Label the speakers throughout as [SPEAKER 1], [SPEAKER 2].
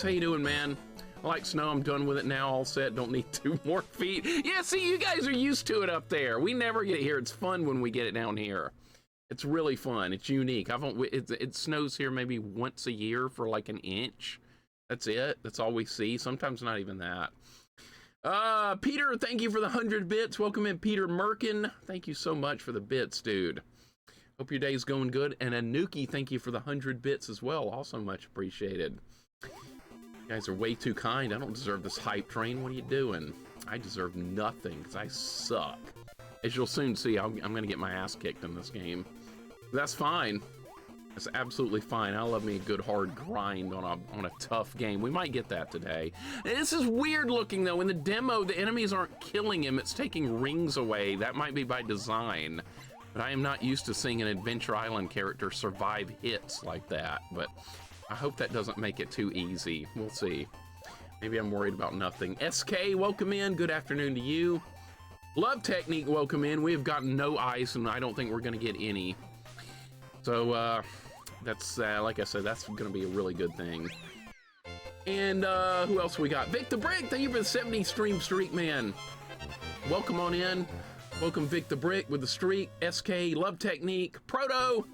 [SPEAKER 1] How you doing, man? I like snow. I'm done with it now. All set. Don't need 2 more feet. Yeah, see, you guys are used to it up there. We never get it here. It's fun when we get it down here. It's really fun. It's unique. It snows here maybe once a year for like an inch. That's it. That's all we see. Sometimes not even that. Peter, thank you for the 100 bits. Welcome in, Peter Merkin. Thank you so much for the bits, dude. Hope your day's going good. And Anuki, thank you for the 100 bits as well. Also much appreciated. You guys are way too kind. I don't deserve this hype train. What are you doing? I deserve nothing because I suck. As you'll soon see, I'm going to get my ass kicked in this game. That's fine. That's absolutely fine. I love me a good hard grind on a tough game. We might get that today. And this is weird looking though. In the demo, the enemies aren't killing him. It's taking rings away. That might be by design. But I am not used to seeing an Adventure Island character survive hits like that. But I hope that doesn't make it too easy. We'll see. Maybe I'm worried about nothing. SK, welcome in. Good afternoon to you. Love Technique, welcome in. We have gotten no ice, and I don't think we're going to get any. So, that's, like I said, that's going to be a really good thing. And, who else we got? Vic the Brick, thank you for the 70 stream streak, man. Welcome on in. Welcome, Vic the Brick, with the streak. SK, Love Technique. Proto,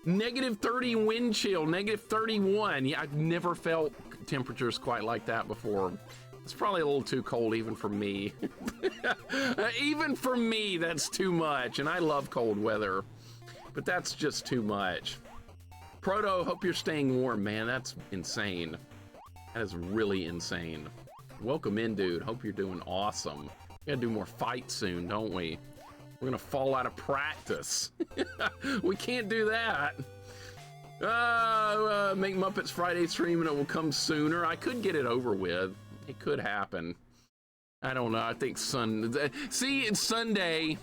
[SPEAKER 1] -30 wind chill, -31. Yeah, I've never felt temperatures quite like that before. It's probably a little too cold even for me. Even for me, that's too much. And I love cold weather, but that's just too much. Proto, hope you're staying warm, man. That's insane. That is really insane. Welcome in, dude. Hope you're doing awesome. We gotta do more fights soon, don't we? We're gonna fall out of practice. We can't do that. Make Muppets Friday stream and it will come sooner. I could get it over with. It could happen. I don't know. I think see, it's Sunday.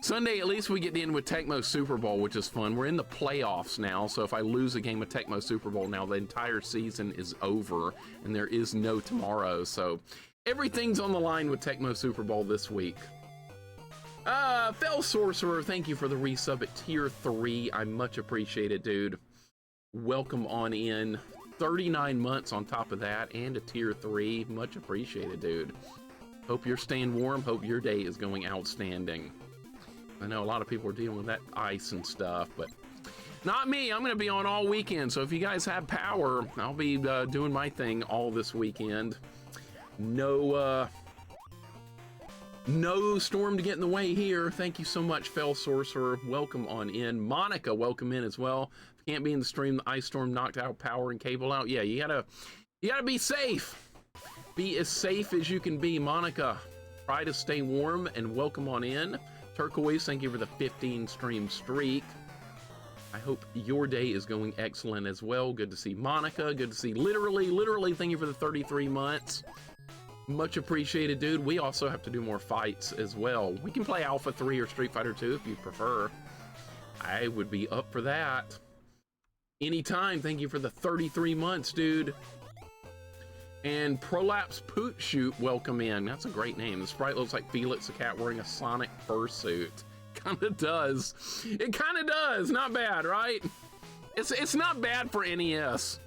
[SPEAKER 1] Sunday, at least we get in with Tecmo Super Bowl, which is fun. We're in the playoffs now, so if I lose a game of Tecmo Super Bowl now, the entire season is over, and there is no tomorrow. So everything's on the line with Tecmo Super Bowl this week. Fell Sorcerer, thank you for the resub at tier 3. I much appreciate it, dude. Welcome on in. 39 months on top of that, and a tier 3. Much appreciated, dude. Hope you're staying warm. Hope your day is going outstanding. I know a lot of people are dealing with that ice and stuff, but not me. I'm going to be on all weekend, so if you guys have power, I'll be doing my thing all this weekend. No storm to get in the way here. Thank you so much, Fell Sorcerer. Welcome on in. Monica, welcome in as well. If you can't be in the stream, the ice storm knocked out power and cable out. Yeah, you gotta be safe. Be as safe as you can be, Monica. Try to stay warm and welcome on in. Turquoise, thank you for the 15 stream streak. I hope your day is going excellent as well. Good to see Monica. Good to see Literally, thank you for the 33 months. Much appreciated, dude. We also have to do more fights as well. We can play Alpha 3 or Street Fighter 2 if you prefer. I would be up for that. Anytime. Thank you for the 33 months, dude. And Prolapse Poot Shoot, welcome in. That's a great name. The sprite looks like Felix the cat wearing a Sonic fursuit. Kinda does. It kinda does. Not bad, right? It's not bad for NES.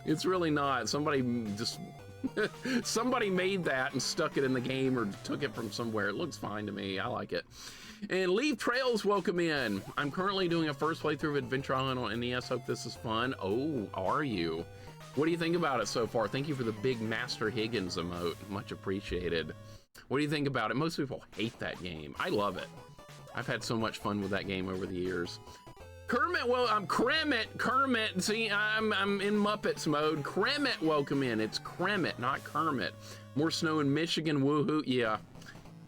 [SPEAKER 1] It's really not. Somebody just somebody made that and stuck it in the game or took it from somewhere. It looks fine to me. I like it. And Leave Trails, welcome in. I'm currently doing a first playthrough of Adventure Island on NES. Hope this is fun. Oh, are you? What do you think about it so far? Thank you for the big Master Higgins emote. Much appreciated. What do you think about it? Most people hate that game. I love it. I've had so much fun with that game over the years. Kermit, well, I'm Kermit. See, I'm in Muppets mode. Kermit, welcome in. It's Kermit, not Kermit. More snow in Michigan, woohoo. Yeah,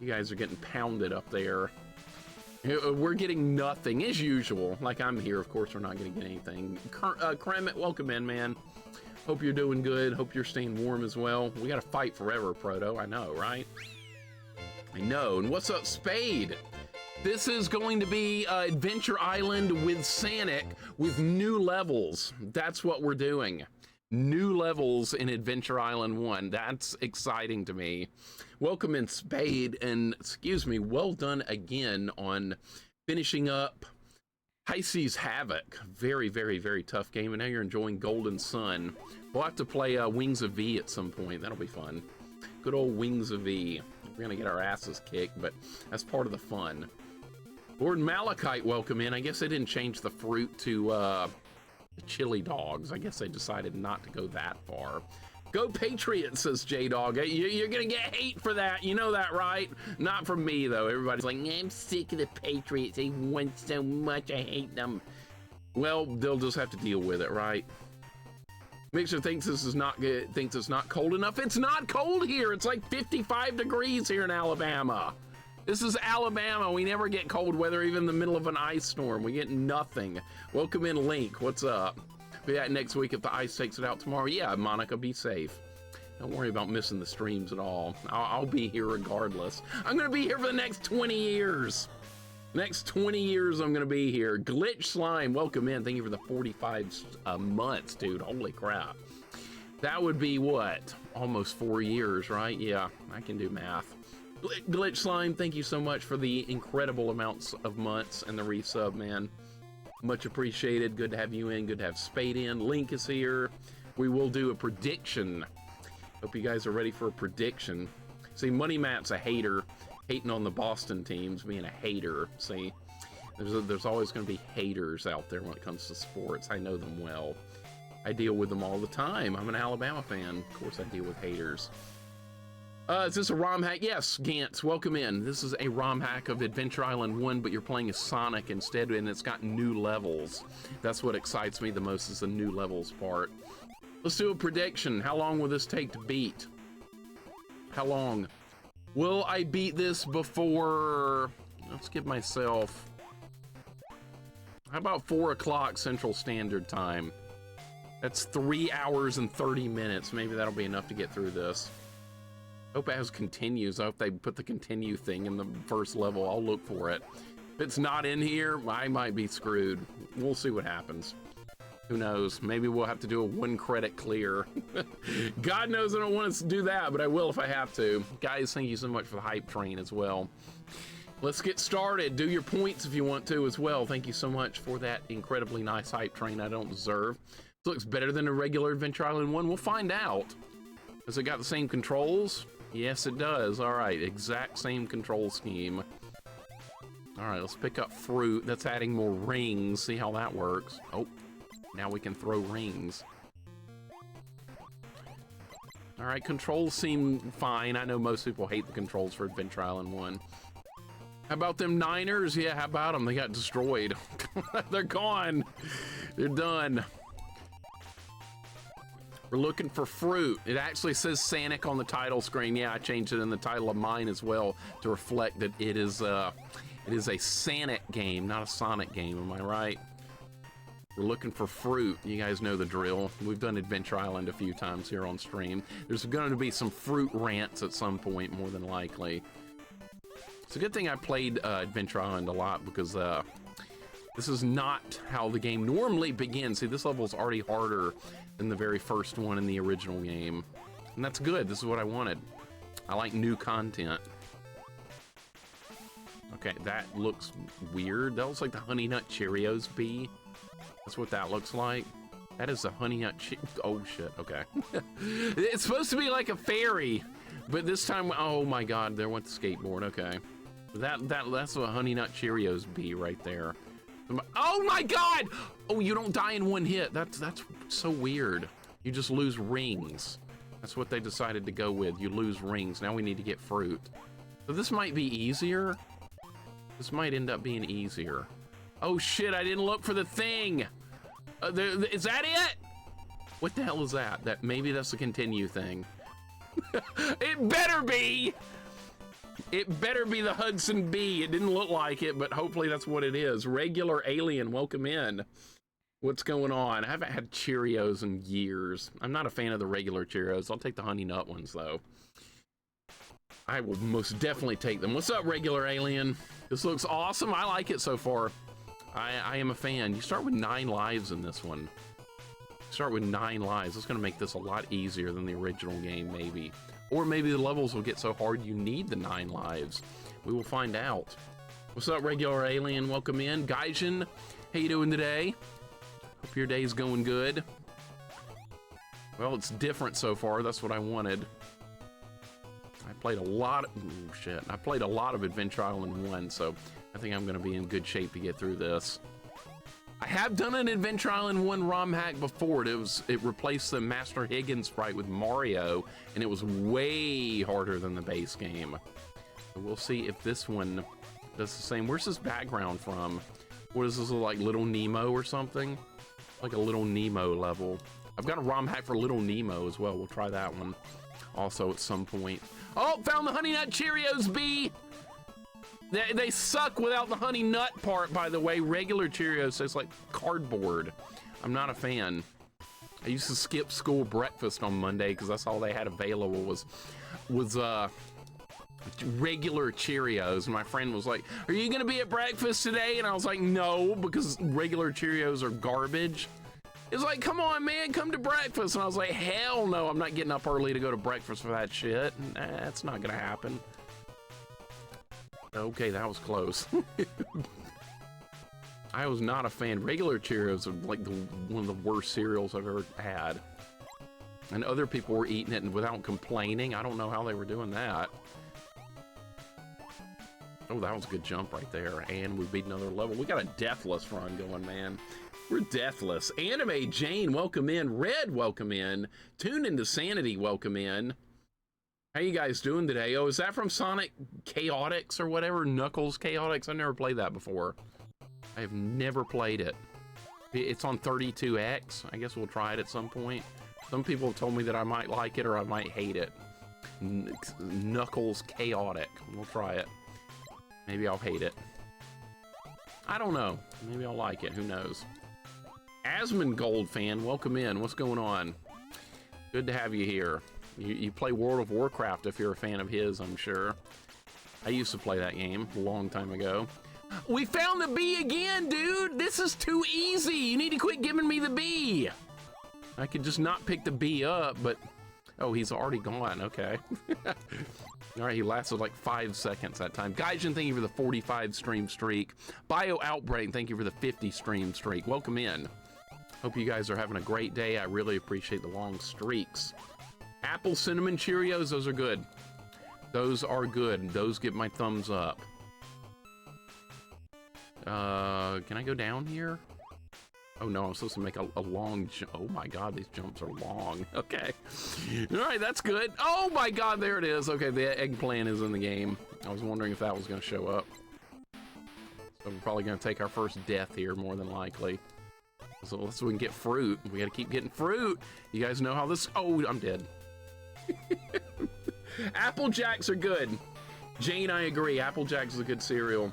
[SPEAKER 1] you guys are getting pounded up there. We're getting nothing, as usual. Like I'm here, of course, we're not gonna get anything. Kermit, welcome in, man. Hope you're doing good. Hope you're staying warm as well. We gotta fight forever, Proto. I know, right? I know. And what's up, Spade? This is going to be Adventure Island with Sanic with new levels. That's what we're doing. New levels in Adventure Island 1. That's exciting to me. Welcome in, Spade. And, excuse me, well done again on finishing up High Seas Havoc. Very, very, very tough game. And now you're enjoying Golden Sun. We'll have to play Wings of V at some point. That'll be fun. Good old Wings of V. We're gonna get our asses kicked, but that's part of the fun. Lord Malachite, welcome in. I guess they didn't change the fruit to the chili dogs. I guess they decided not to go that far. Go Patriots, says J-Dog. You're gonna get hate for that. You know that, right? Not from me, though. Everybody's like, I'm sick of the Patriots. They won so much. I hate them. Well, they'll just have to deal with it, right? Mixer thinks this is not good. Thinks it's not cold enough. It's not cold here. It's like 55 degrees here in Alabama. This is Alabama. We never get cold weather, even in the middle of an ice storm. We get nothing. Welcome in, Link. What's up? Be back next week if the ice takes it out tomorrow. Yeah, Monica, be safe. Don't worry about missing the streams at all. I'll be here regardless. I'm going to be here for the next 20 years. Next 20 years, I'm going to be here. Glitch Slime, welcome in. Thank you for the 45 months, dude. Holy crap. That would be what? Almost 4 years, right? Yeah, I can do math. Glitch Slime, thank you so much for the incredible amounts of months and the resub, man. Much appreciated. Good to have you in. Good to have Spade in. Link is here. We will do a prediction. Hope you guys are ready for a prediction. See, Money Matt's a hater, hating on the Boston teams, being a hater. See, there's always going to be haters out there when it comes to sports. I know them well. I deal with them all the time. I'm an Alabama fan. Of course, I deal with haters. Is this a ROM hack? Yes, Gantz, welcome in. This is a ROM hack of Adventure Island 1, but you're playing as Sonic instead, and it's got new levels. That's what excites me the most, is the new levels part. Let's do a prediction. How long will this take to beat? How long? Will I beat this before... Let's give myself... How about 4 o'clock Central Standard Time? That's 3 hours and 30 minutes. Maybe that'll be enough to get through this. Hope it has continues. I hope they put the continue thing in the first level. I'll look for it. If it's not in here, I might be screwed. We'll see what happens. Who knows? Maybe we'll have to do a 1 credit clear. God knows I don't want to do that, but I will if I have to. Guys, thank you so much for the hype train as well. Let's get started. Do your points if you want to as well. Thank you so much for that incredibly nice hype train I don't deserve. This looks better than a regular Adventure Island 1. We'll find out. Has it got the same controls? Yes, it does. All right, exact same control scheme. All right, let's pick up fruit. That's adding more rings. See how that works. Oh, now we can throw rings. All right, controls seem fine. I know most people hate the controls for Adventure Island 1. How about them Niners? Yeah, how about them? They got destroyed. They're gone. They're done. We're looking for fruit. It actually says Sonic on the title screen. Yeah, I changed it in the title of mine as well to reflect that it is a Sonic game, not a Sonic game. Am I right? We're looking for fruit. You guys know the drill. We've done Adventure Island a few times here on stream. There's going to be some fruit rants at some point, more than likely. It's a good thing I played Adventure Island a lot, because this is not how the game normally begins. See, this level is already harder than the very first one in the original game. And that's good. This is what I wanted. I like new content. Okay, that looks weird. That looks like the Honey Nut Cheerios bee. That's what that looks like. That is a Honey Nut oh shit, okay. It's supposed to be like a fairy, but this time, oh my god, there went the skateboard, okay. That's a Honey Nut Cheerios bee right there. Oh my god! Oh, you don't die in one hit. That's so weird. You just lose rings. That's what they decided to go with. You lose rings. Now we need to get fruit. So this might be easier. This might end up being easier. Oh shit, I didn't look for the thing. Is that it? What the hell is that? Maybe that's the continue thing. It better be! It better be the Hudson Bee. It didn't look like it, but hopefully that's what it is. Regular Alien, welcome in. What's going on? I haven't had Cheerios in years. I'm not a fan of the regular Cheerios. I'll take the Honey Nut ones, though. I will most definitely take them. What's up, Regular Alien? This looks awesome. I like it so far. I am a fan. You start with 9 lives in this one. Start with 9 lives. It's going to make this a lot easier than the original game, maybe. Or maybe the levels will get so hard you need the 9 lives. We will find out. What's up, Regular Alien? Welcome in. Gaijin, how you doing today? Hope your day's going good. Well, it's different so far. That's what I wanted. I played a lot of... Ooh, shit. I played a lot of Adventure Island 1, so I think I'm going to be in good shape to get through this. I have done an Adventure Island 1 ROM hack before. It replaced the Master Higgins sprite with Mario, and it was way harder than the base game. So we'll see if this one does the same. Where's this background from? What is this, like Little Nemo or something? Like a Little Nemo level. I've got a ROM hack for Little Nemo as well. We'll try that one also at some point. Oh, found the Honey Nut Cheerios, B! They suck without the honey nut part, by the way. Regular Cheerios taste like cardboard. I'm not a fan. I used to skip school breakfast on Monday because that's all they had available was regular Cheerios. And my friend was like, "Are you gonna be at breakfast today?" And I was like, "No," because regular Cheerios are garbage. It's like, "Come on, man, come to breakfast." And I was like, "Hell no, I'm not getting up early to go to breakfast for that shit. That's not gonna happen." Okay, that was close. I was not a fan. Regular Cheerios are like one of the worst cereals I've ever had. And other people were eating it and without complaining. I don't know how they were doing that. Oh, that was a good jump right there. And we beat another level. We got a deathless run going, man. We're deathless. Anime Jane, welcome in. Red, welcome in. Tune into Sanity, welcome in. How you guys doing today? Oh, is that from Sonic Chaotix or whatever? Knuckles Chaotix? I've never played that before. I have never played it. It's on 32X. I guess we'll try it at some point. Some people have told me that I might like it or I might hate it. Knuckles Chaotic. We'll try it. Maybe I'll hate it. I don't know. Maybe I'll like it. Who knows? Asmongold fan, welcome in. What's going on? Good to have you here. You play World of Warcraft if you're a fan of his, I'm sure. I used to play that game a long time ago. We found the bee again, dude! This is too easy! You need to quit giving me the bee! I could just not pick the bee up, but... Oh, he's already gone, okay. Alright, he lasted like 5 seconds that time. Gaijin, thank you for the 45 stream streak. Bio Outbreak, thank you for the 50 stream streak. Welcome in. Hope you guys are having a great day. I really appreciate the long streaks. Apple Cinnamon Cheerios, those are good. Those are good. Those get my thumbs up. Can I go down here? Oh no, I'm supposed to make a long jump. Oh my god, these jumps are long. Okay. Alright, that's good. Oh my god, there it is. Okay, the eggplant is in the game. I was wondering if that was going to show up. So we're probably going to take our first death here, more than likely. So we can get fruit. We got to keep getting fruit. You guys know how this... Oh, I'm dead. Apple Jacks are good. Jane, I agree. Apple Jacks is a good cereal.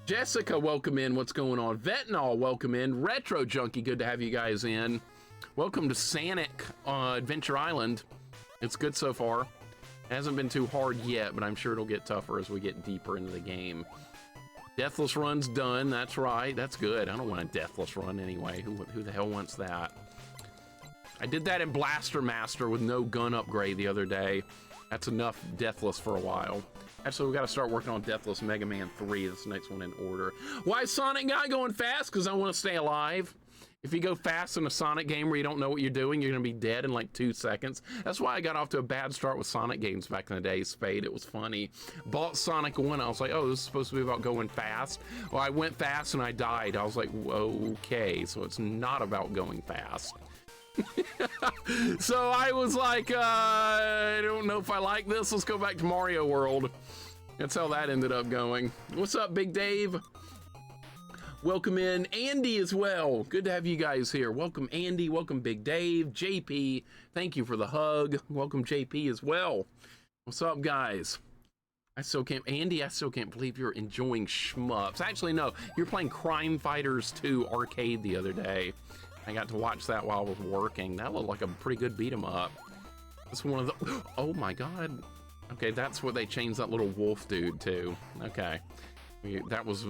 [SPEAKER 1] Jessica, welcome in. What's going on? Vetnol, welcome in. Retro Junkie, good to have you guys in. Welcome to Sonic Adventure Island. It's good so far. It hasn't been too hard yet, but I'm sure it'll get tougher as we get deeper into the game. Deathless run's done. That's right. That's good. I don't want a deathless run anyway. Who the hell wants that? I did that in Blaster Master with no gun upgrade the other day. That's enough deathless for a while. Actually, we got to start working on Deathless Mega Man 3. That's the next one in order. Why is Sonic Guy going fast? Because I want to stay alive. If you go fast in a Sonic game where you don't know what you're doing, you're going to be dead in like 2 seconds. That's why I got off to a bad start with Sonic games back in the day, Spade. It was funny. Bought Sonic 1. I was like, oh, this is supposed to be about going fast. Well, I went fast and I died. I was like, okay, so it's not about going fast. So I was like, I don't know if I like this. Let's go back to Mario World. That's how that ended up going. What's up, Big Dave? Welcome in Andy as well. Good to have you guys here. Welcome Andy, welcome Big Dave, JP. Thank you for the hug. Welcome JP as well. What's up, guys? I still can't believe you're enjoying shmups. Actually, no, you're playing Crime Fighters 2 arcade the other day. I got to watch that while I was working. That looked like a pretty good beat 'em up. It's one of the... Oh my god. Okay, that's what they changed that little wolf dude to. Okay. That was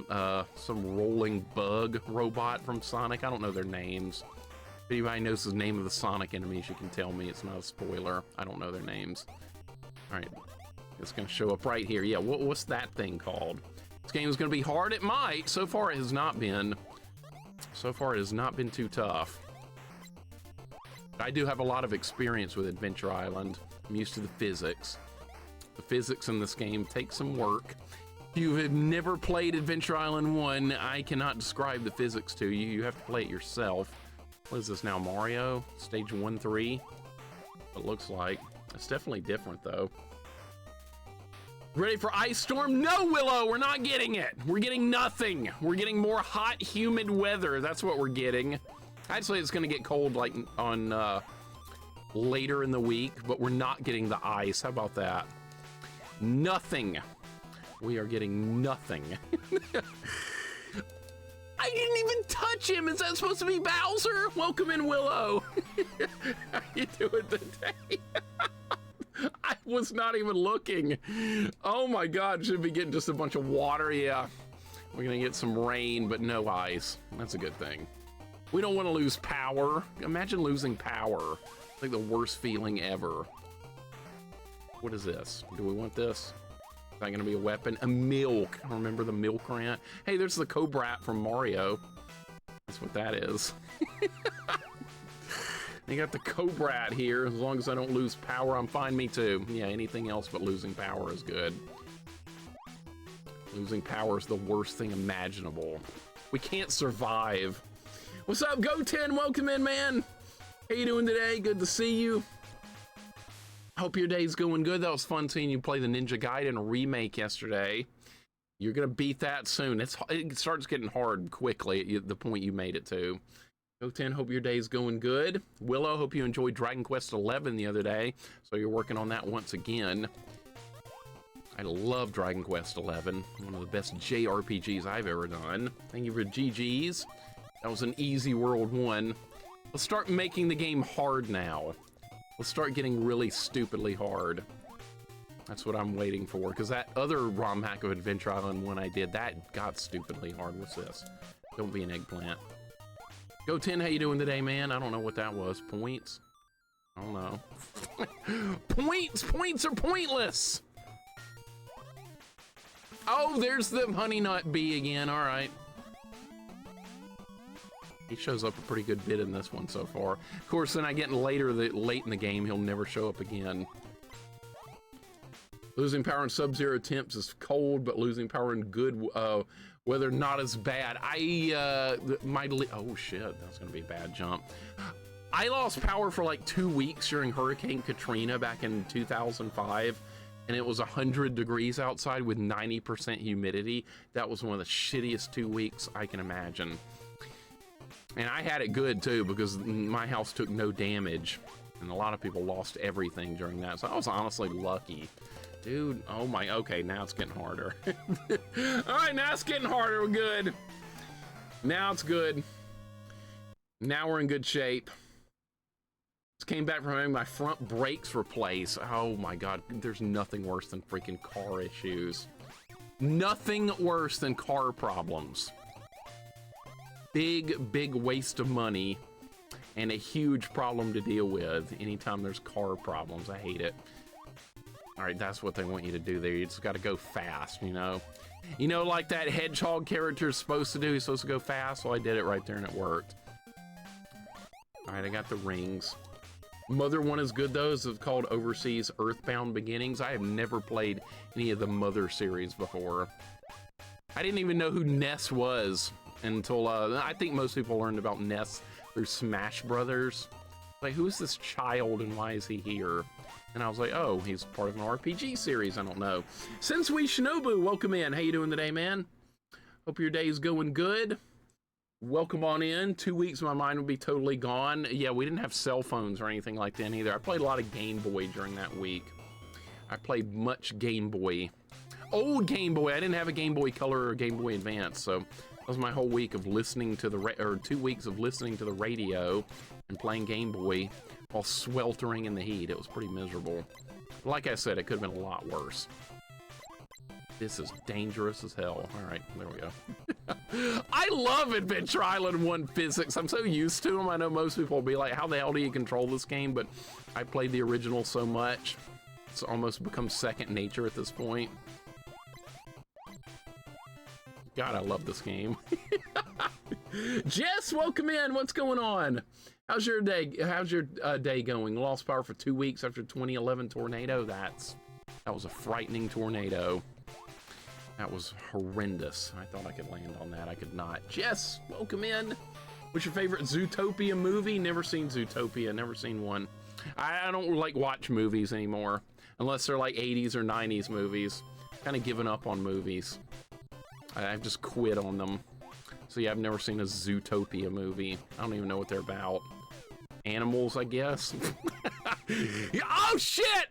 [SPEAKER 1] some rolling bug robot from Sonic. I don't know their names. If anybody knows the name of the Sonic enemies, you can tell me. It's not a spoiler. I don't know their names. Alright. It's going to show up right here. Yeah, what's that thing called? This game is going to be hard. It might. So far, it has not been. So far, it has not been too tough. I do have a lot of experience with Adventure Island. I'm used to the physics. The physics in this game take some work. If you have never played Adventure Island 1, I cannot describe the physics to you. You have to play it yourself. What is this now, Mario? Stage 1-3? It looks like. It's definitely different, though. Ready for Ice Storm? No, Willow, we're not getting it. We're getting nothing. We're getting more hot, humid weather. That's what we're getting. Actually, it's going to get cold like on later in the week, but we're not getting the ice. How about that? Nothing. We are getting nothing. I didn't even touch him. Is that supposed to be Bowser? Welcome in, Willow. How you doing today? I was not even looking. Oh my God, should be getting just a bunch of water. Yeah, we're gonna get some rain, but no ice. That's a good thing. We don't want to lose power. Imagine losing power. It's like the worst feeling ever. What is this? Do we want this? Is that gonna be a weapon? A milk. Remember the milk rant? Hey, there's the Cobrat from Mario. That's what that is. You got the Cobrat here. As long as I don't lose power, I'm fine. Me too. Yeah, anything else but losing power is good. Losing power is the worst thing imaginable. We can't survive. What's up, Go10? Welcome in, man. How you doing today? Good to see you. Hope your day's going good. That was fun seeing you play the Ninja Gaiden remake yesterday. You're gonna beat that soon. It starts getting hard quickly at the point you made it to. Go10, hope your day's going good. Willow, hope you enjoyed Dragon Quest XI the other day. So you're working on that once again. I love Dragon Quest XI. One of the best JRPGs I've ever done. Thank you for GGs. That was an easy World 1. Let's start making the game hard now. Let's start getting really stupidly hard. That's what I'm waiting for, because that other ROM hack of Adventure Island 1 I did, that got stupidly hard. What's this? Don't be an eggplant. Go10, how you doing today, man? I don't know what that was. Points? I don't know. Points are pointless! Oh, there's the honey nut bee again. All right. He shows up a pretty good bit in this one so far. Of course, then I get late in the game, he'll never show up again. Losing power in Sub-Zero temps is cold, but losing power in good weather not as bad. Oh shit, that's gonna be a bad jump. I lost power for like 2 weeks during Hurricane Katrina back in 2005. And it was 100 degrees outside with 90% humidity. That was one of the shittiest 2 weeks I can imagine. And I had it good too, because my house took no damage. And a lot of people lost everything during that. So I was honestly lucky. Dude, oh my, okay, now it's getting harder. All right, now it's getting harder, we're good. Now it's good. Now we're in good shape. Just came back from having my front brakes replaced. Oh my God, there's nothing worse than freaking car issues. Nothing worse than car problems. Big waste of money and a huge problem to deal with anytime there's car problems. I hate it. All right, that's what they want you to do there. You just got to go fast, you know? You know, like that hedgehog character is supposed to do. He's supposed to go fast. Well, I did it right there and it worked. All right, I got the rings. Mother one is good though. It's called Overseas Earthbound Beginnings. I have never played any of the Mother series before. I didn't even know who Ness was until I think most people learned about Ness through Smash Brothers. Like, who's this child and why is he here? And I was like, oh, he's part of an RPG series. I don't know. Sensui Shinobu, welcome in. How you doing today, man? Hope your day's going good. Welcome on in. 2 weeks, my mind would be totally gone. Yeah, we didn't have cell phones or anything like that either. I played a lot of Game Boy during that week. I played much Game Boy. Old Game Boy. I didn't have a Game Boy Color or Game Boy Advance, so that was my whole week of listening to the 2 weeks of listening to the radio and playing Game Boy while sweltering in the heat. It was pretty miserable. Like I said, it could have been a lot worse. This is dangerous as hell. All right, there we go. I love Adventure Island 1 physics. I'm so used to them. I know most people will be like, how the hell do you control this game? But I played the original so much. It's almost become second nature at this point. God, I love this game. Jess, welcome in. What's going on? How's your day? How's your day going? Lost power for 2 weeks after 2011 tornado. That was a frightening tornado. That was horrendous. I thought I could land on that. I could not. Jess, welcome in. What's your favorite Zootopia movie? Never seen Zootopia. Never seen one. I don't like watch movies anymore unless they're like 80s or 90s movies. Kind of given up on movies. I've just quit on them. So yeah, I've never seen a Zootopia movie. I don't even know what they're about. Animals, I guess. Oh shit!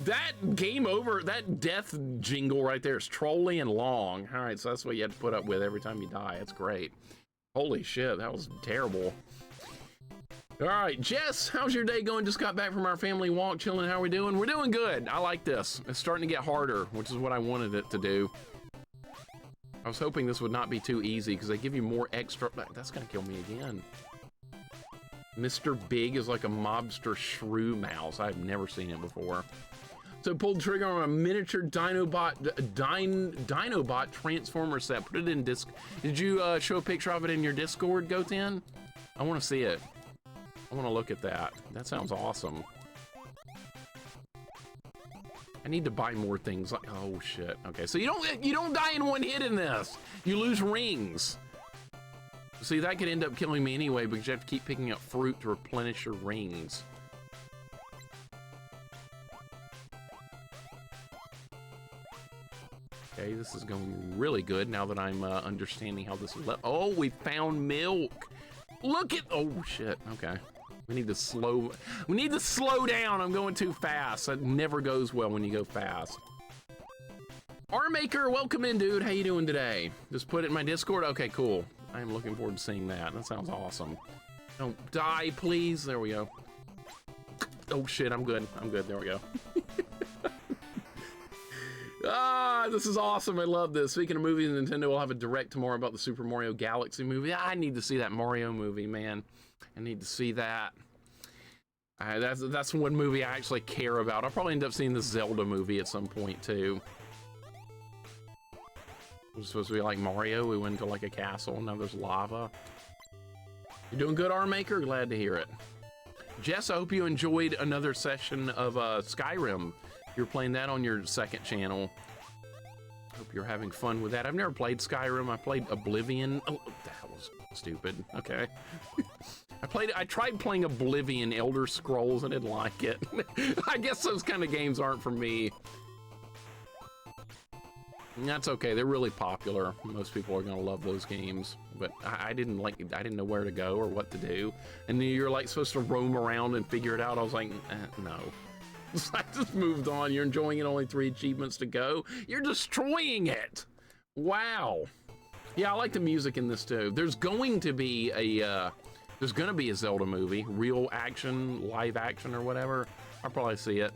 [SPEAKER 1] That game over, that death jingle right there is trolly and long. All right, so that's what you have to put up with every time you die. That's great. Holy shit, that was terrible. All right, Jess, how's your day going? Just got back from our family walk, chilling. How are we doing? We're doing good. I like this. It's starting to get harder, which is what I wanted it to do. I was hoping this would not be too easy because they give you more extra. That's gonna kill me again. Mr. Big is like a mobster shrew mouse. I've never seen it before. So pulled the trigger on a miniature Dinobot transformer set. Put it in disc. Did you show a picture of it in your Discord, Goten? I want to see it. I want to look at that. That sounds awesome. I need to buy more things. Like, oh shit. Okay, so you don't die in one hit in this. You lose rings. See, that could end up killing me anyway because you have to keep picking up fruit to replenish your rings. Okay, this is going really good now that I'm understanding how this. Oh, we found milk. Look at. Oh shit. Okay, we need to slow. We need to slow down. I'm going too fast. That never goes well when you go fast. R-Maker, welcome in, dude. How you doing today? Just put it in my Discord. Okay, cool. I am looking forward to seeing that. That sounds awesome. Don't die, please. There we go. Oh shit, I'm good. I'm good. There we go. Ah, this is awesome. I love this. Speaking of movies, Nintendo will have a direct tomorrow about the Super Mario Galaxy movie. I need to see that Mario movie, man. I need to see that. That's one movie I actually care about. I'll probably end up seeing the Zelda movie at some point, too. It was supposed to be like Mario. We went to like a castle, and now there's lava. You doing good, R-Maker? Glad to hear it. Jess, I hope you enjoyed another session of Skyrim. You're playing that on your second channel. Hope you're having fun with that. I've never played Skyrim. I played Oblivion. Oh, that was stupid. Okay. I tried playing Oblivion, Elder Scrolls, and didn't like it. I guess those kind of games aren't for me. That's okay. They're really popular. Most people are gonna love those games, but I didn't know where to go or what to do. And then you're like supposed to roam around and figure it out. I was like, no. I just moved on. You're enjoying it. Only 3 achievements to go. You're destroying it. Wow. Yeah, I like the music in this too. There's going to be a Zelda movie, real action, live action, or whatever. I'll probably see it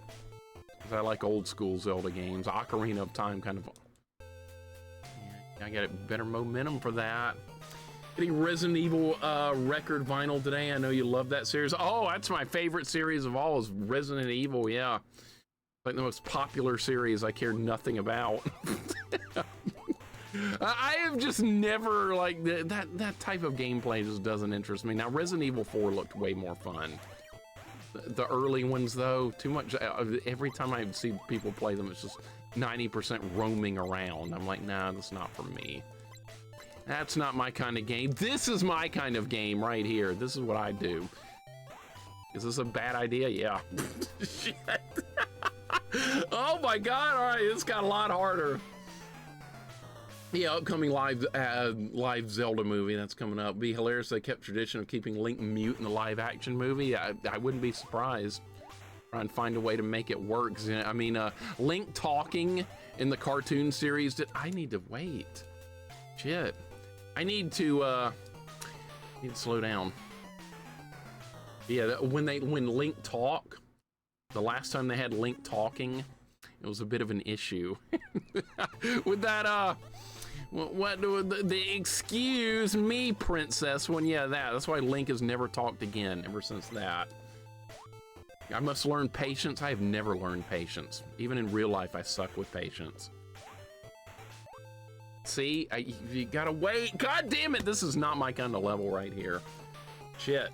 [SPEAKER 1] because I like old school Zelda games. Ocarina of Time kind of. Yeah, I got better momentum for that. Getting Resident Evil record vinyl today. I know you love that series. Oh, that's my favorite series of all is Resident Evil. Yeah, like the most popular series I care nothing about. I have just never like that type of gameplay just doesn't interest me. Now Resident Evil 4 looked way more fun. The early ones though, too much. Every time I see people play them, it's just 90% roaming around. I'm like, nah, that's not for me. That's not my kind of game. This is my kind of game right here. This is what I do. Is this a bad idea? Yeah. Shit. Oh my God. All right. It's got a lot harder. Yeah, upcoming live Zelda movie that's coming up. Be hilarious. They kept tradition of keeping Link mute in the live action movie. I wouldn't be surprised. Try and find a way to make it work. I mean, Link talking in the cartoon series. I need to wait. Shit. I need to slow down. Yeah, when Link talk, the last time they had Link talking, it was a bit of an issue. With that, what the excuse me, princess, when, yeah, that's why Link has never talked again ever since that. I must learn patience. I have never learned patience. Even in real life, I suck with patience. See, you gotta wait. God damn it, this is not my kind of level right here. Shit.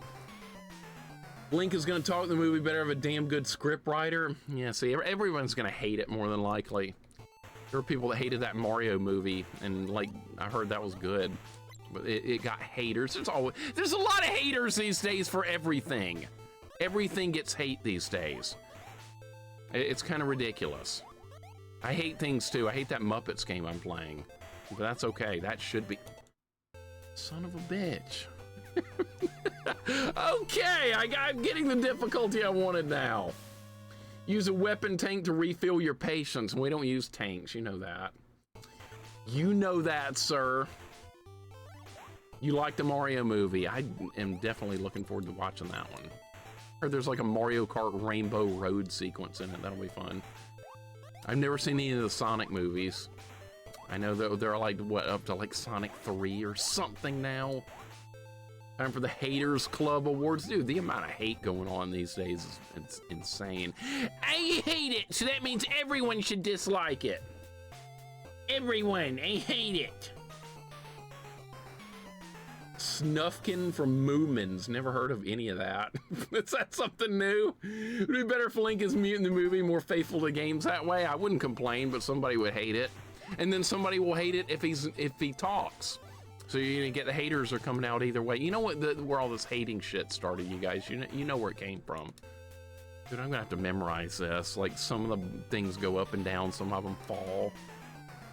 [SPEAKER 1] Link is gonna talk the movie better have a damn good script writer. Yeah, see, everyone's gonna hate it more than likely. There were people that hated that Mario movie, and like, I heard that was good. But it got haters. There's a lot of haters these days for everything. Everything gets hate these days. It's kind of ridiculous. I hate things too. I hate that Muppets game I'm playing. But that's okay. That should be... Son of a bitch. Okay, I'm getting the difficulty I wanted now. Use a weapon tank to refill your patience. We don't use tanks, you know that. You know that, sir. You like the Mario movie. I am definitely looking forward to watching that one. Heard there's like a Mario Kart Rainbow Road sequence in it. That'll be fun. I've never seen any of the Sonic movies. I know they're like, what, up to like Sonic 3 or something now. Time for the Haters Club Awards. Dude, the amount of hate going on these days is it's insane. I hate it, so that means everyone should dislike it. Everyone, I hate it. Snufkin from Moomins. Never heard of any of that. Is that something new? Would it be better if Link is mute in the movie, more faithful to games that way? I wouldn't complain, but somebody would hate it. And then somebody will hate it if he talks. So you're gonna get the haters are coming out either way. You know what? Where all this hating shit started, you guys. You know where it came from. Dude, I'm gonna have to memorize this. Like, some of the things go up and down, some of them fall.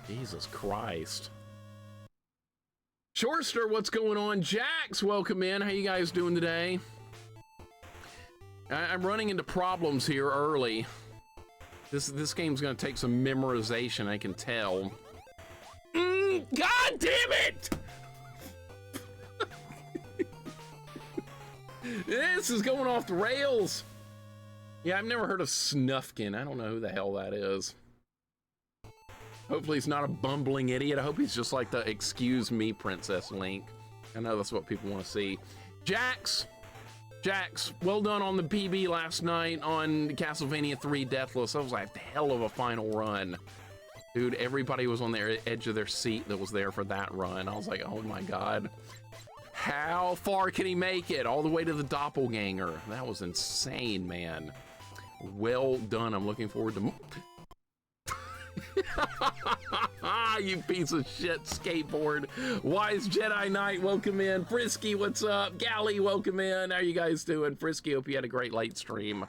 [SPEAKER 1] Jesus Christ. Shorster, what's going on? Jax, welcome in. How you guys doing today? I'm running into problems here early. This game's gonna take some memorization, I can tell. God damn it! This is going off the rails. Yeah, I've never heard of Snufkin. I don't know who the hell that is. Hopefully he's not a bumbling idiot. I hope he's just like the excuse me Princess Link. I know that's what people want to see. Jax, well done on the PB last night on Castlevania 3 Deathless. That was like a hell of a final run. Dude, everybody was on the edge of their seat that was there for that run. I was like, oh my God. How far can he make it? All the way to the doppelganger. That was insane, man. Well done. I'm looking forward to... You piece of shit skateboard. Wise Jedi Knight, welcome in. Frisky, what's up? Gally, welcome in. How you guys doing? Frisky, hope you had a great late stream.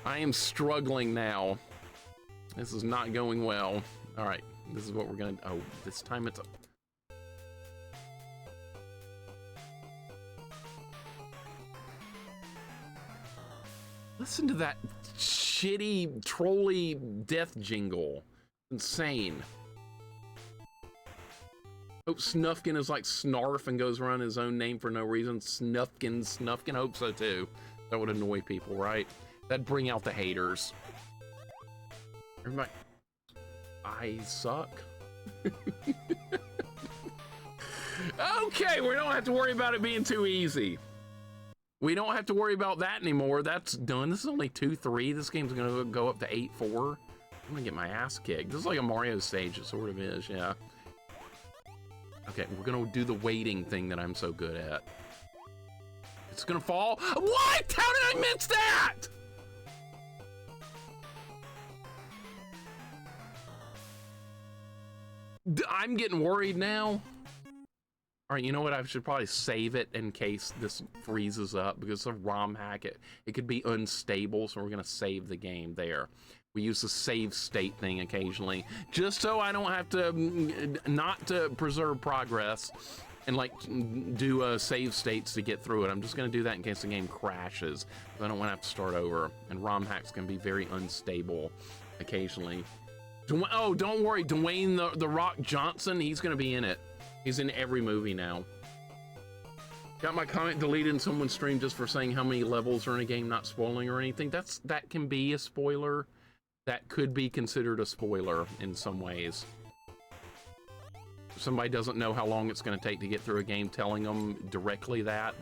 [SPEAKER 1] I am struggling now. This is not going well. All right, this is what we're gonna... Oh, this time it's... Listen to that shitty, trolly death jingle. Insane. Hope Snufkin is like Snarf and goes around his own name for no reason. Snufkin. Hope so too. That would annoy people, right? That'd bring out the haters. Everybody, I suck. Okay, we don't have to worry about it being too easy. We don't have to worry about that anymore. That's done. This is only 2-3. This game's gonna go up to 8-4. I'm gonna get my ass kicked. This is like a Mario stage. It sort of is, yeah. Okay, we're gonna do the waiting thing that I'm so good at. It's gonna fall. What? How did I miss that? I'm getting worried now. All right, you know what? I should probably save it in case this freezes up because it's a ROM hack. It could be unstable, so we're gonna save the game there. We use the save state thing occasionally, just so I don't have to not to preserve progress and like do save states to get through it. I'm just gonna do that in case the game crashes. I don't want to have to start over. And ROM hacks can be very unstable occasionally. Oh, don't worry, Dwayne the Rock Johnson. He's gonna be in it. He's in every movie now. Got my comment deleted in someone's stream just for saying how many levels are in a game, not spoiling or anything. That can be a spoiler. That could be considered a spoiler in some ways. If somebody doesn't know how long it's going to take to get through a game, telling them directly that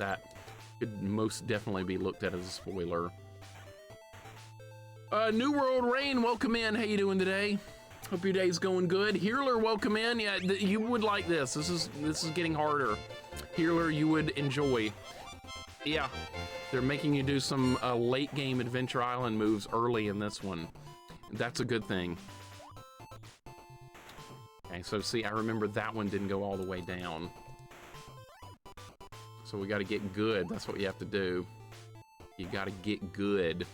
[SPEAKER 1] could most definitely be looked at as a spoiler. New World Rain, welcome in. How you doing today? Hope your day's going good. Healer, welcome in. Yeah, you would like this. This is getting harder. Healer, you would enjoy. Yeah, they're making you do some late game Adventure Island moves early in this one. That's a good thing. Okay, so see, I remember that one didn't go all the way down. So we got to get good. That's what you have to do. You got to get good.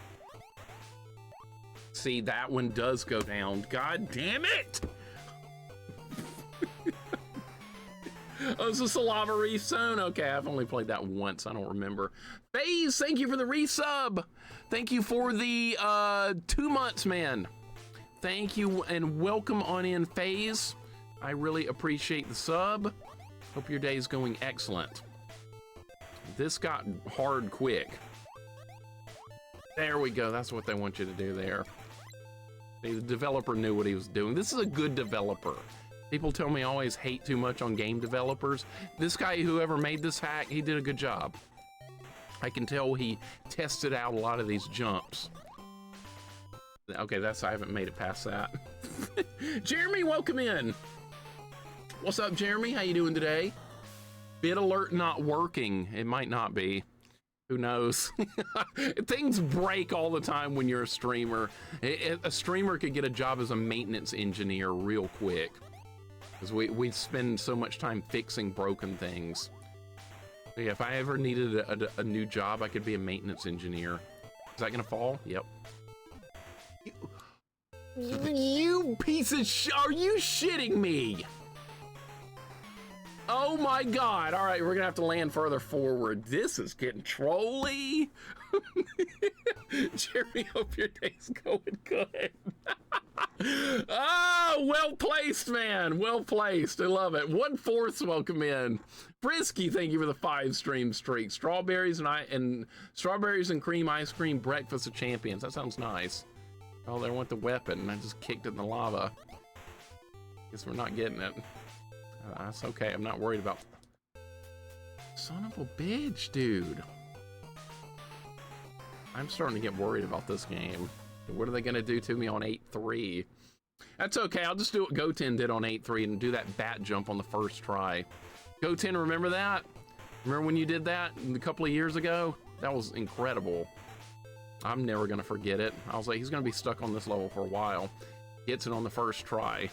[SPEAKER 1] See, that one does go down. God damn it! Oh, is this a lava reef zone? Okay, I've only played that once. I don't remember. FaZe, thank you for the resub. Thank you for the 2 months, man. Thank you and welcome on in, FaZe. I really appreciate the sub. Hope your day is going excellent. This got hard quick. There we go. That's what they want you to do there. The developer knew what he was doing. This is a good developer. People tell me I always hate too much on game developers. This guy, whoever made this hack, he did a good job. I can tell he tested out a lot of these jumps. Okay, I haven't made it past that. Jeremy, welcome in. What's up, Jeremy? How you doing today? Bit alert not working. It might not be. Who knows? Things break all the time when you're a streamer. A streamer could get a job as a maintenance engineer real quick. Because we spend so much time fixing broken things. So yeah, if I ever needed a new job, I could be a maintenance engineer. Is that gonna fall? Yep. You piece of are you shitting me? Oh my God. All right, we're gonna have to land further forward. This is getting trolly. Jeremy, hope your day's going good. Ah, well placed, man. Well placed. I love it. 1/4, welcome in. Frisky, thank you for the 5 stream streak. Strawberries and strawberries and cream ice cream breakfast of champions. That sounds nice. Oh, there went the weapon. I just kicked it in the lava. Guess we're not getting it. That's okay. I'm not worried about. Son of a bitch, dude. I'm starting to get worried about this game. What are they going to do to me on 8-3? That's okay. I'll just do what Goten did on 8-3 and do that bat jump on the first try. Goten, remember that? Remember when you did that a couple of years ago? That was incredible. I'm never going to forget it. I was like, he's going to be stuck on this level for a while. Gets it on the first try.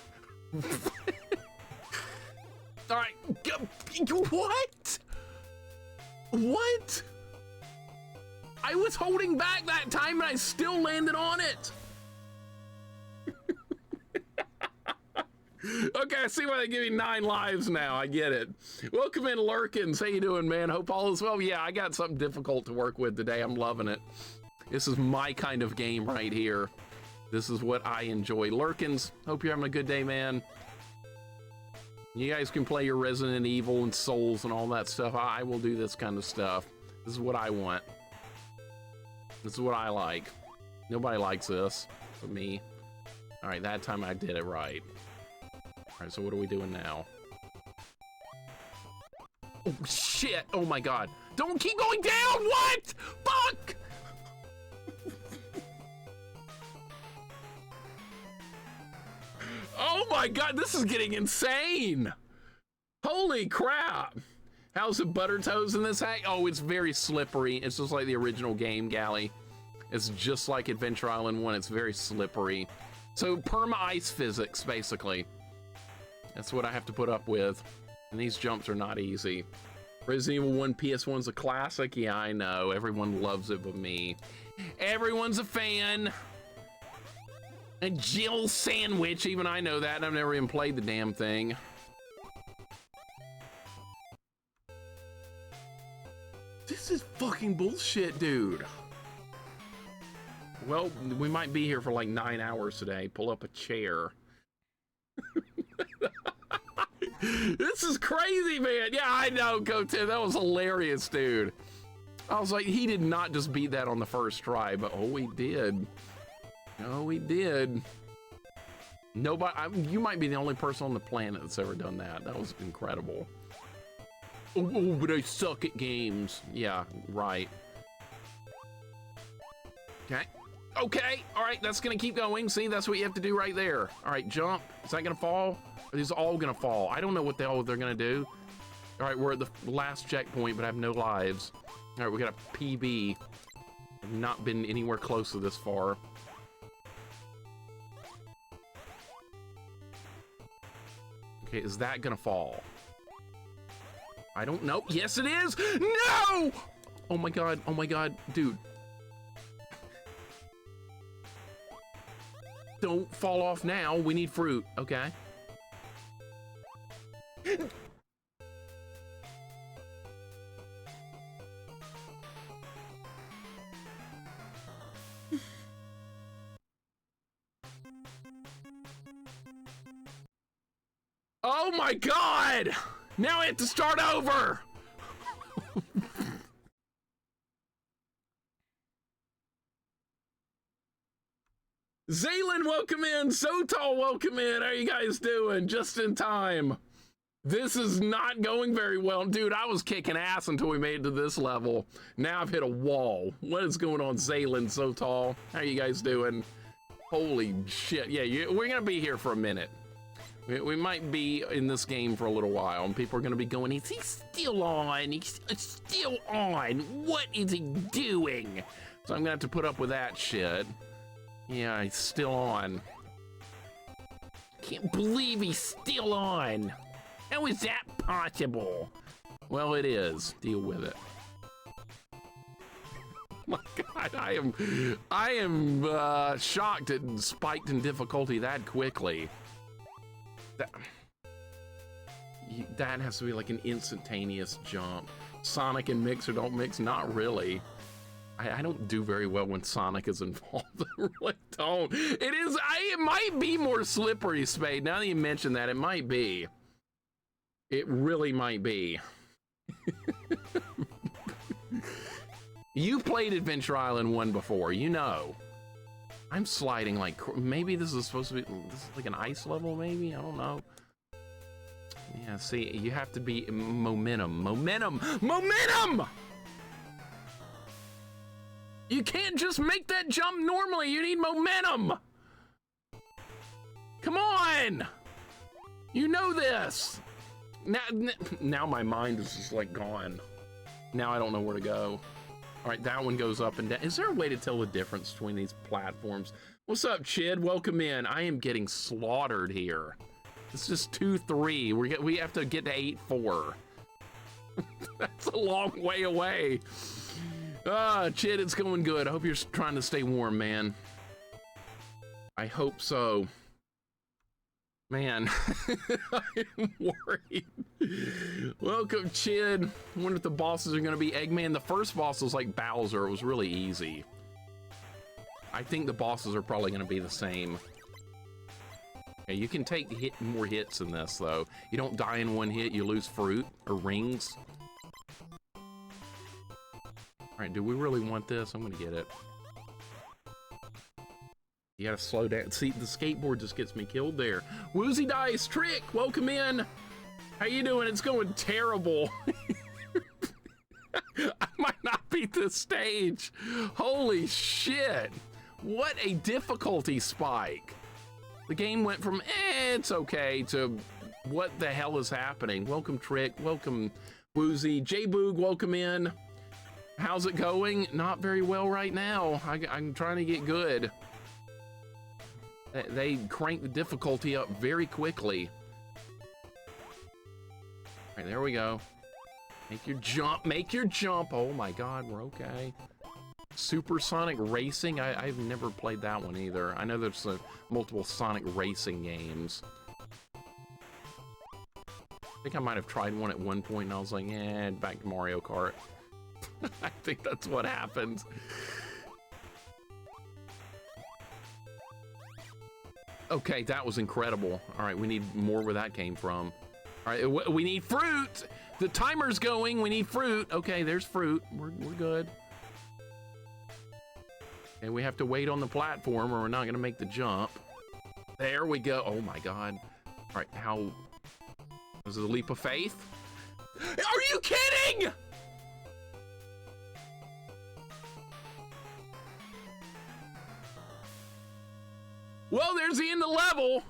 [SPEAKER 1] All right. What? What? I was holding back that time and I still landed on it. Okay, I see why they give you 9 lives now. I get it. Welcome in, Lurkins. How you doing, man? Hope all is well. Yeah, I got something difficult to work with today. I'm loving it. This is my kind of game right here. This is what I enjoy. Lurkins, hope you're having a good day, man. You guys can play your Resident Evil and Souls and all that stuff. I will do this kind of stuff. This is what I want. This is what I like. Nobody likes this but me. All right, that time I did it right. All right, so what are we doing now? Oh, shit. Oh, my God. Don't keep going down. What? Fuck. Oh, my God. This is getting insane. Holy crap. How's the butter toast in this hack? Oh, it's very slippery. It's just like the original game, Galley. It's just like Adventure Island 1. It's very slippery. So perma-ice physics, basically. That's what I have to put up with. And these jumps are not easy. Resident Evil 1 PS1's a classic. Yeah, I know. Everyone loves it but me. Everyone's a fan. And Jill Sandwich, even I know that. I've never even played the damn thing. This is fucking bullshit, dude. Well, we might be here for like 9 hours today. Pull up a chair. This is crazy, man. Yeah, I know, Goten. That was hilarious, dude. I was like, he did not just beat that on the first try, but oh, he did. Oh, he did. Nobody, you might be the only person on the planet that's ever done that. That was incredible. Oh, but I suck at games. Yeah, right. Okay. Okay, all right, that's gonna keep going. See, that's what you have to do right there. All right, jump. Is that gonna fall? Are these all gonna fall? I don't know what the hell they're gonna do. All right, we're at the last checkpoint, but I have no lives. All right, we got a PB. I've not been anywhere close to this far. Okay, is that gonna fall? I don't know. Yes, it is. No! Oh my god, dude. Don't fall off now. We need fruit. Okay. Oh my god! Now I have to start over! Zaylin, welcome in. So Tall, welcome in. How are you guys doing? Just in time. This is not going very well. Dude, I was kicking ass until we made it to this level. Now I've hit a wall. What is going on, Zaylin, So Tall? How are you guys doing? Holy shit. Yeah, we're going to be here for a minute. We might be in this game for a little while, and people are going to be going, is he still on? He's still on. What is he doing? So I'm going to have to put up with that shit. Yeah, he's still on. Can't believe he's still on. How is that possible? Well, it is. Deal with it. My God, I am shocked it spiked in difficulty that quickly. That has to be like an instantaneous jump. Sonic and Mixer don't mix? Not really. I don't do very well when Sonic is involved. I really don't. It might be more slippery, Spade. Now that you mention that, it might be. It really might be. You've played Adventure Island 1 before, you know. I'm sliding like, maybe this is supposed to be, this is like an ice level, maybe? I don't know. Yeah, see, you have to be momentum. You can't just make that jump normally. You need momentum. Come on. You know this. Now my mind is just like gone. Now I don't know where to go. All right, that one goes up and down. Is there a way to tell the difference between these platforms? What's up, Chid? Welcome in. I am getting slaughtered here. It's just 2-3. We have to get to 8-4. That's a long way away. Chid, it's going good. I hope you're trying to stay warm, man. I hope so. Man, I'm worried. Welcome, Chid. I wonder if the bosses are going to be Eggman. The first boss was like Bowser. It was really easy. I think the bosses are probably going to be the same. Okay, you can take more hits in this, though. You don't die in one hit, you lose fruit or rings. All right, do we really want this? I'm going to get it. You gotta slow down. See, the skateboard just gets me killed there. Woozy Dice, Trick, welcome in. How you doing? It's going terrible. I might not beat this stage. Holy shit. What a difficulty spike. The game went from, it's okay, to what the hell is happening? Welcome, Trick. Welcome, Woozy. J-Boog, welcome in. How's it going? Not very well right now. I'm trying to get good. They crank the difficulty up very quickly. All right, there we go. Make your jump, make your jump. Oh my God, we're okay. Supersonic Racing, I've never played that one either. I know there's multiple Sonic Racing games. I think I might have tried one at one point and I was like, back to Mario Kart. I think that's what happened. Okay, that was incredible. All right, we need more where that came from. All right, we need fruit. The timer's going. We need fruit. Okay, there's fruit. We're good. And we have to wait on the platform or we're not going to make the jump. There we go. Oh, my God. All right, how... This is a leap of faith? Are you kidding? Well, there's the end of the level.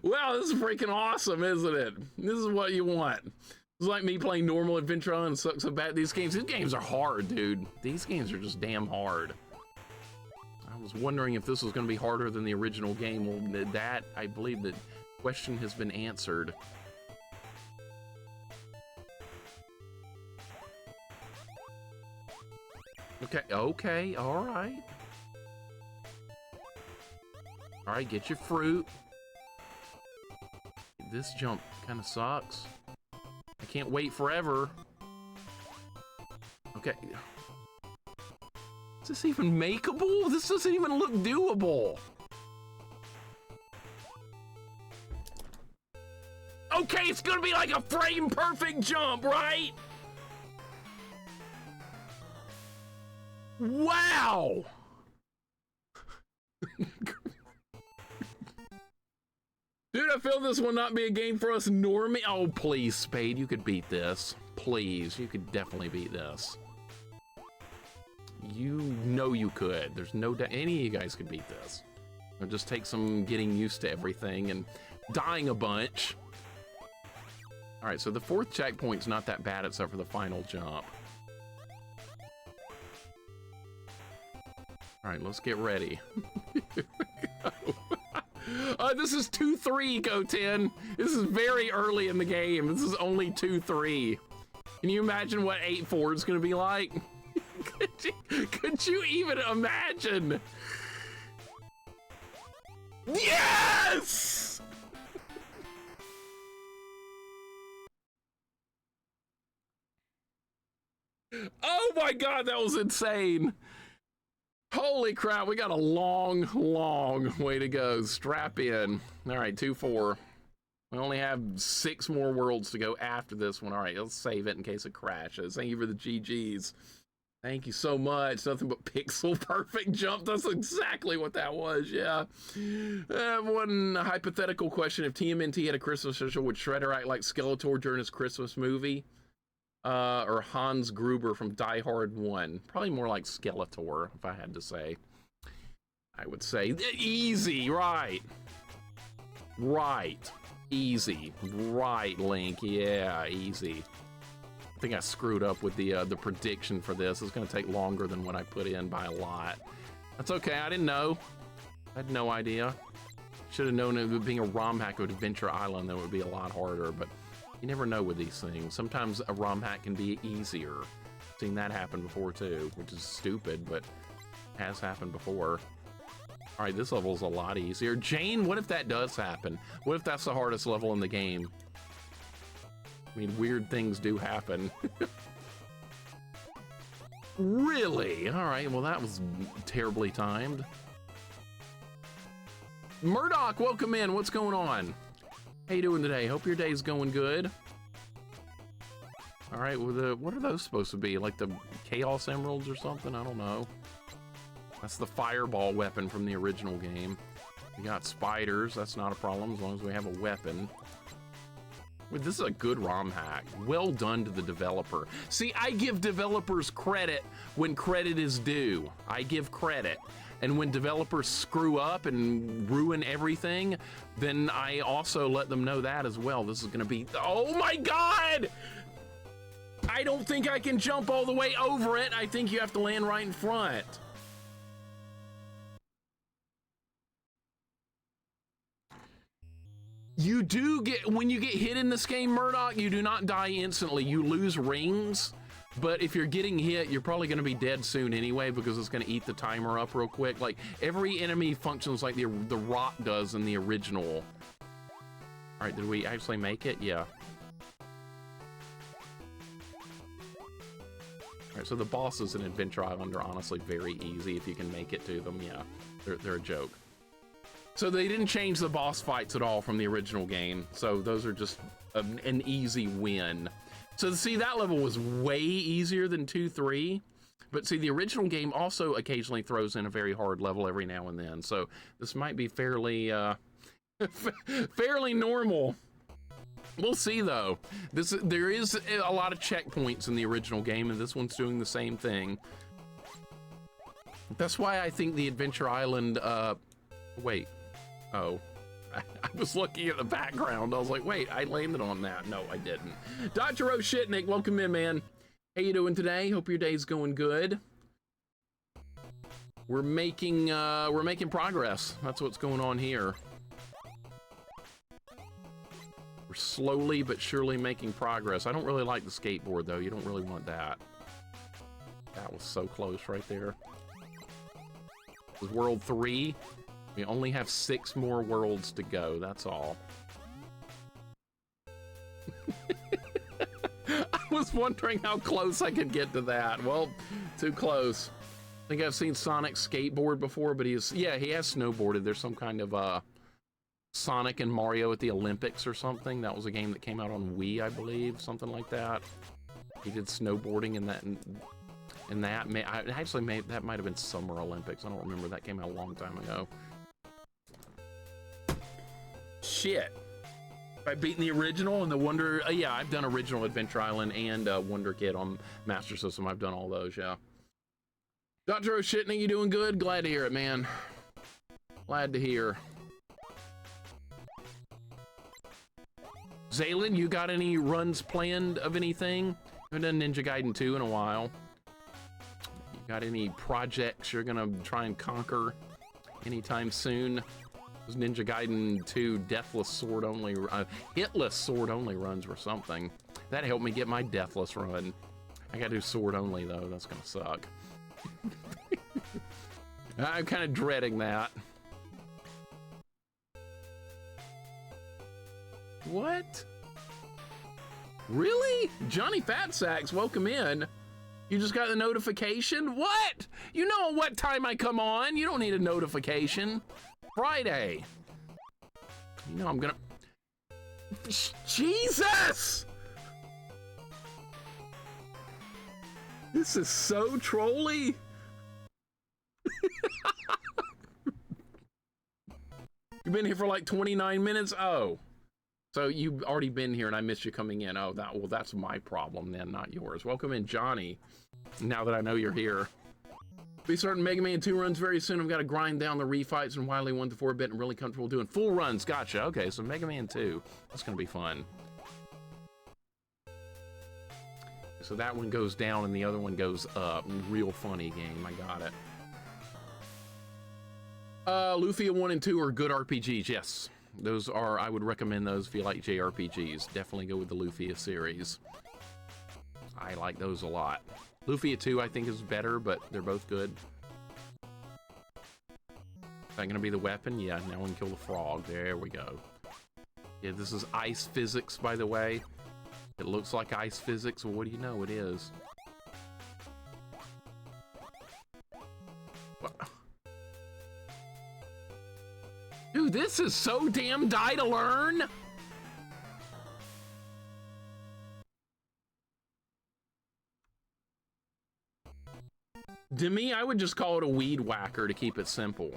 [SPEAKER 1] Wow, this is freaking awesome, isn't it? This is what you want. It's like me playing normal Adventure Island and sucks so bad. These games are hard, dude. These games are just damn hard. I was wondering if this was going to be harder than the original game. Well, that, I believe the question has been answered. Okay, all right. All right, get your fruit. This jump kind of sucks. I can't wait forever. Okay. Is this even makeable? This doesn't even look doable. Okay, it's gonna be like a frame perfect jump, right? Wow! Dude, I feel this will not be a game for us normie. Oh, please, Spade, you could beat this. Please, you could definitely beat this. You know you could. There's no doubt any of you guys could beat this. It'll just take some getting used to everything and dying a bunch. All right, so the fourth checkpoint's not that bad except for the final jump. All right, let's get ready. This is 2-3, Go10. This is very early in the game. This is only 2-3. Can you imagine what 8-4 is going to be like? Could you even imagine? Yes! Oh my God, that was insane. Holy crap, we got a long, long way to go. Strap in. All right, 2-4. We only have 6 more worlds to go after this one. All right, let's save it in case it crashes. Thank you for the GGs. Thank you so much. Nothing but pixel perfect jump. That's exactly what that was, yeah. One hypothetical question. If TMNT had a Christmas special, would Shredder act like Skeletor during his Christmas movie? Or Hans Gruber from Die Hard 1. Probably more like Skeletor, if I had to say. I would say easy, right? Right. Easy. Right, Link. Yeah, easy. I think I screwed up with the prediction for this. It's going to take longer than what I put in by a lot. That's okay. I didn't know. I had no idea. Should have known it would being a ROM hack of Adventure Island, that would be a lot harder, but you never know with these things. Sometimes a ROM hack can be easier. Seen that happen before too, which is stupid, but has happened before. All right, this level's a lot easier. Jane, what if that does happen? What if that's the hardest level in the game? I mean, weird things do happen. Really? All right, well, that was terribly timed. Murdoch, welcome in. What's going on? How you doing today? Hope your day's going good. All right, well, what are those supposed to be? Like the Chaos Emeralds or something? I don't know. That's the fireball weapon from the original game. We got spiders. That's not a problem as long as we have a weapon. Well, this is a good ROM hack. Well done to the developer. See, I give developers credit when credit is due. I give credit. And when developers screw up and ruin everything, then I also let them know that as well. This is gonna be, oh my God! I don't think I can jump all the way over it. I think you have to land right in front. You do get, when you get hit in this game, Murdoch, you do not die instantly. You lose rings. But if you're getting hit, you're probably going to be dead soon anyway, because it's going to eat the timer up real quick. Like, every enemy functions like the rock does in the original. All right, did we actually make it? Yeah. All right, so the bosses in Adventure Island are honestly very easy if you can make it to them. Yeah, they're a joke. So they didn't change the boss fights at all from the original game. So those are just an easy win. So see, that level was way easier than 2-3, but see, the original game also occasionally throws in a very hard level every now and then. So this might be fairly, fairly normal. We'll see though. There is a lot of checkpoints in the original game, and this one's doing the same thing. That's why I think the Adventure Island, wait. Oh. I was looking at the background. I was like, wait, I landed on that. No, I didn't. Dr. O'Shitnick, welcome in, man. How you doing today? Hope your day's going good. We're making progress. That's what's going on here. We're slowly but surely making progress. I don't really like the skateboard though. You don't really want that. That was so close right there. This is World 3. We only have 6 more worlds to go, that's all. I was wondering how close I could get to that. Well, too close. I think I've seen Sonic skateboard before, but he has snowboarded. There's some kind of Sonic and Mario at the Olympics or something. That was a game that came out on Wii, I believe, something like that. He did snowboarding in that. That might have been Summer Olympics. I don't remember. That came out a long time ago. Shit. I've beaten the original and the Wonder... yeah, I've done original Adventure Island and Wonder Kid on Master System. I've done all those, yeah. Dr. O'Shitney, you doing good? Glad to hear it, man. Glad to hear. Zaylin, you got any runs planned of anything? I haven't done Ninja Gaiden 2 in a while. You got any projects you're gonna try and conquer anytime soon? Those Ninja Gaiden 2 deathless sword only, hitless sword only runs or something. That helped me get my deathless run. I gotta do sword only though, that's gonna suck. I'm kind of dreading that. What? Really? Johnny Fatsacks, welcome in. You just got the notification? What? You know what time I come on. You don't need a notification. Friday. You know I'm gonna... Jesus! This is so trolly. You've been here for like 29 minutes? Oh. So you've already been here and I missed you coming in. Oh, well, that's my problem then, not yours. Welcome in, Johnny. Now that I know you're here. Be starting Mega Man 2 runs very soon. I've got to grind down the refights and Wily 1 to 4-bit and really comfortable doing full runs. Gotcha. Okay, so Mega Man 2. That's going to be fun. So that one goes down and the other one goes up. Real funny game. I got it. Lufia 1 and 2 are good RPGs. Yes. Those are, I would recommend those if you like JRPGs. Definitely go with the Lufia series. I like those a lot. Lufia 2 I think is better, but they're both good. Is that gonna be the weapon? Yeah, now we can kill the frog. There we go. Yeah, this is ice physics, by the way. It looks like ice physics. Well, what do you know? It is. What? Dude, this is so damn die to learn. To me, I would just call it a weed whacker to keep it simple.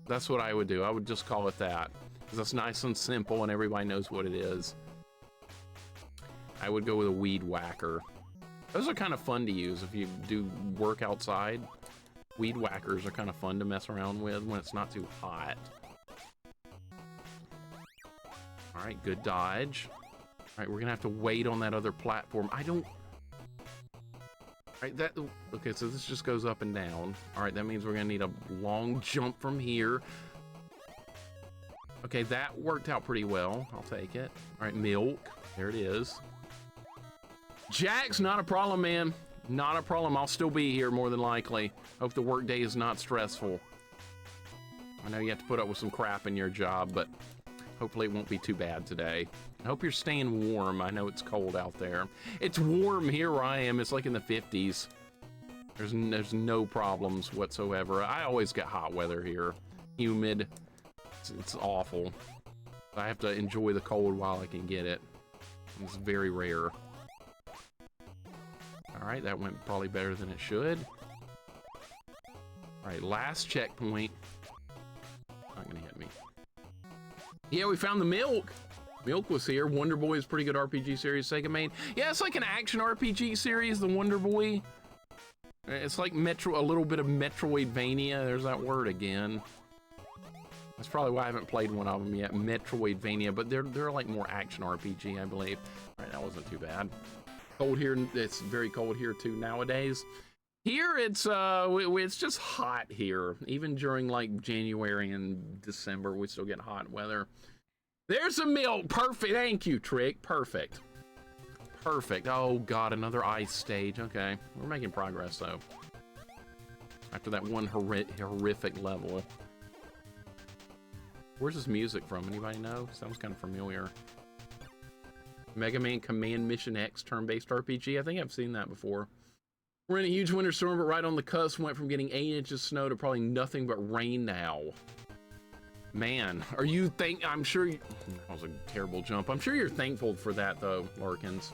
[SPEAKER 1] That's what I would do. I would just call it that. Because that's nice and simple and everybody knows what it is. I would go with a weed whacker. Those are kind of fun to use if you do work outside. Weed whackers are kind of fun to mess around with when it's not too hot. All right, good dodge. All right, we're gonna have to wait on that other platform. I don't... All right, okay, so this just goes up and down. All right, that means we're gonna need a long jump from here. Okay, that worked out pretty well. I'll take it. All right, milk. There it is. Jack's not a problem, man. Not a problem. I'll still be here more than likely. Hope the workday is not stressful. I know you have to put up with some crap in your job, but hopefully it won't be too bad today. I hope you're staying warm. I know it's cold out there. It's warm here where I am. It's like in the 50s. There's no problems whatsoever. I always get hot weather here. Humid. It's awful. I have to enjoy the cold while I can get it. It's very rare. All right, that went probably better than it should. All right, last checkpoint. Not gonna hit me. Yeah, we found the milk. Milk was here. Wonder Boy is pretty good RPG series Sega made. Yeah, it's like an action RPG series, the Wonder Boy. It's like a little bit of Metroidvania. There's that word again. That's probably why I haven't played one of them yet, Metroidvania, but they're like more action RPG, I believe. All right, that wasn't too bad. Cold here, it's very cold here too nowadays. Here it's just hot here. Even during like January and December, we still get hot weather. There's some milk, perfect, thank you, Trick, perfect. Perfect, oh God, another ice stage, okay. We're making progress though. After that one horrific level. Where's this music from? Anybody know? Sounds kind of familiar. Mega Man Command Mission X turn-based RPG. I think I've seen that before. We're in a huge winter storm, but right on the cusp, went from getting 8 inches of snow to probably nothing but rain now. Man, are you I'm sure that was a terrible jump. I'm sure you're thankful for that though, Larkins.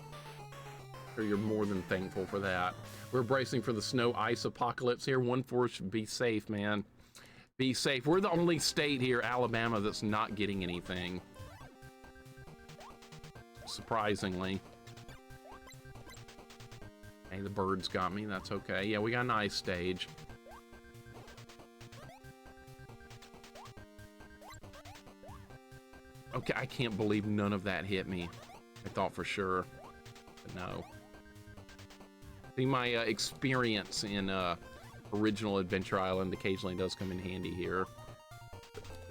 [SPEAKER 1] I'm sure you're more than thankful for that. We're bracing for the snow ice apocalypse here. 1-4 should be safe, man. Be safe. We're the only state here, Alabama, that's not getting anything. Surprisingly. Hey, the birds got me. That's okay. Yeah, we got an ice stage. Okay, I can't believe none of that hit me. I thought for sure, but no. See, my experience in original Adventure Island occasionally does come in handy here.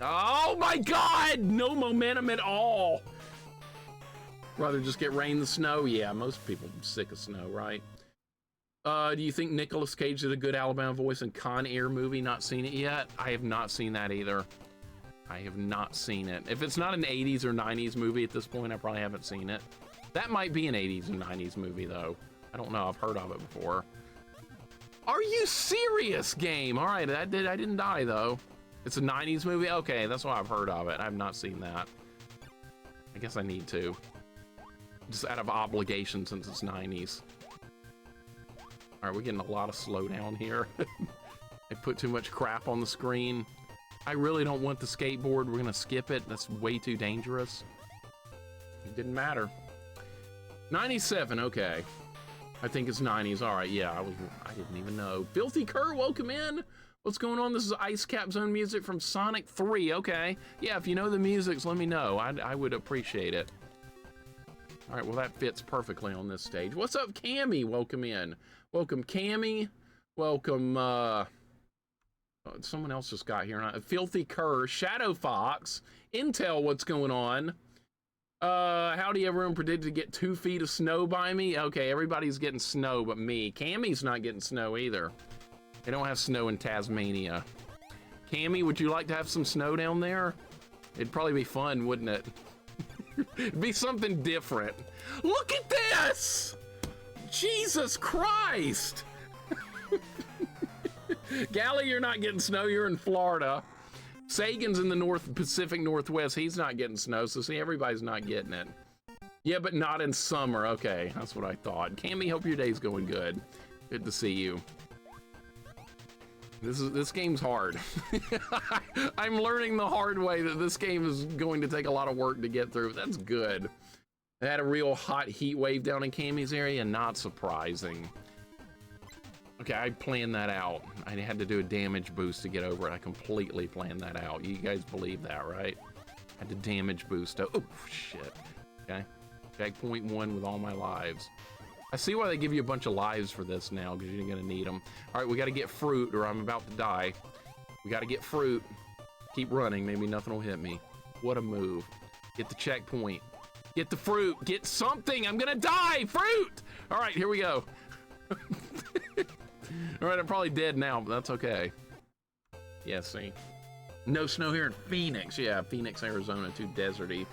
[SPEAKER 1] Oh my God! No momentum at all! Rather just get rain than snow? Yeah, most people are sick of snow, right? Do you think Nicolas Cage did a good Alabama voice in Con Air movie? Not seen it yet? I have not seen that either. I have not seen it. If it's not an 80s or 90s movie at this point, I probably haven't seen it. That might be an 80s and 90s movie, though. I don't know. I've heard of it before. Are you serious, game? All right, I didn't die, though. It's a 90s movie? Okay, that's why I've heard of it. I've not seen that. I guess I need to. Just out of obligation since it's 90s. All right, we're getting a lot of slowdown here. I put too much crap on the screen. I really don't want the skateboard. We're gonna skip it. That's way too dangerous. It didn't matter. 97, okay. I think it's 90s. All right, yeah, I didn't even know. Filthy Cur, welcome in. What's going on? This is Ice Cap Zone music from Sonic 3. Okay, yeah, if you know the music, let me know. I would appreciate it. All right, well, that fits perfectly on this stage. What's up, Cammy? Welcome in. Welcome, Cammy. Welcome, someone else just got here. Filthy Cur, Shadow Fox, Intel, what's going on? Howdy, everyone predicted to get 2 feet of snow by me. Okay, everybody's getting snow but me. Cammy's not getting snow either. They don't have snow in Tasmania. Cammy, would you like to have some snow down there? It'd probably be fun, wouldn't it? It'd be something different. Look at this! Jesus Christ! Gally, you're not getting snow. You're in Florida. Sagan's in the Pacific Northwest. He's not getting snow, so see, everybody's not getting it. Yeah, but not in summer. Okay, that's what I thought. Cammy, hope your day's going good. Good to see you. This game's hard. I'm learning the hard way that this game is going to take a lot of work to get through. That's good. I had a real hot heat wave down in Cammy's area. Not surprising. Okay, I planned that out. I had to do a damage boost to get over it. I completely planned that out. You guys believe that, right? I had to damage boost. Oh, shit. Okay. Checkpoint 1 with all my lives. I see why they give you a bunch of lives for this now, because you're going to need them. All right, we got to get fruit, or I'm about to die. We got to get fruit. Keep running. Maybe nothing will hit me. What a move. Get the checkpoint. Get the fruit. Get something. I'm going to die. Fruit! All right, here we go. All right, I'm probably dead now, but that's okay. Yeah, see. No snow here in Phoenix. Yeah, Phoenix, Arizona, too deserty.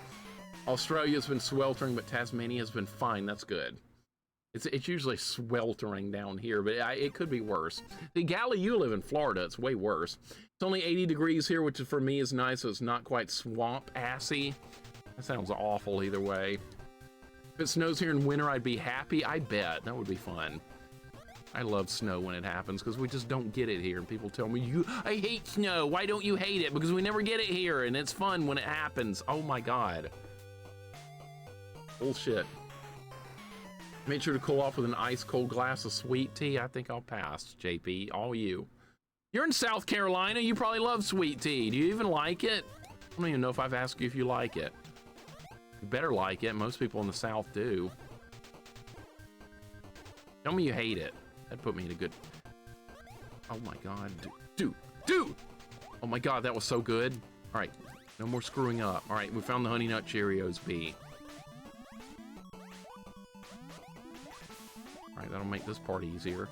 [SPEAKER 1] Australia's been sweltering, but Tasmania's been fine. That's good. It's usually sweltering down here, but it could be worse. The Gally, you live in Florida. It's way worse. It's only 80 degrees here, which for me is nice, so it's not quite swamp-assy. That sounds awful either way. If it snows here in winter, I'd be happy. I bet. That would be fun. I love snow when it happens because we just don't get it here. And people tell me, I hate snow. Why don't you hate it? Because we never get it here, and it's fun when it happens. Oh my God. Bullshit. Make sure to cool off with an ice cold glass of sweet tea. I think I'll pass, JP. All you. You're in South Carolina. You probably love sweet tea. Do you even like it? I don't even know if I've asked you if you like it. You better like it. Most people in the South do. Tell me you hate it. That'd put me in a good... Oh my God. Dude. Oh my God, that was so good. All right. No more screwing up. All right, we found the Honey Nut Cheerios B. All right, that'll make this part easier.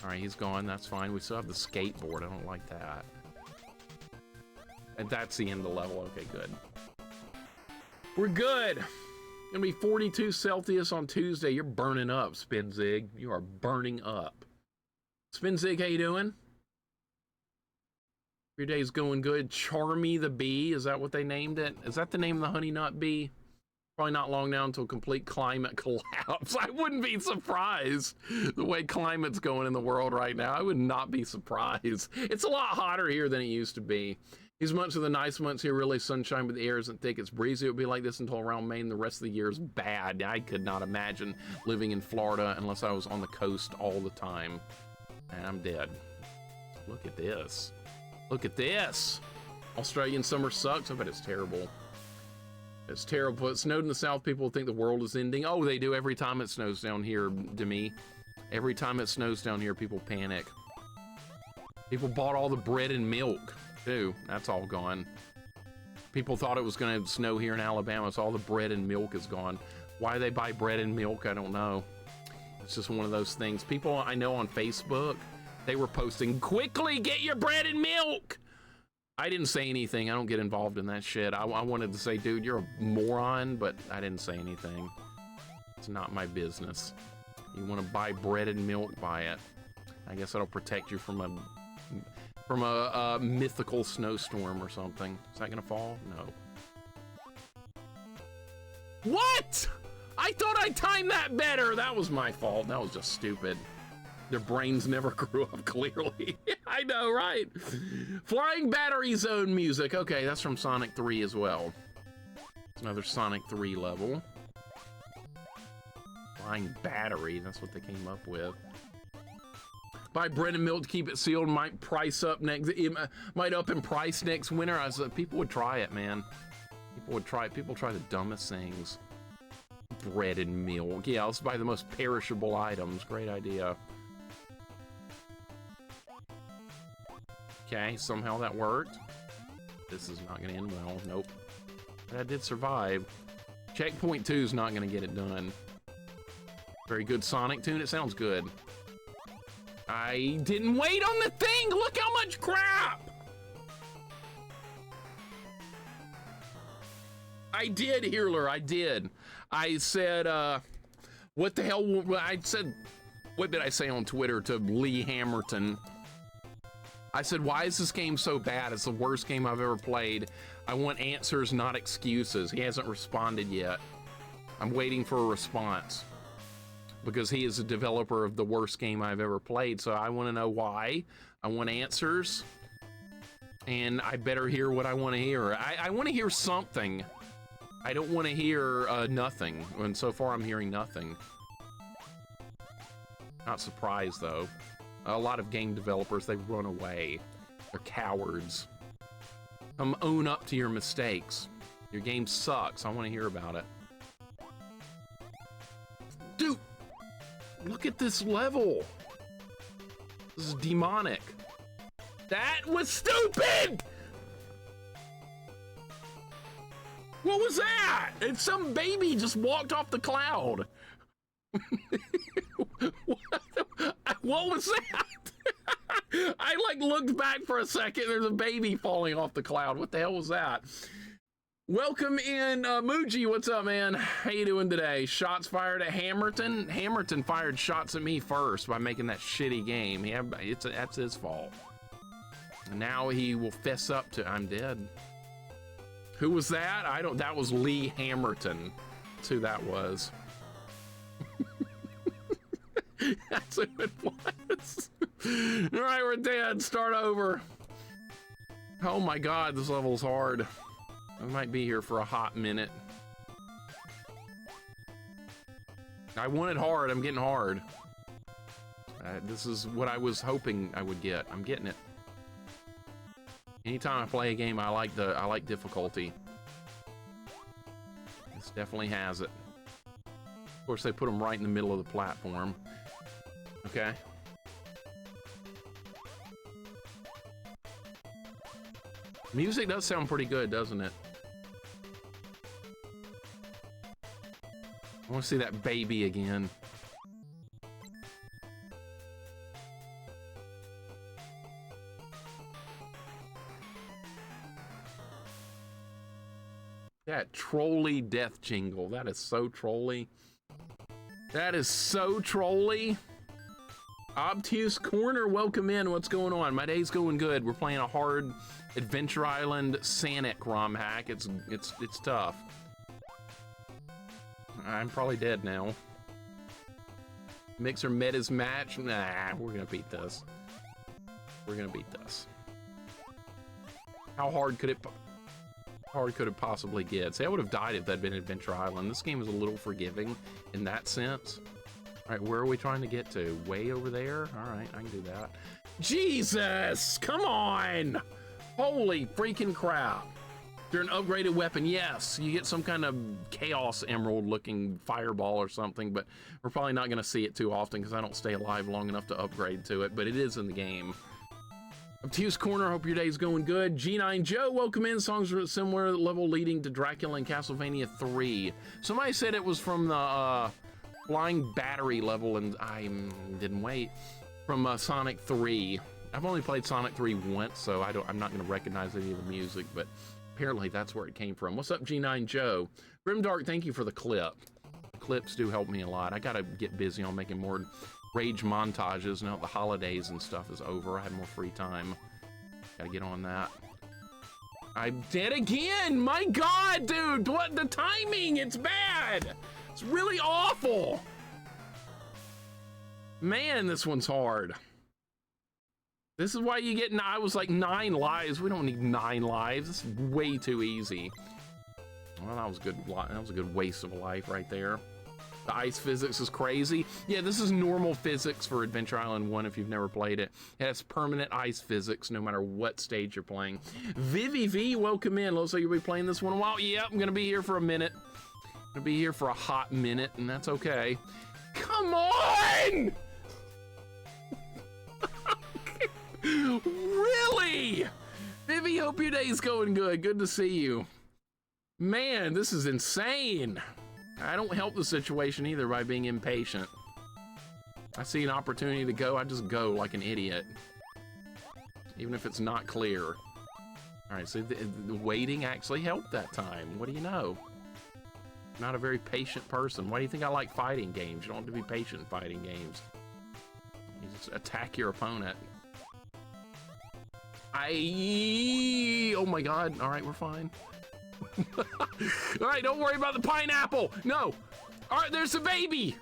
[SPEAKER 1] All right, he's gone. That's fine. We still have the skateboard. I don't like that. And that's the end of the level. Okay, good. We're good. Gonna be 42 Celsius on Tuesday. You're burning up, Spinzig. You are burning up. Spinzig, how you doing? Your day's going good. Charmy the Bee, is that what they named it? Is that the name of the Honey Nut Bee? Probably not long now until complete climate collapse. I wouldn't be surprised the way climate's going in the world right now. I would not be surprised. It's a lot hotter here than it used to be. These months are the nice months here, really sunshine, but the air isn't thick. It's breezy. It would be like this until around May, and the rest of the year is bad. I could not imagine living in Florida unless I was on the coast all the time. And I'm dead. Look at this. Look at this. Australian summer sucks. I bet it's terrible. It's terrible. It snowed in the South. People think the world is ending. Oh, they do every time it snows down here, Demi. Every time it snows down here, people panic. People bought all the bread and milk, too. That's all gone. People thought it was going to snow here in Alabama, so all the bread and milk is gone. Why they buy bread and milk, I don't know. It's just one of those things. People I know on Facebook, they were posting, quickly get your bread and milk. I didn't say anything. I don't get involved in that shit. I wanted to say, dude, you're a moron, but I didn't say anything. It's not my business. You want to buy bread and milk, buy it. I guess that'll protect you from a mythical snowstorm or something. Is that gonna fall? No. What? I thought I timed that better. That was my fault. That was just stupid. Their brains never grew up, clearly. I know, right? Flying Battery Zone music. Okay, that's from Sonic 3 as well. It's another Sonic 3 level. Flying Battery, that's what they came up with. Buy bread and milk to keep it sealed. Might price up next. It might up in price next winter. People would try it, man. People would try it. People try the dumbest things. Bread and milk. Yeah, let's buy the most perishable items. Great idea. Okay, somehow that worked. This is not gonna end well. Nope. But I did survive. Checkpoint 2 is not gonna get it done. Very good Sonic tune. It sounds good. I didn't wait on the thing. Look how much crap. I did, Healer. I did. I said, what the hell? I said, what did I say on Twitter to Lee Hamilton? I said, why is this game so bad? It's the worst game I've ever played. I want answers, not excuses. He hasn't responded yet. I'm waiting for a response because he is a developer of the worst game I've ever played. So I want to know why. I want answers, and I better hear what I want to hear. I want to hear something. I don't want to hear nothing. And so far I'm hearing nothing. Not surprised though. A lot of game developers, they run away. They're cowards. Own up to your mistakes. Your game sucks. I want to hear about it. Dude, look at this level. This is demonic. That was stupid! What was that? It's some baby just walked off the cloud. What was that? I like looked back for a second. There's a baby falling off the cloud. What the hell was that? Welcome in, Muji. What's up, man? How you doing today? Shots fired at Hamilton. Hamilton fired shots at me first by making that shitty game. Yeah, that's his fault. And now he will fess up to. I'm dead. Who was that? That was Lee Hamilton. That's who that was. That's who it was. All right, we're dead. Start over. Oh my God, this level's hard. We might be here for a hot minute. I want it hard. I'm getting hard. This is what I was hoping I would get. I'm getting it. Anytime I play a game, I like difficulty. This definitely has it. Of course, they put them right in the middle of the platform. Okay. Music does sound pretty good, doesn't it? I want to see that baby again. That trolly death jingle. That is so trolly. That is so trolly. Obtuse Corner, welcome in. What's going on? My day's going good. We're playing a hard Adventure Island Sanic ROM hack. It's tough. I'm probably dead now. Mixer met his match. Nah, we're gonna beat this. We're gonna beat this. How hard could it possibly get? See, I would have died if that'd been Adventure Island. This game is a little forgiving in that sense. All right, where are we trying to get to? Way over there? All right, I can do that. Jesus, come on! Holy freaking crap. They're an upgraded weapon. Yes, you get some kind of Chaos Emerald looking fireball or something, but we're probably not gonna see it too often because I don't stay alive long enough to upgrade to it, but it is in the game. Obtuse Corner, hope your day's going good. G9 Joe, welcome in. Songs are at similar level leading to Dracula and Castlevania 3. Somebody said it was from the Flying Battery level, and I didn't wait, from Sonic 3. I've only played Sonic 3 once, so I'm not gonna recognize any of the music, but apparently that's where it came from. What's up, G9 Joe? Grimdark, thank you for the clip. Clips do help me a lot. I gotta get busy on making more rage montages now that the holidays and stuff is over. I have more free time. Gotta get on that. I'm dead again! My God, dude! What the timing? It's bad! It's really awful! Man, this one's hard. This is why you get, I was like 9 lives. We don't need 9 lives. This is way too easy. Well, that was good. That was a good waste of a life right there. The ice physics is crazy. Yeah, this is normal physics for Adventure Island 1 if you've never played it. It has permanent ice physics no matter what stage you're playing. Vivi V, welcome in. Looks like you'll be playing this one a while. Yeah, I'm gonna be here for a minute. I'm gonna be here for a hot minute, and that's okay. Come on! Really? Vivi, hope your day's going good. Good to see you. Man, this is insane. I don't help the situation either by being impatient. I see an opportunity to go, I just go like an idiot. Even if it's not clear. All right, so the waiting actually helped that time. What do you know? Not a very patient person. Why do you think I like fighting games? You don't have to be patient in fighting games. You just attack your opponent. Oh my God. All right, we're fine. All right, don't worry about the pineapple. No. All right, there's the baby.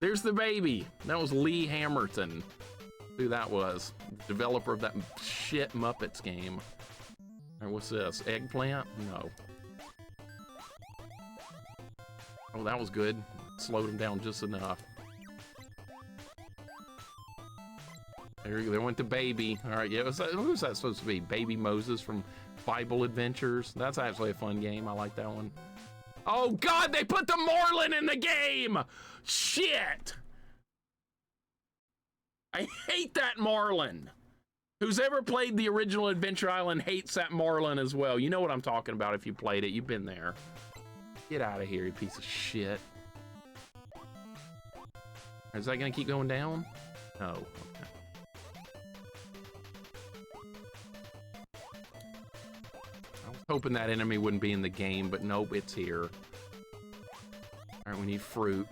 [SPEAKER 1] There's the baby. That was Lee Hamilton. Who that was. Developer of that shit Muppets game. All right, what's this? Eggplant? No. Oh, that was good. Slowed him down just enough. There went the baby. All right, yeah, who's that supposed to be? Baby Moses from Bible Adventures. That's actually a fun game. I like that one. Oh God, they put the Marlin in the game! Shit! I hate that Marlin. Who's ever played the original Adventure Island hates that Marlin as well. You know what I'm talking about if you played it. You've been there. Get out of here, you piece of shit. Is that gonna keep going down? No. Okay. Hoping that enemy wouldn't be in the game, but nope, it's here. All right, we need fruit.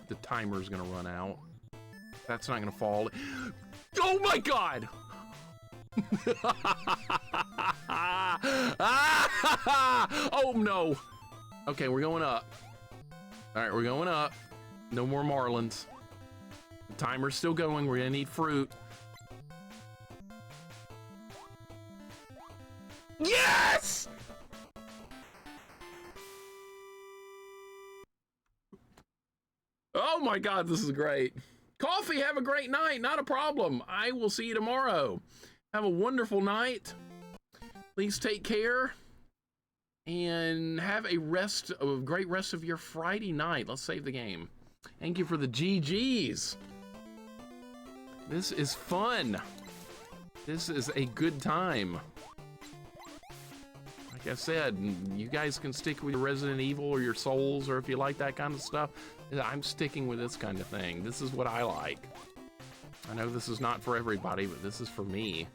[SPEAKER 1] The timer's gonna run out. That's not gonna fall. Oh my God! Oh no! Okay, we're going up. All right, we're going up. No more Marlins. The timer's still going. We're gonna need fruit. Yes! Oh my God, this is great. Coffee, have a great night. Not a problem. I will see you tomorrow. Have a wonderful night. Please take care and have a great rest of your Friday night. Let's save the game. Thank you for the GGs. This is fun. This is a good time. Like I said, you guys can stick with your Resident Evil or your Souls, or if you like that kind of stuff. I'm sticking with this kind of thing. This is what I like. I know this is not for everybody, but this is for me.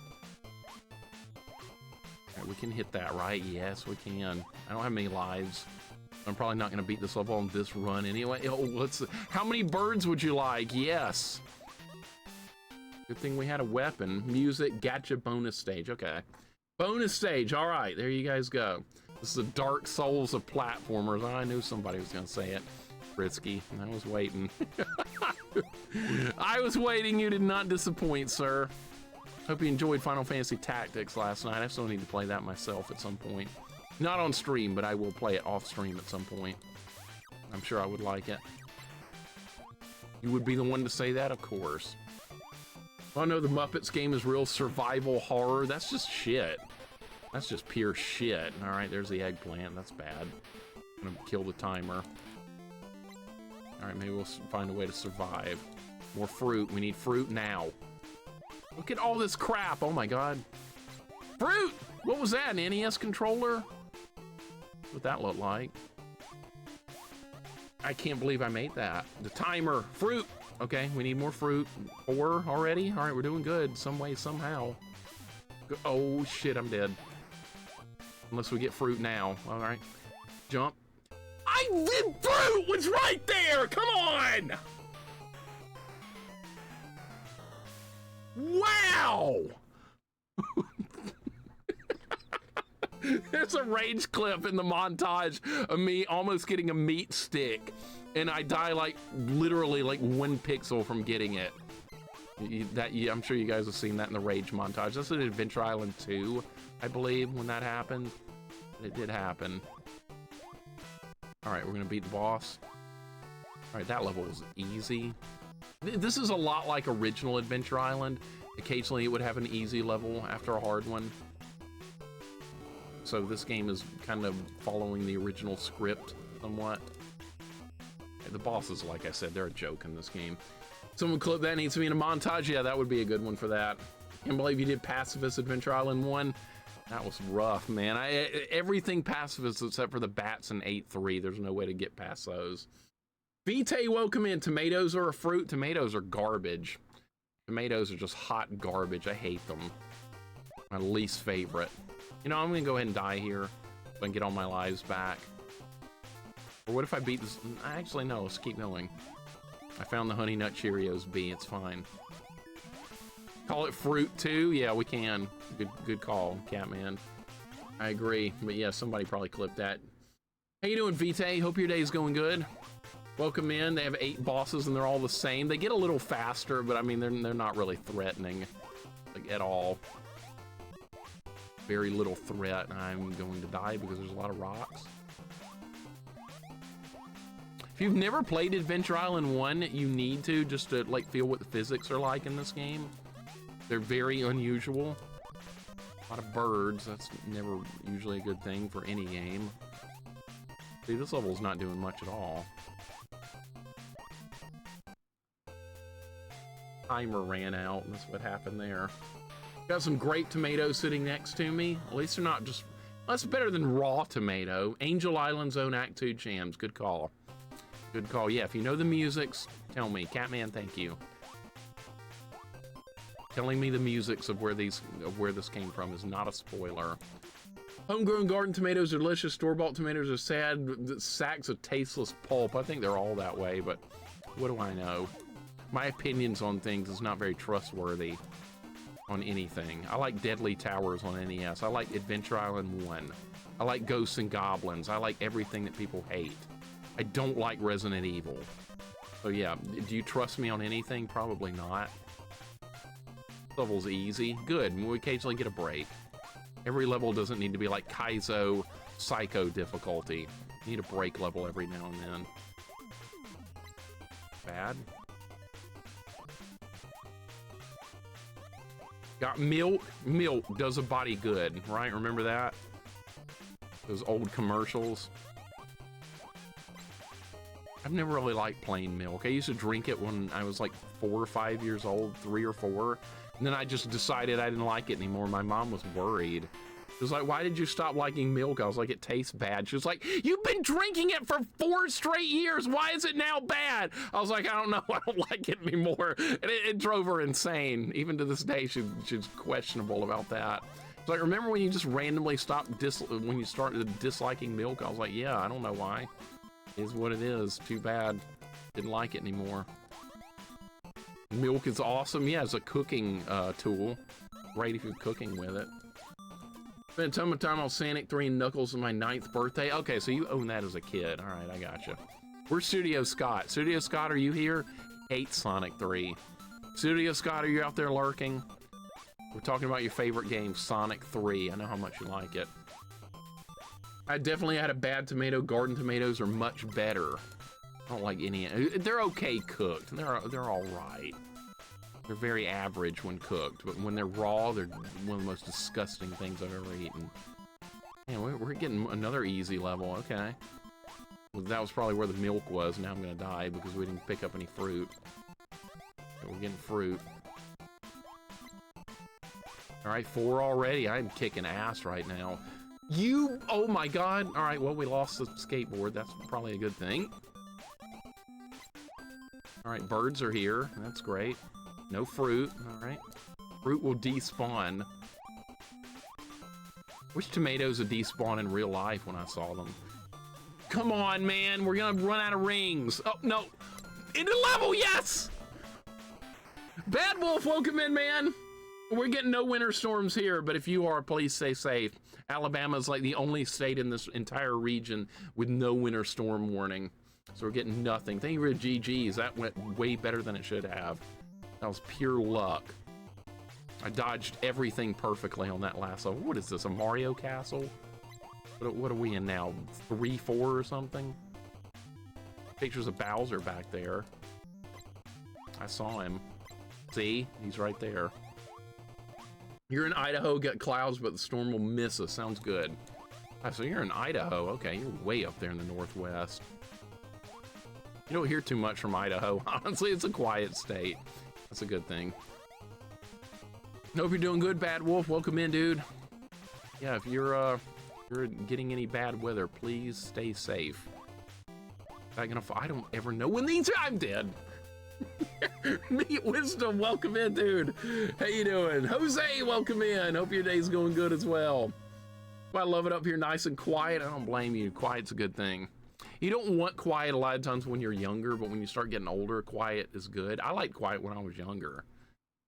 [SPEAKER 1] All right, we can hit that, right? Yes, we can. I don't have many lives. I'm probably not going to beat this level on this run anyway. Oh, how many birds would you like? Yes. Good thing we had a weapon. Music, gacha, bonus stage. Okay. Bonus stage. All right, there you guys go. This is a Dark Souls of platformers. I knew somebody was going to say it. Frisky. I was waiting. I was waiting. You did not disappoint, sir. Hope you enjoyed Final Fantasy Tactics last night. I still need to play that myself at some point. Not on stream, but I will play it off stream at some point. I'm sure I would like it. You would be the one to say that, of course. Oh no, the Muppets game is real survival horror. That's just shit. That's just pure shit. All right, there's the eggplant. That's bad. I'm gonna kill the timer. All right, maybe we'll find a way to survive. More fruit. We need fruit now. Look at all this crap. Oh my God. Fruit! What was that, an NES controller? What that looked like. I can't believe I made that. The timer. Fruit! Okay, we need more fruit. 4 already? All right, we're doing good. Some way, somehow. Oh shit, I'm dead. Unless we get fruit now. All right. Jump. The fruit was right there! Come on! Wow! There's a rage clip in the montage of me almost getting a meat stick, and I die like literally like 1 pixel from getting it. I'm sure you guys have seen that in the rage montage. That's in Adventure Island 2, I believe, when that happened. It did happen. All right, we're gonna beat the boss. All right, that level was easy. This is a lot like original Adventure Island. Occasionally it would have an easy level after a hard one. So this game is kind of following the original script somewhat. The bosses, like I said, they're a joke in this game. Someone clip that needs to be in a montage. Yeah, that would be a good one for that. Can't believe you did Pacifist Adventure Island 1. That was rough, man. Everything Pacifist except for the bats in 8-3. There's no way to get past those. Vite, welcome in. Tomatoes are a fruit. Tomatoes are garbage. Tomatoes are just hot garbage. I hate them. My least favorite. You know, I'm gonna go ahead and die here so I can get all my lives back. Or what if I beat this? Actually, no, let's keep going. I found the Honey Nut Cheerios bee. It's fine. Call it fruit too? Yeah, we can. Good call, Catman. I agree. But yeah, somebody probably clipped that. How you doing, Vite? Hope your day's going good. Welcome in. They have 8 bosses and they're all the same. They get a little faster, but I mean, they're not really threatening, like, at all. Very little threat. I'm going to die because there's a lot of rocks. If you've never played Adventure Island 1, you need to, just to like feel what the physics are like in this game. They're very unusual. A lot of birds. That's never usually a good thing for any game. See, this level's not doing much at all. Timer ran out, and that's what happened there. Got some grape tomatoes sitting next to me. At least they're not just... That's better than raw tomato. Angel Island Zone Act 2 jams. Good call. Good call. Yeah, if you know the musics, tell me. Catman, thank you. Telling me the musics of where this came from is not a spoiler. Homegrown garden tomatoes are delicious. Store-bought tomatoes are sad. Sacks of tasteless pulp. I think they're all that way, but what do I know? My opinions on things is not very trustworthy on anything. I like Deadly Towers on NES. I like Adventure Island 1. I like Ghosts and Goblins. I like everything that people hate. I don't like Resident Evil. So yeah, do you trust me on anything? Probably not. This level's easy. Good, we occasionally get a break. Every level doesn't need to be like Kaizo Psycho difficulty. You need a break level every now and then. Bad. Got milk. Milk does a body good, right? Remember that? Those old commercials. I've never really liked plain milk. I used to drink it when I was like 4 or 5 years old, 3 or 4. And then I just decided I didn't like it anymore. My mom was worried. She was like, why did you stop liking milk? I was like, it tastes bad. She was like, you've been drinking it for 4 straight years. Why is it now bad? I was like, I don't know. I don't like it anymore. And it drove her insane. Even to this day, she's questionable about that. It's like, remember when you just randomly stopped when you started disliking milk? I was like, yeah, I don't know why. It is what it is. Too bad. Didn't like it anymore. Milk is awesome. Yeah, it's a cooking tool. Great if you're cooking with it. Spent a ton of time on Sonic 3 and Knuckles on my 9th birthday. Okay, so you own that as a kid. All right, I gotcha. Where's Studio Scott? Studio Scott, are you here? Hate Sonic 3. Studio Scott, are you out there lurking? We're talking about your favorite game, Sonic 3. I know how much you like it. I definitely had a bad tomato. Garden tomatoes are much better. I don't like any. They're okay cooked. They're all right. They're very average when cooked, but when they're raw, they're one of the most disgusting things I've ever eaten. Man, we're getting another easy level. Okay. Well, that was probably where the milk was. Now I'm gonna die because we didn't pick up any fruit. So we're getting fruit. All right, 4 already. I'm kicking ass right now. Oh my God. All right, well, we lost the skateboard. That's probably a good thing. All right, birds are here. That's great. No fruit. All right. Fruit will despawn. Wish tomatoes would despawn in real life when I saw them. Come on, man. We're gonna run out of rings. Oh, no. Into level, yes! Bad Wolf, welcome in, man. We're getting no winter storms here, but if you are, please stay safe. Alabama's like the only state in this entire region with no winter storm warning. So we're getting nothing. Thank you for the GGs. That went way better than it should have. That was pure luck. I dodged everything perfectly on that last level. What is this, a Mario Castle? What are we in now? 3, 4 or something? Pictures of Bowser back there. I saw him. See? He's right there. You're in Idaho, got clouds, but the storm will miss us. Sounds good. So you're in Idaho. Okay, you're way up there in the northwest. You don't hear too much from Idaho. Honestly, it's a quiet state. That's a good thing. Hope you're doing good, Bad Wolf. Welcome in, dude. Yeah, if you're getting any bad weather, please stay safe. I don't ever know when these. I'm dead. Meet Wisdom, welcome in, dude. How you doing? Jose, welcome in. Hope your day's going good as well. I love it up here, nice and quiet. I don't blame you. Quiet's a good thing. You don't want quiet a lot of times when you're younger, but when you start getting older, quiet is good. I liked quiet when I was younger.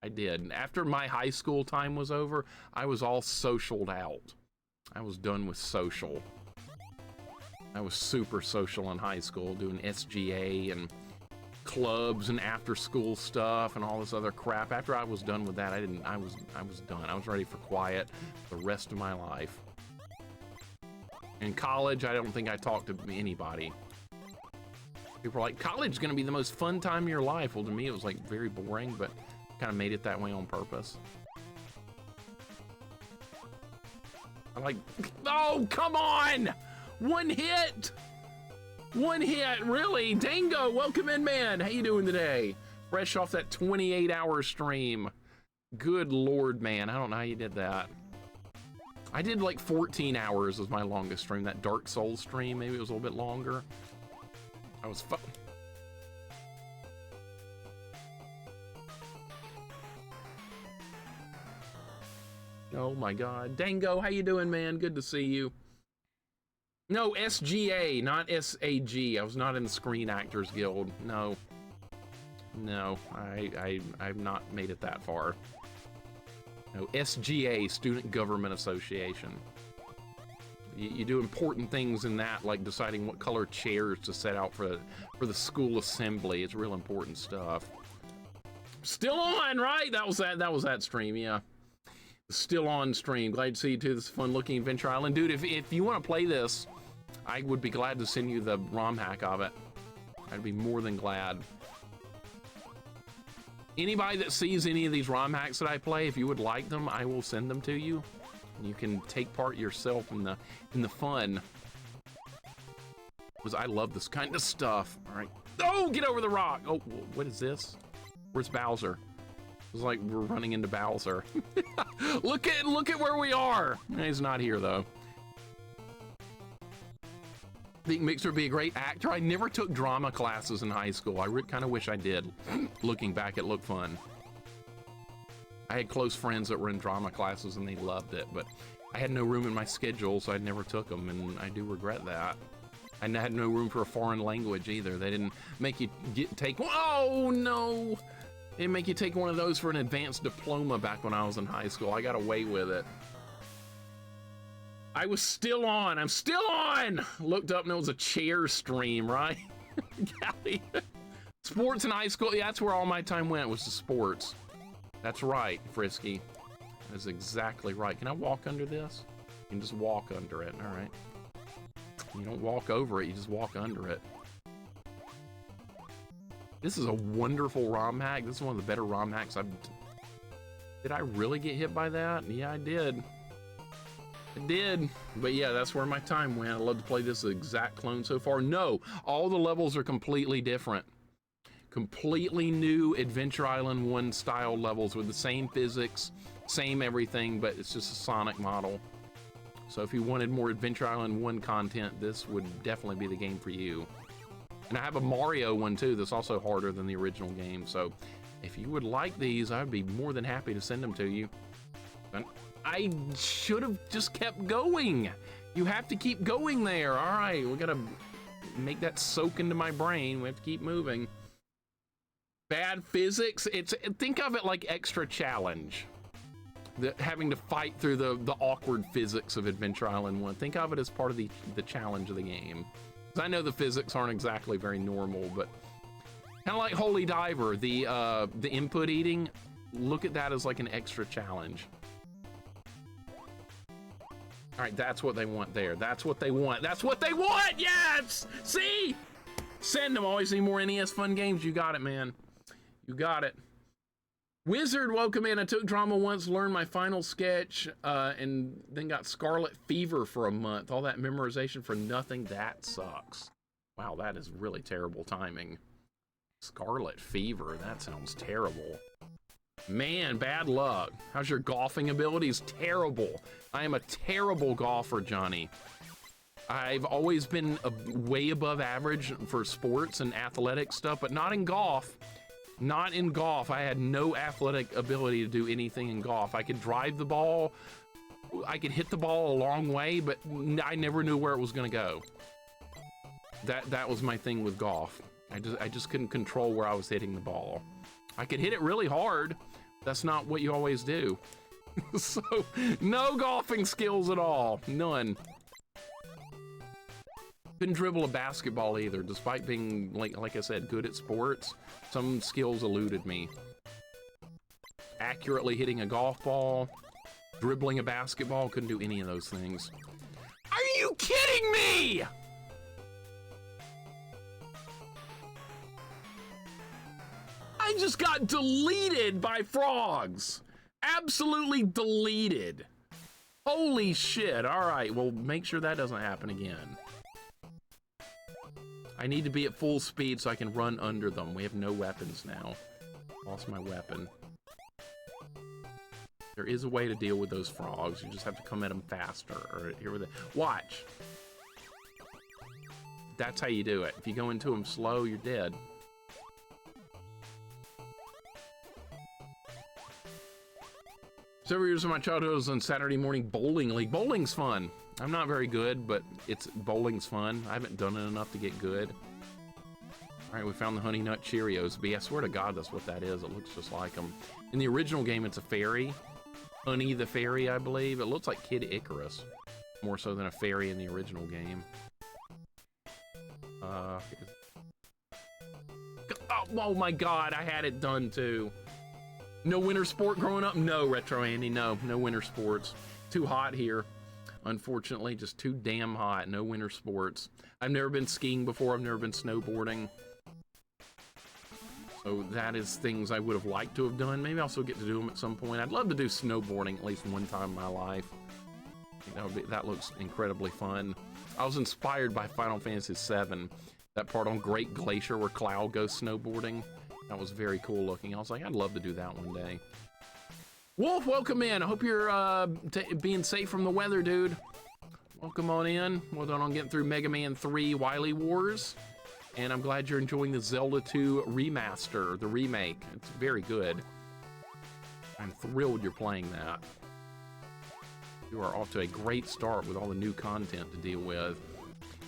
[SPEAKER 1] I did. After my high school time was over, I was all socialed out. I was done with social. I was super social in high school, doing SGA and clubs and after school stuff and all this other crap. After I was done with that, I was done. I was ready for quiet the rest of my life. In college, I don't think I talked to anybody. People were like, college is going to be the most fun time of your life. Well, to me, it was like very boring, but kind of made it that way on purpose. I like, oh, come on! One hit! One hit, really? Dango, welcome in, man. How you doing today? Fresh off that 28-hour stream. Good Lord, man. I don't know how you did that. I did like 14 hours was my longest stream. That Dark Souls stream, maybe it was a little bit longer. I was oh my God. Dango, how you doing, man? Good to see you. No, SGA, not SAG. I was not in the Screen Actors Guild. No. No, I've not made it that far. No, SGA, Student Government Association. You do important things in that, like deciding what color chairs to set out for the school assembly. It's real important stuff. Still on, right? That was that stream, yeah. Still on stream. Glad to see you too. This is fun looking Adventure Island. Dude, if you want to play this, I would be glad to send you the ROM hack of it. I'd be more than glad. Anybody that sees any of these ROM hacks that I play, if you would like them, I will send them to you. You can take part yourself in the fun. Because I love this kind of stuff. All right. Oh, get over the rock. Oh, what is this? Where's Bowser? It's like we're running into Bowser. Look at where we are. He's not here though. Think Mixer would be a great actor. I never took drama classes in high school. I kind of wish I did. Looking back, it looked fun. I had close friends that were in drama classes and they loved it, but I had no room in my schedule, so I never took them, and I do regret that. I had no room for a foreign language either. They didn't make you take. Oh no! They didn't make you take one of those for an advanced diploma back when I was in high school. I got away with it. I was still on. I'm still on. Looked up and it was a chair stream, right? Golly. Sports in high school. Yeah, that's where all my time went, was to sports. That's right, Frisky. That's exactly right. Can I walk under this? You can just walk under it. All right. You don't walk over it. You just walk under it. This is a wonderful ROM hack. This is one of the better ROM hacks I've... Did I really get hit by that? Yeah, I did. I did. But yeah, that's where my time went. I love to play this exact clone so far. No, all the levels are completely different. Completely new Adventure Island 1 style levels with the same physics, same everything, but it's just a Sonic model. So if you wanted more Adventure Island 1 content, this would definitely be the game for you. And I have a Mario one too that's also harder than the original game. So if you would like these, I'd be more than happy to send them to you. And I should have just kept going. You have to keep going there. All right, we gotta make that soak into my brain. We have to keep moving. Bad physics. Think of it like extra challenge. Having to fight through the awkward physics of Adventure Island 1. Think of it as part of the challenge of the game. I know the physics aren't exactly very normal, but kind of like Holy Diver, the input eating, look at that as like an extra challenge. All right, that's what they want there. That's what they want. That's what they want. Yes. See, send them. Always need more NES fun games. You got it, man. You got it. Wizard, welcome in. I took drama once, learned my final sketch, and then got scarlet fever for a month. All that memorization for nothing. That sucks. Wow, that is really terrible timing. Scarlet fever, that sounds terrible. Man, bad luck. How's your golfing abilities? Terrible. I am a terrible golfer, Johnny. I've always been way above average for sports and athletic stuff, but not in golf. Not in golf. I had no athletic ability to do anything in golf. I could drive the ball. I could hit the ball a long way, but I never knew where it was going to go. That was my thing with golf. I just couldn't control where I was hitting the ball. I could hit it really hard. That's not what you always do. So, no golfing skills at all. None. Couldn't dribble a basketball either, despite being, like I said, good at sports. Some skills eluded me. Accurately hitting a golf ball, dribbling a basketball, couldn't do any of those things. Are you kidding me? I just got deleted by frogs. Absolutely deleted. Holy shit. All right, well, make sure that doesn't happen again. I need to be at full speed so I can run under them. We have no weapons now. Lost my weapon. There is a way to deal with those frogs. You just have to come at them faster. Or here with it. Watch. That's how you do it. If you go into them slow, you're dead. Several years of my childhood was on Saturday morning bowling league. Bowling's fun. I'm not very good, but bowling's fun. I haven't done it enough to get good. All right, we found the Honey Nut Cheerios. But yeah, I swear to God, that's what that is. It looks just like them. In the original game, it's a fairy. Honey the fairy, I believe. It looks like Kid Icarus, more so than a fairy in the original game. Oh my God, I had it done too. No winter sport growing up? No, Retro Andy, no winter sports. Too hot here. Unfortunately, just too damn hot. No winter sports. I've never been skiing before. I've never been snowboarding. So that is things I would have liked to have done. Maybe I'll still get to do them at some point. I'd love to do snowboarding at least one time in my life. I think that looks incredibly fun. I was inspired by Final Fantasy VII. That part on Great Glacier where Cloud goes snowboarding. That was very cool looking. I was like, I'd love to do that one day. Wolf, welcome in. I hope you're being safe from the weather, dude. Welcome on in. Well done on getting through Mega Man 3 Wily Wars. And I'm glad you're enjoying the Zelda 2 remaster, the remake. It's very good. I'm thrilled you're playing that. You are off to a great start with all the new content to deal with.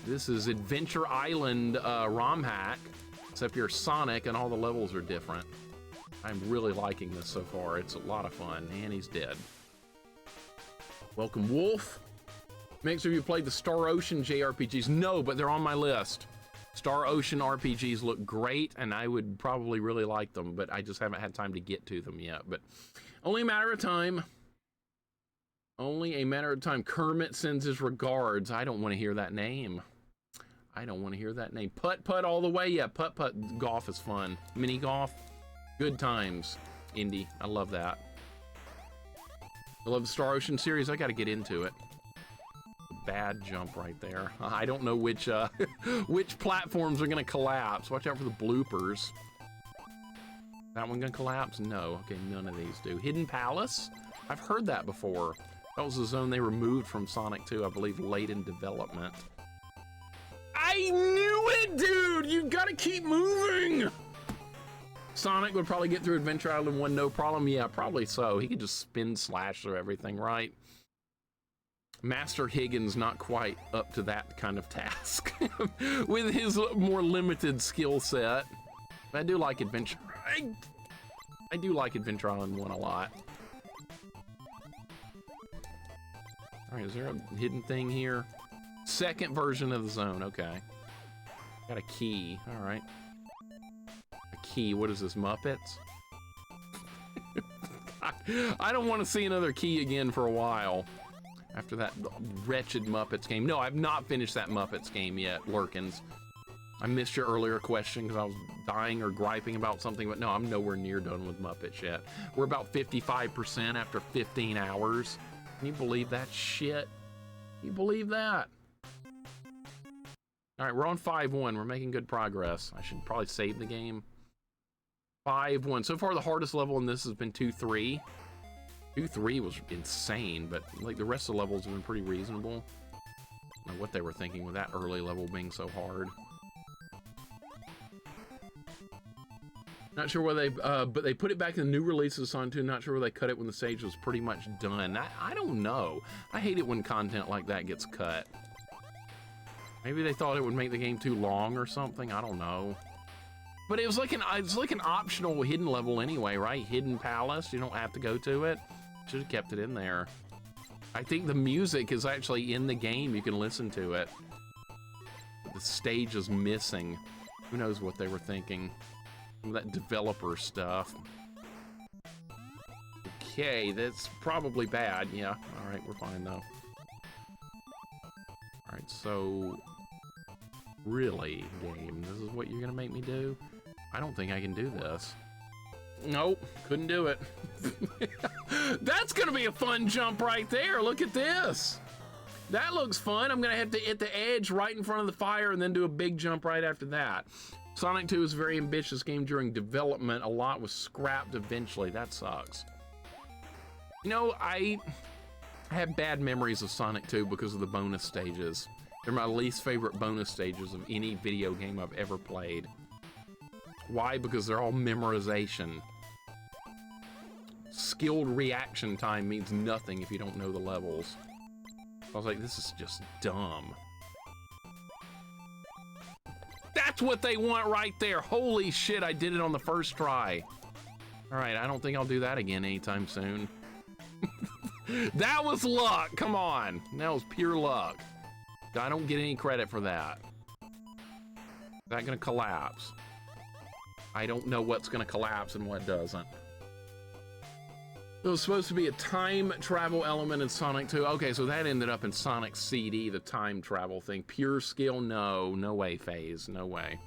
[SPEAKER 1] This is Adventure Island ROM hack, except you're Sonic and all the levels are different. I'm really liking this so far. It's a lot of fun. And he's dead. Welcome, Wolf. Make sure you played the Star Ocean JRPGs. No, but they're on my list. Star Ocean RPGs look great, and I would probably really like them, but I just haven't had time to get to them yet. But only a matter of time. Only a matter of time. Kermit sends his regards. I don't want to hear that name. I don't want to hear that name. Putt-putt all the way. Yeah, putt-putt golf is fun. Mini golf, good times. Indy, I love that. I love the Star Ocean series. I got to get into it. Bad jump right there. I don't know which which platforms are gonna collapse. Watch out for the bloopers. That one gonna collapse? No. Okay, none of these do. Hidden Palace? I've heard that before. That was the zone they removed from Sonic 2, I believe, late in development. I knew it, dude! You gotta keep moving! Sonic would probably get through Adventure Island 1 no problem. Yeah, probably so. He could just spin slash through everything, right? Master Higgins not quite up to that kind of task with his more limited skill set. I do like Adventure. I do like Adventure Island 1 a lot. All right, is there a hidden thing here? Second version of the zone. Okay. Got a key. All right. A key. What is this? Muppets? I don't want to see another key again for a while. After that wretched Muppets game. No, I've not finished that Muppets game yet, Lurkins. I missed your earlier question because I was dying or griping about something, but no, I'm nowhere near done with Muppets yet. We're about 55% after 15 hours. Can you believe that shit? Can you believe that? All right, we're on 5-1. We're making good progress. I should probably save the game. 5-1. So far, the hardest level in this has been 2-3. 2-3 was insane, but like the rest of the levels have been pretty reasonable. I don't know what they were thinking with that early level being so hard. Not sure where they, but they put it back in the new releases of Sonic 2. Not sure where they cut it when the stage was pretty much done. I don't know. I hate it when content like that gets cut. Maybe they thought it would make the game too long or something. I don't know. But it was like an optional hidden level anyway, right? Hidden Palace. You don't have to go to it. Should have kept it in there. I think the music is actually in the game. You can listen to it. But the stage is missing. Who knows what they were thinking? Some of that developer stuff. Okay, that's probably bad. Yeah. All right, we're fine though. All right, so really, game, this is what you're gonna make me do? I don't think I can do this. Nope, couldn't do it. That's gonna be a fun jump right there. Look at this. That looks fun. I'm gonna have to hit the edge right in front of the fire and then do a big jump right after that. Sonic 2 is a very ambitious game during development. A lot was scrapped eventually. That sucks. You know, I have bad memories of Sonic 2 because of the bonus stages. They're my least favorite bonus stages of any video game I've ever played. Why? Because they're all memorization. Skilled reaction time means nothing if you don't know the levels. I was like, this is just dumb. That's what they want right there. Holy shit, I did it on the first try. All right, I don't think I'll do that again anytime soon. That was luck, come on. That was pure luck. I don't get any credit for that. Is that gonna collapse? I don't know what's gonna collapse and what doesn't. There was supposed to be a time travel element in Sonic 2. Okay, so that ended up in Sonic CD, the time travel thing. Pure skill, no way, FaZe, no way.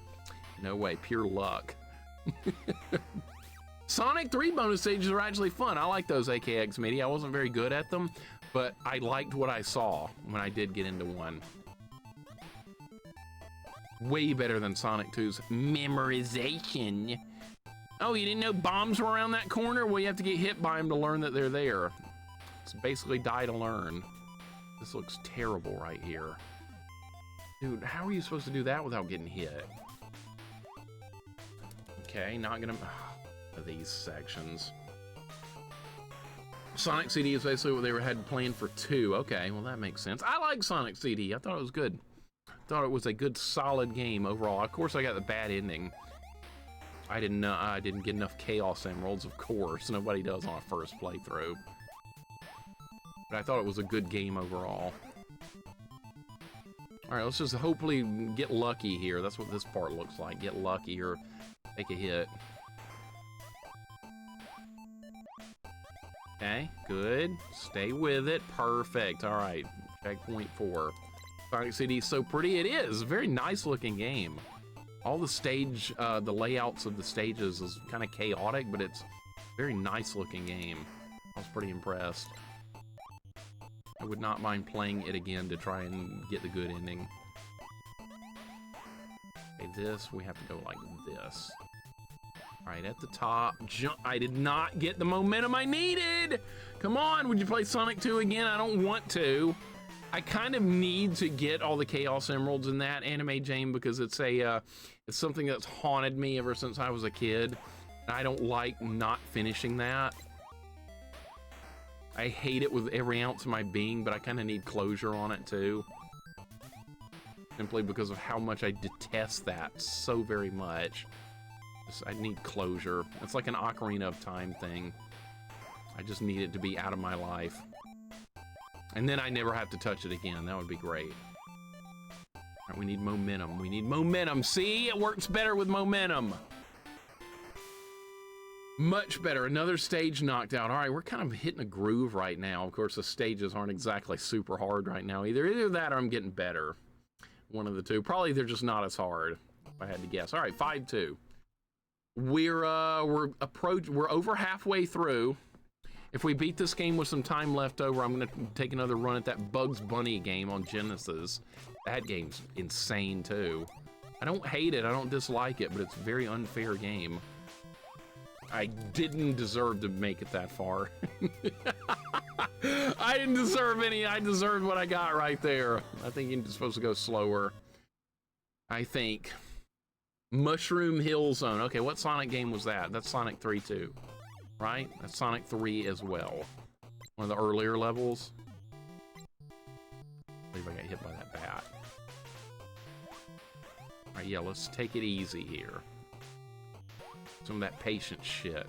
[SPEAKER 1] No way, pure luck. Sonic 3 bonus stages are actually fun. I like those AKX MIDI. I wasn't very good at them, but I liked what I saw when I did get into one. Way better than Sonic 2's memorization. Oh, you didn't know bombs were around that corner? Well, you have to get hit by them to learn that they're there. It's basically die to learn. This looks terrible right here. Dude, how are you supposed to do that without getting hit? Okay, not gonna... these sections. Sonic CD is basically what they had planned for 2. Okay, well that makes sense. I like Sonic CD. I thought it was good. Thought it was a good, solid game overall. Of course, I got the bad ending. I didn't get enough Chaos Emeralds, of course. Nobody does on a first playthrough. But I thought it was a good game overall. All right, let's just hopefully get lucky here. That's what this part looks like. Get lucky or take a hit. Okay, good. Stay with it. Perfect. All right, checkpoint 4. Sonic CD is so pretty. It is. Very nice looking game. All the stage, the layouts of the stages is kind of chaotic, but it's very nice looking game. I was pretty impressed. I would not mind playing it again to try and get the good ending. Okay, this, we have to go like this. All right, at the top, jump. I did not get the momentum I needed. Come on, would you play Sonic 2 again? I don't want to. I kind of need to get all the Chaos Emeralds in that anime jam because it's a, it's something that's haunted me ever since I was a kid. I don't like not finishing that. I hate it with every ounce of my being, but I kind of need closure on it too. Simply because of how much I detest that so very much. I need closure. It's like an Ocarina of Time thing. I just need it to be out of my life. And then I never have to touch it again. That would be great. All right, we need momentum. We need momentum. See? It works better with momentum. Much better. Another stage knocked out. All right, we're kind of hitting a groove right now. Of course, the stages aren't exactly super hard right now. Either that or I'm getting better. One of the two. Probably they're just not as hard, if I had to guess. All right, 5-2. We're over halfway through. If we beat this game with some time left over, I'm gonna take another run at that Bugs Bunny game on Genesis. That game's insane too. I don't hate it, I don't dislike it, but it's a very unfair game. I didn't deserve to make it that far. I didn't deserve any, I deserved what I got right there. I think you're supposed to go slower. I think. Mushroom Hill Zone. Okay, what Sonic game was that? That's Sonic 3 too. Right? That's Sonic 3 as well. One of the earlier levels. I believe I got hit by that bat. Alright, yeah, let's take it easy here. Some of that patient shit.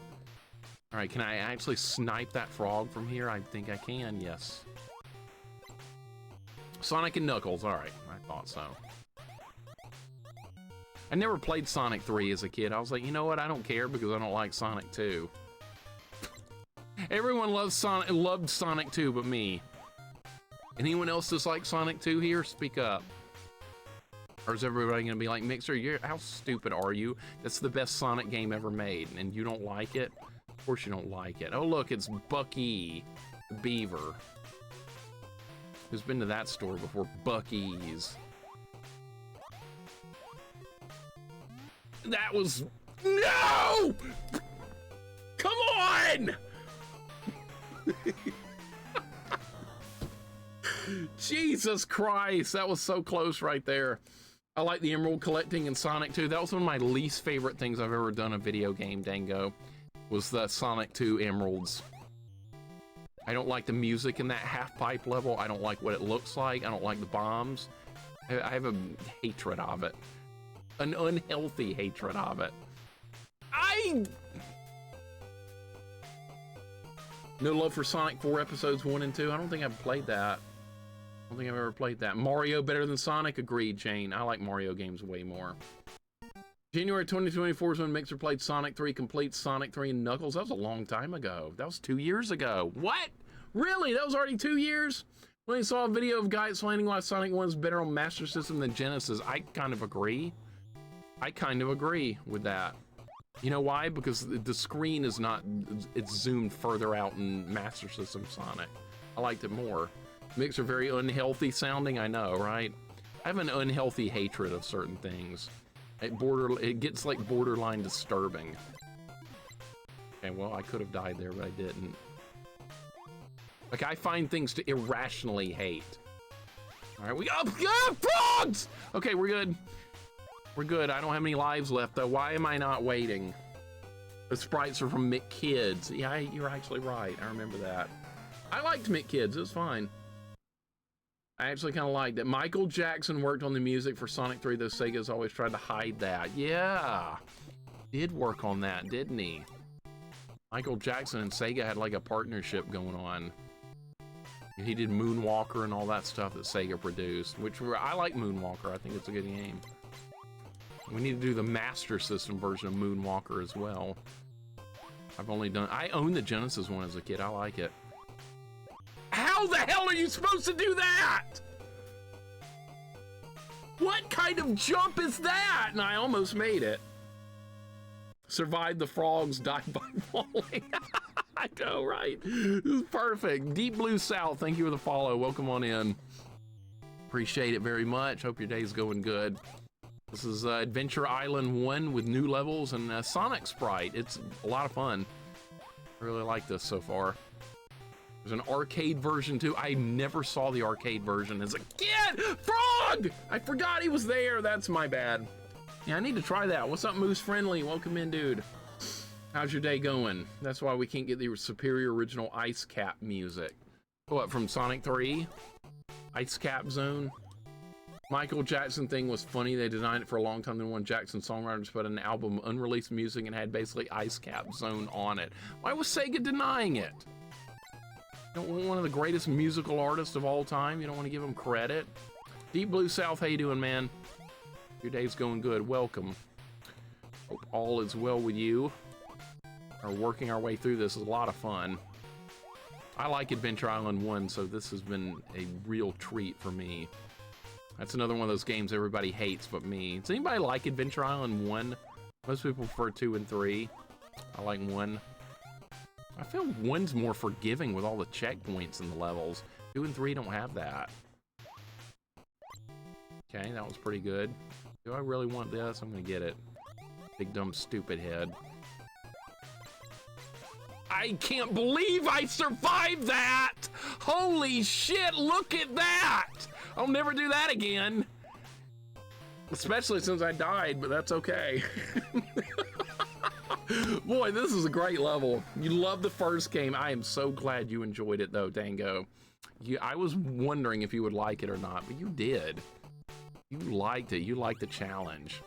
[SPEAKER 1] Alright, can I actually snipe that frog from here? I think I can, yes. Sonic and Knuckles, alright, I thought so. I never played Sonic 3 as a kid. I was like, you know what, I don't care because I don't like Sonic 2. Everyone loved Sonic 2 but me. Anyone else dislike Sonic 2 here? Speak up. Or is everybody gonna be like, Mixer, how stupid are you? That's the best Sonic game ever made, and you don't like it? Of course you don't like it. Oh look, it's Bucky the Beaver. Who's been to that store before? Bucky's. That was... No! Come on! Jesus Christ, that was so close right there. I like the emerald collecting in Sonic 2. That was one of my least favorite things I've ever done in a video game, Dango, was the Sonic 2 emeralds. I don't like the music in that half-pipe level. I don't like what it looks like. I don't like the bombs. I have a hatred of it. An unhealthy hatred of it. No love for Sonic 4 episodes 1 and 2. I don't think I've played that. I don't think I've ever played that. Mario better than Sonic? Agreed, Jane. I like Mario games way more. January 2024 is when Mixer played Sonic 3 Complete, Sonic 3 and Knuckles. That was a long time ago. That was 2 years ago. What? Really? That was already 2 years? When I saw a video of a guy explaining why Sonic 1 is better on Master System than Genesis, I kind of agree. I kind of agree with that. You know why? Because the screen is not, it's zoomed further out in Master System Sonic. I liked it more. Mixer very unhealthy sounding, I know, right? I have an unhealthy hatred of certain things. It gets like borderline disturbing. Okay, well, I could have died there, but I didn't. Like, I find things to irrationally hate. All right, we got frogs! Okay, we're good. We're good. I don't have any lives left, though. Why am I not waiting? The sprites are from McKids. Yeah, you're actually right. I remember that. I liked McKids. It was fine. I actually kind of liked it. Michael Jackson worked on the music for Sonic 3, though Sega's always tried to hide that. Yeah. Did work on that, didn't he? Michael Jackson and Sega had like a partnership going on. He did Moonwalker and all that stuff that Sega produced, which I like Moonwalker. I think it's a good game. We need to do the Master System version of Moonwalker as well. I owned the Genesis one as a kid. I like it. How the hell are you supposed to do that? What kind of jump is that? And I almost made it. Survived the frogs, died by falling. I know, right? This is perfect. Deep Blue South, thank you for the follow. Welcome on in. Appreciate it very much. Hope your day's going good. This is Adventure Island 1 with new levels and Sonic Sprite. It's a lot of fun. I really like this so far. There's an arcade version too. I never saw the arcade version as a kid. Frog! I forgot he was there. That's my bad. Yeah, I need to try that. What's up, Moose Friendly? Welcome in, dude. How's your day going? That's why we can't get the superior original Ice Cap music. What, from Sonic 3? Ice Cap Zone? Michael Jackson thing was funny. They designed it for a long time. Then one Jackson songwriters put an album unreleased music and had basically Ice Cap Zone on it. Why was Sega denying it? You don't want one of the greatest musical artists of all time? You don't want to give him credit? Deep Blue South, how you doing, man? Your day's going good. Welcome. Hope all is well with you. We're working our way through this is a lot of fun. I like Adventure Island 1, so this has been a real treat for me. That's another one of those games everybody hates but me. Does anybody like Adventure Island 1? Most people prefer 2 and 3. I like 1. I feel 1's more forgiving with all the checkpoints in the levels. 2 and 3 don't have that. Okay, that was pretty good. Do I really want this? I'm gonna get it. Big dumb stupid head. I can't believe I survived that! Holy shit, look at that! I'll never do that again. Especially since I died, but that's okay. Boy, this is a great level. You love the first game. I am so glad you enjoyed it though, Dango. I was wondering if you would like it or not, but you did. You liked it. You liked the challenge.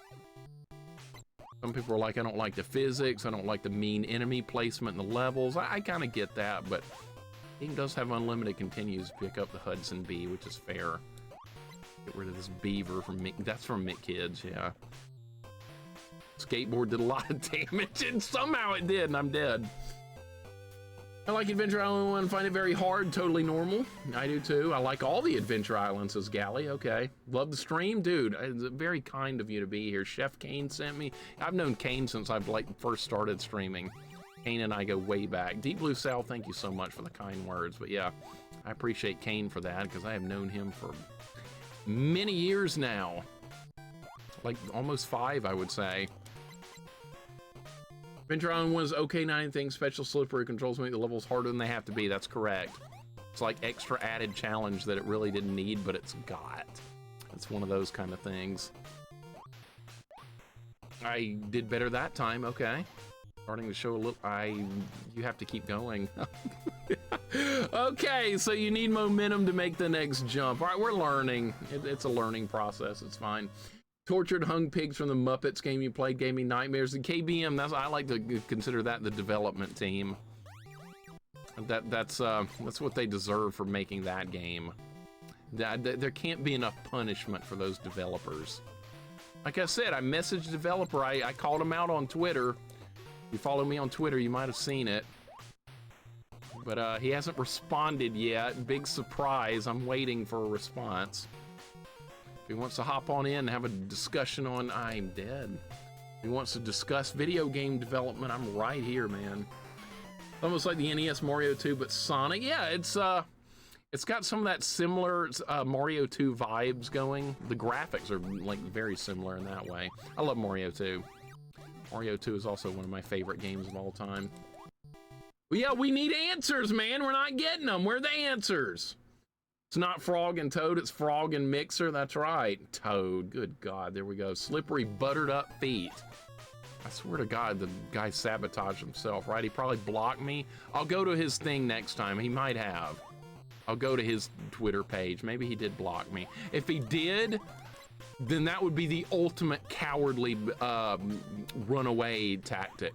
[SPEAKER 1] Some people are like, I don't like the physics. I don't like the mean enemy placement in the levels. I kind of get that, but the game does have unlimited continues to pick up the Hudson Bee, which is fair. Get rid of this beaver from Mick. That's from McKids, yeah. Skateboard did a lot of damage, and somehow it did, and I'm dead. I like Adventure Island 1, find it very hard, totally normal. I do too. I like all the Adventure Islands, says Gally. Okay. Love the stream? Dude, it's very kind of you to be here. Chef Kane sent me. I've known Kane since I've first started streaming. Kane and I go way back. Deep Blue South, thank you so much for the kind words. But yeah, I appreciate Kane for that because I have known him for many years now. Like almost 5, I would say. Adventure Island 1's okay 9 things, special slippery controls make the levels harder than they have to be. That's correct. It's like extra added challenge that it really didn't need, but it's got. It's one of those kind of things. I did better that time, okay. Starting to show a little, you have to keep going. Okay, so you need momentum to make the next jump. All right, we're learning. It's a learning process, it's fine. Tortured Hung Pigs from the Muppets game you played gave me nightmares. The KBM, I like to consider that the development team. That's what they deserve for making that game. There can't be enough punishment for those developers. Like I said, I messaged the developer. I called him out on Twitter. If you follow me on Twitter, you might have seen it. But he hasn't responded yet. Big surprise. I'm waiting for a response. If he wants to hop on in and have a discussion on I'm dead. He wants to discuss video game development. I'm right here, man. Almost like the NES Mario 2, but Sonic. Yeah, it's got some of that similar Mario 2 vibes going. The graphics are like very similar in that way. I love Mario 2. Mario 2 is also one of my favorite games of all time. Well, yeah, we need answers, man. We're not getting them. Where are the answers? It's not Frog and Toad, it's Frog and Mixer. That's right. Toad. Good God. There we go. Slippery, buttered up feet. I swear to God, the guy sabotaged himself, right? He probably blocked me. I'll go to his thing next time. He might have. I'll go to his Twitter page. Maybe he did block me. If he did, then that would be the ultimate cowardly runaway tactic.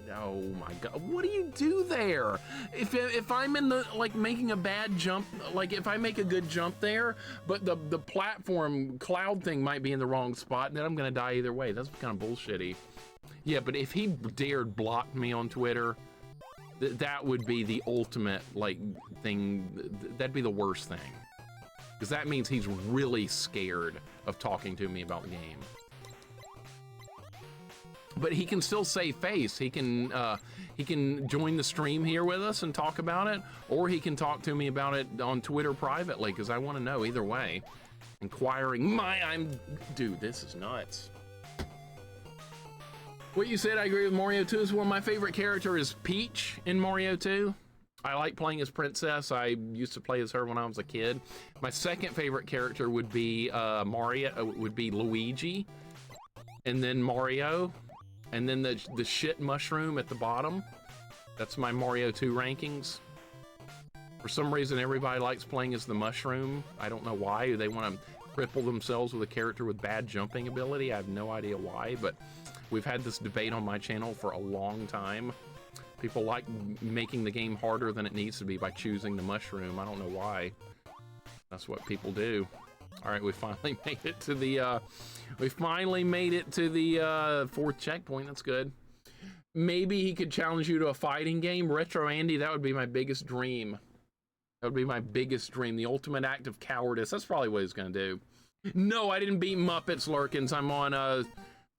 [SPEAKER 1] Oh my God, what do you do there? If I'm in the, like, making a bad jump, like if I make a good jump there, but the platform cloud thing might be in the wrong spot, then I'm gonna die either way. That's kind of bullshitty. Yeah, but if he dared block me on Twitter, that would be the ultimate, like, thing. That'd be the worst thing. Because that means he's really scared of talking to me about the game. But he can still save face. He can join the stream here with us and talk about it, or he can talk to me about it on Twitter privately, because I want to know either way. Inquiring dude, this is nuts. What you said, I agree with Mario 2 is one of my favorite characters is Peach in Mario 2. I like playing as Princess. I used to play as her when I was a kid. My second favorite character would be Luigi, and then Mario. And then the shit mushroom at the bottom. That's my Mario 2 rankings. For some reason, everybody likes playing as the mushroom. I don't know why. They want to cripple themselves with a character with bad jumping ability. I have no idea why, but we've had this debate on my channel for a long time. People like making the game harder than it needs to be by choosing the mushroom. I don't know why. That's what people do. All right, we finally made it to the fourth checkpoint. That's good. Maybe he could challenge you to a fighting game. Retro Andy, that would be my biggest dream. That would be my biggest dream. The ultimate act of cowardice. That's probably what he's gonna do. No, I didn't beat Muppets Lurkins. I'm on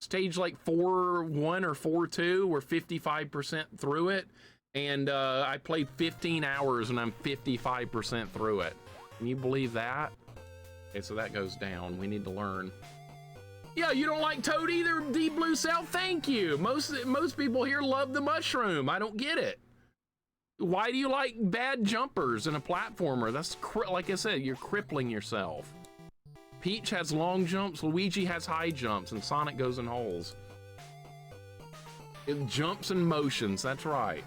[SPEAKER 1] stage like 4-1 or 4-2. We're 55% through it. And I played 15 hours and I'm 55% through it. Can you believe that? Okay, so that goes down. We need to learn. Yeah, you don't like Toad either, D Blue Cell? Thank you. Most people here love the mushroom. I don't get it. Why do you like bad jumpers in a platformer? That's, like I said, you're crippling yourself. Peach has long jumps, Luigi has high jumps, and Sonic goes in holes. It jumps and motions, that's right.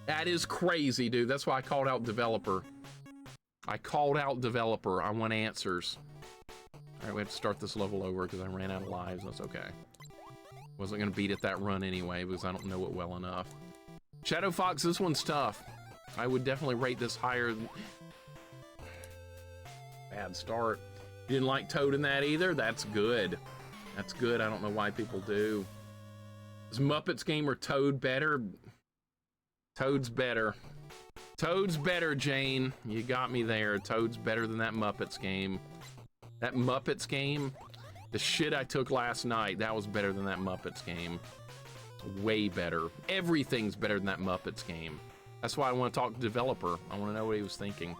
[SPEAKER 1] That is crazy, dude. That's why I called out developer. I called out developer. I want answers. All right, we have to start this level over because I ran out of lives. That's okay. Wasn't going to beat it that run anyway because I don't know it well enough. Shadow Fox, this one's tough. I would definitely rate this higher. Bad start. You didn't like Toad in that either? That's good. That's good. I don't know why people do. Is Muppets game or Toad better? Toad's better. Toad's better, Jane. You got me there. Toad's better than that Muppets game. That Muppets game, the shit I took last night, that was better than that Muppets game. Way better. Everything's better than that Muppets game. That's why I want to talk to the developer. I want to know what he was thinking.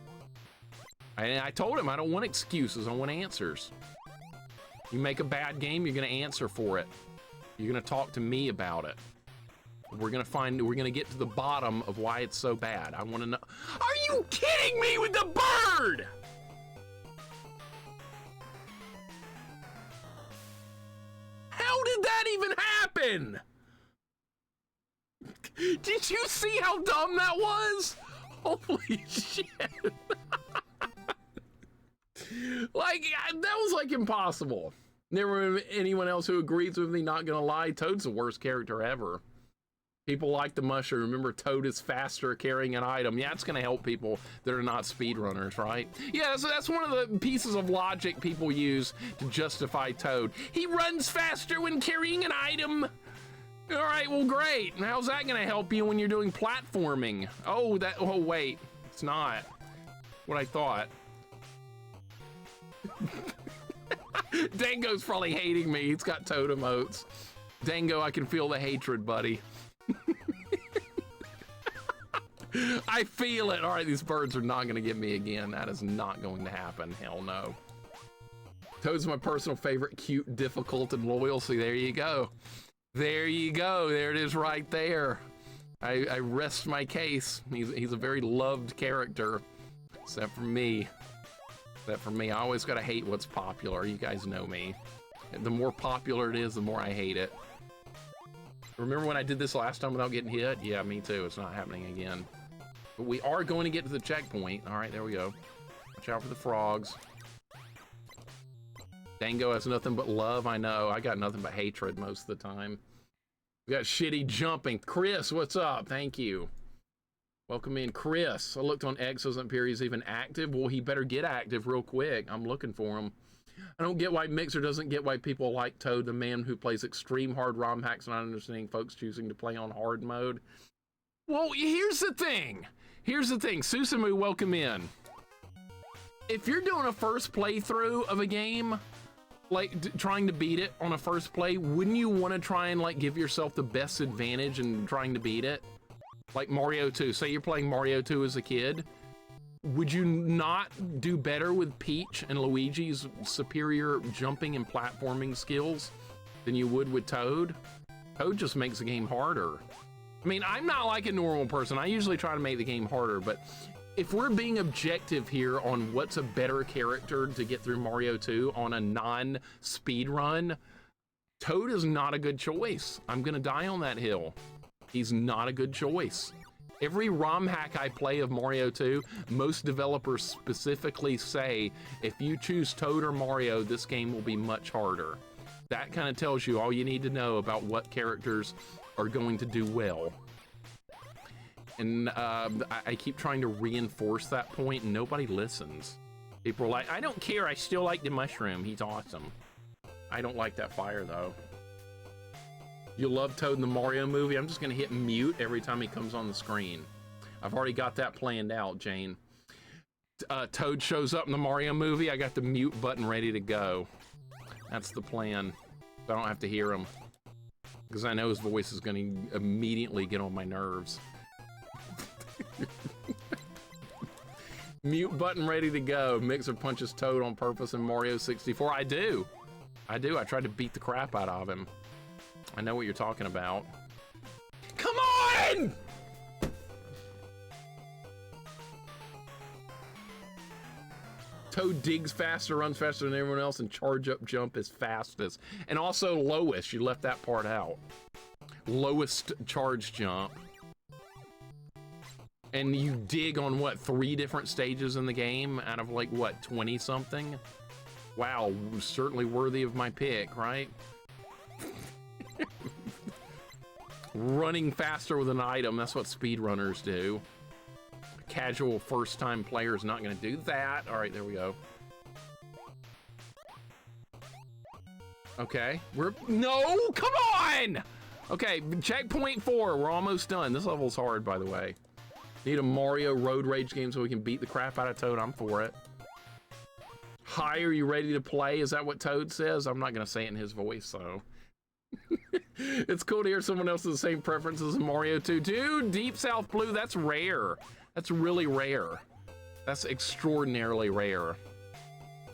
[SPEAKER 1] I told him I don't want excuses. I want answers. You make a bad game, you're going to answer for it. You're going to talk to me about it. We're gonna get to the bottom of why it's so bad. I want to know. Are you kidding me with the bird? How did that even happen? Did you see how dumb that was? Holy shit. Like, that was like impossible. Never anyone else who agrees with me, not gonna lie. Toad's the worst character ever. People like the mushroom. Remember, Toad is faster carrying an item. Yeah, it's going to help people that are not speedrunners, right? Yeah, so that's one of the pieces of logic people use to justify Toad. He runs faster when carrying an item. All right, well, great. How's that going to help you when you're doing platforming? Oh, wait. It's not what I thought. Dango's probably hating me. He's got Toad emotes. Dango, I can feel the hatred, buddy. I feel it. All right, these birds are not going to get me again. That is not going to happen. Hell no. Toad's my personal favorite. Cute, difficult, and loyal. See, there you go. There you go. There it is right there. I rest my case. He's a very loved character. Except for me. Except for me. I always got to hate what's popular. You guys know me. The more popular it is, the more I hate it. Remember when I did this last time without getting hit? Yeah, me too. It's not happening again. But we are going to get to the checkpoint. All right, there we go. Watch out for the frogs. Dango has nothing but love. I know. I got nothing but hatred most of the time. We got shitty jumping. Chris, what's up? Thank you. Welcome in, Chris. I looked on X, doesn't appear he's even active. Well, he better get active real quick. I'm looking for him. I don't get why Mixer doesn't get why people like Toad, the man who plays extreme hard ROM hacks, not understanding folks choosing to play on hard mode. Well, here's the thing. Here's the thing. Susumu, welcome in. If you're doing a first playthrough of a game, like trying to beat it on a first play, wouldn't you want to try and like give yourself the best advantage in trying to beat it? Like Mario 2. Say you're playing Mario 2 as a kid. Would you not do better with Peach and Luigi's superior jumping and platforming skills than you would with Toad? Toad just makes the game harder. I mean, I'm not like a normal person. I usually try to make the game harder, but if we're being objective here on what's a better character to get through Mario 2 on a non-speed run, Toad is not a good choice. I'm gonna die on that hill. He's not a good choice. Every ROM hack I play of Mario 2, most developers specifically say, if you choose Toad or Mario, this game will be much harder. That kind of tells you all you need to know about what characters are going to do well. And I keep trying to reinforce that point, and nobody listens. People are like, I don't care, I still like the mushroom, he's awesome. I don't like that fire, though. You love Toad in the Mario movie? I'm just gonna hit mute every time he comes on the screen. I've already got that planned out, Jane. Toad shows up in the Mario movie, I got the mute button ready to go. That's the plan. So I don't have to hear him. Because I know his voice is gonna immediately get on my nerves. Mute button ready to go. Mixer punches Toad on purpose in Mario 64. I do. I tried to beat the crap out of him. I know what you're talking about. Come on! Toad digs faster, runs faster than everyone else, and charge up jump is fastest. And also lowest, you left that part out. Lowest charge jump. And you dig on what, 3 different stages in the game out of like what, 20 something? Wow, certainly worthy of my pick, right? Running faster with an item, that's what speedrunners do. A casual first-time player is not going to do that. All right, there we go. Okay, no, come on! Okay, checkpoint 4, we're almost done. This level's hard, by the way. Need a Mario Road Rage game so we can beat the crap out of Toad. I'm for it. Hi, are you ready to play? Is that what Toad says? I'm not going to say it in his voice, so. It's cool to hear someone else with the same preferences in Mario 2. Dude, Deep South Blue, that's rare. That's really rare. That's extraordinarily rare.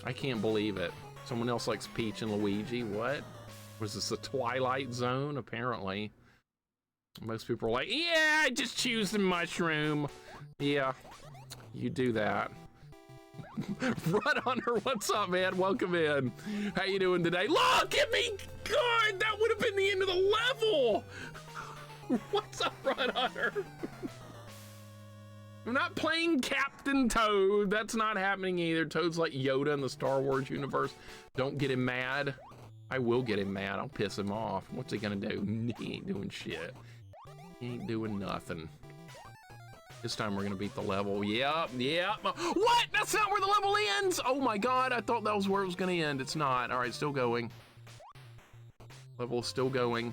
[SPEAKER 1] I can't believe it. Someone else likes Peach and Luigi. What? Was this the Twilight Zone? Apparently. Most people are like, yeah, I just choose the mushroom. Yeah, you do that. Run Hunter, what's up, man? Welcome in. How you doing today? Look at me! God, that would have been the end of the level! What's up, Run Hunter? I'm not playing Captain Toad. That's not happening either. Toad's like Yoda in the Star Wars universe. Don't get him mad. I will get him mad. I'll piss him off. What's he gonna do? He ain't doing shit. He ain't doing nothing. This time we're gonna beat the level. Yep. What? That's not where the level ends! Oh my god, I thought that was where it was gonna end. It's not. Alright, still going. Level's still going.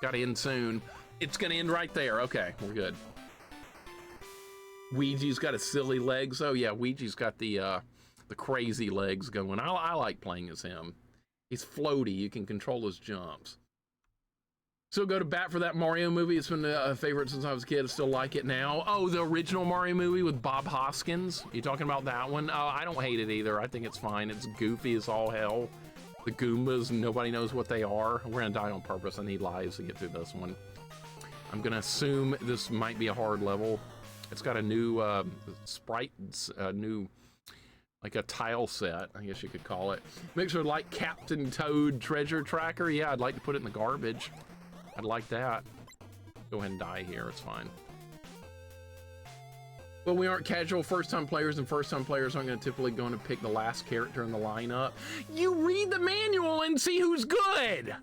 [SPEAKER 1] Gotta end soon. It's gonna end right there. Okay, we're good. Ouija's got a silly legs. Oh yeah, Ouija's got the the crazy legs going. I like playing as him. He's floaty. You can control his jumps. So go to bat for that Mario movie. It's been a favorite since I was a kid. I still like it now. Oh, the original Mario movie with Bob Hoskins. You talking about that one? Oh, I don't hate it either. I think it's fine. It's goofy as all hell. The Goombas, nobody knows what they are. We're gonna die on purpose. I need lives to get through this one. I'm gonna assume this might be a hard level. It's got a new sprite, new, like a tile set, I guess you could call it. Mixer like Captain Toad treasure tracker. Yeah, I'd like to put it in the garbage. I'd like that. Go ahead and die here, it's fine. But we aren't casual first-time players, and first-time players aren't going to typically go to pick the last character in the lineup. You read the manual and see who's good.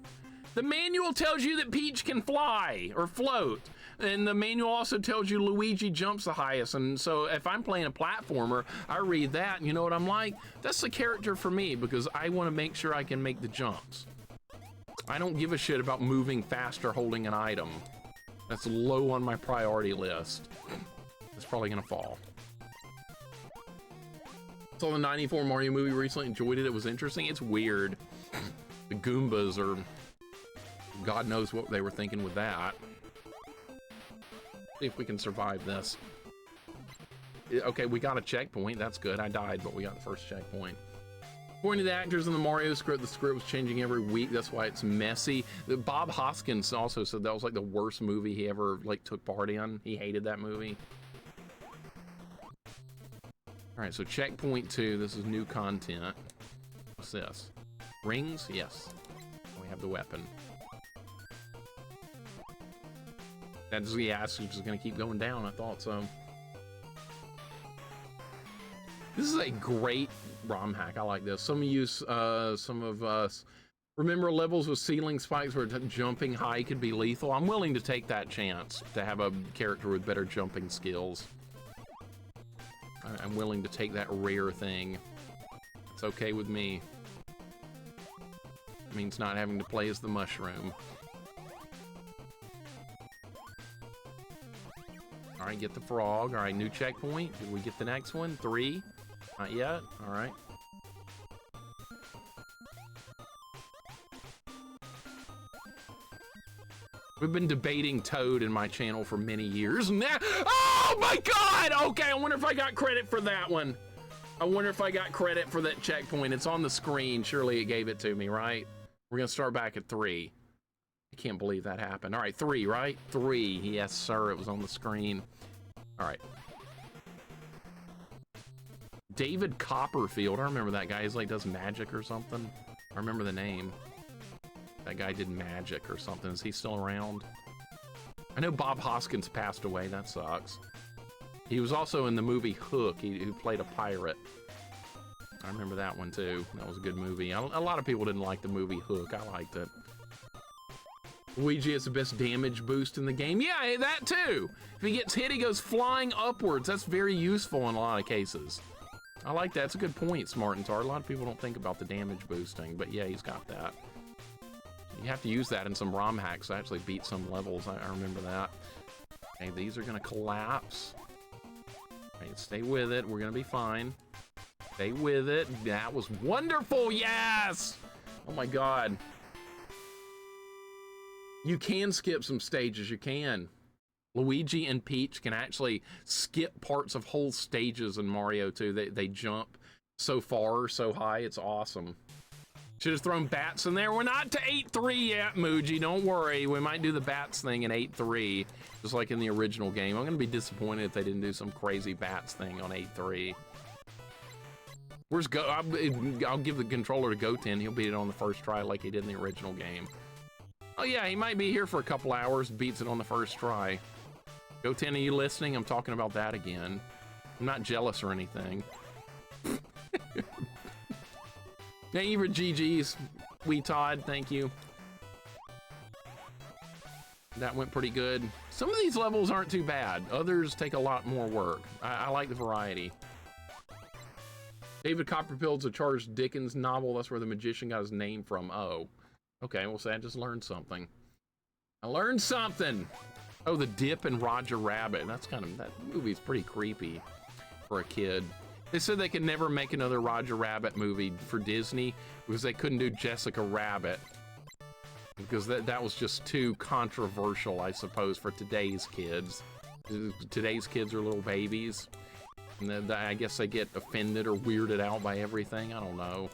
[SPEAKER 1] The manual tells you that Peach can fly or float. And the manual also tells you Luigi jumps the highest. And so if I'm playing a platformer, I read that, and you know what I'm like? That's the character for me, because I want to make sure I can make the jumps. I don't give a shit about moving faster holding an item. That's low on my priority list. It's probably gonna fall. Saw the '94 Mario movie recently, enjoyed it. It was interesting. It's weird. The Goombas are, God knows what they were thinking with that. See if we can survive this. Okay, we got a checkpoint. That's good. I died, but we got the first checkpoint. According to the actors in the Mario script, the script was changing every week. That's why it's messy. Bob Hoskins also said that was like the worst movie he ever like took part in. He hated that movie. All right, so checkpoint 2. This is new content. What's this? Rings? Yes. We have the weapon. That's, yeah, it's just gonna keep going down. I thought so. This is a great ROM hack. I like this. Some of us remember levels with ceiling spikes where jumping high could be lethal. I'm willing to take that chance to have a character with better jumping skills. I'm willing to take that rare thing. It's okay with me. It means not having to play as the mushroom. All right, get the frog. All right, new checkpoint. Did we get the next one? 3? Not yet. All right. We've been debating Toad in my channel for many years now. Oh my God! Okay, I wonder if I got credit for that one. I wonder if I got credit for that checkpoint. It's on the screen. Surely it gave it to me, right? We're gonna start back at 3. I can't believe that happened. All right, 3, right? 3. Yes, sir. It was on the screen. All right. David Copperfield. I remember that guy. He's like does magic or something. I remember the name. That guy did magic or something. Is he still around? I know Bob Hoskins passed away. That sucks. He was also in the movie Hook. Who played a pirate. I remember that one too. That was a good movie. A lot of people didn't like the movie Hook. I liked it. Luigi has the best damage boost in the game. Yeah, that too. If he gets hit, he goes flying upwards. That's very useful in a lot of cases. I like that. It's a good point, Smart and Tart. A lot of people don't think about the damage boosting, but yeah, he's got that. You have to use that in some ROM hacks to actually beat some levels. I remember that. Okay, these are gonna collapse. Okay, stay with it. We're gonna be fine. Stay with it. That was wonderful. Yes! Oh my God. You can skip some stages. You can. Luigi and Peach can actually skip parts of whole stages in Mario 2. They jump so far, so high. It's awesome. Should have thrown bats in there. We're not to 8-3 yet, Muji. Don't worry. We might do the bats thing in 8-3, just like in the original game. I'm going to be disappointed if they didn't do some crazy bats thing on 8-3. Where's Go? I'll give the controller to Goten. He'll beat it on the first try like he did in the original game. Oh yeah, he might be here for a couple hours, beats it on the first try. Goten, are you listening? I'm talking about that again. I'm not jealous or anything. Thank you for GG's, Wee Todd, thank you. That went pretty good. Some of these levels aren't too bad. Others take a lot more work. I like the variety. David Copperfield's a Charles Dickens novel. That's where the magician got his name from. Oh. Okay, well, say I just learned something. I learned something! Oh, The Dip and Roger Rabbit. That's kind of, that movie's pretty creepy for a kid. They said they could never make another Roger Rabbit movie for Disney because they couldn't do Jessica Rabbit. Because that was just too controversial, I suppose, for today's kids. Today's kids are little babies. And I guess they get offended or weirded out by everything. I don't know.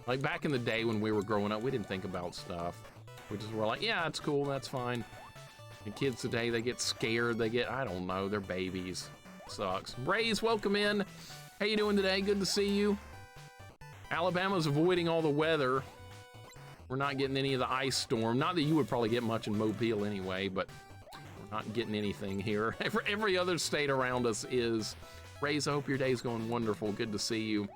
[SPEAKER 1] Like back in the day when we were growing up, we didn't think about stuff. We just were like, yeah, it's cool, that's fine. And kids today, they get scared. They get, I don't know, they're babies. Sucks. Ray's, welcome in. How you doing today? Good to see you. Alabama's avoiding all the weather. We're not getting any of the ice storm. Not that you would probably get much in Mobile anyway, but we're not getting anything here. Every other state around us is. Ray's, I hope your day's going wonderful. Good to see you.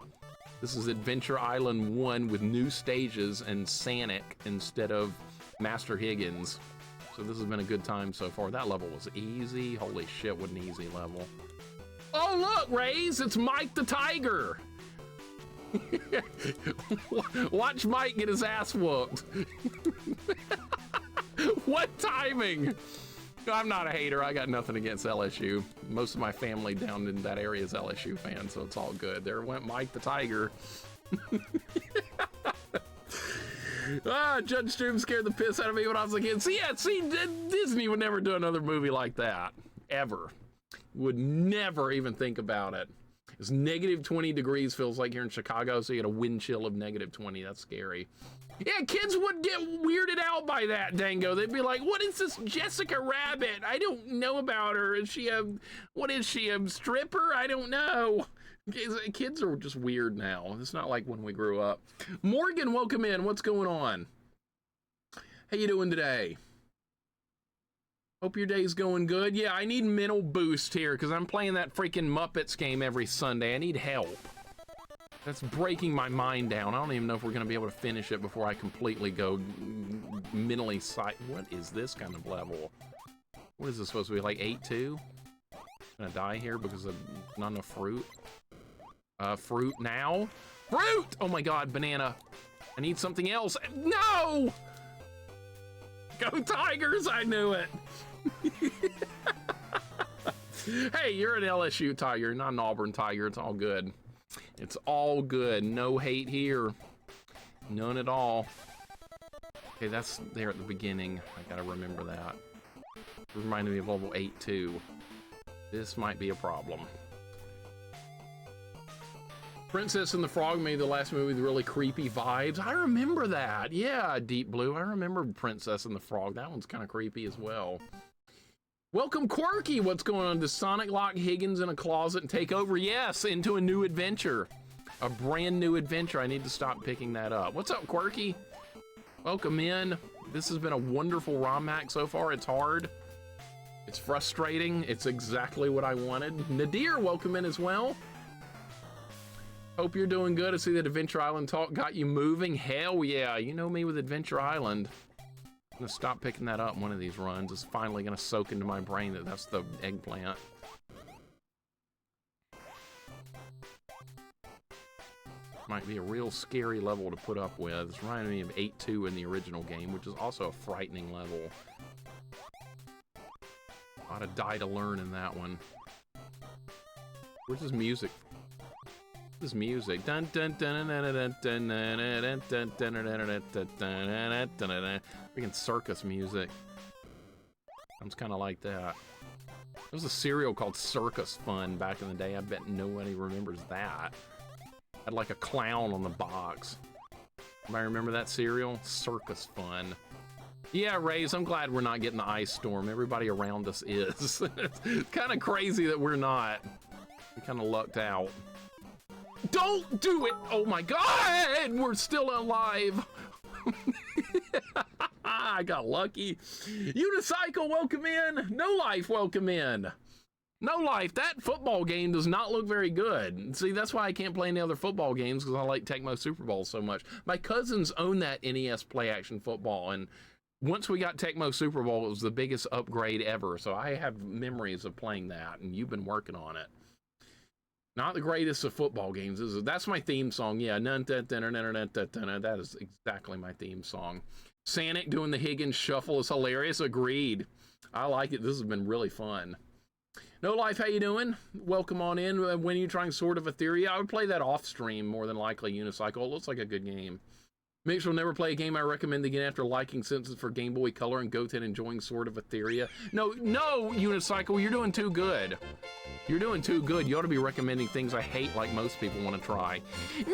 [SPEAKER 1] This is Adventure Island 1 with new stages and Sanic instead of Master Higgins. So this has been a good time so far. That level was easy. Holy shit, what an easy level. Oh, look, Rays, it's Mike the Tiger. Watch Mike get his ass whooped. What timing? I'm not a hater. I got nothing against LSU. Most of my family down in that area is LSU fans, so it's all good. There went Mike the Tiger. Judge Stroom scared the piss out of me when I was a kid. See, Disney would never do another movie like that. Ever. Would never even think about it. It's negative 20 degrees feels like here in Chicago, so you get a wind chill of negative 20. That's scary. Yeah, kids would get weirded out by that, Dango. They'd be like, what is this Jessica Rabbit? I don't know about her. Is she a stripper? I don't know. Kids are just weird now. It's not like when we grew up. Morgan, welcome in. What's going on? How you doing today? Hope your day's going good. Yeah, I need mental boost here because I'm playing that freaking Muppets game every Sunday. I need help. That's breaking my mind down. I don't even know if we're going to be able to finish it before I completely go mentally What is this kind of level? What is this supposed to be, like 8-2? Gonna die here because of not enough fruit? Fruit now? Fruit! Oh my god, banana. I need something else. No! Go Tigers! I knew it. Hey, you're an LSU Tiger, not an Auburn Tiger. It's all good. It's all good. No hate here. None at all. Okay, that's there at the beginning. I gotta remember that. It reminded me of level 8 too. This might be a problem. Princess and the Frog made the last movie with really creepy vibes. I remember that. Yeah, Deep Blue. I remember Princess and the Frog. That one's kind of creepy as well. Welcome, Quirky. What's going on? Does Sonic lock Higgins in a closet and take over? Yes, into a new adventure. A brand new adventure. I need to stop picking that up. What's up, Quirky? Welcome in. This has been a wonderful ROM hack so far. It's hard. It's frustrating. It's exactly what I wanted. Nadir, welcome in as well. Hope you're doing good. I see that Adventure Island talk got you moving. Hell yeah. You know me with Adventure Island. I'm gonna stop picking that up one of these runs. It's finally gonna soak into my brain that that's the eggplant. Might be a real scary level to put up with. It's reminding me of 8-2 in the original game, which is also a frightening level. A lot of die to learn in that one. Where's his music? This music. Dun dun dun dun dun dun dun dun dun dun dun. Freaking circus music. Sounds kind of like that. There was a cereal called Circus Fun back in the day. I bet nobody remembers that. Had like a clown on the box. Anybody remember that cereal? Circus Fun. Yeah, Rays, I'm glad we're not getting the ice storm. Everybody around us is. It's kind of crazy that we're not. We kind of lucked out. Don't do it! Oh my god! We're still alive! I got lucky. Unicycle, welcome in. No Life, welcome in. No Life, that football game does not look very good. See, that's why I can't play any other football games, because I like Tecmo Super Bowl so much. My cousins own that NES Play Action Football, and once we got Tecmo Super Bowl, it was the biggest upgrade ever. So I have memories of playing that, and you've been working on it. Not the greatest of football games. That's my theme song. Yeah, that is exactly my theme song. Sanic doing the Higgins shuffle is hilarious. Agreed. I like it. This has been really fun. No Life, how you doing? Welcome on in. When are you trying Sword of Etheria? I would play that off stream more than likely. Unicycle. It looks like a good game. Mixer will never play a game I recommend again after liking Sentences for Game Boy Color and Goten enjoying Sword of Etheria. No, Unicycle, you're doing too good. You're doing too good. You ought to be recommending things I hate like most people want to try.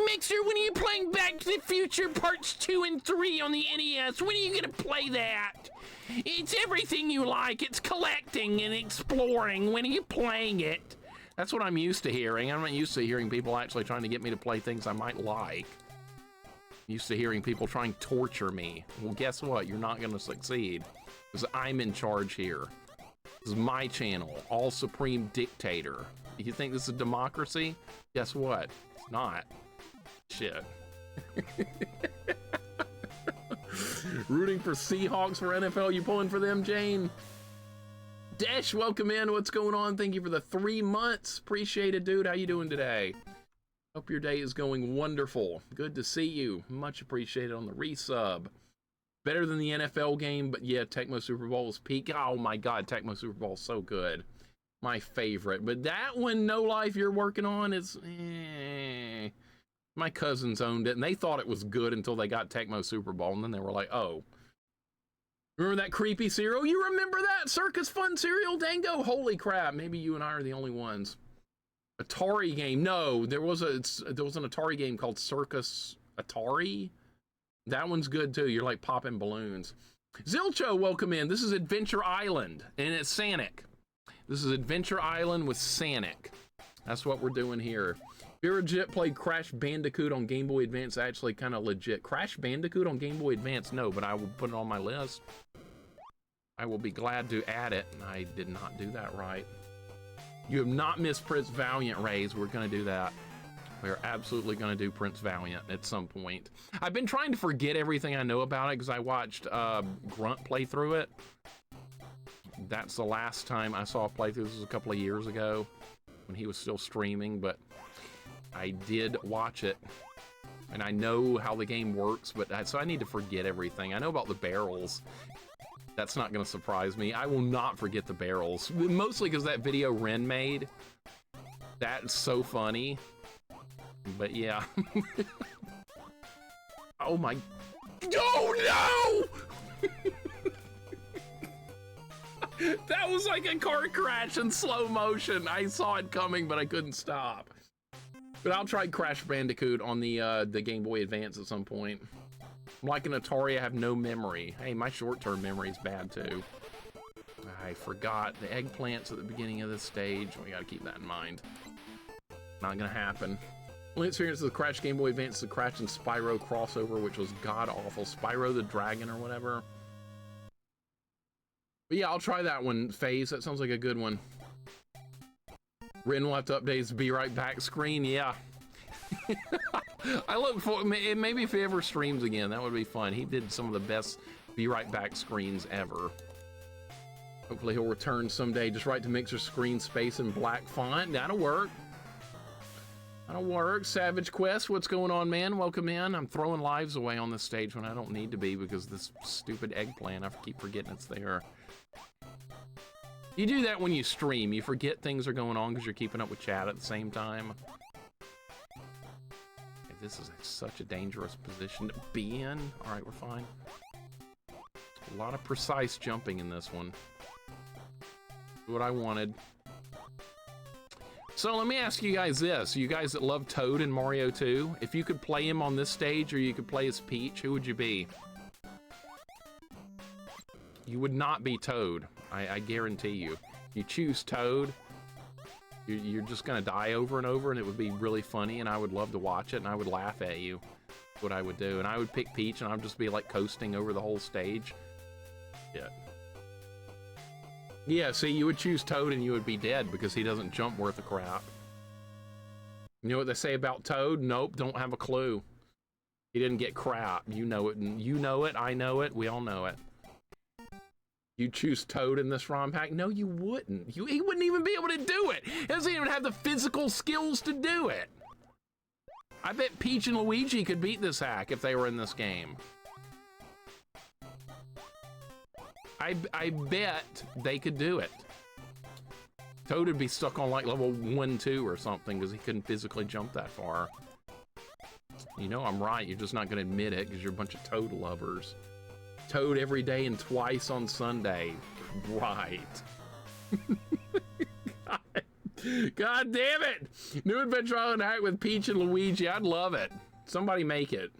[SPEAKER 1] Mixer, when are you playing Back to the Future Parts 2 and 3 on the NES? When are you going to play that? It's everything you like. It's collecting and exploring. When are you playing it? That's what I'm used to hearing. I'm not used to hearing people actually trying to get me to play things I might like. I'm used to hearing people trying to torture me. Well, guess what? You're not going to succeed because I'm in charge here. This is my channel, All Supreme Dictator. You think this is a democracy? Guess what? It's not. Shit. Rooting for Seahawks for NFL. You pulling for them, Jane? Dash, welcome in. What's going on? Thank you for the 3 months. Appreciate it, dude. How you doing today? Hope your day is going wonderful. Good to see you. Much appreciated on the resub. Better than the NFL game, but yeah, Tecmo Super Bowl is peak. Oh my God, Tecmo Super Bowl is so good. My favorite. But that one, No Life, you're working on is, My cousins owned it, and they thought it was good until they got Tecmo Super Bowl, and then they were like, oh. Remember that creepy cereal? You remember that Circus Fun cereal, Dango? Holy crap, maybe you and I are the only ones. Atari game, no, there was an Atari game called Circus Atari. That one's good too. You're like popping balloons. Zilcho, welcome in. This is Adventure Island, and it's Sonic. This is Adventure Island with Sonic. That's what we're doing here. Virajit played Crash Bandicoot on Game Boy Advance. Actually, kind of legit. Crash Bandicoot on Game Boy Advance? No, but I will put it on my list. I will be glad to add it. I did not do that right. You have not missed Prince Valiant, Rays. We're going to do that. We're absolutely going to do Prince Valiant at some point. I've been trying to forget everything I know about it because I watched Grunt play through it. That's the last time I saw a playthrough. This was a couple of years ago when he was still streaming, but I did watch it. And I know how the game works, but so I need to forget everything. I know about the barrels. That's not going to surprise me. I will not forget the barrels. Mostly because that video Ren made. That's so funny. But yeah. Oh my. Oh no! That was like a car crash in slow motion. I saw it coming, but I couldn't stop. But I'll try Crash Bandicoot on the Game Boy Advance at some point. I'm like an Atari, I have no memory. Hey, my short-term memory is bad too. I forgot the eggplants at the beginning of this stage. We gotta keep that in mind. Not gonna happen. Only experience with the Crash Game Boy Advance, the Crash and Spyro crossover, which was god-awful. Spyro the Dragon or whatever. But yeah, I'll try that one, FaZe. That sounds like a good one. Ren will have to update his Be Right Back screen. Yeah. I look for maybe if he ever streams again, that would be fun. He did some of the best Be Right Back screens ever. Hopefully he'll return someday. Just write to Mixer screen space in black font. That'll work. That'll work. Savage Quest, what's going on, man? Welcome in. I'm throwing lives away on this stage when I don't need to be because this stupid eggplant, I keep forgetting it's there. You do that when you stream. You forget things are going on because you're keeping up with chat at the same time. This is such a dangerous position to be in. All right, we're fine. A lot of precise jumping in this one. What I wanted. So let me ask you guys this. You guys that love Toad in Mario 2, if you could play him on this stage or you could play as Peach, who would you be? You would not be Toad. I guarantee you. You choose Toad, you're just gonna die over and over, and it would be really funny, and I would love to watch it, and I would laugh at you. That's what I would do. And I would pick Peach, and I'd just be like coasting over the whole stage. Yeah. Yeah, see, you would choose Toad, and you would be dead because he doesn't jump worth a crap. You know what they say about Toad? Nope, don't have a clue. He didn't get crap. You know it, and you know it, I know it, we all know it. You choose Toad in this ROM hack? No, you wouldn't. He wouldn't even be able to do it. He doesn't even have the physical skills to do it. I bet Peach and Luigi could beat this hack if they were in this game. I bet they could do it. Toad would be stuck on like level 1, 2 or something because he couldn't physically jump that far. You know I'm right, you're just not gonna admit it because you're a bunch of Toad lovers. Toad every day and twice on Sunday. Right. God damn it! New Adventure Island hack with Peach and Luigi. I'd love it. Somebody make it.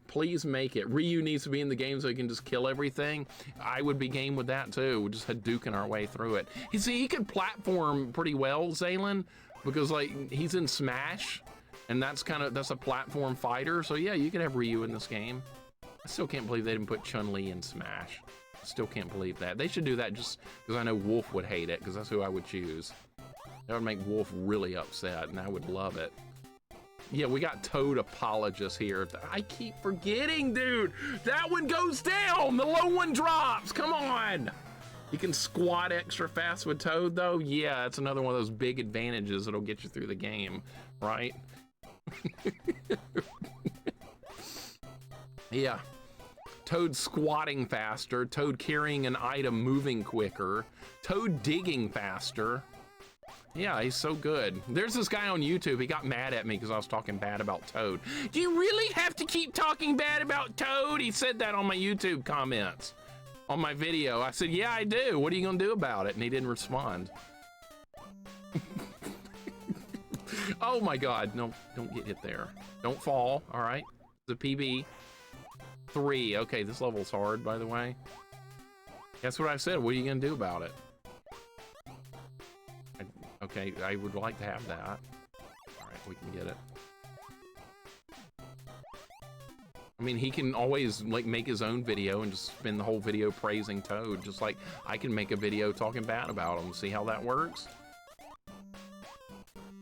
[SPEAKER 1] Please make it. Ryu needs to be in the game so he can just kill everything. I would be game with that too. We're just Hadouken our way through it. You see, he can platform pretty well, Zaylin, because like he's in Smash, and that's a platform fighter. So yeah, you could have Ryu in this game. I still can't believe they didn't put Chun-Li in Smash. Still can't believe that. They should do that just because I know Wolf would hate it, because that's who I would choose. That would make Wolf really upset, and I would love it. Yeah, we got Toad apologists here. I keep forgetting, dude. That one goes down. The low one drops. Come on. You can squat extra fast with Toad, though. Yeah, that's another one of those big advantages that'll get you through the game, right? Yeah. Toad squatting faster. Toad carrying an item moving quicker. Toad digging faster. Yeah, he's so good. There's this guy on YouTube, he got mad at me because I was talking bad about Toad. Do you really have to keep talking bad about Toad? He said that on my YouTube comments, on my video. I said, yeah, I do. What are you gonna do about it? And he didn't respond. Oh my God, no, don't get hit there. Don't fall, all right? The PB. 3, okay, this level's hard, by the way. That's what I said, what are you gonna do about it? Okay, I would like to have that. All right, we can get it. I mean, he can always like make his own video and just spend the whole video praising Toad, just like I can make a video talking bad about him. See how that works?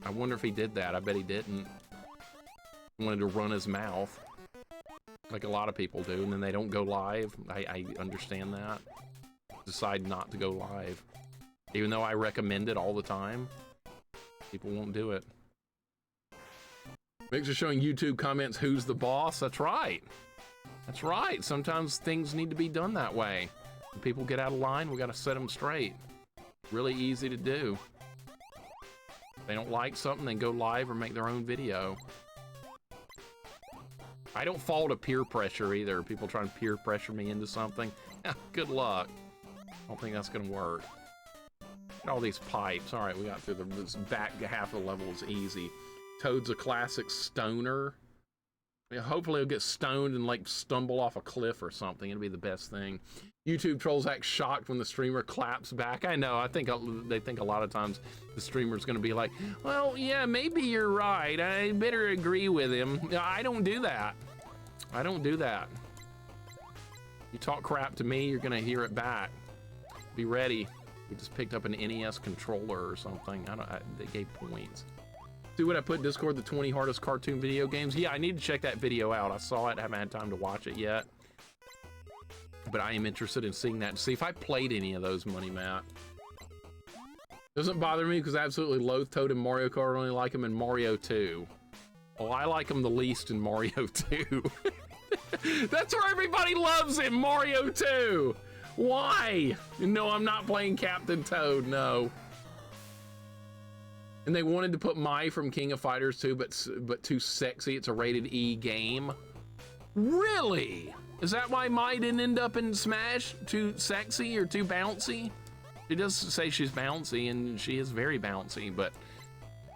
[SPEAKER 1] I wonder if he did that. I bet he didn't. He wanted to run his mouth, like a lot of people do, and then they don't go live. I understand that. Decide not to go live. Even though I recommend it all the time, people won't do it. Mixer showing YouTube comments, who's the boss? That's right. That's right. Sometimes things need to be done that way. When people get out of line, we got to set them straight. Really easy to do. If they don't like something, then go live or make their own video. I don't fall to peer pressure either. People trying to peer pressure me into something. Good luck. I don't think that's going to work. All these pipes. All right, we got through this back half of the level is easy. Toad's a classic stoner. Yeah, hopefully he'll get stoned and like stumble off a cliff or something. It'll be the best thing. YouTube trolls act shocked when the streamer claps back. I know. I think they think a lot of times the streamer's going to be like, well, yeah, maybe you're right. I better agree with him. I don't do that. I don't do that. You talk crap to me, you're going to hear it back. Be ready. We just picked up an NES controller or something. They gave points. See what I put in Discord, the 20 hardest cartoon video games? Yeah, I need to check that video out. I saw it, haven't had time to watch it yet. But I am interested in seeing that and see if I played any of those, Money Matt. Doesn't bother me because I absolutely loathe Toad in Mario Kart. I only like him in Mario 2. Well, I like him the least in Mario 2. That's where everybody loves him, Mario 2. Why? No, I'm not playing Captain Toad, no. And they wanted to put Mai from King of Fighters 2, but too sexy. It's a rated E game. Really? Is that why Mai didn't end up in Smash? Too sexy or too bouncy? She does say she's bouncy, and she is very bouncy, but...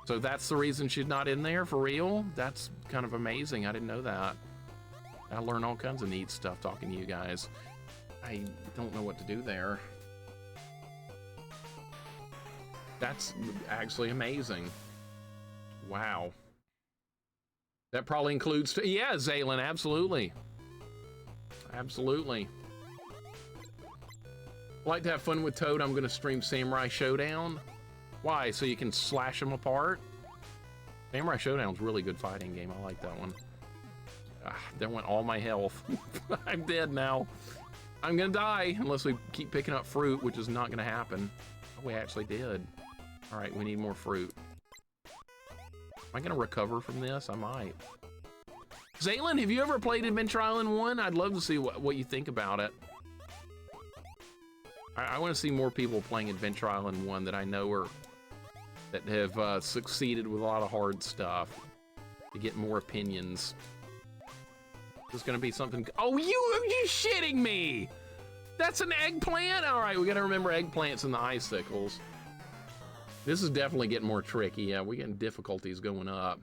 [SPEAKER 1] So that's the reason she's not in there, for real? That's kind of amazing. I didn't know that. I learn all kinds of neat stuff talking to you guys. I don't know what to do there. That's actually amazing. Wow. That probably includes... Yeah, Zaylin, absolutely. Absolutely. Like to have fun with Toad, I'm going to stream Samurai Showdown. Why? So you can slash them apart? Samurai Showdown's a really good fighting game. I like that one. That went all my health. I'm dead now. I'm gonna die unless we keep picking up fruit, which is not gonna happen. Oh, we actually did. All right, we need more fruit. Am I gonna recover from this? I might. Zaylin, have you ever played Adventure Island 1? I'd love to see what you think about it. I want to see more people playing Adventure Island 1 that I know are that have succeeded with a lot of hard stuff to get more opinions. There's gonna be something. Oh, are you shitting me? That's an eggplant? All right, we gotta remember eggplants and the icicles. This is definitely getting more tricky. Yeah, we're getting difficulties going up.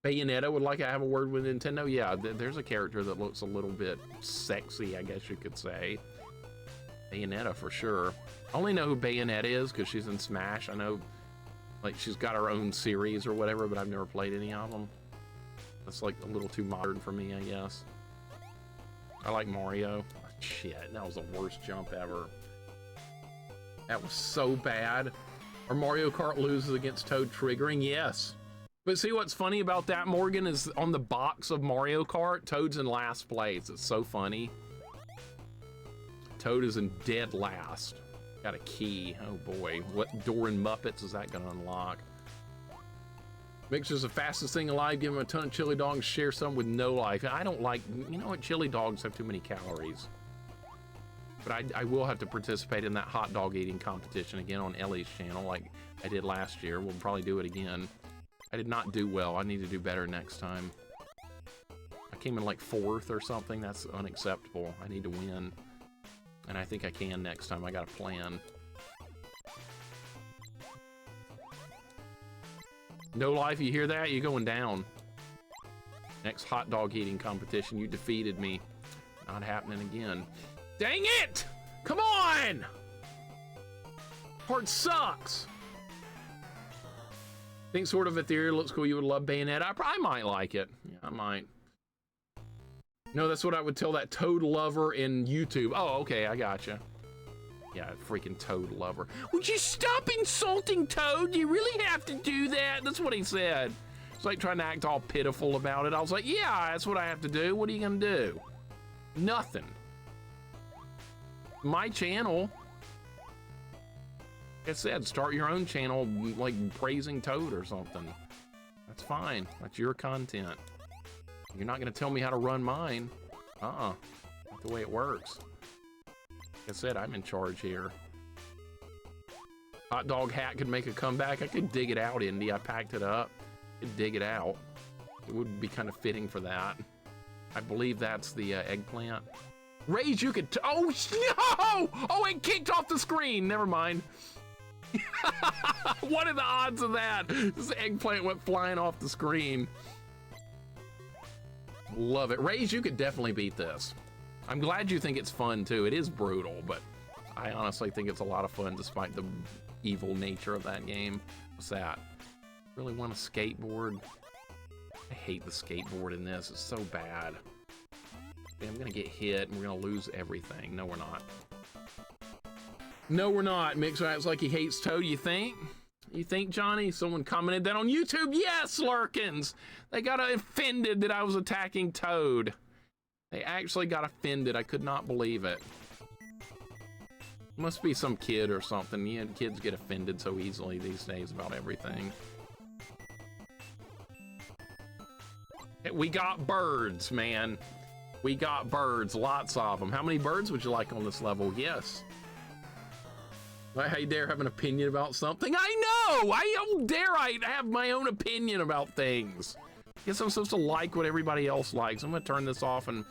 [SPEAKER 1] Bayonetta would like to have a word with Nintendo. Yeah, there's a character that looks a little bit sexy, I guess you could say. Bayonetta for sure. I only know who Bayonetta is because she's in Smash. I know, like, she's got her own series or whatever, but I've never played any of them. That's like a little too modern for me, I guess. I like Mario. Oh, shit, that was the worst jump ever. That was so bad. Or Mario Kart loses against Toad triggering? Yes. But see what's funny about that, Morgan, is on the box of Mario Kart, Toad's in last place. It's so funny. Toad is in dead last. Got a key. Oh boy, what door in Muppets is that gonna unlock? Mixer's the fastest thing alive. Give him a ton of chili dogs, share some with no life. I don't like, you know what, chili dogs have too many calories. But I will have to participate in that hot dog eating competition again on Ellie's channel like I did last year. We'll probably do it again. I did not do well. I need to do better next time. I came in like 4th or something. That's unacceptable. I need to win. And I think I can next time. I got a plan. No life, you hear that? You're going down. Next hot dog eating competition, you defeated me. Not happening again. Dang it! Come on! Part sucks. Think sort of ethereal, looks cool. You would love Bayonetta. I might like it. Yeah, I might. No, that's what I would tell that Toad lover in YouTube. Oh, okay, I gotcha. Yeah, freaking Toad lover. Would you stop insulting Toad? You really have to do that? That's what he said. It's like trying to act all pitiful about it. I was like, yeah, that's what I have to do. What are you gonna do? Nothing. My channel. Like I said, start your own channel, like praising Toad or something. That's fine. That's your content. You're not gonna tell me how to run mine. Not the way it works. Like I said, I'm in charge here. Hot dog hat could make a comeback. I could dig it out, Indy. I packed it up. I could dig it out. It would be kind of fitting for that. I believe that's the eggplant. Rage, you could. Oh no! Oh, it kicked off the screen. Never mind. What are the odds of that? This eggplant went flying off the screen. Love it. Rage, you could definitely beat this. I'm glad you think it's fun too. It is brutal, but I honestly think it's a lot of fun despite the evil nature of that game. What's that? Really want a skateboard? I hate the skateboard in this. It's so bad. I'm gonna get hit and we're gonna lose everything. No, we're not. No, we're not. Mixer acts like he hates Toad, you think? You think, Johnny? Someone commented that on YouTube? Yes, Lurkins! They got offended that I was attacking Toad. They actually got offended. I could not believe it. Must be some kid or something. Yeah, kids get offended so easily these days about everything. We got birds, man. We got birds, lots of them. How many birds would you like on this level? Yes. How you dare have an opinion about something? I know! How dare I have my own opinion about things? Guess I'm supposed to like what everybody else likes. I'm gonna turn this off and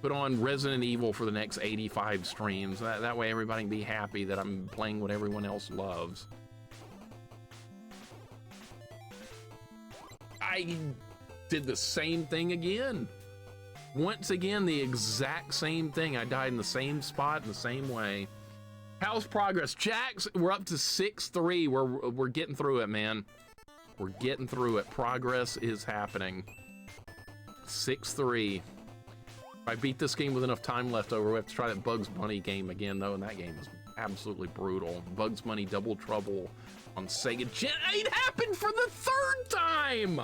[SPEAKER 1] put on Resident Evil for the next 85 streams. That way everybody can be happy that I'm playing what everyone else loves. I did the same thing again. Once again, the exact same thing. I died in the same spot in the same way. How's progress? Jax, we're up to 6-3. We're getting through it, man. We're getting through it. Progress is happening. 6-3. If I beat this game with enough time left over, we have to try that Bugs Bunny game again, though, and that game is absolutely brutal. Bugs Bunny Double Trouble on Sega Gen 8 happened for the 3rd time!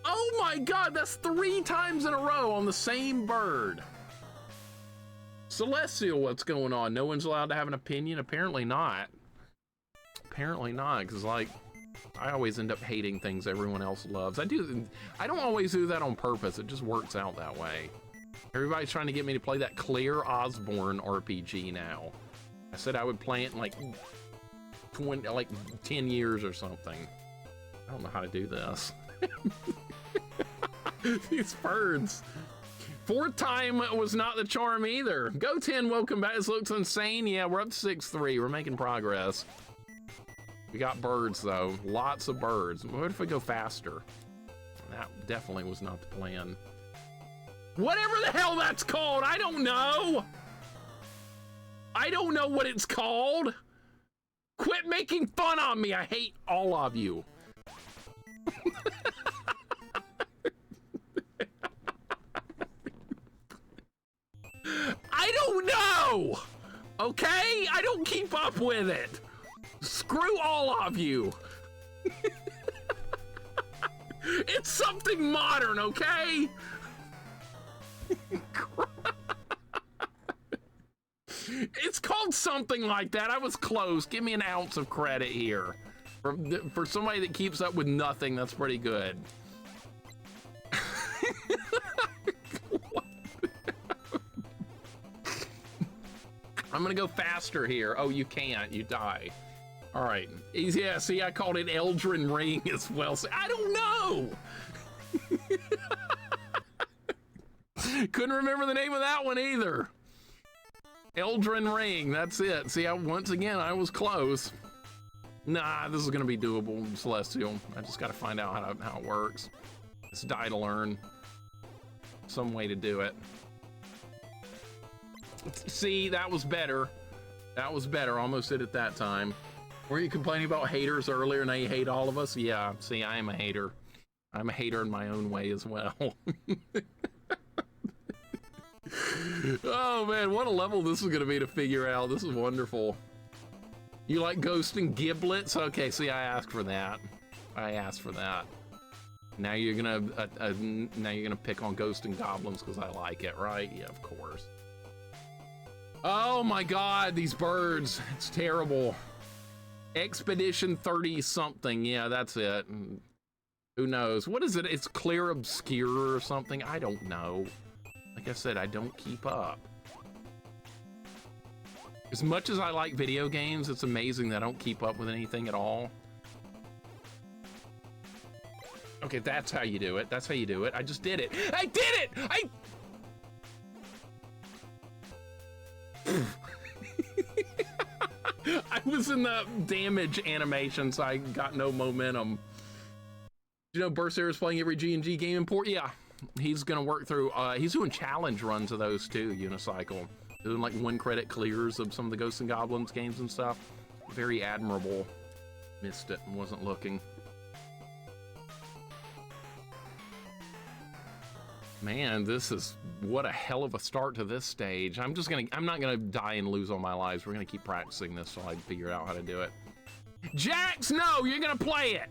[SPEAKER 1] Oh my god, that's 3 times in a row on the same bird. Celestial, what's going on? No one's allowed to have an opinion? Apparently not. Apparently not, because, like, I always end up hating things everyone else loves. I don't always do that on purpose. It just works out that way. Everybody's trying to get me to play that Claire Osborne RPG now. I said I would play it in, like, 20, like 10 years or something. I don't know how to do this. These birds. Fourth time was not the charm either. Go 10, welcome back. This looks insane. Yeah, we're up to 6-3. We're making progress. We got birds though, lots of birds. What if we go faster? That definitely was not the plan. Whatever the hell that's called, I don't know. I don't know what it's called. Quit making fun on me. I hate all of you. I don't know. Okay? I don't keep up with it. Screw all of you. It's something modern, okay? It's called something like that. I was close. Give me an ounce of credit here. For somebody that keeps up with nothing, that's pretty good. I'm gonna go faster here. Oh, you can't. You die. All right. Yeah, see, I called it Eldrin Ring as well. So I don't know. Couldn't remember the name of that one either. Eldrin Ring, that's it. See, once again, I was close. Nah, this is gonna be doable, Celestial. I just gotta find out how it works. It's die to learn. Some way to do it. See, that was better. That was better. Almost did it that time. Were you complaining about haters earlier? Now you hate all of us? Yeah, see, I am a hater. I'm a hater in my own way as well. Oh man, what a level this is gonna be to figure out. This is wonderful. You like ghost and giblets? Okay, see, I asked for that. I asked for that. Now you're gonna pick on ghost and goblins because I like it, right? Yeah, of course. Oh my god, these birds. It's terrible. Expedition 30 something. Yeah, that's it. Who knows? What is it? It's clear obscure or something? I don't know. Like I said, I don't keep up. As much as I like video games, it's amazing that I don't keep up with anything at all. Okay, that's how you do it. That's how you do it. I just did it. I did it! I was in the damage animation, so I got no momentum. You know, Berserker is playing every G&G game import? Yeah, he's gonna work through, he's doing challenge runs of those too, Unicycle. Doing like 1 credit clears of some of the Ghosts and Goblins games and stuff. Very admirable. Missed it and wasn't looking. Man, this is, what a hell of a start to this stage. I'm not gonna die and lose all my lives. We're gonna keep practicing this so I figure out how to do it. Jax, no, you're gonna play it.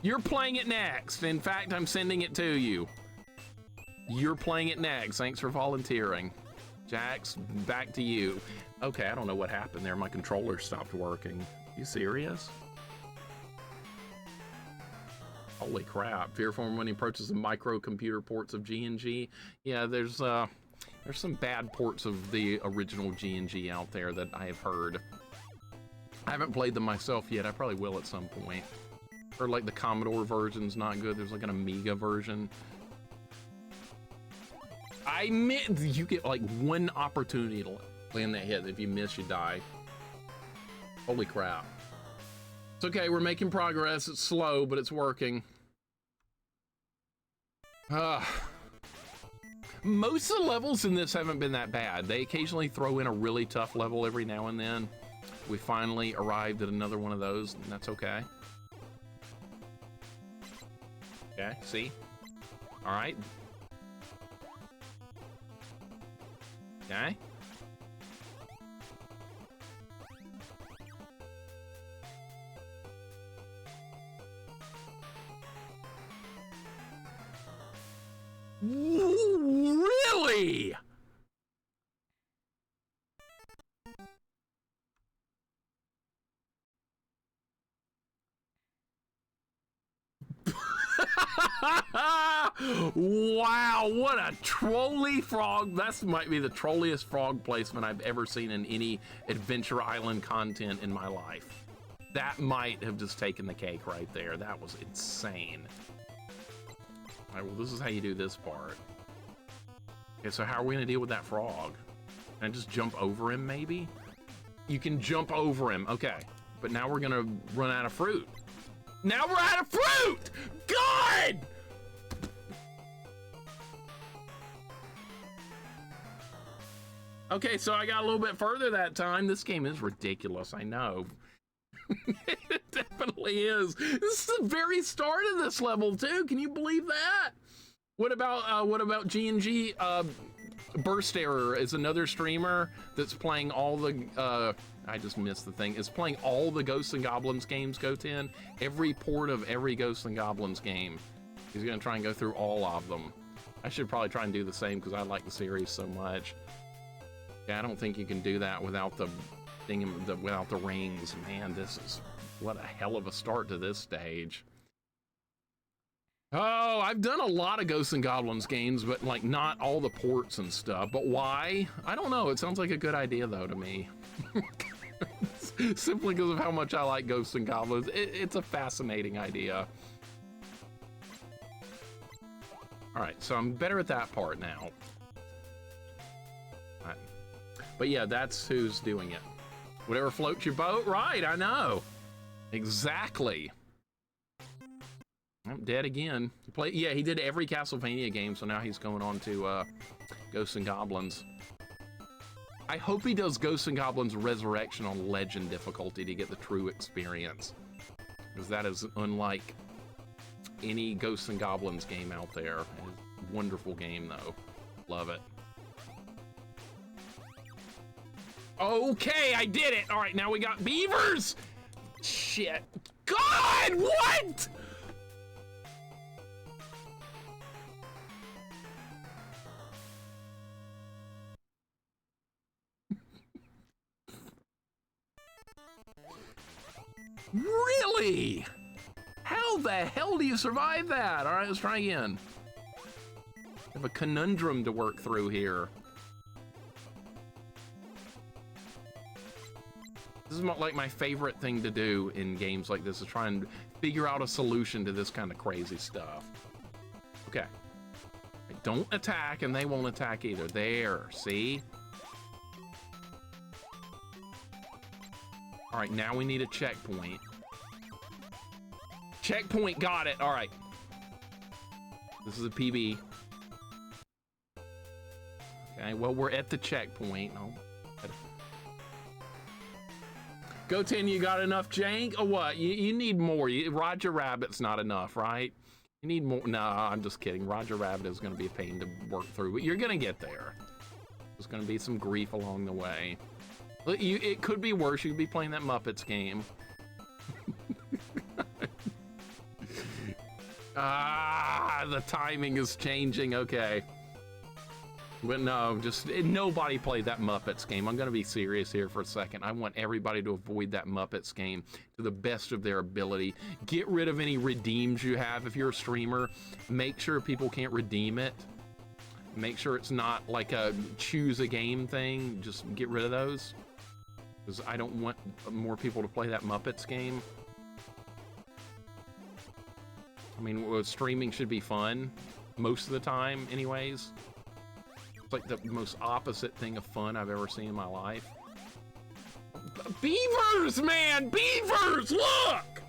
[SPEAKER 1] You're playing it next. In fact, I'm sending it to you. You're playing it next. Thanks for volunteering. Jax, back to you. Okay, I don't know what happened there. My controller stopped working. You serious? Holy crap. Fearform when he approaches the microcomputer ports of G&G. Yeah, there's some bad ports of the original G&G out there that I have heard. I haven't played them myself yet. I probably will at some point. Or like the Commodore version's not good. There's like an Amiga version. I meant you get like 1 opportunity to land that hit. If you miss, you die. Holy crap. It's okay, we're making progress. It's slow, but it's working. Most of the levels in this haven't been that bad. They occasionally throw in a really tough level every now and then. We finally arrived at another one of those, and that's okay. Okay, see? All right. Okay. Really? Wow, what a trolly frog. That might be the trolliest frog placement I've ever seen in any Adventure Island content in my life. That might have just taken the cake right there. That was insane. All right, well, this is how you do this part. Okay, so how are we gonna deal with that frog? Can I just jump over him, maybe? You can jump over him, okay. But now we're gonna run out of fruit. Now we're out of fruit! God! Okay, so I got a little bit further that time. This game is ridiculous, I know. It definitely is. This is the very start of this level too. Can you believe that? What about G&G? Burst Error is another streamer that's playing all the I just missed the thing. It's playing all the Ghosts and Goblins games, Go10. Every port of every Ghosts and Goblins game. He's gonna try and go through all of them. I should probably try and do the same because I like the series so much. Yeah, I don't think you can do that without the thing, without the rings. Man, this is what a hell of a start to this stage. Oh, I've done a lot of Ghosts and Goblins games, but like not all the ports and stuff. But why? I don't know. It sounds like a good idea though to me. Simply because of how much I like Ghosts and Goblins. It's a fascinating idea. All right, so I'm better at that part now. But yeah, that's who's doing it. Whatever floats your boat, right? I know. Exactly. I'm dead again. Yeah, he did every Castlevania game, so now he's going on to Ghosts and Goblins. I hope he does Ghosts and Goblins Resurrection on Legend difficulty to get the true experience. Because that is unlike any Ghosts and Goblins game out there. It's a wonderful game, though. Love it. Okay, I did it! Alright, now we got beavers! Shit. God, what?! Really? How the hell do you survive that? Alright, let's try again. I have a conundrum to work through here. This is like my favorite thing to do in games like this, is try and figure out a solution to this kind of crazy stuff. Okay. Don't attack, and they won't attack either. There, see? All right, now we need a checkpoint. Checkpoint, got it. All right. This is a PB. Okay, well, we're at the checkpoint. Oh. Go10, you got enough jank or what? You need more. Roger Rabbit's not enough, right? You need more. No, I'm just kidding. Roger Rabbit is going to be a pain to work through, but you're going to get there. There's going to be some grief along the way. It could be worse. You could be playing that Muppets game. The timing is changing. Okay. But no, nobody played that Muppets game. I'm going to be serious here for a second. I want everybody to avoid that Muppets game to the best of their ability. Get rid of any redeems you have. If you're a streamer, make sure people can't redeem it. Make sure it's not like a choose a game thing. Just get rid of those. Because I don't want more people to play that Muppets game. I mean, streaming should be fun. Most of the time, anyways. Like the most opposite thing of fun I've ever seen in my life. Beavers, man! Beavers! Look!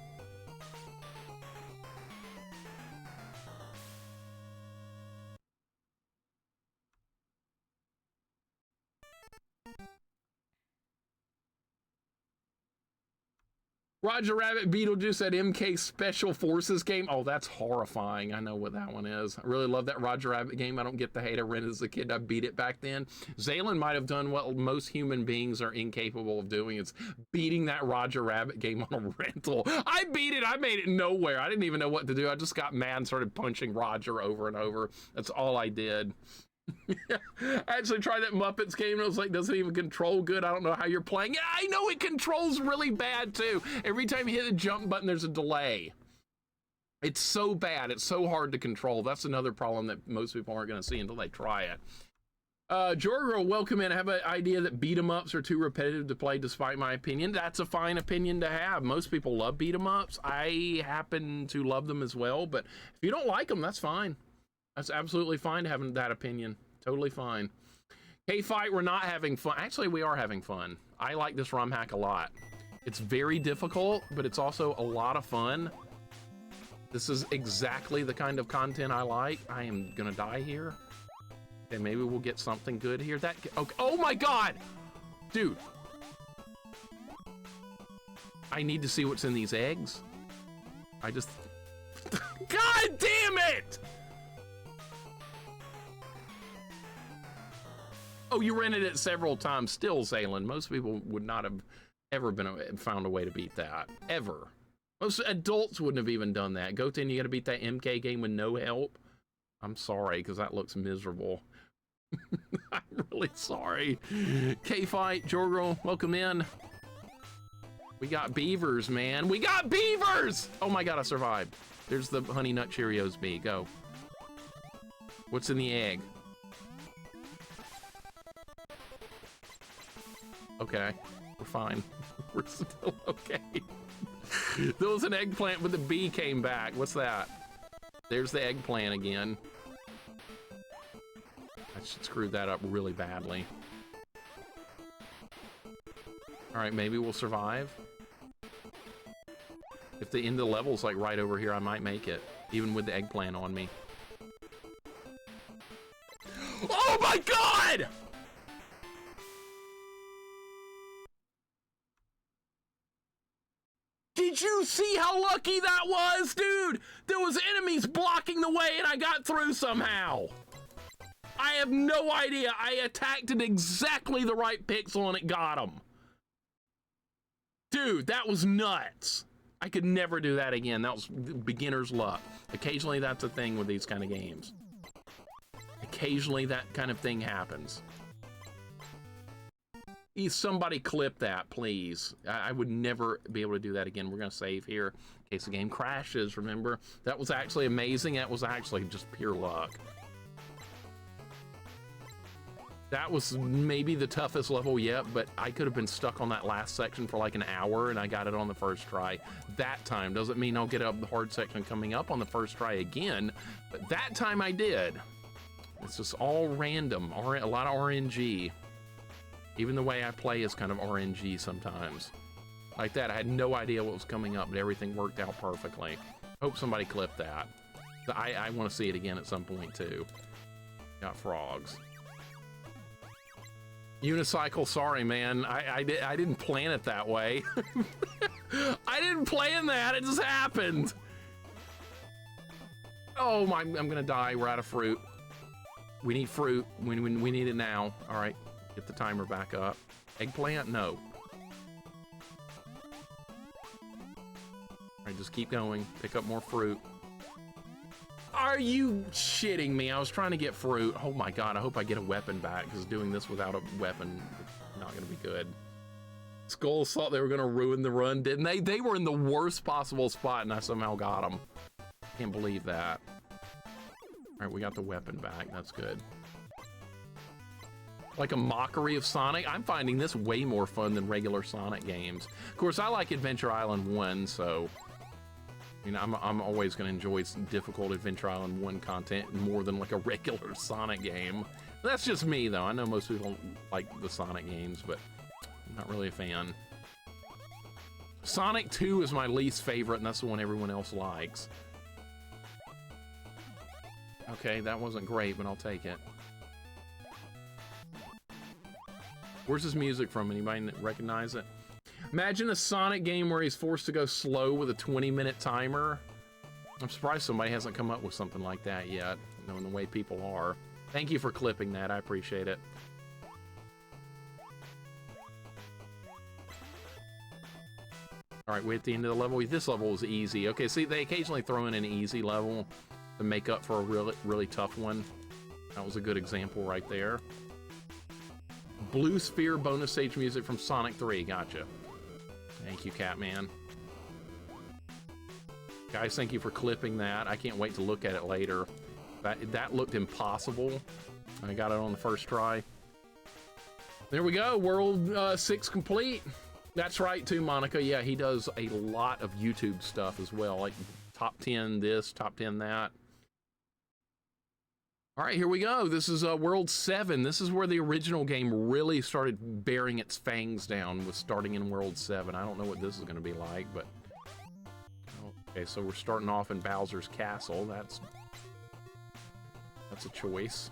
[SPEAKER 1] Roger Rabbit Beetlejuice at MK Special Forces game. Oh, that's horrifying. I know what that one is. I really love that Roger Rabbit game. I don't get the hate. I rented as a kid. I beat it back then. Zaylin might have done what most human beings are incapable of doing. It's beating that Roger Rabbit game on a rental. I beat it. I made it nowhere. I didn't even know what to do. I just got mad and started punching Roger over and over. That's all I did. I actually tried that Muppets game and I was like, doesn't even control good. I don't know how you're playing. Yeah, I know it controls really bad too. Every time you hit the jump button, there's a delay. It's so bad. It's so hard to control. That's another problem that most people aren't going to see until they try it. Jorgirl, welcome in. I have an idea that beat 'em ups are too repetitive to play, despite my opinion. That's a fine opinion to have. Most people love beat 'em ups. I happen to love them as well, but if you don't like them, that's fine. That's absolutely fine having that opinion. Totally fine. K-Fight, we're not having fun. Actually, we are having fun. I like this ROM hack a lot. It's very difficult, but it's also a lot of fun. This is exactly the kind of content I like. I am gonna die here. Okay, maybe we'll get something good here. That, okay. Oh my God! Dude. I need to see what's in these eggs. I just... God damn it! Oh, you rented it several times still, Zaylen. Most people would not have ever found a way to beat that. Ever. Most adults wouldn't have even done that. Goten, you gotta beat that MK game with no help? I'm sorry, because that looks miserable. I'm really sorry. K-Fight, Jorgirl, welcome in. We got beavers, man. We got beavers! Oh my God, I survived. There's the Honey Nut Cheerios bee. Go. What's in the egg? Okay, we're fine. We're still okay. There was an eggplant, but the bee came back. What's that? There's the eggplant again. I screwed that up really badly. All right, maybe we'll survive. If the end of the level's like right over here, I might make it, even with the eggplant on me. Oh my God! Did you see how lucky that was, dude? There was enemies blocking the way and I got through somehow. I have no idea. I attacked at exactly the right pixel and it got him. Dude, that was nuts. I could never do that again. That was beginner's luck. Occasionally that's a thing with these kind of games. Occasionally that kind of thing happens. Somebody clip that, please. I would never be able to do that again. We're gonna save here in case the game crashes, remember? That was actually amazing. That was actually just pure luck. That was maybe the toughest level yet, but I could have been stuck on that last section for like an hour and I got it on the first try. That time doesn't mean I'll get up the hard section coming up on the first try again, but that time I did. It's just all random, a lot of RNG. Even the way I play is kind of RNG sometimes. Like that, I had no idea what was coming up, but everything worked out perfectly. Hope somebody clipped that. I want to see it again at some point too. Got frogs. Unicycle, sorry man, I didn't plan it that way. I didn't plan that, it just happened. Oh my, I'm gonna die, we're out of fruit. We need fruit, we need it now. All right, get the timer back up. Eggplant, no. All right, just keep going, pick up more fruit. Are you shitting me? I was trying to get fruit. Oh my God, I hope I get a weapon back, because doing this without a weapon is not gonna be good. Skulls thought they were gonna ruin the run, didn't they? They were in the worst possible spot and I somehow got them. Can't believe that. All right, we got the weapon back, that's good. Like a mockery of Sonic? I'm finding this way more fun than regular Sonic games. Of course, I like Adventure Island 1, so you know, I'm always going to enjoy difficult Adventure Island 1 content more than like a regular Sonic game. That's just me, though. I know most people don't like the Sonic games, but I'm not really a fan. Sonic 2 is my least favorite, and that's the one everyone else likes. Okay, that wasn't great, but I'll take it. Where's this music from? Anybody recognize it? Imagine a Sonic game where he's forced to go slow with a 20-minute timer. I'm surprised somebody hasn't come up with something like that yet, knowing the way people are. Thank you for clipping that, I appreciate it. All right, we're at the end of the level. This level was easy. Okay, see, they occasionally throw in an easy level to make up for a really tough one. That was a good example right there. Blue Sphere bonus stage music from Sonic 3, gotcha. Thank you, Catman. Guys, thank you for clipping that. I can't wait to look at it later. That looked impossible. I got it on the first try. There we go, World 6 complete. That's right, too, Monica. Yeah, he does a lot of YouTube stuff as well, like top 10 this, top 10 that. All right, here we go. This is World 7. This is where the original game really started bearing its fangs down, with starting in World 7. I don't know what this is going to be like, but... Okay, so we're starting off in Bowser's Castle. That's a choice.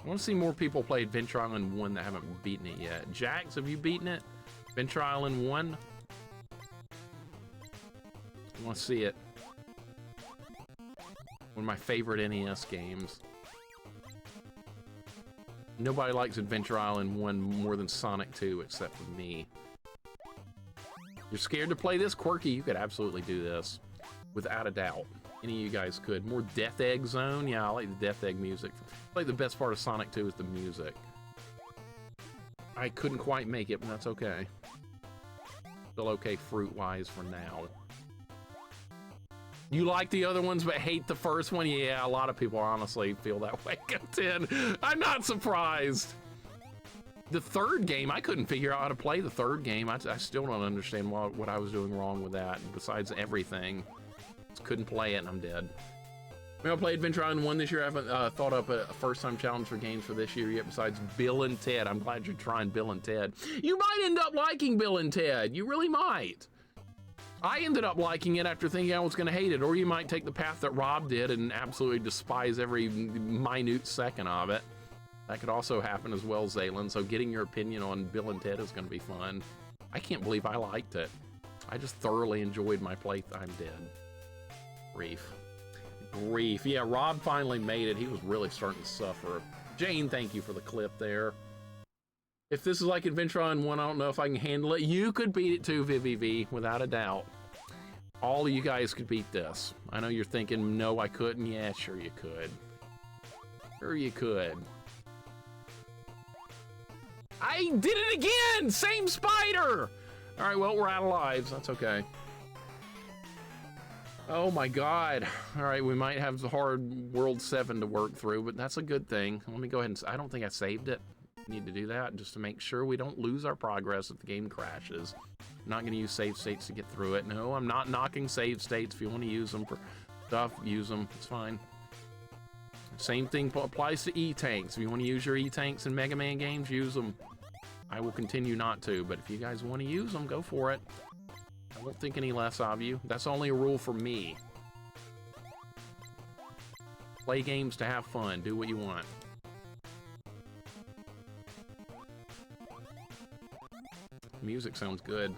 [SPEAKER 1] I want to see more people play Adventure Island 1 that haven't beaten it yet. Jax, have you beaten it? Adventure Island 1? I want to see it. One of my favorite NES games. Nobody likes Adventure Island 1 more than Sonic 2 except for me. You're scared to play this? Quirky, you could absolutely do this. Without a doubt. Any of you guys could. More Death Egg Zone? Yeah, I like the Death Egg music. I like the best part of Sonic 2 is the music. I couldn't quite make it, but that's okay. Still okay fruit-wise for now. You like the other ones but hate the first one? Yeah, a lot of people honestly feel that way. I'm not surprised. The third game, I couldn't figure out how to play the third game. I still don't understand what I was doing wrong with that, besides everything. Just couldn't play it and I'm dead. Maybe I'll play Adventure Island 1 this year. I haven't thought up a first-time challenge for games for this year yet besides Bill and Ted. I'm glad you're trying Bill and Ted. You might end up liking Bill and Ted. You really might. I ended up liking it after thinking I was going to hate it, or you might take the path that Rob did and absolutely despise every minute second of it. That could also happen as well, Zaylin, so getting your opinion on Bill and Ted is going to be fun. I can't believe I liked it. I just thoroughly enjoyed my playtime. Dead. Grief. Yeah, Rob finally made it. He was really starting to suffer. Jane, thank you for the clip there. If this is like Adventure Island 1, I don't know if I can handle it. You could beat it too, Vivi, without a doubt. All of you guys could beat this. I know you're thinking, no, I couldn't. Yeah, sure you could. Sure you could. I did it again! Same spider! All right, well, we're out of lives. That's okay. Oh my God. All right, we might have the hard World 7 to work through, but that's a good thing. Let me go ahead and... I don't think I saved it. Need to do that just to make sure we don't lose our progress if the game crashes. I'm not going to use save states to get through it. No, I'm not knocking save states. If you want to use them for stuff, use them. It's fine. Same thing applies to E-Tanks. If you want to use your E-Tanks in Mega Man games, use them. I will continue not to, but if you guys want to use them, go for it. I won't think any less of you. That's only a rule for me. Play games to have fun. Do what you want. Music sounds good.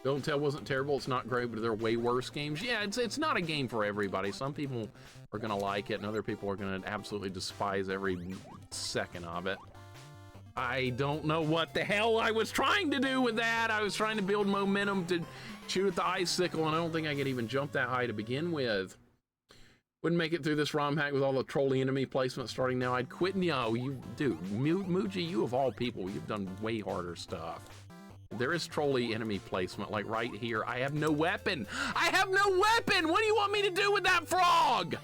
[SPEAKER 1] Bill and Ted wasn't terrible. It's not great, but there are way worse games. Yeah, it's not a game for everybody. Some people are going to like it, and other people are going to absolutely despise every second of it. I don't know what the hell I was trying to do with that. I was trying to build momentum to shoot at the icicle, and I don't think I could even jump that high to begin with. Wouldn't make it through this ROM hack with all the trolly enemy placement starting now. I'd quit. No, you, dude, Muji, you of all people, you've done way harder stuff. There is trolly enemy placement, like right here. I have no weapon. I have no weapon! What do you want me to do with that frog?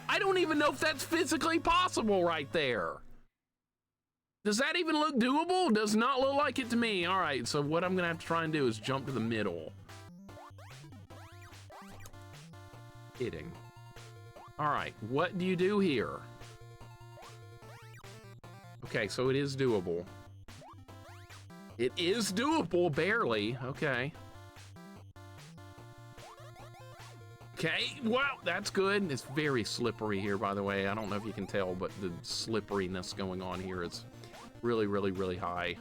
[SPEAKER 1] I don't even know if that's physically possible right there. Does that even look doable? Does not look like it to me. All right, so what I'm gonna have to try and do is jump to the middle. Kidding. All right, what do you do here? Okay, so it is doable. It is doable, barely. Okay. Okay, well, that's good. It's very slippery here, by the way. I don't know if you can tell, but the slipperiness going on here is really, really, really high.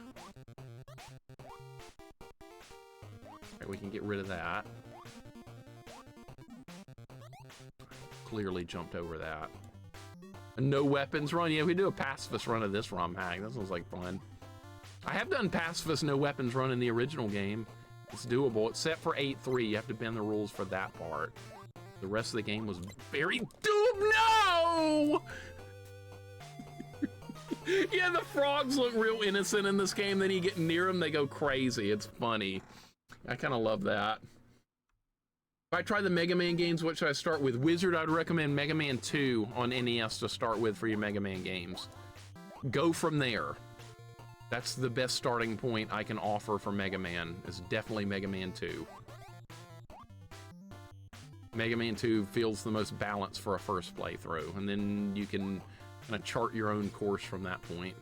[SPEAKER 1] Okay, we can get rid of that. Clearly jumped over that. A no weapons run. Yeah, we do a pacifist run of this ROM hack. That sounds like fun. I have done pacifist no weapons run in the original game. It's doable, except for 8-3. You have to bend the rules for that part. The rest of the game was very doable. No! Yeah, the frogs look real innocent in this game. Then you get near them, they go crazy. It's funny. I kind of love that. If I try the Mega Man games, what should I start with? Wizard, I'd recommend Mega Man 2 on NES to start with for your Mega Man games. Go from there. That's the best starting point I can offer for Mega Man, is definitely Mega Man 2. Mega Man 2 feels the most balanced for a first playthrough, and then you can kind of chart your own course from that point.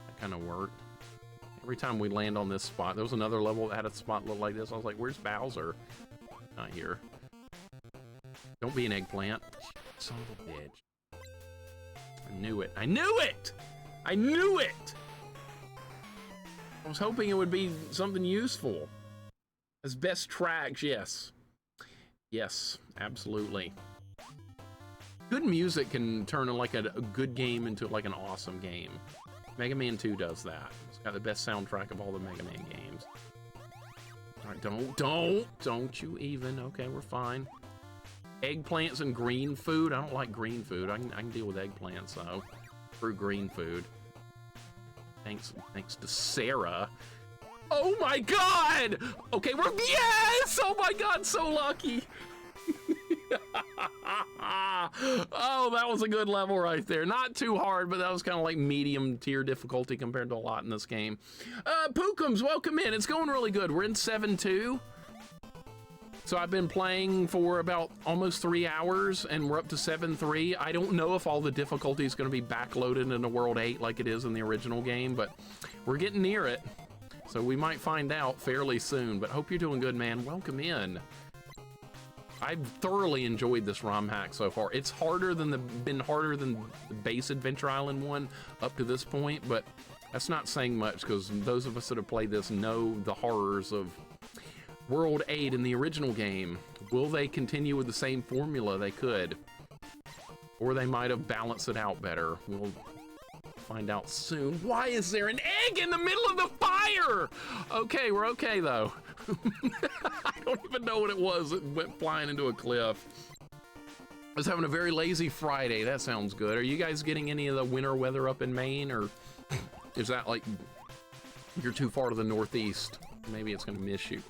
[SPEAKER 1] That kind of worked. Every time we land on this spot, there was another level that had a spot look like this. I was like, where's Bowser? Not here. Don't be an eggplant. Son of a bitch. I knew it. I knew it! I knew it! I was hoping it would be something useful. As best tracks, yes. Yes, absolutely. Good music can turn like a good game into like an awesome game. Mega Man 2 does that. It's got the best soundtrack of all the Mega Man games. All right, don't you even. Okay, we're fine. Eggplants and green food. I don't like green food. I can deal with eggplants though. For green food. Thanks to Sarah. Oh my God! Okay, we're yes! Oh my God, so lucky. Oh, that was a good level right there. Not too hard, but that was kind of like medium tier difficulty compared to a lot in this game. Pookums, welcome in. It's going really good. We're in 7-2. So I've been playing for about almost 3 hours, and we're up to 7-3. I don't know if all the difficulty is going to be backloaded into World 8 like it is in the original game, but we're getting near it. So we might find out fairly soon, but hope you're doing good, man. Welcome in. I've thoroughly enjoyed this ROM hack so far. It's been harder than the base Adventure Island one up to this point, but that's not saying much because those of us that have played this know the horrors of World 8 in the original game. Will they continue with the same formula? They could. Or they might have balanced it out better. We'll find out soon. Why is there an egg in the middle of the fire? Okay, we're okay though. I don't even know what it was. It went flying into a cliff. I was having a very lazy Friday. That sounds good. Are you guys getting any of the winter weather up in Maine, or is that like you're too far to the northeast? Maybe it's gonna miss you.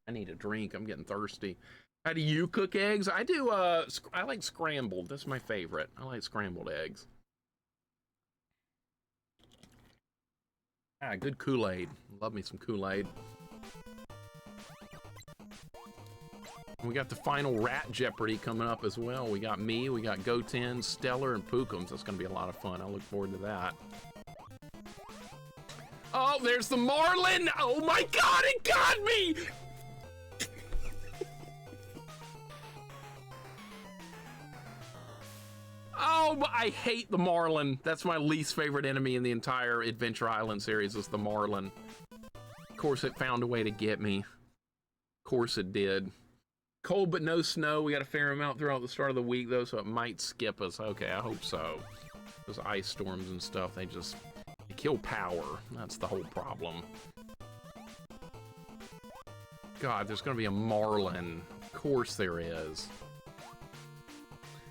[SPEAKER 1] I need a drink. I'm getting thirsty. How do you cook eggs? I do. I like scrambled. That's my favorite. I like scrambled eggs. Ah, good Kool-Aid. Love me some Kool-Aid. We got the final Rat Jeopardy coming up as well. We got me, we got Goten, Stellar, and Pookums. That's going to be a lot of fun. I look forward to that. Oh, there's the Marlin! Oh my God, it got me! Oh, I hate the Marlin. That's my least favorite enemy in the entire Adventure Island series is the Marlin. Of course, it found a way to get me. Of course it did. Cold but no snow. We got a fair amount throughout the start of the week, though, so it might skip us. Okay, I hope so. Those ice storms and stuff, they kill power. That's the whole problem. God, there's going to be a Marlin. Of course there is.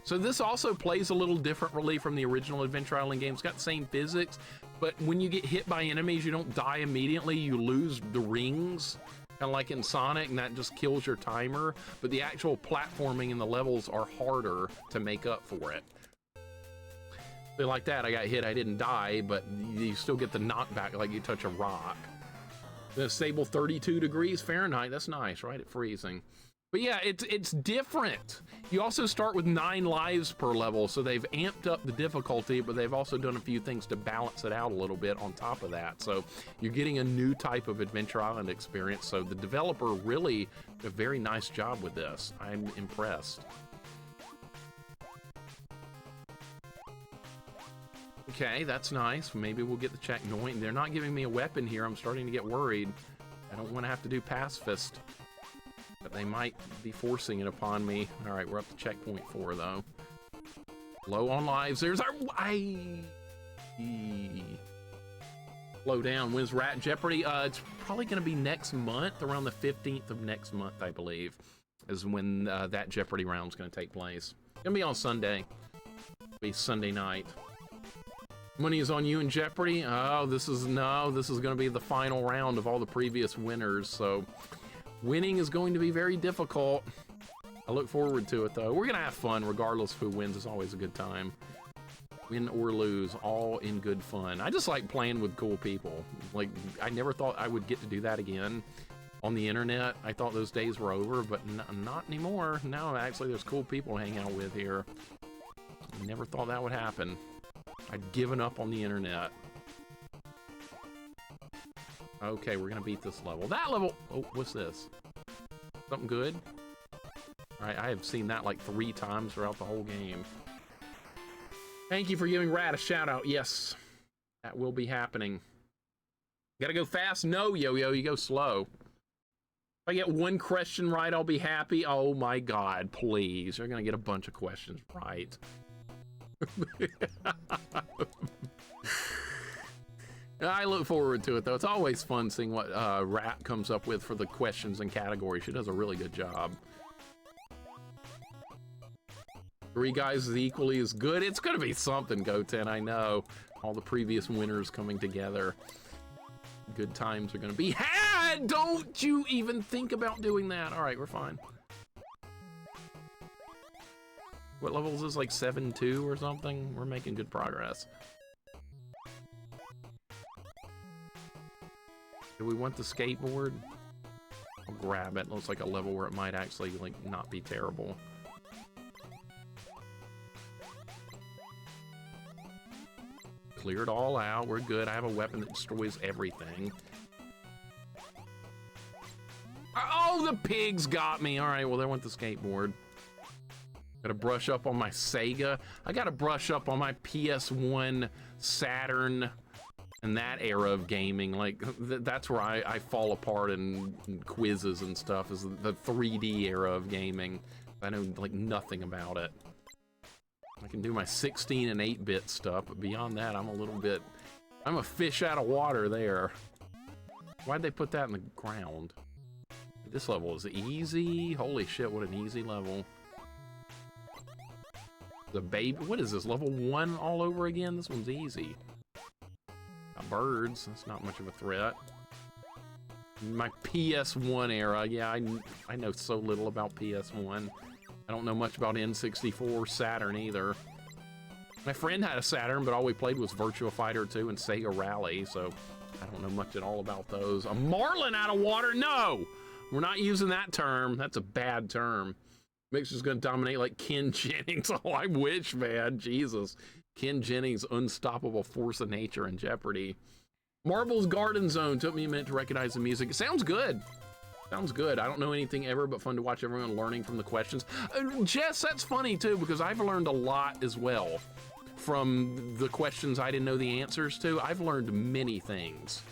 [SPEAKER 1] So this also plays a little differently from the original Adventure Island game. It's got the same physics, but when you get hit by enemies, you don't die immediately. You lose the rings, kind of like in Sonic, and that just kills your timer. But the actual platforming in the levels are harder to make up for it. So like that, I got hit, I didn't die, but you still get the knockback like you touch a rock. The stable 32 degrees Fahrenheit, that's nice, right at freezing. But yeah, it's different. You also start with 9 lives per level, so they've amped up the difficulty, but they've also done a few things to balance it out a little bit on top of that. So you're getting a new type of Adventure Island experience. So the developer really did a very nice job with this. I'm impressed. Okay, that's nice. Maybe we'll get the checkpoint. They're not giving me a weapon here. I'm starting to get worried. I don't want to have to do pacifist. But they might be forcing it upon me. All right, we're up to checkpoint 4, though. Low on lives. There's our... Slow down. When's Rat Jeopardy? It's probably going to be next month, around the 15th of next month, I believe, is when that Jeopardy round's going to take place. It's going to be on Sunday. It'll be Sunday night. Money is on you in Jeopardy. Oh, this is going to be the final round of all the previous winners. So winning is going to be very difficult. I look forward to it though. We're going to have fun regardless of who wins. It's always a good time. Win or lose, all in good fun. I just like playing with cool people. Like, I never thought I would get to do that again on the internet. I thought those days were over, but not anymore. Now, actually, there's cool people to hang out with here. Never thought that would happen. I'd given up on the internet. Okay, we're gonna beat this level. That level, oh, what's this? Something good? All right, I have seen that like 3 times throughout the whole game. Thank you for giving Rat a shout out. Yes, that will be happening. Gotta go fast? No, Yo-Yo, you go slow. If I get 1 question right, I'll be happy. Oh my God, please. You're gonna get a bunch of questions right. I look forward to it though. It's always fun seeing what Rat comes up with for the questions and categories. She does a really good job. 3 guys is equally as good. It's gonna be something, Goten, I know. All the previous winners coming together. Good times are gonna be had! Don't you even think about doing that. All right, we're fine. What level is this, like 7-2 or something? We're making good progress. Do we want the skateboard? I'll grab it. Looks like a level where it might actually like not be terrible. Clear it all out. We're good. I have a weapon that destroys everything. Oh, the pigs got me. All right, well, there went the skateboard. Gotta brush up on my Sega. I gotta brush up on my PS1, Saturn, and that era of gaming. Like, that's where I fall apart in quizzes and stuff, is the 3D era of gaming. I know, like, nothing about it. I can do my 16 and 8-bit stuff, but beyond that, I'm a fish out of water there. Why'd they put that in the ground? This level is easy. Holy shit, what an easy level. The baby, what is this, level 1 all over again? This one's easy. Got birds, that's not much of a threat. My PS1 era, yeah, I know so little about PS1. I don't know much about N64 or Saturn either. My friend had a Saturn, but all we played was Virtua Fighter 2 and Sega Rally, so I don't know much at all about those. A marlin out of water? No! We're not using that term. That's a bad term. Mixer's gonna dominate like Ken Jennings. Oh, I wish, man. Jesus. Ken Jennings, unstoppable force of nature in Jeopardy. Marvel's Garden Zone. Took me a minute to recognize the music. It sounds good. Sounds good. I don't know anything ever, but fun to watch everyone learning from the questions. Jess, that's funny too, because I've learned a lot as well from the questions I didn't know the answers to. I've learned many things.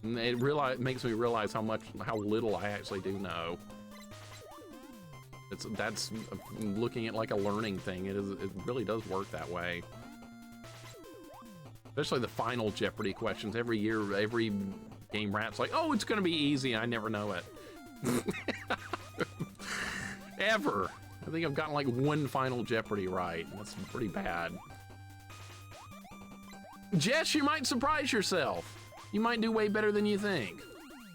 [SPEAKER 1] And it makes me realize how little I actually do know. That's looking at like a learning thing. It really does work that way. Especially the final Jeopardy questions. Every year, every game Rat's like, oh, it's gonna be easy. I never know it. Ever. I think I've gotten like 1 final Jeopardy right. That's pretty bad. Jess, you might surprise yourself. You might do way better than you think.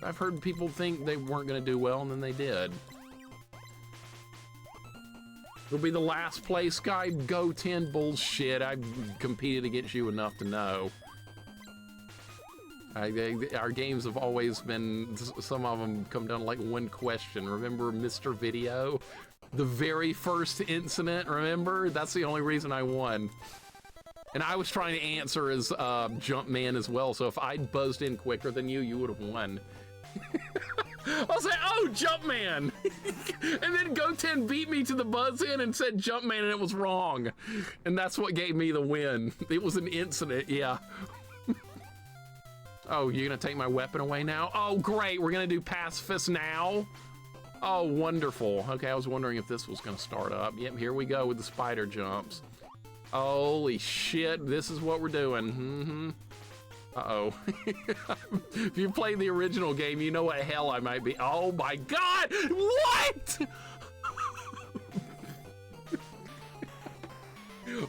[SPEAKER 1] I've heard people think they weren't gonna do well and then they did. It'll be the last place guy. Go 10 bullshit. I've competed against you enough to know. Our games have always been, some of them come down to like 1 question. Remember Mr. Video? The very first incident, remember? That's the only reason I won. And I was trying to answer as Jumpman as well, so if I'd buzzed in quicker than you, you would have won. I'll say, oh, Jumpman! And then Goten beat me to the buzz in and said Jumpman and it was wrong. And that's what gave me the win. It was an incident, yeah. Oh, you're gonna take my weapon away now? Oh, great, we're gonna do pacifist now? Oh, wonderful. Okay, I was wondering if this was gonna start up. Yep, here we go with the spider jumps. Holy shit, this is what we're doing. Uh-oh. If you played the original game, you know what hell I might be. Oh my God, what?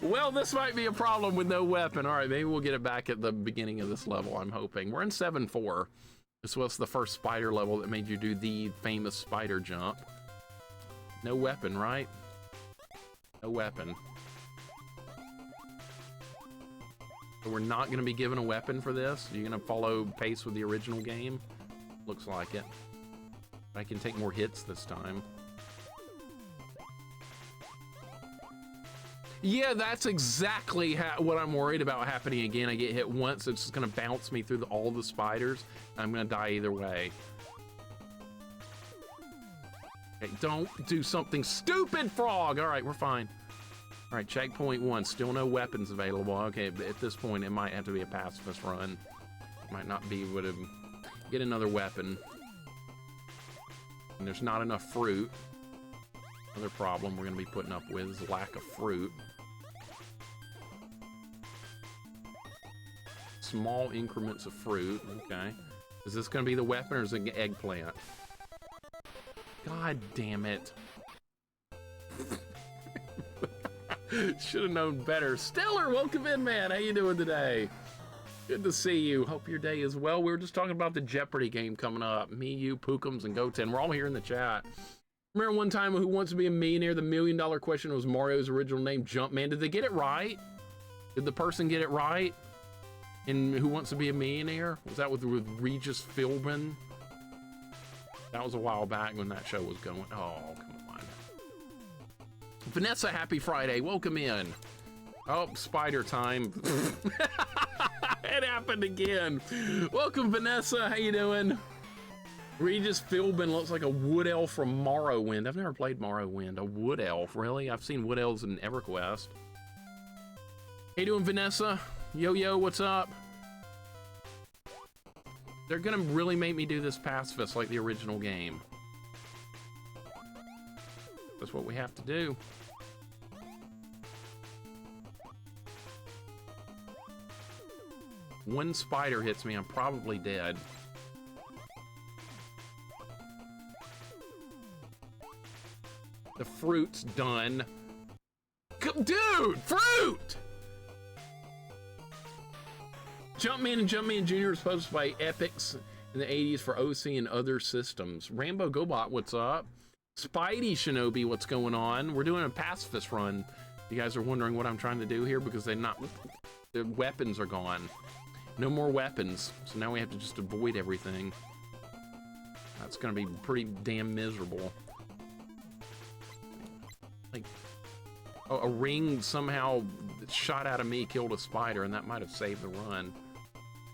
[SPEAKER 1] Well, this might be a problem with no weapon. All right, maybe we'll get it back at the beginning of this level, I'm hoping. We're in 7-4. This was the first spider level that made you do the famous spider jump. No weapon, right? No weapon. So we're not going to be given a weapon for this? You're going to follow pace with the original game? Looks like it. I can take more hits this time. Yeah, that's exactly what I'm worried about happening again. I get hit once, it's just going to bounce me through all the spiders. I'm going to die either way. Okay, don't do something stupid, frog! All right, we're fine. All right, checkpoint 1, still no weapons available. Okay, but at this point, it might have to be a pacifist run. Might not be able to get another weapon. And there's not enough fruit. Another problem we're going to be putting up with is lack of fruit. Small increments of fruit, okay. Is this going to be the weapon or is it an eggplant? God damn it. Should have known better. Stellar, welcome in, man. How you doing today? Good to see you. Hope your day is well. We were just talking about the Jeopardy game coming up. Me, you, Pookums, and Goten. We're all here in the chat. Remember one time Who Wants to Be a Millionaire? The $1 million question was Mario's original name, Jumpman. Did they get it right? Did the person get it right? In Who Wants to Be a Millionaire? Was that with Regis Philbin? That was a while back when that show was going. Oh, come on. Vanessa, happy Friday. Welcome in. Oh, spider time. It happened again. Welcome, Vanessa. How you doing? Regis Philbin looks like a wood elf from Morrowind. I've never played Morrowind. A wood elf, really? I've seen wood elves in EverQuest. How you doing, Vanessa? Yo, what's up? They're gonna really make me do this pacifist like the original game. That's what we have to do. One spider hits me, I'm probably dead. The fruit's done. Dude, fruit! Jumpman and Jumpman Jr. was supposed to play epics in the 80s for OC and other systems. Rambo Gobot, what's up? Spidey Shinobi, what's going on? We're doing a pacifist run. You guys are wondering what I'm trying to do here because the weapons are gone. No more weapons. So now we have to just avoid everything. That's gonna be pretty damn miserable. Like, oh, a ring somehow shot out of me, killed a spider, and that might have saved the run.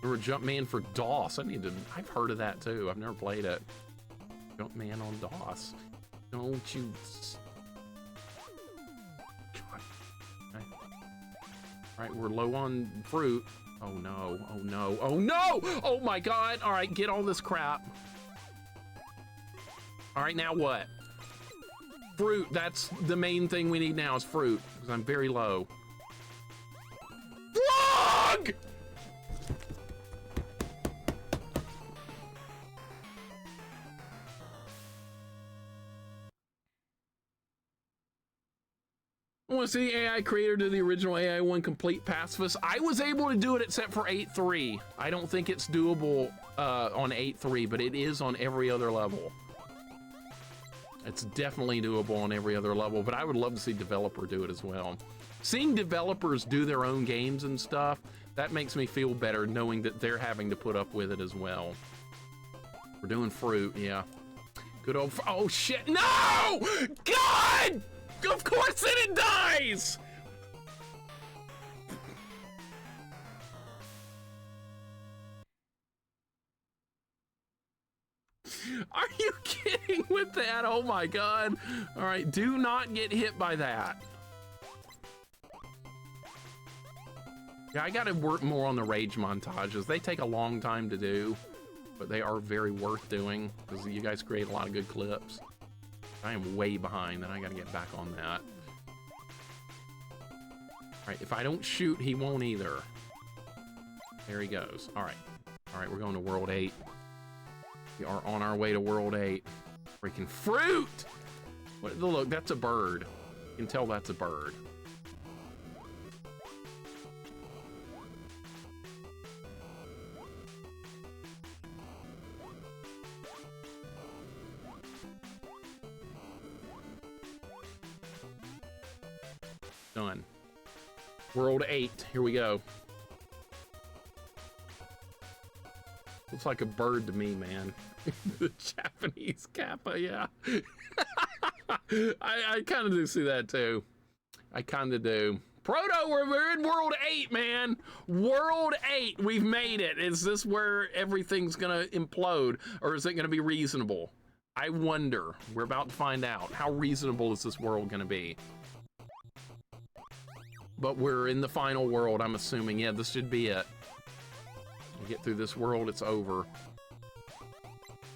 [SPEAKER 1] Or Jumpman for DOS. I've heard of that too. I've never played it. Jumpman on DOS. Don't you... God. Okay. All right, we're low on fruit. Oh no, oh no, oh no! Oh my God! All right, get all this crap. All right, now what? Fruit, that's the main thing we need now is fruit, because I'm very low. Frog! I want to see the AI creator do the original AI 1 complete pacifist. I was able to do it except for 8.3. I don't think it's doable on 8.3, but it is on every other level. It's definitely doable on every other level, but I would love to see developer do it as well. Seeing developers do their own games and stuff, that makes me feel better knowing that they're having to put up with it as well. We're doing fruit, yeah. Good old, oh shit, no! God! Of course it dies! Are you kidding with that? Oh my God. All right, do not get hit by that. Yeah, I gotta work more on the rage montages. They take a long time to do, but they are very worth doing because you guys create a lot of good clips. I am way behind, and I gotta get back on that. All right, if I don't shoot, he won't either. There he goes. All right, we're going to World 8. We are on our way to World 8. Freaking fruit! What, look, that's a bird. You can tell that's a bird. Done. World 8. Here we go. Looks like a bird to me, man. The Japanese kappa, yeah. I kind of do see that too. I kind of do. Proto, we're in World 8, man. World 8, we've made it. Is this where everything's gonna implode, or is it gonna be reasonable? I wonder. We're about to find out. How reasonable is this world gonna be? But we're in the final world, I'm assuming. Yeah, this should be it. You get through this world, it's over.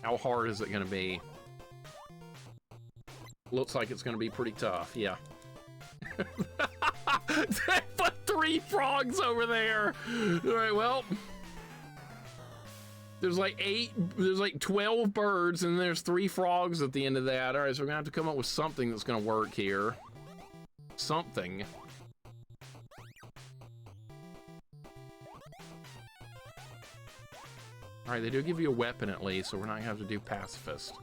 [SPEAKER 1] How hard is it gonna be? Looks like it's gonna be pretty tough, yeah. They put 3 frogs over there. All right, well. There's like 12 birds, and there's 3 frogs at the end of that. All right, so we're gonna have to come up with something that's gonna work here. Something. All right, they do give you a weapon at least, so we're not gonna have to do pacifist.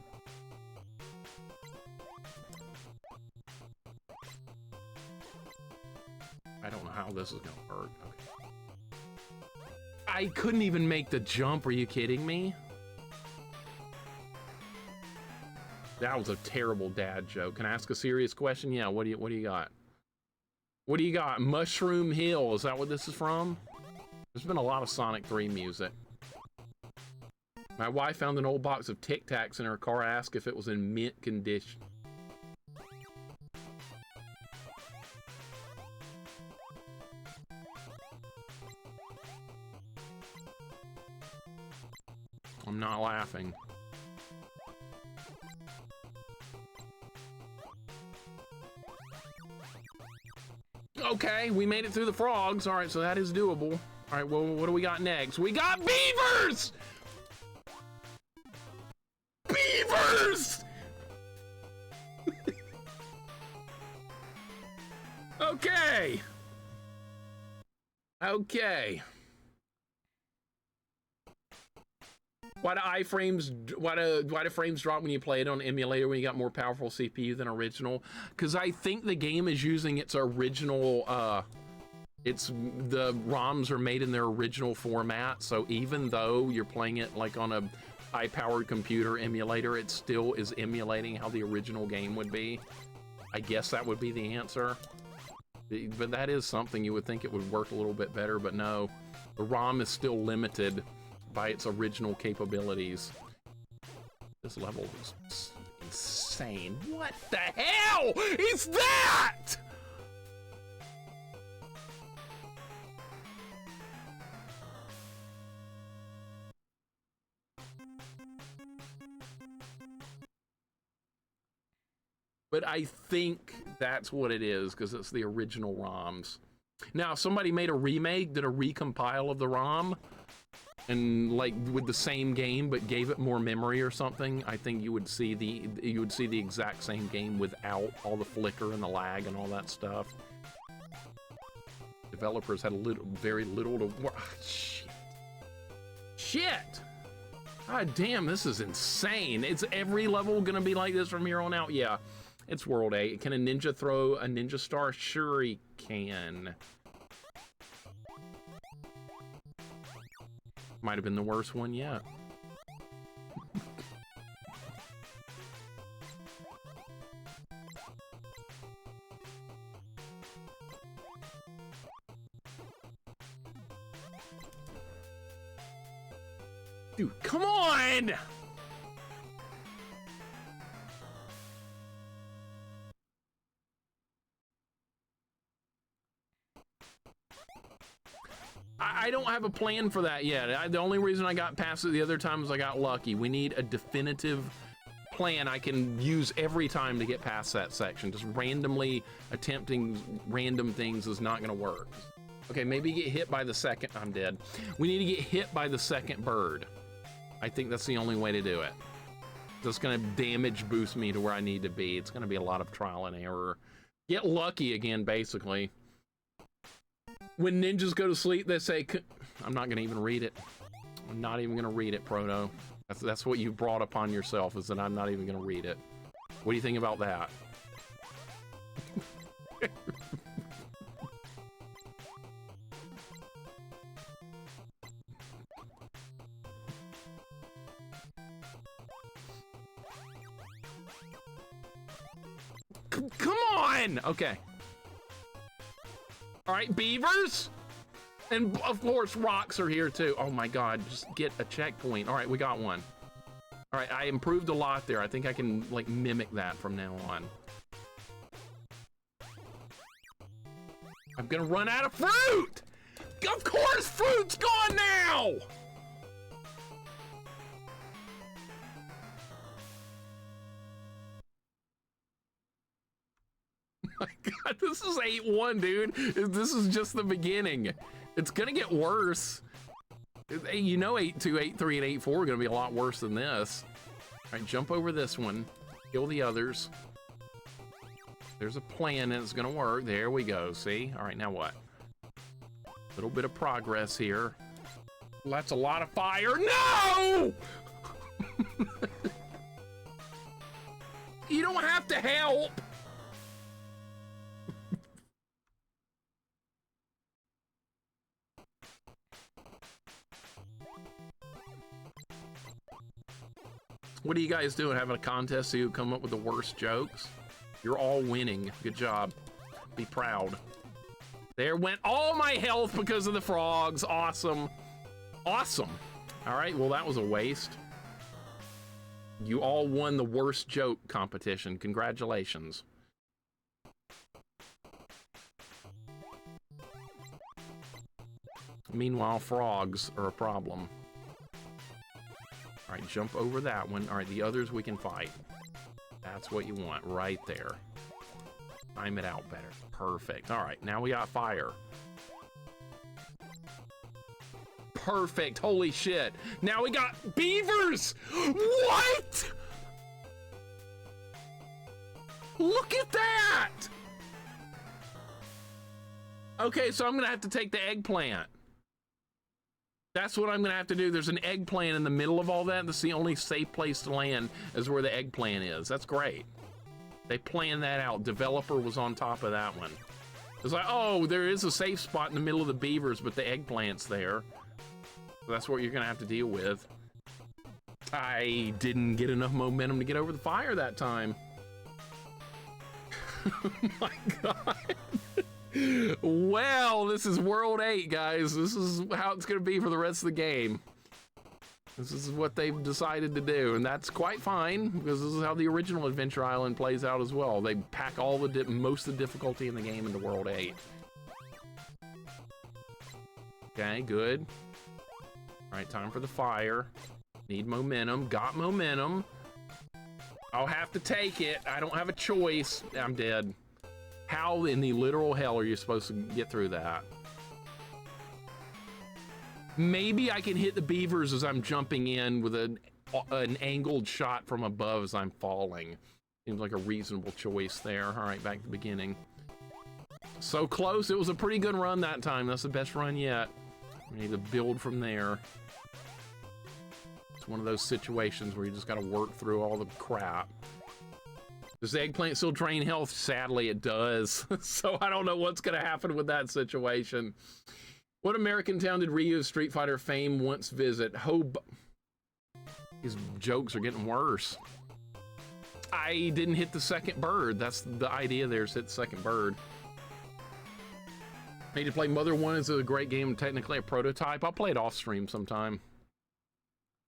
[SPEAKER 1] I don't know how this is gonna work. Okay. I couldn't even make the jump. Are you kidding me? That was a terrible dad joke. Can I ask a serious question? Yeah. What do you got? What do you got? Mushroom Hill. Is that what this is from? There's been a lot of Sonic 3 music. My wife found an old box of Tic Tacs in her car. Asked if it was in mint condition. I'm not laughing. Okay, we made it through the frogs. All right, so that is doable. All right, well, what do we got next? We got beavers! Beavers! Okay. Okay. Why do frames drop when you play it on emulator when you got more powerful CPU than original? Because I think the game is using its original, the ROMs are made in their original format, so even though you're playing it like on a high-powered computer emulator, it still is emulating how the original game would be. I guess that would be the answer. But that is something you would think it would work a little bit better, but no. The ROM is still limited by its original capabilities. This level is insane. What the hell is that? But I think that's what it is, because it's the original ROMs. Now, if somebody made a remake, did a recompile of the ROM, and like with the same game but gave it more memory or something, I think you would see the exact same game without all the flicker and the lag and all that stuff. Developers had very little to work. Shit! God damn, this is insane. Is every level gonna be like this from here on out? Yeah, it's World 8. Can a ninja throw a ninja star? Sure he can. Might have been the worst one yet. Dude, come on! I don't have a plan for that yet. The only reason I got past it the other time was I got lucky. We need a definitive plan I can use every time to get past that section. Just randomly attempting random things is not going to work. Okay, maybe get hit by the second... I'm dead. We need to get hit by the second bird. I think that's the only way to do it. That's going to damage boost me to where I need to be. It's going to be a lot of trial and error. Get lucky again, basically. When ninjas go to sleep, they say... I'm not going to even read it. I'm not even going to read it, Proto. That's what you brought upon yourself, is that I'm not even going to read it. What do you think about that? Come on! Okay. All right, beavers? And of course, rocks are here too. Oh my God, just get a checkpoint. All right, we got one. All right, I improved a lot there. I think I can like mimic that from now on. I'm gonna run out of fruit! Of course, fruit's gone now! My God, this is 8-1, dude. This is just the beginning. It's gonna get worse. You know 8-2, 8-3, and 8-4 are gonna be a lot worse than this. All right, jump over this one. Kill the others. There's a plan and it's gonna work. There we go, see? All right, now what? A little bit of progress here. That's a lot of fire. No! You don't have to help. What are you guys doing? Having a contest to come up with the worst jokes? You're all winning. Good job. Be proud. There went all my health because of the frogs. Awesome. Awesome. All right, well, that was a waste. You all won the worst joke competition. Congratulations. Meanwhile, frogs are a problem. All right, jump over that one. All right, the others we can fight. That's what you want right there. Time it out better. Perfect. All right, now we got fire. Perfect. Holy shit. Now we got beavers. What? Look at that. Okay, so I'm gonna have to take the eggplant. That's what I'm gonna have to do. There's an eggplant in the middle of all that. That's the only safe place to land is where the eggplant is. That's great. They planned that out. Developer was on top of that one. It's like, oh, there is a safe spot in the middle of the beavers, but the eggplant's there. So that's what you're gonna have to deal with. I didn't get enough momentum to get over the fire that time. Oh my God. Well, this is World 8, guys. This is how it's going to be for the rest of the game. This is what they've decided to do, and that's quite fine, because this is how the original Adventure Island plays out as well. They pack all the most of the difficulty in the game into World 8. Okay, good. All right, time for the fire. Need momentum. Got momentum. I'll have to take it. I don't have a choice. I'm dead. How in the literal hell are you supposed to get through that? Maybe I can hit the beavers as I'm jumping in with an angled shot from above as I'm falling. Seems like a reasonable choice there. All right, back to the beginning. So close. It was a pretty good run that time. That's the best run yet. We need to build from there. It's one of those situations where you just got to work through all the crap. Does the eggplant still drain health? Sadly, it does. So I don't know what's going to happen with that situation. What American town did Ryu's Street Fighter fame once visit? His jokes are getting worse. I didn't hit the second bird. That's the idea there, is hit the second bird. Need to play Mother 1 is a great game, technically a prototype. I'll play it off stream sometime.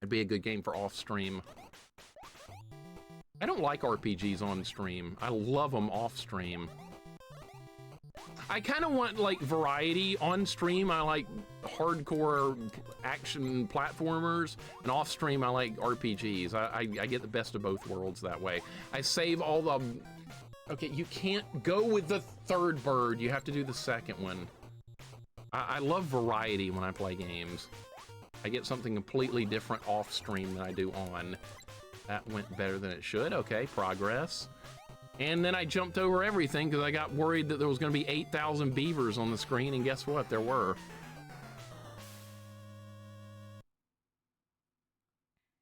[SPEAKER 1] It'd be a good game for off stream. I don't like RPGs on stream. I love them off stream. I kind of want like variety on stream. I like hardcore action platformers, and off stream I like RPGs. I get the best of both worlds that way. I save all the... Okay, you can't go with the third bird. You have to do the second one. I love variety when I play games. I get something completely different off stream than I do on. That went better than it should. Okay, progress. And then I jumped over everything because I got worried that there was going to be 8,000 beavers on the screen, and guess what? There were.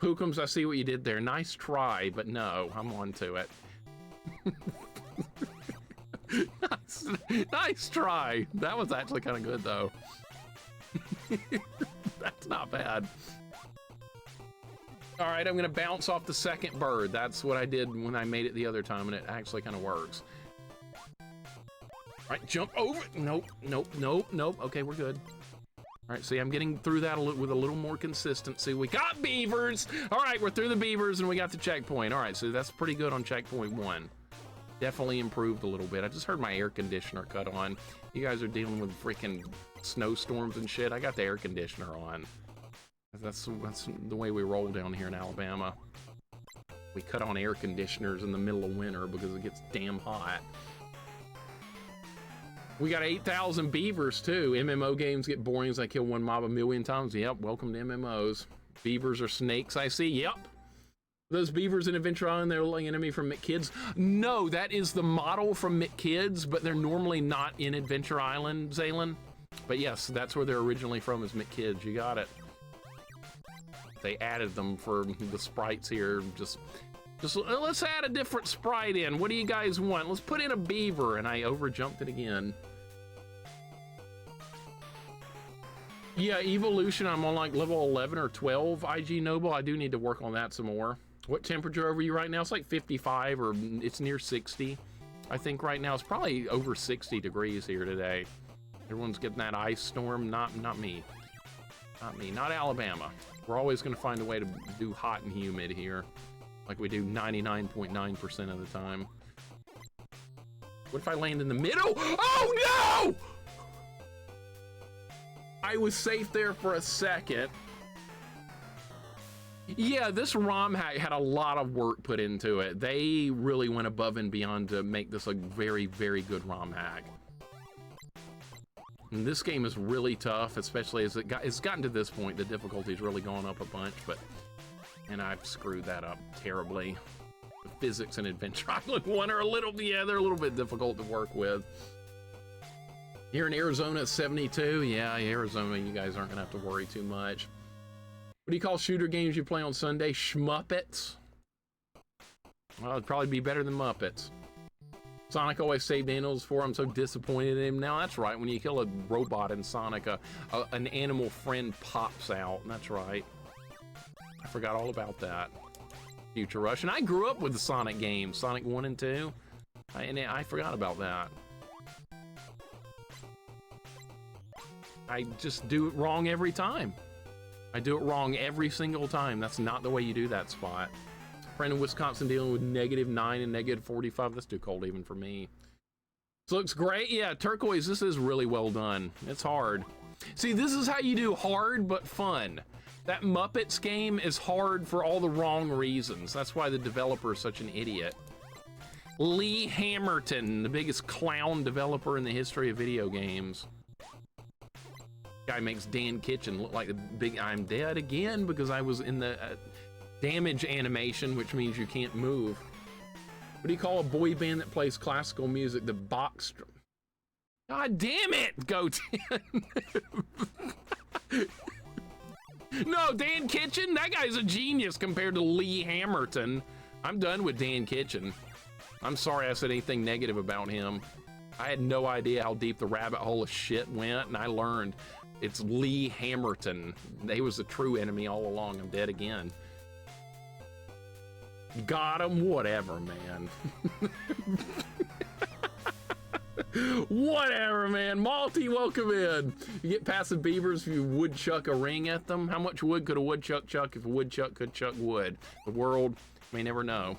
[SPEAKER 1] Pookums, I see what you did there. Nice try, but no, I'm on to it. Nice try. That was actually kind of good, though. That's not bad. All right, I'm gonna bounce off the second bird. That's what I did when I made it the other time, and it actually kind of works. All right, jump over. Nope, nope, nope, nope. Okay, we're good. All right, see, I'm getting through that with a little more consistency. We got beavers. All right, we're through the beavers, and we got the checkpoint. All right, so that's pretty good on checkpoint 1. Definitely improved a little bit. I just heard my air conditioner cut on. You guys are dealing with freaking snowstorms and shit. I got the air conditioner on. That's the way we roll down here in Alabama. We cut on air conditioners in the middle of winter because it gets damn hot. We got 8,000 beavers too. MMO games get boring as I kill one mob a million times. Yep, welcome to MMOs. Beavers are snakes, I see. Yep. Those beavers in Adventure Island, they're like enemy from McKids. No, that is the model from McKids, but they're normally not in Adventure Island, Zaylin. But yes, that's where they're originally from, is McKids. You got it. They added them for the sprites here. Just let's add a different sprite in. What do you guys want? Let's put in a beaver, and I overjumped it again. Yeah, evolution, I'm on like level 11 or 12 IG Noble. I do need to work on that some more. What temperature over you right now? It's like 55, or it's near 60. I think right now it's probably over 60 degrees here today. Everyone's getting that ice storm. Not me. Not me. Not Alabama. We're always going to find a way to do hot and humid here, like we do 99.9% of the time. What if I land in the middle? Oh no! I was safe there for a second. Yeah, this ROM hack had a lot of work put into it. They really went above and beyond to make this a very, very good ROM hack. And this game is really tough, especially as it's gotten to this point. The difficulty's really gone up a bunch, and I've screwed that up terribly. The physics in Adventure Island 1 are they're a little bit difficult to work with. Here in Arizona, it's 72. Yeah, Arizona, you guys aren't gonna have to worry too much. What do you call shooter games you play on Sunday? Schmuppets? Well, it'd probably be better than Muppets. Sonic always saved animals for I'm so disappointed in him now. That's right, when you kill a robot in Sonic, an animal friend pops out. That's right. I forgot all about that. Future Rush. And I grew up with the Sonic games, Sonic 1 and 2. And I forgot about that. I just do it wrong every time. I do it wrong every single time. That's not the way you do that spot. Friend in Wisconsin dealing with -9 and -45. That's too cold even for me. This looks great. Yeah, turquoise, this is really well done. It's hard. See, this is how you do hard but fun. That Muppets game is hard for all the wrong reasons. That's why the developer is such an idiot. Lee Hamilton, the biggest clown developer in the history of video games. Guy makes Dan Kitchen look like the big I'm dead again because I was in the damage animation, which means you can't move. What do you call a boy band that plays classical music? The box. God damn it, Goat. No, Dan Kitchen, that guy's a genius compared to Lee Hamilton. I'm done with Dan Kitchen. I'm sorry I said anything negative about him. I had no idea how deep the rabbit hole of shit went, and I learned. It's Lee Hamilton. They was the true enemy all along. I'm dead again. Got him, whatever, man. Whatever, man. Malty, welcome in. You get past the beavers if you woodchuck a ring at them. How much wood could a woodchuck chuck if a woodchuck could chuck wood? The world may never know.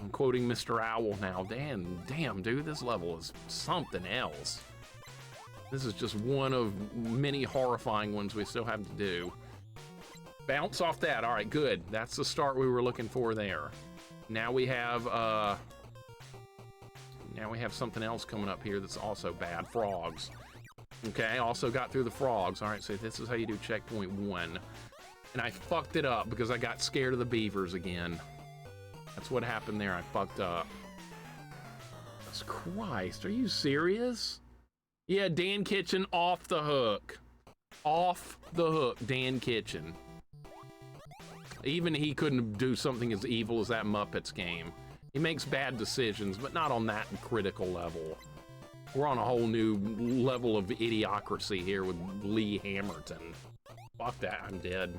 [SPEAKER 1] I'm quoting Mr. Owl now. Damn, dude, this level is something else. This is just one of many horrifying ones we still have to do. Bounce off that. All right, good. That's the start we were looking for there. Now we have something else coming up here that's also bad. Frogs. Okay, also got through the frogs. All right, so this is how you do checkpoint 1. And I fucked it up because I got scared of the beavers again. That's what happened there. I fucked up. Jesus Christ, are you serious? Yeah, Dan Kitchen off the hook. Off the hook, Dan Kitchen. Even he couldn't do something as evil as that Muppets game. He makes bad decisions, but not on that critical level. We're on a whole new level of idiocracy here with Lee Hamilton. Fuck that, I'm dead.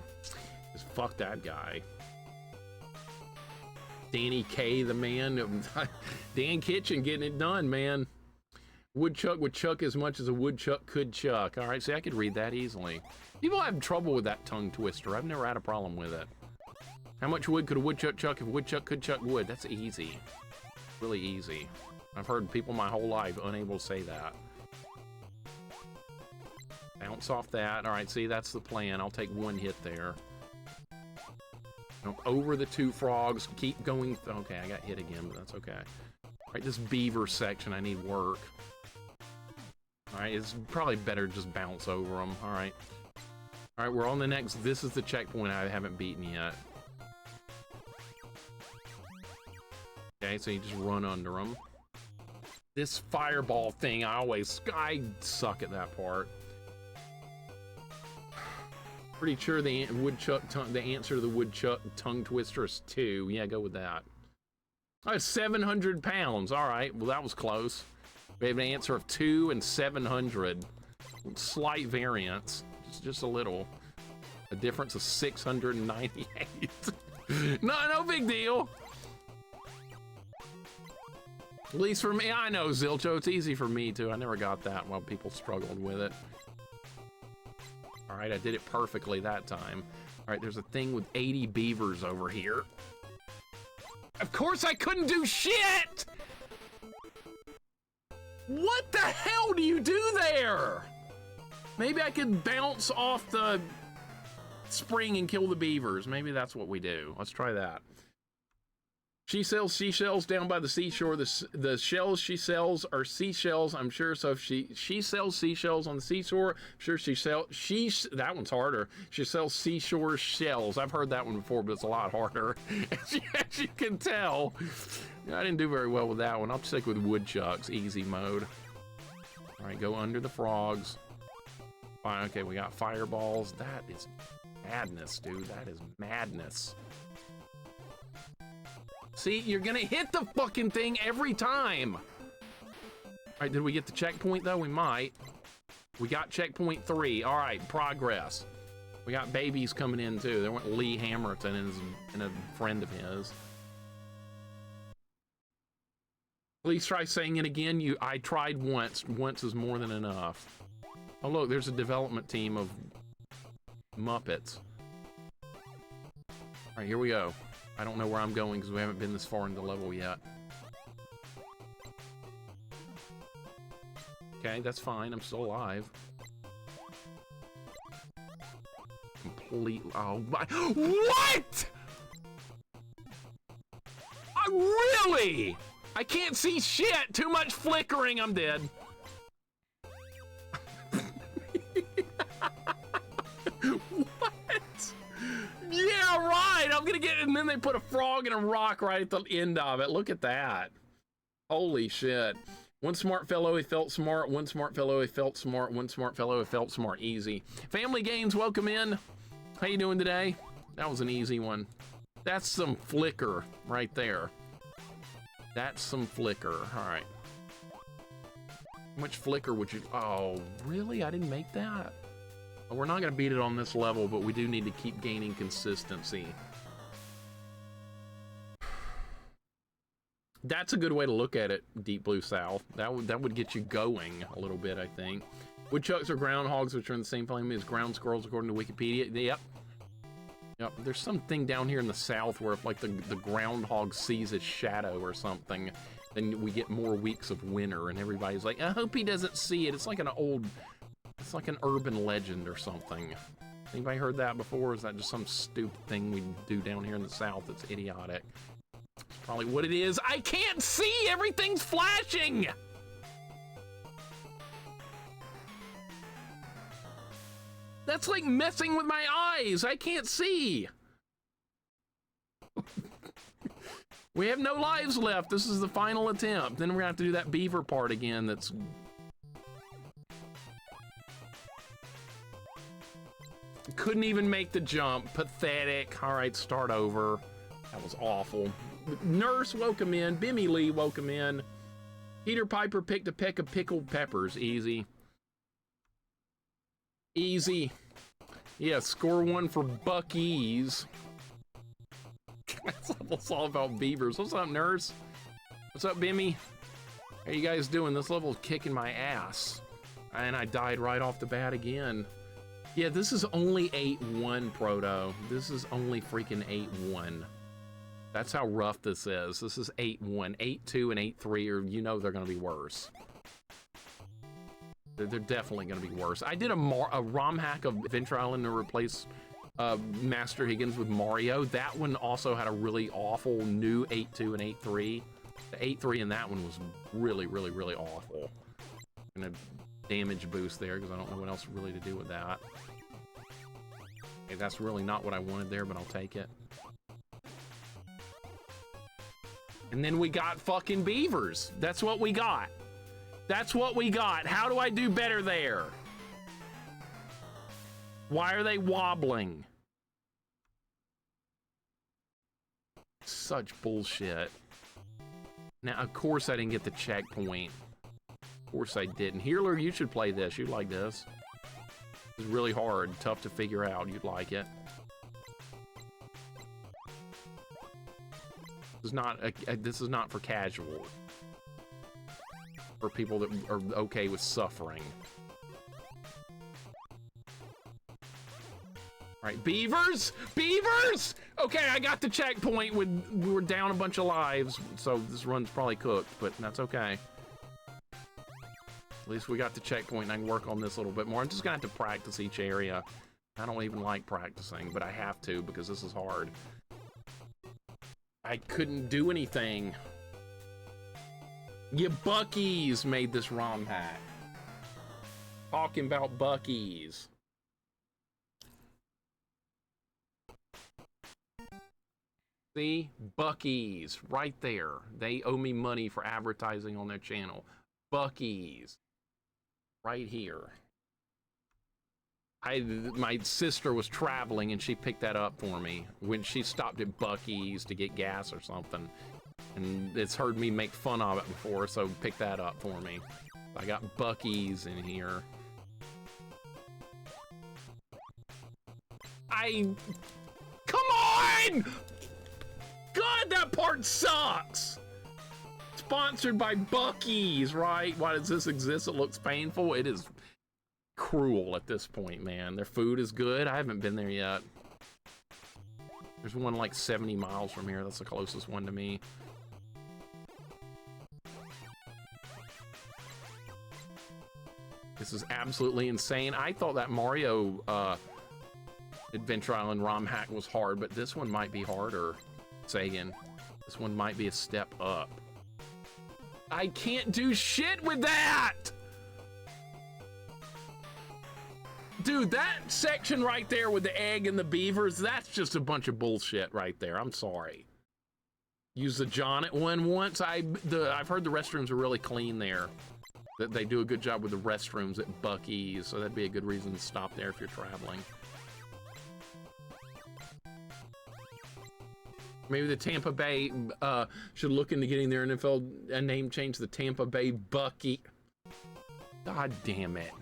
[SPEAKER 1] Just fuck that guy. Danny K, the man. Dan Kitchen getting it done, man. Woodchuck would chuck as much as a woodchuck could chuck. All right, see, I could read that easily. People have trouble with that tongue twister. I've never had a problem with it. How much wood could a woodchuck chuck if a woodchuck could chuck wood? That's easy. Really easy. I've heard people my whole life unable to say that. Bounce off that. All right, see, that's the plan. I'll take one hit there. Over the two frogs, keep going. Okay, I got hit again, but that's okay. All right, this beaver section, I need work. All right, it's probably better just bounce over them. All right, we're on the next. This is the checkpoint I haven't beaten yet. Okay, so you just run under them. This fireball thing, I suck at that part. Pretty sure the answer to the woodchuck tongue twister is 2. Yeah, go with that. Oh, 700 pounds. All right, well, that was close. We have an answer of 2 and 700. Slight variance, just a little. A difference of 698. No big deal. At least for me, I know, Zilcho, it's easy for me too. I never got that while people struggled with it. All right, I did it perfectly that time. All right, there's a thing with 80 beavers over here. Of course I couldn't do shit! What the hell do you do there? Maybe I could bounce off the spring and kill the beavers. Maybe that's what we do. Let's try that. She sells seashells down by the seashore. The shells she sells are seashells, I'm sure. So if she sells seashells on the seashore, I'm sure that one's harder. She sells seashore shells. I've heard that one before, but it's a lot harder. As you can tell, I didn't do very well with that one. I'll stick with woodchucks, easy mode. All right, go under the frogs. Fine, okay, we got fireballs. That is madness, dude. That is madness. See, you're gonna hit the fucking thing every time. All right, did we get the checkpoint though? We might. We got checkpoint 3. All right, progress. We got babies coming in too. There went Lee Hamilton and a friend of his. Please try saying it again. I tried once. Once is more than enough. Oh look, there's a development team of Muppets. All right, here we go. I don't know where I'm going because we haven't been this far into the level yet. Okay, that's fine. I'm still alive. Completely. Oh my. What? Really? I can't see shit. Too much flickering. I'm dead. Yeah, right. I'm gonna get, and then they put a frog and a rock right at the end of it. Look at that. Holy shit. One smart fellow, he felt smart. One smart fellow, he felt smart. One smart fellow, he felt smart. Easy. Family Games, welcome in. How you doing today? That was an easy one. That's some flicker right there. That's some flicker. All right. How much flicker would you? Oh, really? I didn't make that. We're not going to beat it on this level, but we do need to keep gaining consistency. That's a good way to look at it, Deep Blue South. That would get you going a little bit, I think. Woodchucks are groundhogs, which are in the same family as ground squirrels, according to Wikipedia. Yep. There's something down here in the south where if like the groundhog sees a shadow or something, then we get more weeks of winter, and everybody's like, I hope he doesn't see it. It's like it's like an urban legend or something. Anybody heard that before? Is that just some stupid thing we do down here in the south that's idiotic? It's probably what it is. I can't see! Everything's flashing! That's like messing with my eyes! I can't see! We have no lives left. This is the final attempt. Then we're gonna have to do that beaver part again that's... Couldn't even make the jump. Pathetic. All right, start over. That was awful. Nurse, welcome in. Bimmy Lee, welcome in. Peter Piper picked a peck of pickled peppers. Easy. Easy. Yeah, score 1 for Bucky's. This level's all about beavers. What's up, nurse? What's up, Bimmy? How you guys doing? This level's kicking my ass. And I died right off the bat again. Yeah, this is only 8-1, Proto. This is only freaking 8-1. That's how rough this is. This is 8-1. 8-2 and 8-3 are, you know, they're gonna be worse. They're definitely gonna be worse. I did a ROM hack of Adventure Island to replace Master Higgins with Mario. That one also had a really awful new 8-2 and 8-3. The 8-3 in that one was really, really, really awful. And a damage boost there because I don't know what else really to do with that. Okay, that's really not what I wanted there, but I'll take it. And then we got fucking beavers. That's what we got. That's what we got. How do I do better there? Why are they wobbling? Such bullshit. Now, of course I didn't get the checkpoint. Of course I didn't. Healer, you should play this. You'd like this. It's really hard, tough to figure out. You'd like it. This is not for casual. For people that are okay with suffering. Alright, beavers! Beavers! Okay, I got the checkpoint we were down a bunch of lives, so this run's probably cooked, but that's okay. At least we got the checkpoint and I can work on this a little bit more. I'm just gonna have to practice each area. I don't even like practicing, but I have to because this is hard. I couldn't do anything. You Buckies made this ROM hack. Talking about Buckies. See? Buckies. Right there. They owe me money for advertising on their channel. Buckies. Right here. My sister was traveling and she picked that up for me when she stopped at Bucky's to get gas or something. And it's heard me make fun of it before, so pick that up for me. I got Bucky's in here. Come on! God, that part sucks! Sponsored by Bucky's, right? Why does this exist? It looks painful. It is cruel at this point, man. Their food is good. I haven't been there yet. There's one like 70 miles from here. That's the closest one to me. This is absolutely insane. I thought that Mario Adventure Island ROM hack was hard, but this one might be harder. Sagan, this one might be a step up. I can't do shit with that! Dude, that section right there with the egg and the beavers, that's just a bunch of bullshit right there. I'm sorry. Use the Jonnet one once. I've heard the restrooms are really clean there. That they do a good job with the restrooms at Bucky's, so that'd be a good reason to stop there if you're traveling. Maybe the Tampa Bay should look into getting their NFL name change, the Tampa Bay Bucky. God damn it.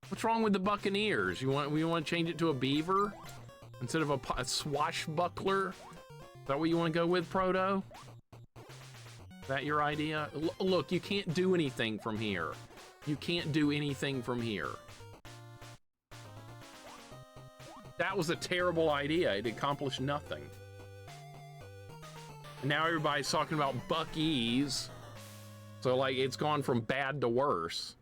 [SPEAKER 1] What's wrong with the Buccaneers? We want to change it to a beaver instead of a swashbuckler? Is that what you want to go with, Proto? Is that your idea? Look, you can't do anything from here. You can't do anything from here. That was a terrible idea. It accomplished nothing. And now everybody's talking about Bucky's. So, like, it's gone from bad to worse.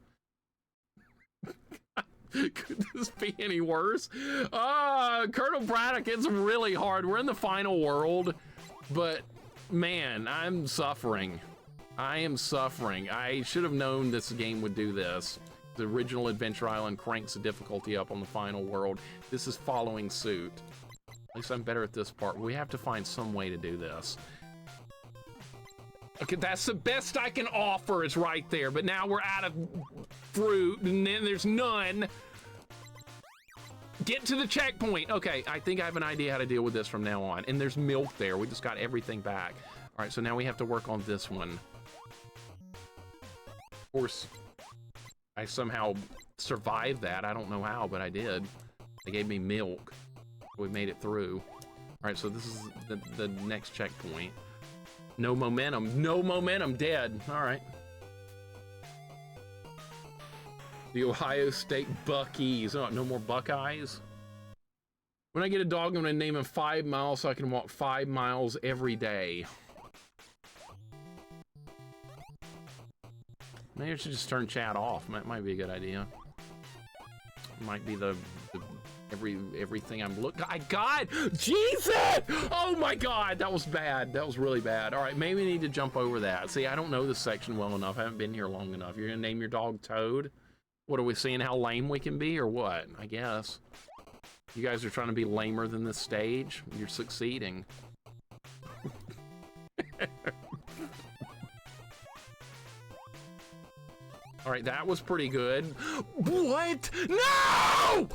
[SPEAKER 1] Could this be any worse? Colonel Braddock, it's really hard. We're in the final world, but man, I'm suffering. I am suffering. I should have known this game would do this. The original Adventure Island cranks the difficulty up on the final world. This is following suit. At least I'm better at this part. We have to find some way to do this. Okay, that's the best I can offer is right there, but now we're out of fruit, and then there's none. Get to the checkpoint. Okay, I think I have an idea how to deal with this from now on. And there's milk there. We just got everything back. All right, so now we have to work on this one. Of course, I somehow survived that. I don't know how, but I did. They gave me milk. We made it through. All right, so this is the next checkpoint. No momentum. No momentum. Dead. All right. The Ohio State Buckies. Oh, no more Buckeyes? When I get a dog, I'm going to name him 5 Miles so I can walk 5 miles every day. Maybe I should just turn chat off. That might be a good idea. Might be the everything I'm looking. God, Jesus! Oh my God, that was bad. That was really bad. All right, maybe we need to jump over that. See, I don't know this section well enough. I haven't been here long enough. You're gonna name your dog Toad? What are we seeing? How lame we can be, or what? I guess. You guys are trying to be lamer than this stage. You're succeeding. All right, that was pretty good. What? No!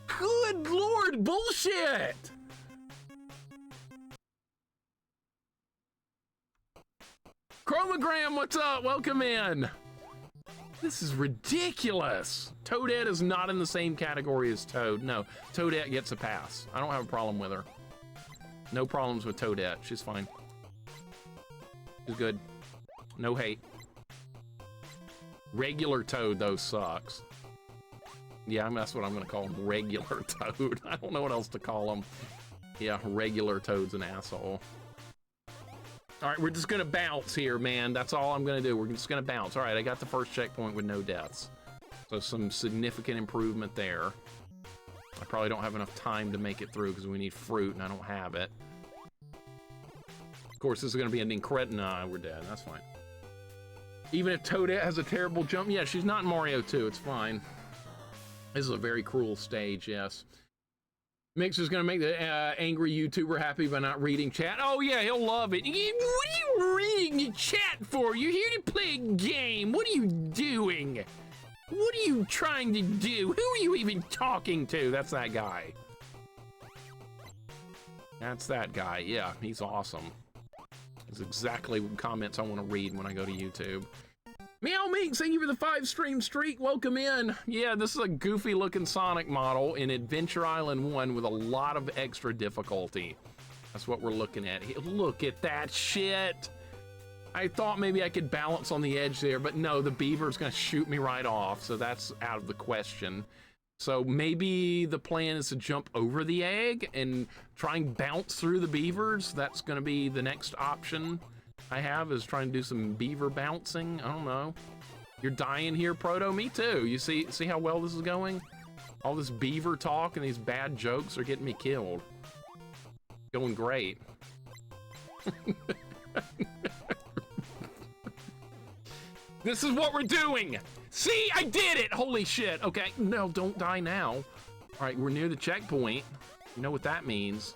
[SPEAKER 1] Good Lord, bullshit! Chromogram, what's up? Welcome in. This is ridiculous. Toadette is not in the same category as Toad. No, Toadette gets a pass. I don't have a problem with her. No problems with Toadette. She's fine. She's good. No hate. Regular Toad, though, sucks. Yeah, that's what I'm going to call him. Regular Toad. I don't know what else to call him. Yeah, regular Toad's an asshole. All right, we're just going to bounce here, man. That's all I'm going to do. We're just going to bounce. All right, I got the first checkpoint with no deaths. So some significant improvement there. I probably don't have enough time to make it through because we need fruit and I don't have it. Of course, this is going to be an incredible... Nah, we're dead. That's fine. Even if Toadette has a terrible jump... Yeah, she's not in Mario 2. It's fine. This is a very cruel stage, yes. Mixer's going to make the angry YouTuber happy by not reading chat. Oh, yeah, he'll love it. What are you reading the chat for? You're here to play a game. What are you doing? What are you trying to do? Who are you even talking to? That's that guy. That's that guy. Yeah, he's awesome. That's exactly what comments I want to read when I go to YouTube. Meow Minx, thank you for the 5-stream streak. Welcome in. Yeah, this is a goofy looking Sonic model in Adventure Island 1 with a lot of extra difficulty. That's what we're looking at. Look at that shit. I thought maybe I could balance on the edge there, but no, the beaver's gonna shoot me right off, so that's out of the question. So maybe the plan is to jump over the egg and try and bounce through the beavers. That's gonna be the next option I have, is trying to do some beaver bouncing. I don't know. You're dying here, Proto? Me too. You see how well this is going? All this beaver talk and these bad jokes are getting me killed. Going great. This is what we're doing. See, I did it. Holy shit. Okay, no, don't die now. All right, we're near the checkpoint. You know what that means.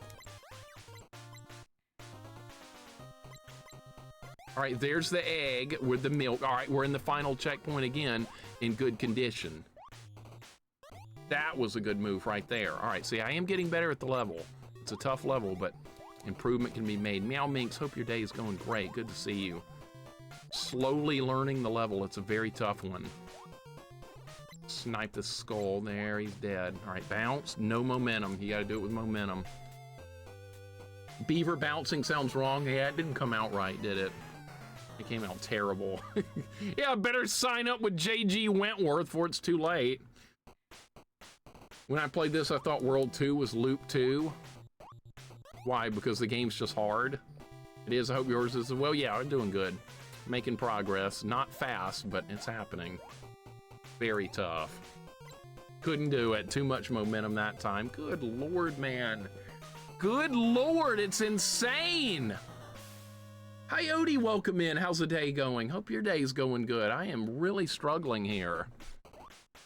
[SPEAKER 1] All right, there's the egg with the milk. All right, we're in the final checkpoint again in good condition. That was a good move right there. All right, see, I am getting better at the level. It's a tough level, but improvement can be made. Meow Minx, hope your day is going great. Good to see you. Slowly learning the level. It's a very tough one. Snipe the skull there. He's dead. All right, bounce. No momentum. You got to do it with momentum. Beaver bouncing sounds wrong. Yeah, it didn't come out right, did it? It came out terrible. Yeah, I better sign up with JG Wentworth before it's too late. When I played this, I thought World 2 was Loop 2. Why? Because the game's just hard. It is. I hope yours is as well. Yeah, I'm doing good. Making progress. Not fast, but it's happening. Very tough. Couldn't do it. Too much momentum that time. Good Lord, man. Good Lord, it's insane. Hi, Odie, welcome in. How's the day going? Hope your day's going good. I am really struggling here.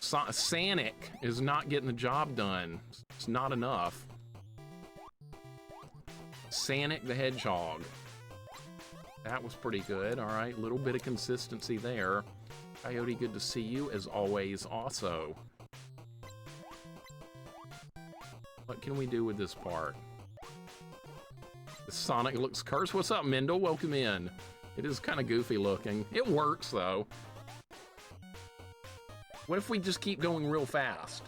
[SPEAKER 1] Sanic is not getting the job done. It's not enough. Sanic the Hedgehog. That was pretty good. All right, little bit of consistency there. Coyote, good to see you as always also. What can we do with this part? The Sonic looks cursed. What's up, Mendel? Welcome in. It is kind of goofy looking. It works, though. What if we just keep going real fast?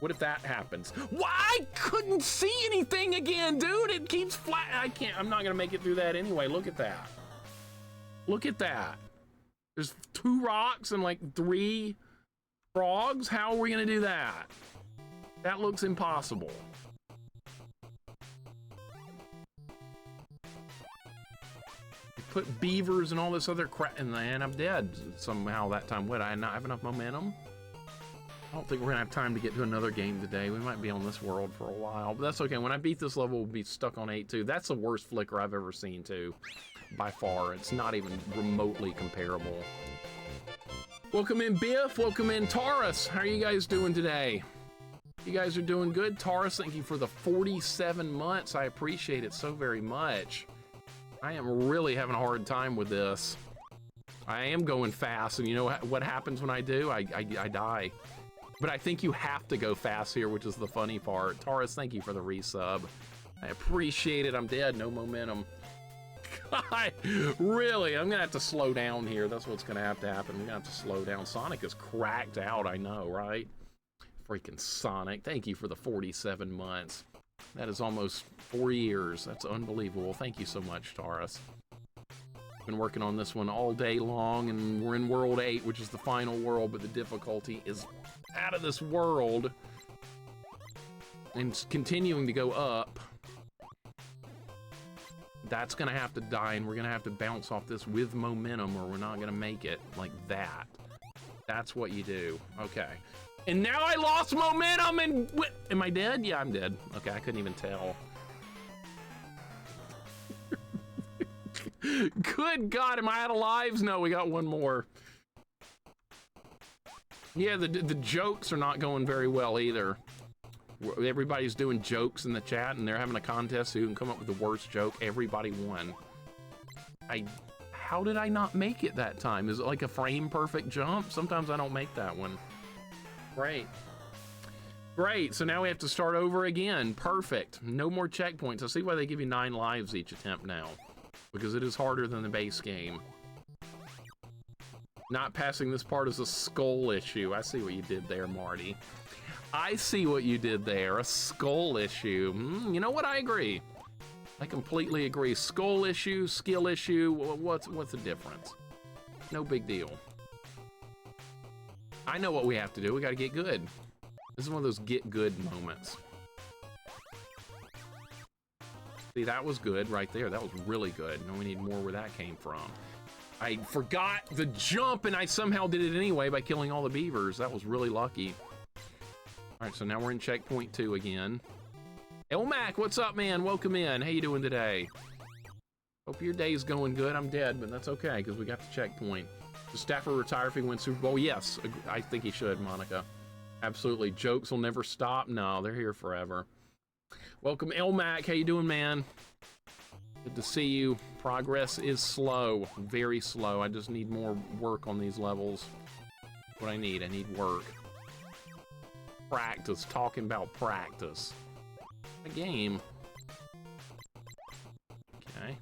[SPEAKER 1] What if that happens? Why? I couldn't see anything again, dude. It keeps flat. I can't. I'm not going to make it through that anyway. Look at that. Look at that. There's 2 rocks and like 3 frogs. How are we going to do that? That looks impossible. Put beavers and all this other crap in there, and I'm dead somehow that time. Would I not have enough momentum? I don't think we're gonna have time to get to another game today. We might be on this world for a while, but that's okay. When I beat this level, we'll be stuck on 8-2. That's the worst flicker I've ever seen, too. By far. It's not even remotely comparable. Welcome in, Biff. Welcome in, Taurus. How are you guys doing today? You guys are doing good. Taurus, thank you for the 47 months. I appreciate it so very much. I am really having a hard time with this. I am going fast, and you know what happens when I do? I die. But I think you have to go fast here, which is the funny part. Taurus, thank you for the resub. I appreciate it. I'm dead. No momentum. God, really? I'm gonna have to slow down here. That's what's gonna have to happen. We're gonna have to slow down. Sonic is cracked out, I know, right? Freaking Sonic. Thank you for the 47 months. That is almost 4 years. That's unbelievable. Thank you so much, Taurus. Been working on this one all day long, and we're in World 8, which is the final world, but the difficulty is out of this world. And it's continuing to go up. That's gonna have to die, and we're gonna have to bounce off this with momentum, or we're not gonna make it like that. That's what you do. Okay. And now I lost momentum, and am I dead? Yeah, I'm dead. Okay, I couldn't even tell. Good God, am I out of lives? No, we got one more. Yeah, the jokes are not going very well either. Everybody's doing jokes in the chat, and they're having a contest who can come up with the worst joke. Everybody won. How did I not make it that time? Is it like a frame perfect jump? Sometimes I don't make that one. Great. Great, so now we have to start over again. Perfect. No more checkpoints. I see why they give you 9 lives each attempt now. Because it is harder than the base game. Not passing this part is a skull issue. I see what you did there, Marty. I see what you did there. A skull issue. You know what? I agree. I completely agree. Skull issue, skill issue. What's the difference? No big deal. I know what we have to do. We got to get good. This is one of those get good moments. See, that was good right there. That was really good. Now we need more where that came from. I forgot the jump, and I somehow did it anyway by killing all the beavers. That was really lucky. All right, so now we're in checkpoint 2 again. Elmac, what's up, man? Welcome in. How you doing today? Hope your day's going good. I'm dead, but that's okay, because we got the checkpoint. Does Stafford retire if he wins Super Bowl? Yes, I think he should, Monica. Absolutely. Jokes will never stop. No, they're here forever. Welcome, Elmac. How you doing, man? Good to see you. Progress is slow. Very slow. I just need more work on these levels. That's what I need. I need work. Practice. Talking about practice. A game. Okay.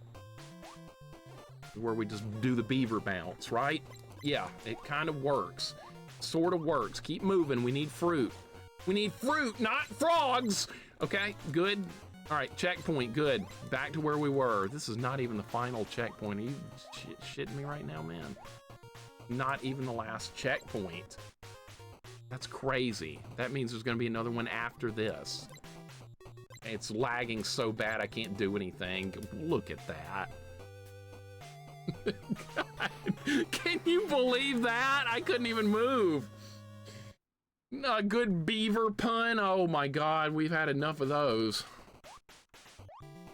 [SPEAKER 1] Where we just do the beaver bounce, right? Yeah, it kind of works. Sort of works. Keep moving. We need fruit. We need fruit, not frogs! Okay, good. All right, checkpoint, good. Back to where we were. This is not even the final checkpoint. Are you shitting me right now, man? Not even the last checkpoint. That's crazy. That means there's gonna be another one after this. It's lagging so bad I can't do anything. Look at that. God, can you believe that? I couldn't even move. A good beaver pun. Oh my God, we've had enough of those.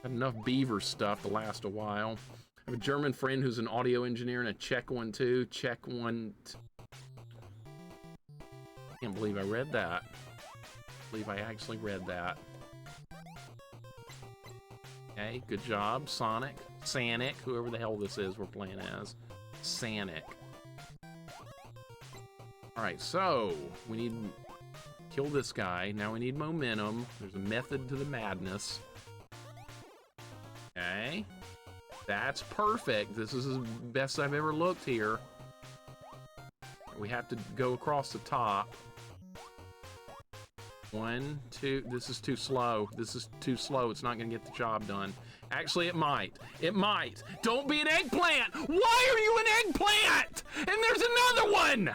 [SPEAKER 1] Had enough beaver stuff to last a while. I have a German friend who's an audio engineer and a Czech one too. Czech one. Can't believe I read that. Believe I actually read that. Okay, good job, Sonic. Sanic, whoever the hell this is we're playing as. Sanic. Alright, so we need to kill this guy. Now we need momentum. There's a method to the madness. Okay. That's perfect. This is the best I've ever looked here. We have to go across the top. 1, 2, this is too slow. This is too slow. It's not gonna get the job done. Actually, it might. It might. Don't be an eggplant! Why are you an eggplant? And there's another one!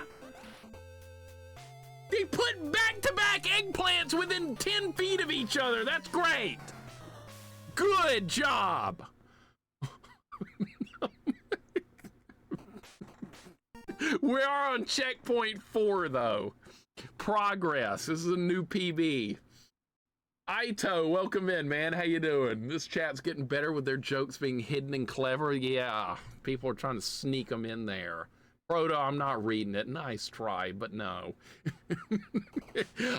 [SPEAKER 1] They put back-to-back eggplants within 10 feet of each other. That's great. Good job. We are on checkpoint 4, though. Progress. This is a new PB. Ito, welcome in, man. How you doing? This chat's getting better with their jokes being hidden and clever. Yeah, people are trying to sneak them in there. Proto, I'm not reading it. Nice try, but no.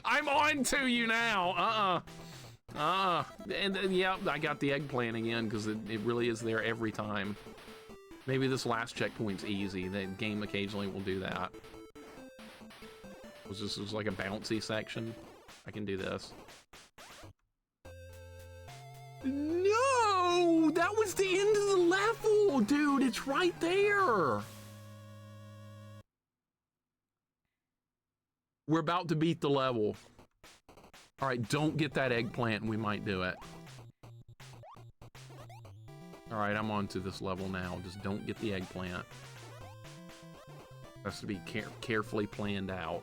[SPEAKER 1] I'm on to you now. And yeah, I got the eggplant again because it really is there every time. Maybe this last checkpoint's easy. The game occasionally will do that. This was like a bouncy section. I can do this. No! That was the end of the level, dude! It's right there! We're about to beat the level. Alright, don't get that eggplant and we might do it. Alright, I'm on to this level now. Just don't get the eggplant. Has to be carefully planned out.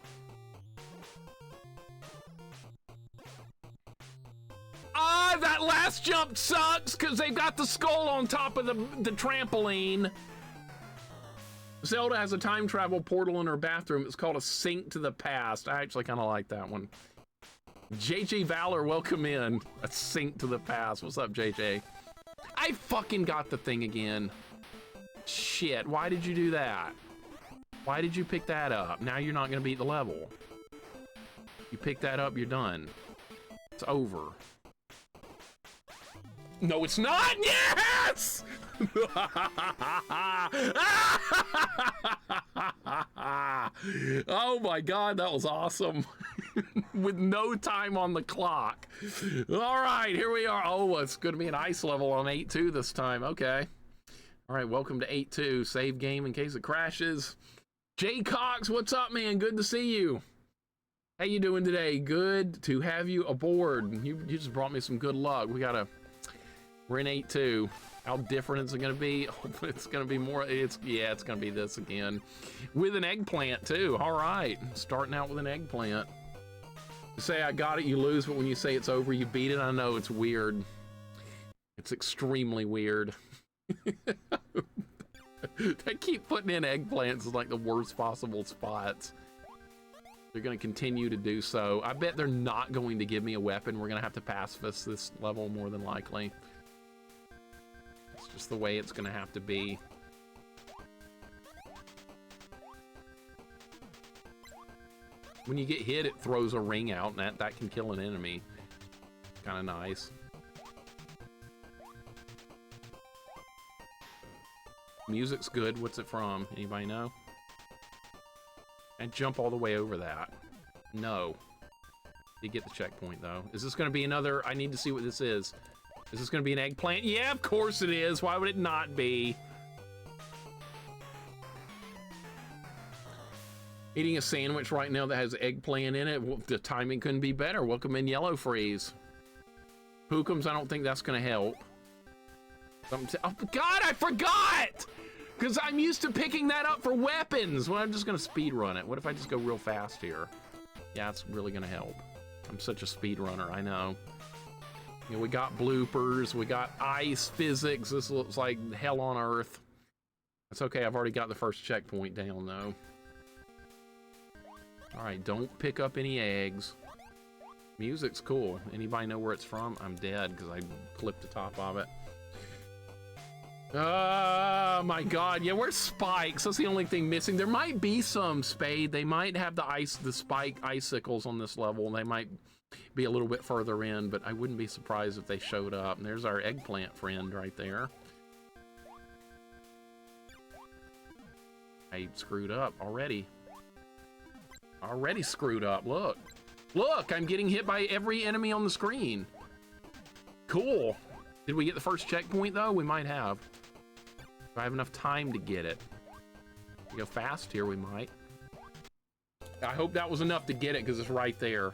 [SPEAKER 1] Ah, that last jump sucks because they've got the skull on top of the trampoline. Zelda has a time travel portal in her bathroom. It's called a sink to the past. I actually kind of like that one. JJ Valor, welcome in. A sink to the past. What's up, JJ? I fucking got the thing again. Shit, why did you do that? Why did you pick that up? Now you're not gonna beat the level. You pick that up, you're done. It's over. No, it's not! Yes! Oh my god, that was awesome. With no time on the clock. All right, here we are. Oh, it's going to be an ice level on 8-2 this time. Okay. All right, welcome to 8-2. Save game in case it crashes. Jay Cox, what's up, man? Good to see you. How you doing today? Good to have you aboard. You just brought me some good luck. We're in 8-2. How different is it going to be? It's going to be more. It's going to be this again. With an eggplant, too. All right. Starting out with an eggplant. You say I got it, you lose, but when you say it's over, you beat it. I know, it's weird. It's extremely weird. They keep putting in eggplants in like the worst possible spots. They're going to continue to do so. I bet they're not going to give me a weapon. We're going to have to pacifist this level more than likely. It's just the way it's going to have to be. When you get hit, it throws a ring out, and that can kill an enemy. Kind of nice. Music's good. What's it from? Anybody know? And jump all the way over that. No. Did get the checkpoint, though. Is this going to be another... I need to see what this is. Is this going to be an eggplant? Yeah, of course it is. Why would it not be? Eating a sandwich right now that has eggplant in it. Well, the timing couldn't be better. Welcome in, Yellow Freeze. Pookums, I don't think that's going to help. Oh, God, I forgot! Because I'm used to picking that up for weapons. Well, I'm just going to speed run it. What if I just go real fast here? Yeah, it's really going to help. I'm such a speed runner, I know. You know, we got bloopers. We got ice physics. This looks like hell on earth. That's okay. I've already got the first checkpoint down, though. All right, don't pick up any eggs. Music's cool. Anybody know where it's from? I'm dead because I clipped the top of it. Oh my god, yeah, where's spikes? That's the only thing missing. There might be some, Spade. They might have the spike icicles on this level. They might be a little bit further in, but I wouldn't be surprised if they showed up. And there's our eggplant friend right there. I screwed up already. Already screwed up. Look. Look, I'm getting hit by every enemy on the screen. Cool. Did we get the first checkpoint, though? We might have. I have enough time to get it. We go fast here, we might. I hope that was enough to get it because it's right there.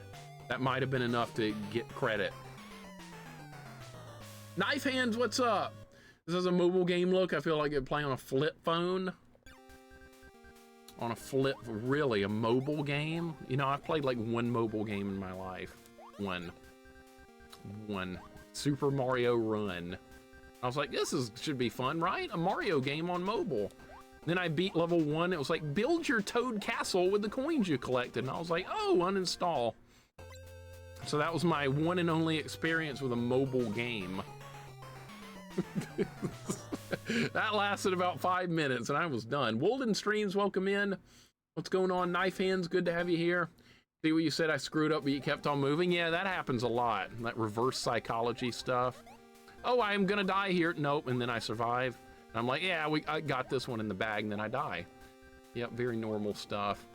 [SPEAKER 1] That might have been enough to get credit. Knife Hands, what's up? This is a mobile game look. I feel like it'd play on a flip phone. On a flip, really, a mobile game? You know, I've played like one mobile game in my life. One. Super Mario Run. I was like, should be fun, right? A Mario game on mobile. Then I beat level 1. It was like, build your Toad Castle with the coins you collected. And I was like, oh, uninstall. So that was my one and only experience with a mobile game. That lasted about 5 minutes and I was done. Wolden Streams, welcome in. What's going on? Knife Hands, good to have you here. See what you said, I screwed up, but you kept on moving. Yeah, that happens a lot. That reverse psychology stuff. Oh, I am gonna die here. Nope, and then I survive. And I'm like, yeah, I got this one in the bag, and then I die. Yep, very normal stuff.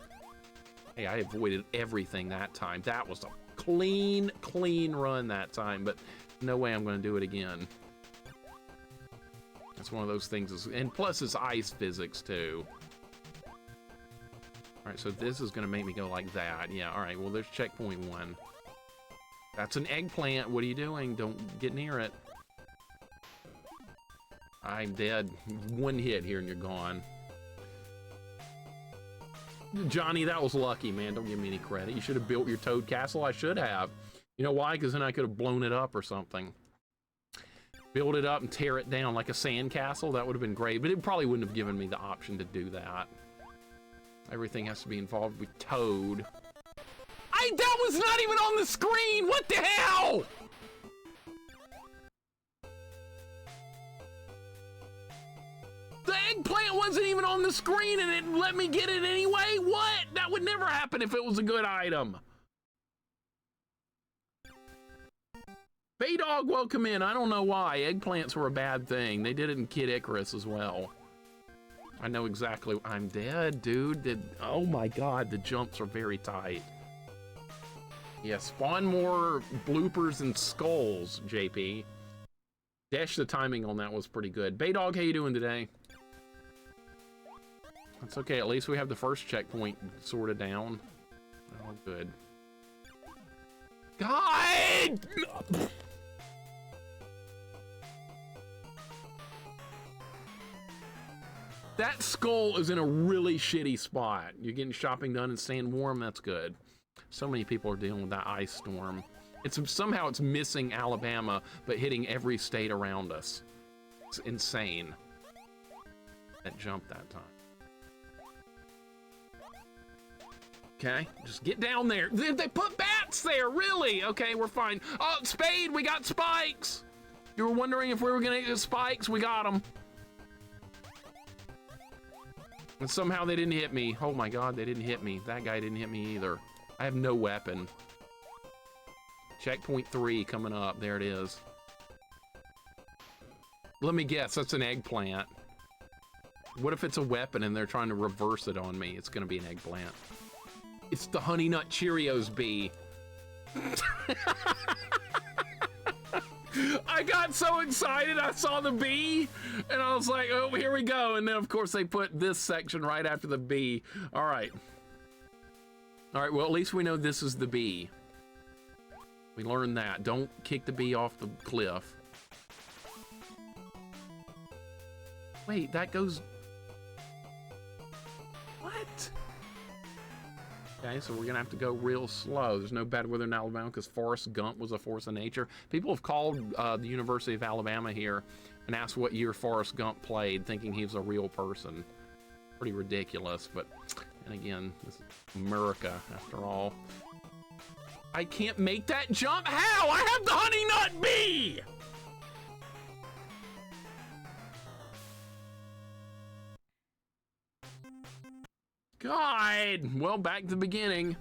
[SPEAKER 1] Hey, I avoided everything that time. That was a clean run that time, but no way I'm gonna do it again. That's one of those things, and plus it's ice physics too. All right, so this is gonna make me go like that. Yeah, all right, well, there's checkpoint 1. That's an eggplant. What are you doing? Don't get near it. I'm dead. One hit here and you're gone. Johnny, that was lucky, man. Don't give me any credit. You should have built your Toad Castle. I should have. You know why? Because then I could have blown it up or something. Build it up and tear it down like a sand castle. That would have been great, but it probably wouldn't have given me the option to do that. Everything has to be involved with Toad. That was not even on the screen! What the hell? The eggplant wasn't even on the screen and it let me get it anyway? What? That would never happen if it was a good item. Baydog, welcome in. I don't know why. Eggplants were a bad thing. They did it in Kid Icarus as well. I know exactly. I'm dead, dude. Oh my god, the jumps are very tight. Yeah, spawn more bloopers and skulls, JP. Dash, the timing on that was pretty good. Baydog, how you doing today? That's okay, at least we have the first checkpoint sorted down. Oh, good. God! That skull is in a really shitty spot. You're getting shopping done and staying warm, that's good. So many people are dealing with that ice storm. Somehow it's missing Alabama, but hitting every state around us. It's insane. That jump that time. Okay, just get down there. They put bats there, really? Okay, we're fine. Oh, Spade, we got spikes. You were wondering if we were gonna get spikes, we got them. And somehow they didn't hit me. Oh my god, they didn't hit me. That guy didn't hit me either. I have no weapon. Checkpoint 3 coming up. There it is. Let me guess, that's an eggplant. What if it's a weapon and they're trying to reverse it on me? It's gonna be an eggplant. It's the Honey Nut Cheerios bee. I got so excited, I saw the bee, and I was like, oh, here we go. And then, of course, they put this section right after the bee. All right. All right, well, at least we know this is the bee. We learned that. Don't kick the bee off the cliff. Wait, that goes... What? Okay, so we're gonna have to go real slow. There's no bad weather in Alabama because Forrest Gump was a force of nature. People have called the University of Alabama here and asked what year Forrest Gump played, thinking he was a real person. Pretty ridiculous, but, and again, this is America after all. I can't make that jump. How? I have the Honey Nut Bee! God! Well, back to the beginning.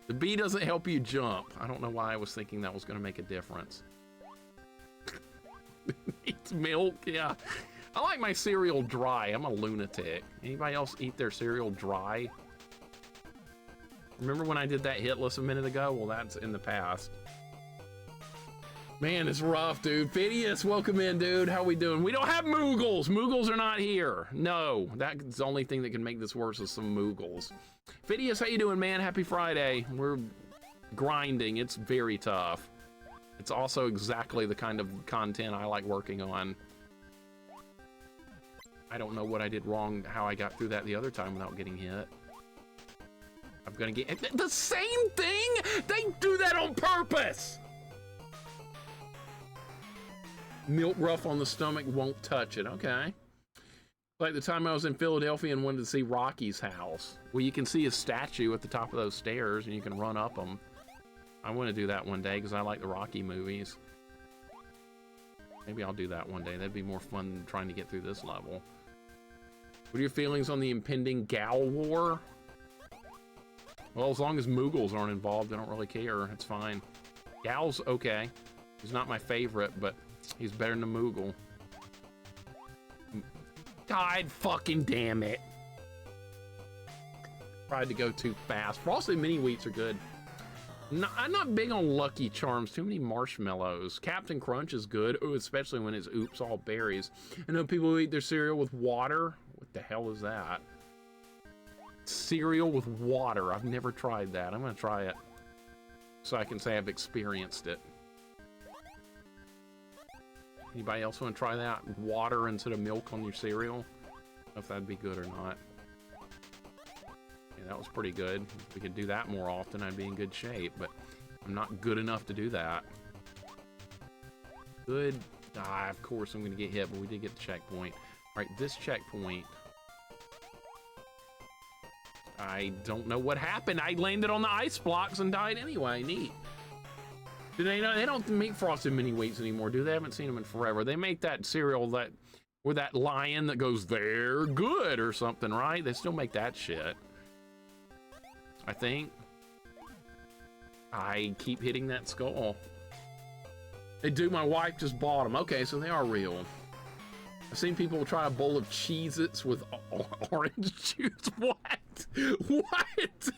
[SPEAKER 1] The bee doesn't help you jump. I don't know why I was thinking that was going to make a difference. It's milk, yeah. I like my cereal dry. I'm a lunatic. Anybody else eat their cereal dry? Remember when I did that hit list a minute ago? Well, that's in the past. Man, it's rough, dude. Phineas, welcome in, dude. How we doing? We don't have Moogles. Moogles are not here. No, that's the only thing that can make this worse is some Moogles. Phineas, how you doing, man? Happy Friday. We're grinding. It's very tough. It's also exactly the kind of content I like working on. I don't know what I did wrong, how I got through that the other time without getting hit. I'm gonna get the same thing? They do that on purpose! Milk rough on the stomach, won't touch it. Okay. Like the time I was in Philadelphia and wanted to see Rocky's house. Well, you can see his statue at the top of those stairs and you can run up them. I want to do that one day because I like the Rocky movies. Maybe I'll do that one day. That'd be more fun than trying to get through this level. What are your feelings on the impending Gal War? Well, as long as Moogles aren't involved, I don't really care. It's fine. Gal's okay. He's not my favorite, but he's better than a Moogle. God fucking damn it. Tried to go too fast. Frosted mini wheats are good. No, I'm not big on Lucky Charms. Too many marshmallows. Captain Crunch is good. Ooh, especially when it's oops all berries. I know people who eat their cereal with water. What the hell is that? Cereal with water. I've never tried that. I'm gonna try it so I can say I've experienced it. Anybody else want to try that? Water instead of milk on your cereal? I don't know if that'd be good or not. Yeah, that was pretty good. If we could do that more often, I'd be in good shape, but I'm not good enough to do that. Good. Ah, of course I'm going to get hit, but we did get the checkpoint. All right, this checkpoint. I don't know what happened. I landed on the ice blocks and died anyway. Neat. Do they know? They don't make Frosted Mini Wheats anymore, do they? I haven't seen them in forever. They make that cereal that where that lion that goes, "They're good" or something, right? They still make that shit. I think. I keep hitting that skull. They do. My wife just bought them. Okay, so they are real. I've seen people try a bowl of Cheez-Its with orange juice. What? What?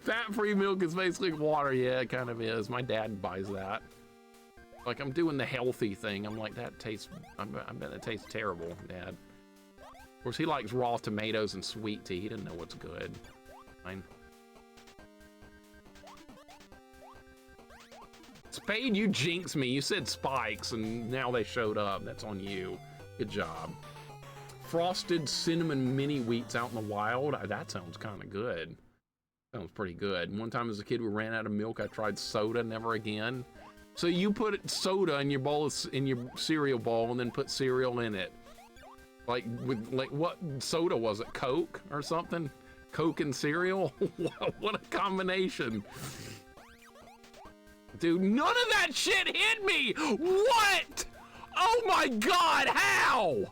[SPEAKER 1] Fat-free milk is basically water. Yeah, it kind of is. My dad buys that. Like, I'm doing the healthy thing. I'm like, that tastes, I bet that tastes terrible, Dad. Of course, he likes raw tomatoes and sweet tea. He doesn't know what's good. Fine. Spade, you jinxed me. You said spikes, and now they showed up. That's on you. Good job. Frosted cinnamon mini wheats out in the wild. That sounds kind of good. Sounds pretty good. One time as a kid, we ran out of milk. I tried soda. Never again. So you put soda in your bowl in your cereal bowl, and then put cereal in it. Like what soda was it? Coke or something? Coke and cereal? What a combination. Dude, none of that shit hit me! What? Oh my god, how?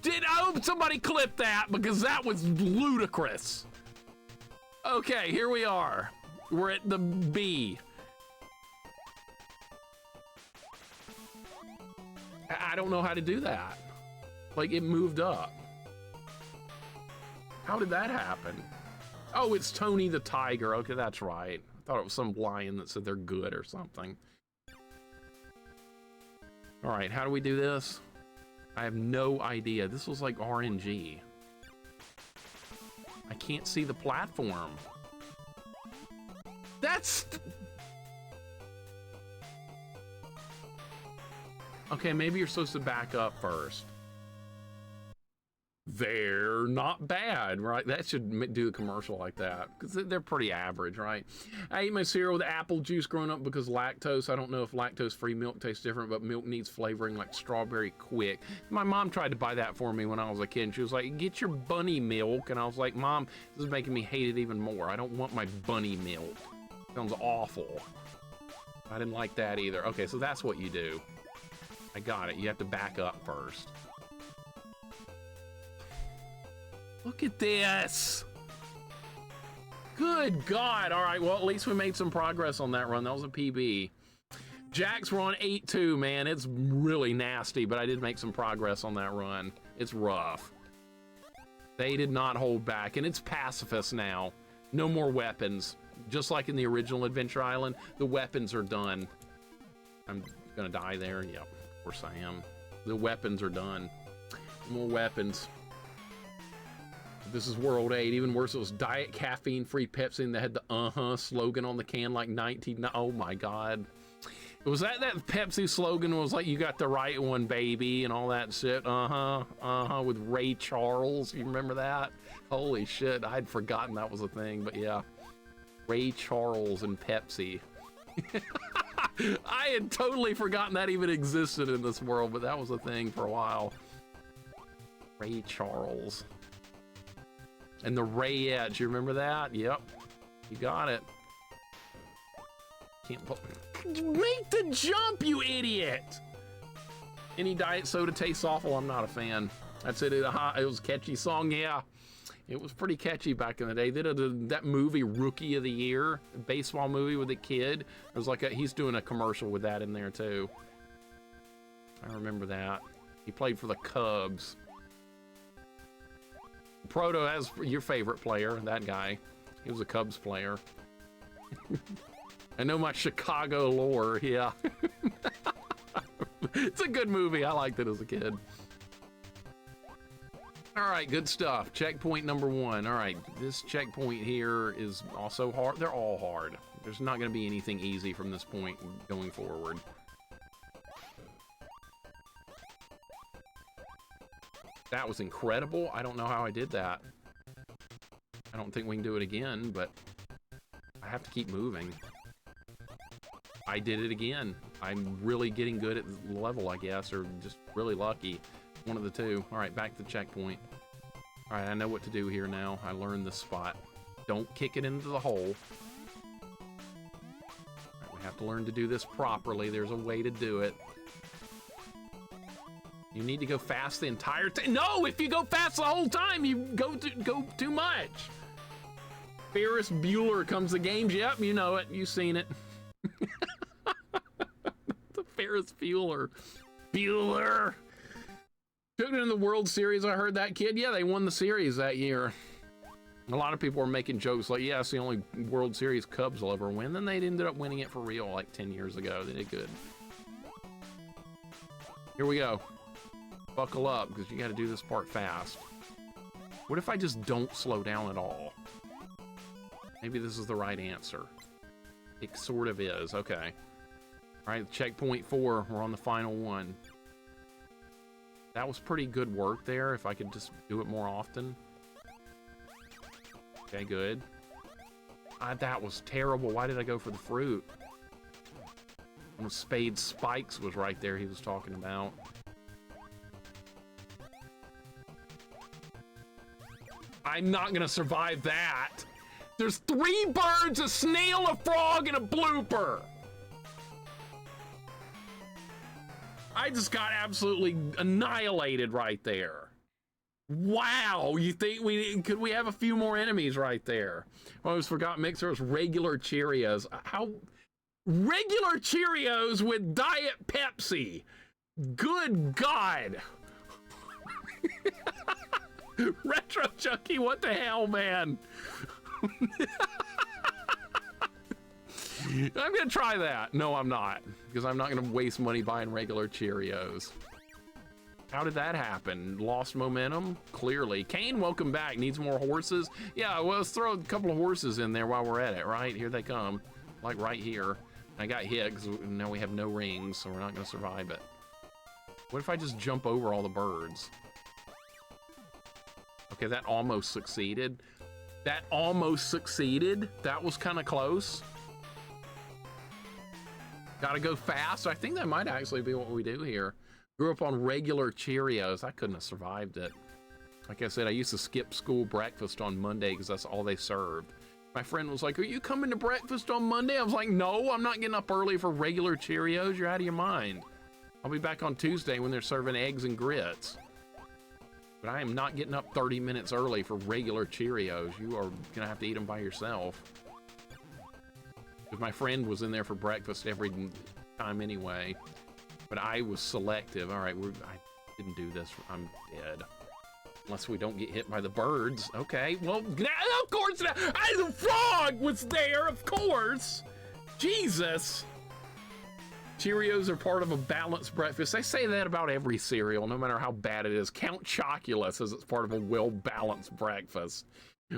[SPEAKER 1] I hope somebody clip that because that was ludicrous. Okay, here we are. We're at the B. I don't know how to do that. Like, it moved up. How did that happen? Oh, it's Tony the Tiger. Okay, that's right. I thought it was some lion that said they're good or something. All right, how do we do this? I have no idea. This was like RNG. I can't see the platform. That's... Okay, maybe you're supposed to back up first. They're not bad, right? That should do a commercial like that because they're pretty average, right? I ate my cereal with apple juice growing up because lactose. I don't know if lactose-free milk tastes different, but milk needs flavoring like strawberry quick. My mom tried to buy that for me when I was a kid. And she was like, "Get your bunny milk." And I was like, "Mom, this is making me hate it even more. I don't want my bunny milk. It sounds awful." I didn't like that either. Okay, so that's what you do. I got it. You have to back up first. Look at this. Good God. All right, well, at least we made some progress on that run. That was a PB. Jacks were on 8-2, man. It's really nasty, but I did make some progress on that run. It's rough. They did not hold back, and it's pacifist now. No more weapons. Just like in the original Adventure Island, the weapons are done. I'm gonna die there. Yep, of course I am. The weapons are done. More weapons. This is World 8. Even worse, it was Diet Caffeine-Free Pepsi, and they had the slogan on the can like 19... Oh my God. Was that Pepsi slogan was like, you got the right one, baby, and all that shit? With Ray Charles. You remember that? Holy shit, I'd forgotten that was a thing, but yeah. Ray Charles and Pepsi. I had totally forgotten that even existed in this world, but that was a thing for a while. Ray Charles. And the Rayettes, you remember that? Yep, you got it. Can't make the jump, you idiot! Any diet soda tastes awful. I'm not a fan. That's it. It was a catchy song, yeah. It was pretty catchy back in the day. They did that movie, Rookie of the Year, baseball movie with a kid. It was like he's doing a commercial with that in there too. I remember that. He played for the Cubs. Proto has your favorite player, that guy. He was a Cubs player. I know my Chicago lore, yeah. It's a good movie. I liked it as a kid. All right, good stuff. Checkpoint number 1. All right, this checkpoint here is also hard. They're all hard. There's not going to be anything easy from this point going forward. That was incredible. I don't know how I did that. I don't think we can do it again, but I have to keep moving. I did it again. I'm really getting good at the level, I guess, or just really lucky. One of the two. All right, back to the checkpoint. All right, I know what to do here now. I learned this spot. Don't kick it into the hole. All right, we have to learn to do this properly. There's a way to do it. You need to go fast the entire time. No, if you go fast the whole time, you go too much. Ferris Bueller comes to games. Yep, you know it. You've seen it. The Ferris Bueller. Bueller. Took it in the World Series. I heard that kid. Yeah, they won the series that year. A lot of people were making jokes like, yeah, it's the only World Series Cubs will ever win. Then they ended up winning it for real like 10 years ago. They did good. Here we go. Buckle up, because you got to do this part fast. What if I just don't slow down at all? Maybe this is the right answer. It sort of is. Okay. All right, checkpoint 4. We're on the final one. That was pretty good work there, if I could just do it more often. Okay, good. That was terrible. Why did I go for the fruit? And the Spade Spikes was right there he was talking about. I'm not gonna survive that. There's 3 birds, a snail, a frog, and a blooper. I just got absolutely annihilated right there. Wow, you think could we have a few more enemies right there? I almost forgot Mixer's regular Cheerios. How regular Cheerios with Diet Pepsi? Good God. Retro Chucky, what the hell, man? I'm gonna try that. No, I'm not, because I'm not gonna waste money buying regular Cheerios. How did that happen? Lost momentum? Clearly. Kane, welcome back. Needs more horses? Yeah, well, let's throw a couple of horses in there while we're at it, right? Here they come. Like right here. I got hit because now we have no rings, so we're not gonna survive it. What if I just jump over all the birds? Okay, that almost succeeded. That almost succeeded. That was kind of close. Gotta go fast. I think that might actually be what we do here. Grew up on regular Cheerios. I couldn't have survived it. Like I said, I used to skip school breakfast on Monday because that's all they served. My friend was like, are you coming to breakfast on Monday? I was like, no, I'm not getting up early for regular Cheerios. You're out of your mind. I'll be back on Tuesday when they're serving eggs and grits. But I am not getting up 30 minutes early for regular Cheerios. You are gonna have to eat them by yourself. Because my friend was in there for breakfast every time anyway. But I was selective. All right, I didn't do this. I'm dead. Unless we don't get hit by the birds. Okay, well, of course, the frog was there, of course. Jesus. Cheerios are part of a balanced breakfast. They say that about every cereal, no matter how bad it is. Count Chocula says it's part of a well-balanced breakfast.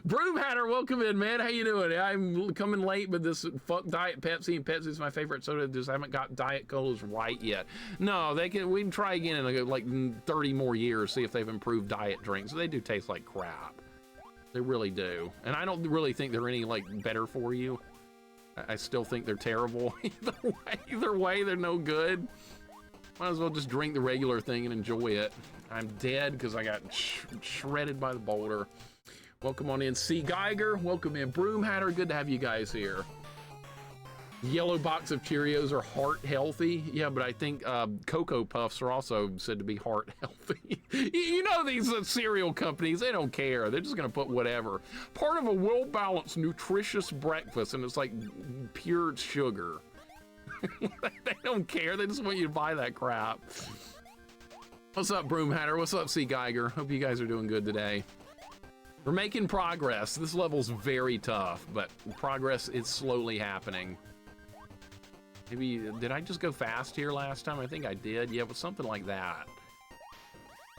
[SPEAKER 1] Broom Hatter, welcome in, man. How you doing? I'm coming late, but this fuck Diet Pepsi, and Pepsi's my favorite soda. Just haven't got Diet Colas right yet. No, we can try again in like 30 more years, see if they've improved diet drinks. They do taste like crap. They really do. And I don't really think they're any like better for you. I still think they're terrible. Either way, they're no good. Might as well just drink the regular thing and enjoy it. I'm dead because I got shredded by the boulder. Welcome on in, C. Geiger. Welcome in, Broom Hatter. Good to have you guys here. Yellow box of Cheerios are heart healthy. Yeah, but I think Cocoa Puffs are also said to be heart healthy. You know these cereal companies, they don't care. They're just going to put whatever. Part of a well-balanced, nutritious breakfast, and it's like pure sugar. They don't care. They just want you to buy that crap. What's up, Broom Hatter? What's up, C. Geiger? Hope you guys are doing good today. We're making progress. This level's very tough, but progress is slowly happening. Maybe, did I just go fast here last time? I think I did. Yeah, it was something like that.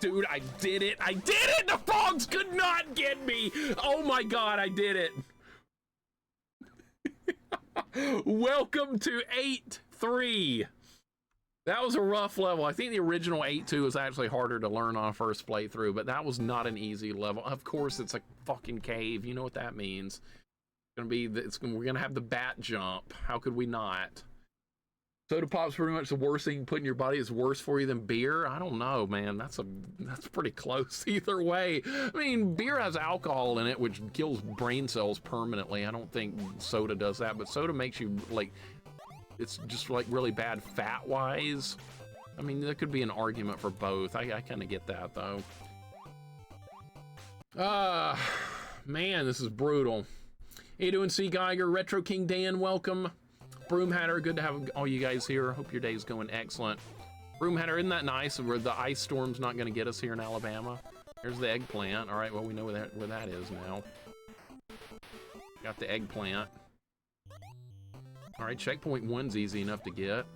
[SPEAKER 1] Dude, I did it. I did it! The frogs could not get me! Oh my god, I did it. Welcome to 8-3. That was a rough level. I think the original 8-2 was actually harder to learn on a first playthrough, but that was not an easy level. Of course, it's a fucking cave. You know what that means. We're gonna have the bat jump. How could we not? Soda pop's pretty much the worst thing you put in your body. Is worse for you than beer. I don't know, man. That's pretty close either way. I mean, beer has alcohol in it, which kills brain cells permanently. I don't think soda does that, but soda makes you like, it's just like really bad fat wise. I mean, there could be an argument for both. I kind of get that though. Man, this is brutal. How you doing, C. Geiger? Retro King Dan, welcome. Broom Hatter, good to have all you guys here. Hope your day's going excellent. Broom Hatter, isn't that nice? Where the ice storm's not going to get us here in Alabama. There's the eggplant. All right, well, we know where that is now. Got the eggplant. All right, checkpoint 1's easy enough to get.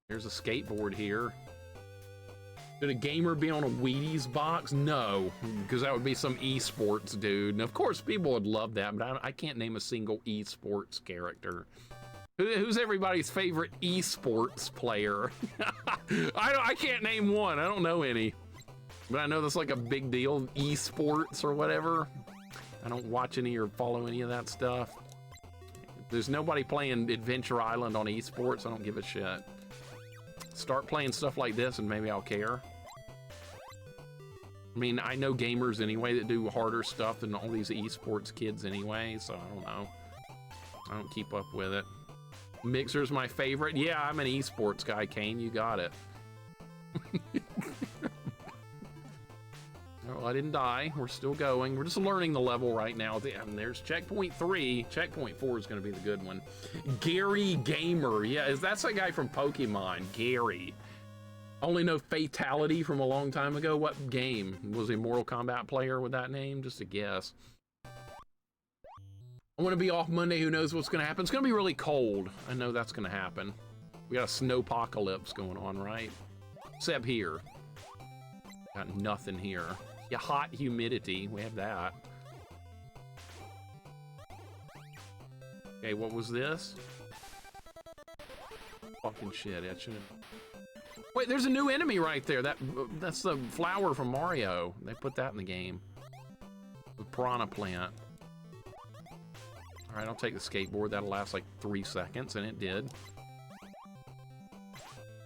[SPEAKER 1] There's a skateboard here. Should a gamer be on a Wheaties box? No, because that would be some esports dude. And of course, people would love that, but I can't name a single esports character. Who's everybody's favorite esports player? I can't name one. I don't know any. But I know that's like a big deal, esports or whatever. I don't watch any or follow any of that stuff. There's nobody playing Adventure Island on esports. I don't give a shit. Start playing stuff like this and maybe I'll care. I mean, I know gamers anyway that do harder stuff than all these esports kids anyway, so I don't know. I don't keep up with it. Mixer's my favorite. Yeah, I'm an esports guy, Kane. You got it. Well, I didn't die. We're still going. We're just learning the level right now. And there's checkpoint 3. Checkpoint 4 is going to be the good one. Gary Gamer. Yeah, that's that guy from Pokemon. Gary. Only know Fatality from a long time ago. What game? Was he a Mortal Kombat player with that name? Just a guess. I want to be off Monday. Who knows what's going to happen? It's going to be really cold. I know that's going to happen. We got a snowpocalypse going on, right? Except here. Got nothing here. Yeah, hot humidity. We have that. Okay, what was this? Fucking shit. I should've... Wait, there's a new enemy right there. That's the flower from Mario. They put that in the game. The piranha plant. All right, I'll take the skateboard. That'll last like 3 seconds, and it did.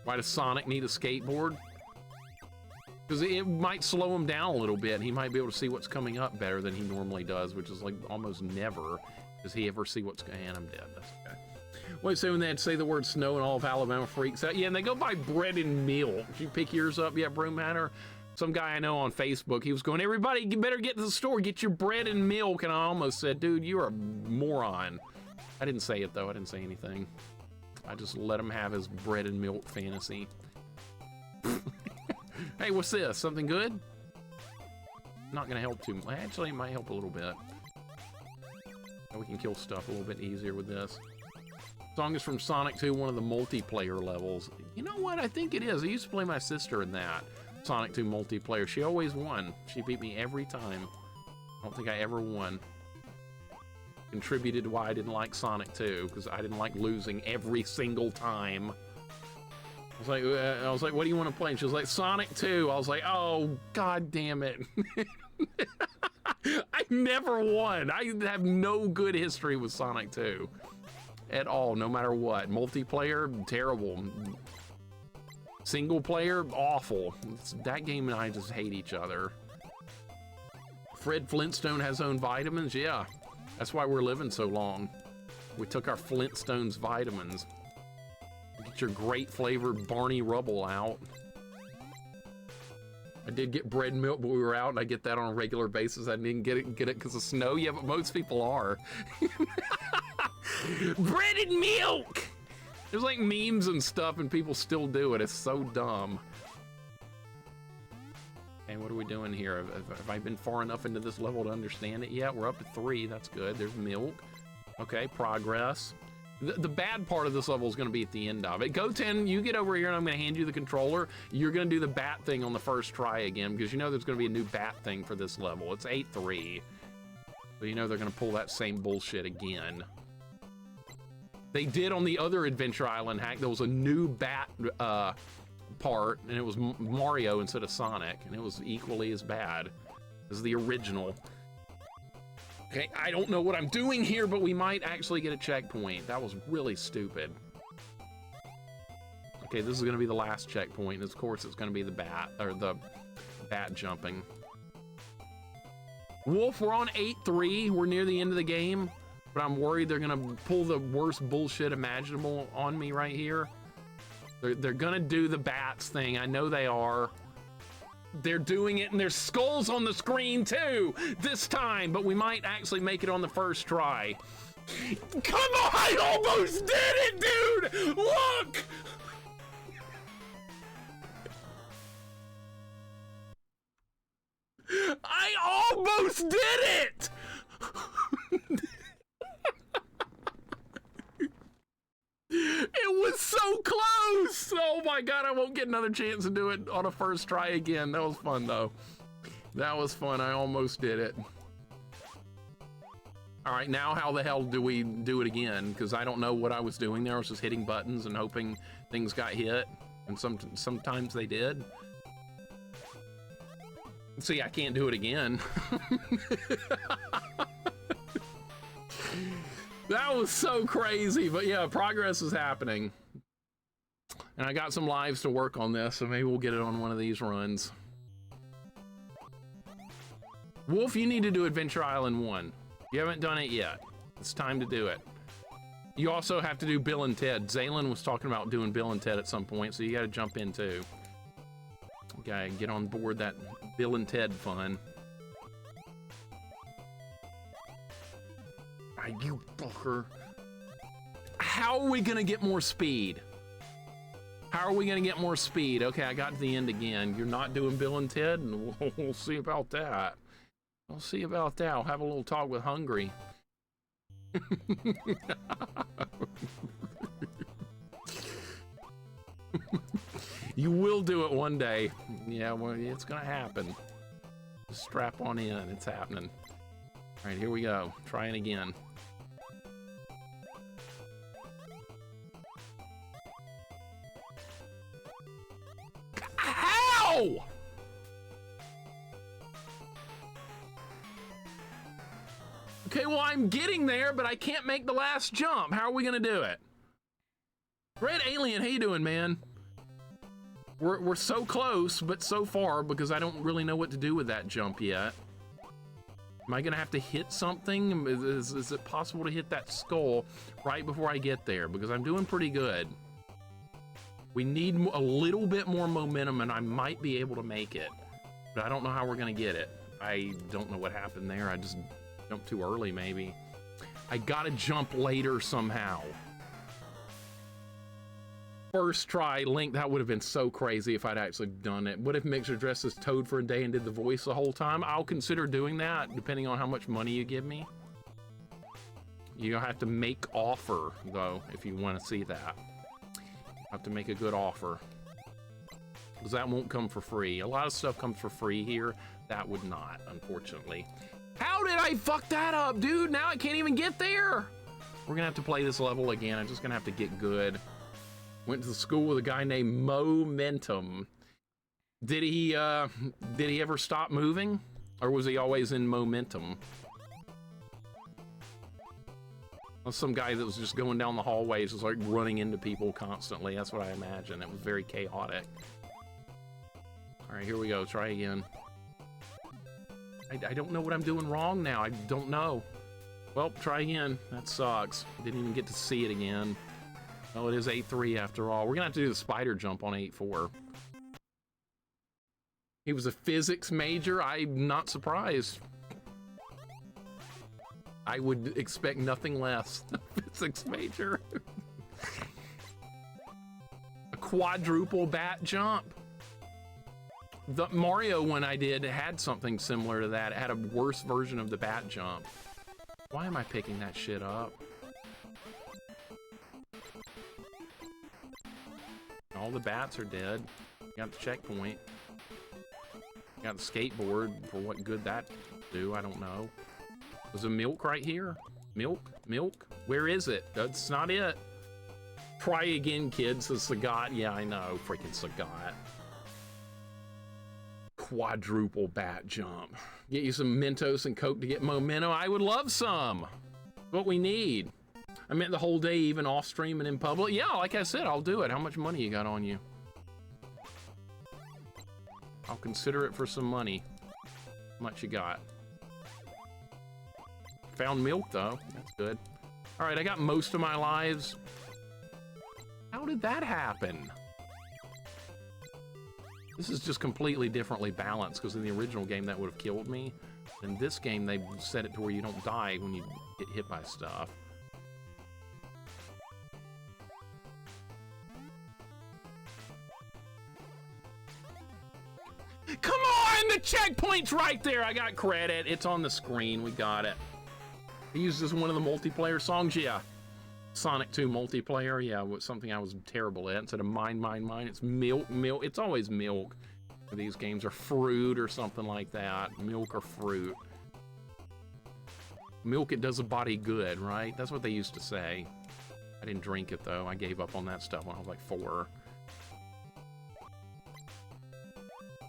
[SPEAKER 1] Why does Sonic need a skateboard? Because it might slow him down a little bit, and he might be able to see what's coming up better than he normally does, which is like almost never does he ever see what's going on. And I'm dead. That's okay. What do you say when they had to say the word snow and all of Alabama freaks out? Yeah, and they go buy bread and milk. Did you pick yours up yet, Broom Hatter? Some guy I know on Facebook, he was going, everybody you better get to the store, get your bread and milk. And I almost said, dude, you're a moron. I didn't say it, though. I didn't say anything. I just let him have his bread and milk fantasy. Hey, what's this? Something good? Not going to help too much. Actually, it might help a little bit. We can kill stuff a little bit easier with this. Song is from Sonic 2, one of the multiplayer levels. You know what? I think it is. I used to play my sister in that Sonic 2 multiplayer. She always won. She beat me every time. I don't think I ever won. Contributed to why I didn't like Sonic 2, because I didn't like losing every single time. I was like, what do you want to play? And she was like, Sonic 2. I was like, oh, god damn it. I never won. I have no good history with Sonic 2 at all, no matter what. Multiplayer, terrible. Single player, awful. That game and I just hate each other. Fred Flintstone has own vitamins? Yeah, that's why we're living so long. We took our Flintstones vitamins. Get your great flavored Barney Rubble out. I did get bread and milk, but we were out, and I get that on a regular basis. I didn't get it because of snow. Yeah, but most people are. Bread and milk! There's like memes and stuff, and people still do it. It's so dumb. Okay, what are we doing here? Have I been far enough into this level to understand it yet? We're up to 3. That's good. There's milk. Okay, progress. The bad part of this level is going to be at the end of it. Goten, you get over here and I'm going to hand you the controller. You're going to do the bat thing on the first try again, because you know there's going to be a new bat thing for this level. It's 8-3. So you know they're going to pull that same bullshit again. They did on the other Adventure Island hack. There was a new bat part, and it was Mario instead of Sonic, and it was equally as bad as the original. Okay, I don't know what I'm doing here, but we might actually get a checkpoint. That was really stupid. Okay, this is gonna be the last checkpoint, and of course it's gonna be the bat, or the bat jumping. Wolf, we're on 8-3. We're near the end of the game, but I'm worried they're gonna pull the worst bullshit imaginable on me right here. They're gonna do the bats thing. I know they are. They're doing it, and there's skulls on the screen too this time, but we might actually make it on the first try. Come on, I almost did it, dude! Look! I almost did it! It was so close! Oh my god, I won't get another chance to do it on a first try again. That was fun, though. That was fun. I almost did it. All right, now how the hell do we do it again? Because I don't know what I was doing there. I was just hitting buttons and hoping things got hit. And sometimes they did. See, I can't do it again. That was so crazy, but yeah, progress is happening. And I got some lives to work on this, so maybe we'll get it on one of these runs. Wolf, you need to do Adventure Island 1. You haven't done it yet. It's time to do it. You also have to do Bill and Ted. Zaylin was talking about doing Bill and Ted at some point, so you gotta jump in too. Okay, get on board that Bill and Ted fun. You fucker. How are we gonna get more speed? How are we gonna get more speed? Okay, I got to the end again. You're not doing Bill and Ted? And we'll see about that. We'll see about that. I'll have a little talk with Hungry. You will do it one day. Yeah, well, it's gonna happen. Just strap on in. It's happening. All right, here we go. Trying again. How? Okay, well, I'm getting there, but I can't make the last jump. How are we gonna do it? Red Alien, how you doing, man? We're so close, but so far, because I don't really know what to do with that jump yet. Am I gonna have to hit something? Is it possible to hit that skull right before I get there? Because I'm doing pretty good. We need a little bit more momentum, and I might be able to make it. But I don't know how we're gonna get it. I don't know what happened there. I just jumped too early, maybe. I gotta jump later somehow. First try, Link, that would have been so crazy if I'd actually done it. What if Mixer dressed as Toad for a day and did the voice the whole time? I'll consider doing that, depending on how much money you give me. You have to make offer, though, if you want to see that. Have to make a good offer. Because that won't come for free. A lot of stuff comes for free here. That would not, unfortunately. How did I fuck that up, dude? Now I can't even get there. We're gonna have to play this level again. I'm just gonna have to get good. Went to the school with a guy named Momentum. Did he ever stop moving? Or was he always in momentum? Well, some guy that was just going down the hallways, was like running into people constantly. That's what I imagine. It was very chaotic. All right, here we go. Try again. I don't know what I'm doing wrong now. I don't know. Well, try again. That sucks. Didn't even get to see it again. Oh, it is 8-3 after all. We're gonna have to do the spider jump on 8-4. He was a physics major. I'm not surprised. I would expect nothing less. Physics major. A quadruple bat jump. The Mario one I did had something similar to that. It had a worse version of the bat jump. Why am I picking that shit up? All the bats are dead. Got the checkpoint. Got the skateboard. For what good that do, I don't know. Was there milk right here? Milk? Milk? Where is it? That's not it. Try again, kids. The Sagat. Yeah, I know. Freaking Sagat. Quadruple bat jump. Get you some Mentos and Coke to get momentum. I would love some. What we need. I meant the whole day, even off stream and in public. Yeah, like I said, I'll do it. How much money you got on you? I'll consider it for some money. How much you got? Found milk, though. That's good. All right, I got most of my lives. How did that happen? This is just completely differently balanced, because in the original game, that would have killed me. In this game, they set it to where you don't die when you get hit by stuff. Come on! The checkpoint's right there! I got credit. It's on the screen. We got it. He used this one of the multiplayer songs. Yeah. Sonic 2 multiplayer. Yeah, was something I was terrible at. Instead of mine, it's milk, milk. It's always milk. These games are fruit or something like that. Milk or fruit. Milk, it does a body good, right? That's what they used to say. I didn't drink it, though. I gave up on that stuff when I was like 4.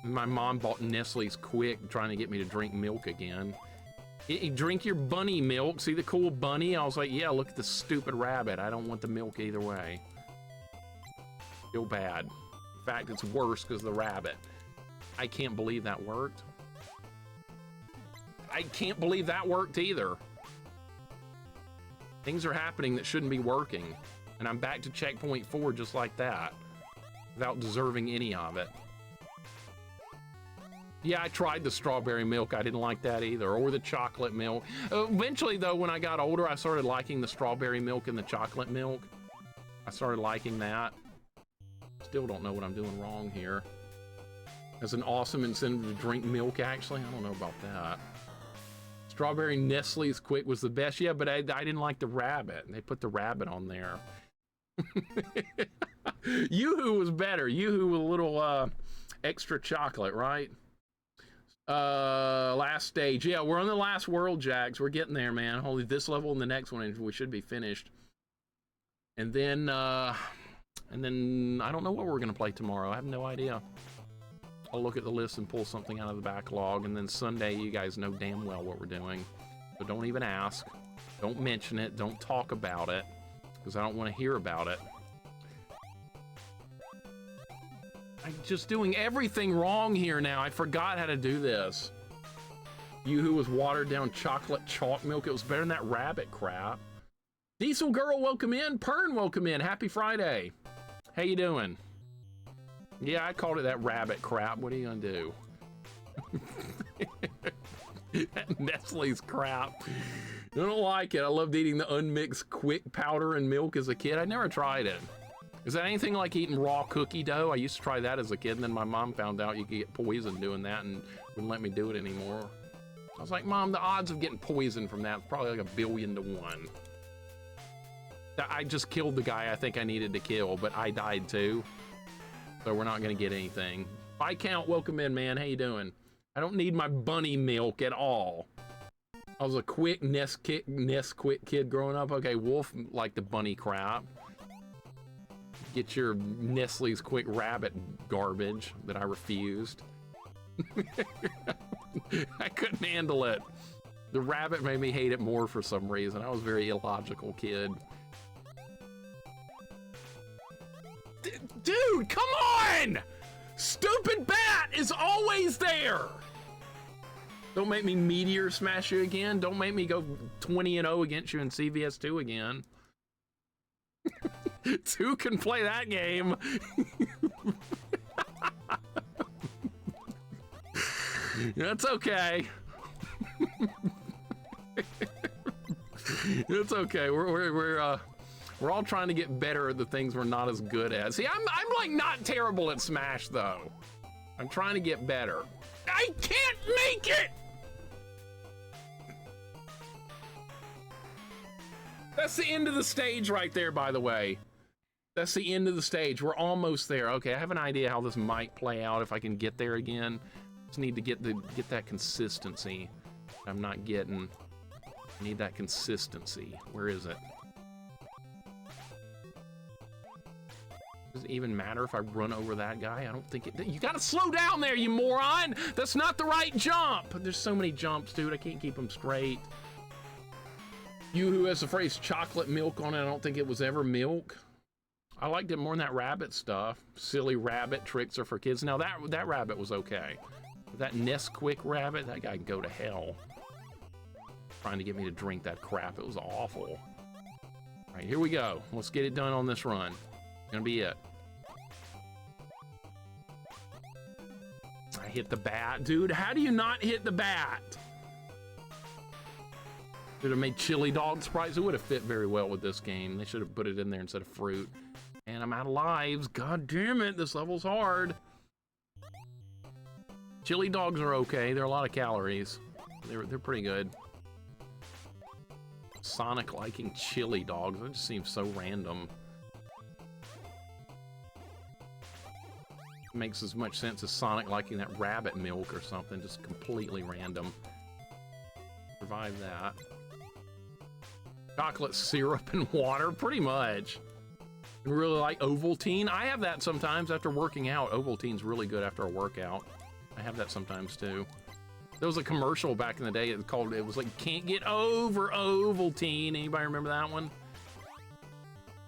[SPEAKER 1] My mom bought Nestle's Quick, trying to get me to drink milk again. Drink your bunny milk. See the cool bunny? I was like, yeah, look at the stupid rabbit. I don't want the milk either way. Feel bad. In fact, it's worse because of the rabbit. I can't believe that worked. I can't believe that worked either. Things are happening that shouldn't be working. And I'm back to checkpoint 4 just like that. Without deserving any of it. Yeah, I tried the strawberry milk. I didn't like that either. Or the chocolate milk. Eventually, though, when I got older, I started liking the strawberry milk and the chocolate milk. I started liking that. Still don't know what I'm doing wrong here. As an awesome incentive to drink milk, actually. I don't know about that. Strawberry Nestle's Quick was the best. Yeah, but I didn't like the rabbit. They put the rabbit on there. Yoo-hoo was better. Yoo-hoo with a little extra chocolate, right? Last stage. Yeah, we're on the last world, Jax. We're getting there, man. Only this level and the next one, and we should be finished. And then I don't know what we're gonna play tomorrow. I have no idea. I'll look at the list and pull something out of the backlog, and then Sunday, you guys know damn well what we're doing. So don't even ask. Don't mention it. Don't talk about it, because I don't want to hear about it. I'm just doing everything wrong here now. I forgot how to do this. Yoo-hoo was watered down chocolate chalk milk. It was better than that rabbit crap. Diesel Girl, welcome in. Pern, welcome in. Happy Friday. How you doing? Yeah, I called it that rabbit crap. What are you gonna do? Nestle's crap. I don't like it. I loved eating the unmixed Quick powder and milk as a kid. I never tried it. Is that anything like eating raw cookie dough? I used to try that as a kid, and then my mom found out you could get poisoned doing that and wouldn't let me do it anymore. I was like, Mom, the odds of getting poisoned from that is probably like 1 billion to 1. I just killed the guy I think I needed to kill, but I died too. So we're not gonna get anything. Viscount, welcome in, man. How you doing? I don't need my bunny milk at all. I was a quick NES quick kid growing up. Okay, Wolf like the bunny crap. Get your Nestle's quick rabbit garbage that I refused. I couldn't handle it. The rabbit made me hate it more for some reason. I was a very illogical kid. Dude, come on! Stupid bat is always there! Don't make me meteor smash you again. Don't make me go 20-0 against you in CVS2 again. 2 can play that game. That's okay. It's okay. We're all trying to get better at the things we're not as good at. See, I'm like not terrible at Smash though. I'm trying to get better. I can't make it. That's the end of the stage right there, by the way. That's the end of the stage. We're almost there. Okay, I have an idea how this might play out if I can get there again. Just need to get that consistency. I'm not getting. I need that consistency. Where is it? Does it even matter if I run over that guy? I don't think it. You gotta slow down there, you moron! That's not the right jump! There's so many jumps, dude. I can't keep them straight. You who has the phrase chocolate milk on it, I don't think it was ever milk. I liked it more than that rabbit stuff. Silly rabbit tricks are for kids. Now that rabbit was okay. That Nesquik rabbit, that guy can go to hell. Trying to get me to drink that crap. It was awful. All right, here we go. Let's get it done on this run. Gonna be it. I hit the bat. Dude, how do you not hit the bat? Should have made chili dog sprites. It would have fit very well with this game. They should have put it in there instead of fruit. And I'm out of lives. God damn it, this level's hard. Chili dogs are okay. They're a lot of calories. They're pretty good. Sonic liking chili dogs. That just seems so random. Makes as much sense as Sonic liking that rabbit milk or something. Just completely random. Survive that. Chocolate syrup and water, pretty much. And really like Ovaltine. I have that sometimes after working out. Ovaltine's really good after a workout. I have that sometimes too. There was a commercial back in the day. It was like, can't get over Ovaltine. Anybody remember that one?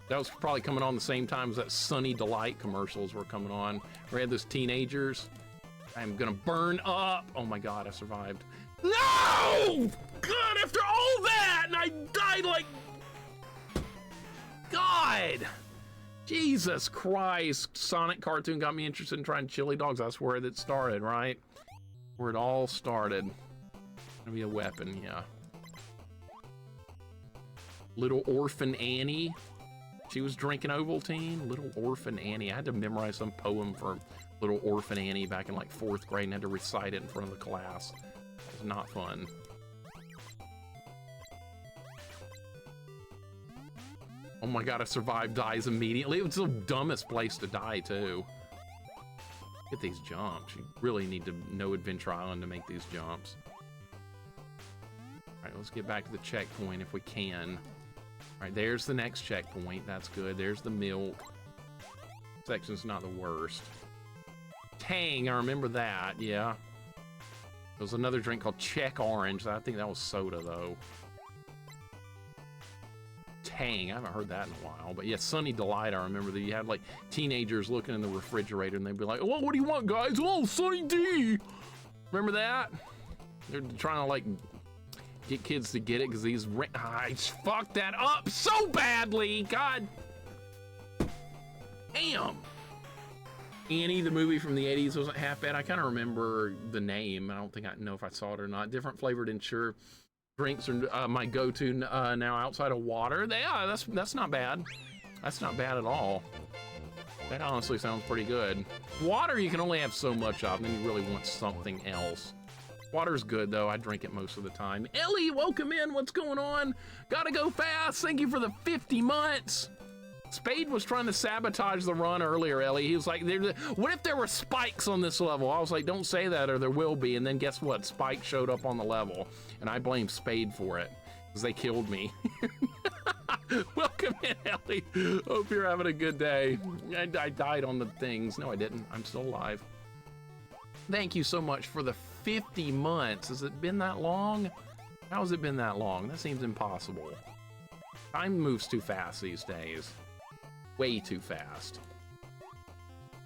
[SPEAKER 1] That was probably coming on the same time as that Sunny Delight commercials were coming on. We had those teenagers. I'm gonna burn up. Oh my God, I survived. No! God, after all that, and I died like... God! Jesus Christ. Sonic cartoon got me interested in trying chili dogs. That's where it started, right? Where it all started. Gonna be a weapon, yeah. Little Orphan Annie. She was drinking Ovaltine. Little Orphan Annie. I had to memorize some poem for Little Orphan Annie back in like 4th grade and had to recite it in front of the class. It was not fun. Oh my God, I survived, dies immediately. It was the dumbest place to die too. Get these jumps. You really need to know Adventure Island to make these jumps. All right, let's get back to the checkpoint if we can. All right, there's the next checkpoint. That's good. There's the milk. Section's not the worst. Tang, I remember that, yeah. There was another drink called Check Orange. I think that was soda, though. Tang, I haven't heard that in a while. But yeah, Sunny Delight, I remember that you had like teenagers looking in the refrigerator and they'd be like, oh, what do you want, guys? Oh, Sunny D! Remember that? They're trying to like get kids to get it because these... I fucked that up so badly! God damn! Annie, the movie from the 80s, wasn't half bad. I kind of remember the name. I don't think I know if I saw it or not. Different flavored Ensure drinks are my go-to now outside of water. Yeah, that's not bad. That's not bad at all. That honestly sounds pretty good. Water you can only have so much of, and then you really want something else. Water's good, though. I drink it most of the time. Ellie, welcome in. What's going on? Gotta go fast. Thank you for the 50 months. Spade was trying to sabotage the run earlier, Ellie. He was like, what if there were spikes on this level? I was like, don't say that or there will be. And then guess what? Spike showed up on the level. And I blame Spade for it because they killed me. Welcome in, Ellie. Hope you're having a good day. I died on the things. No, I didn't. I'm still alive. Thank you so much for the 50 months. Has it been that long? How has it been that long? That seems impossible. Time moves too fast these days. Way too fast.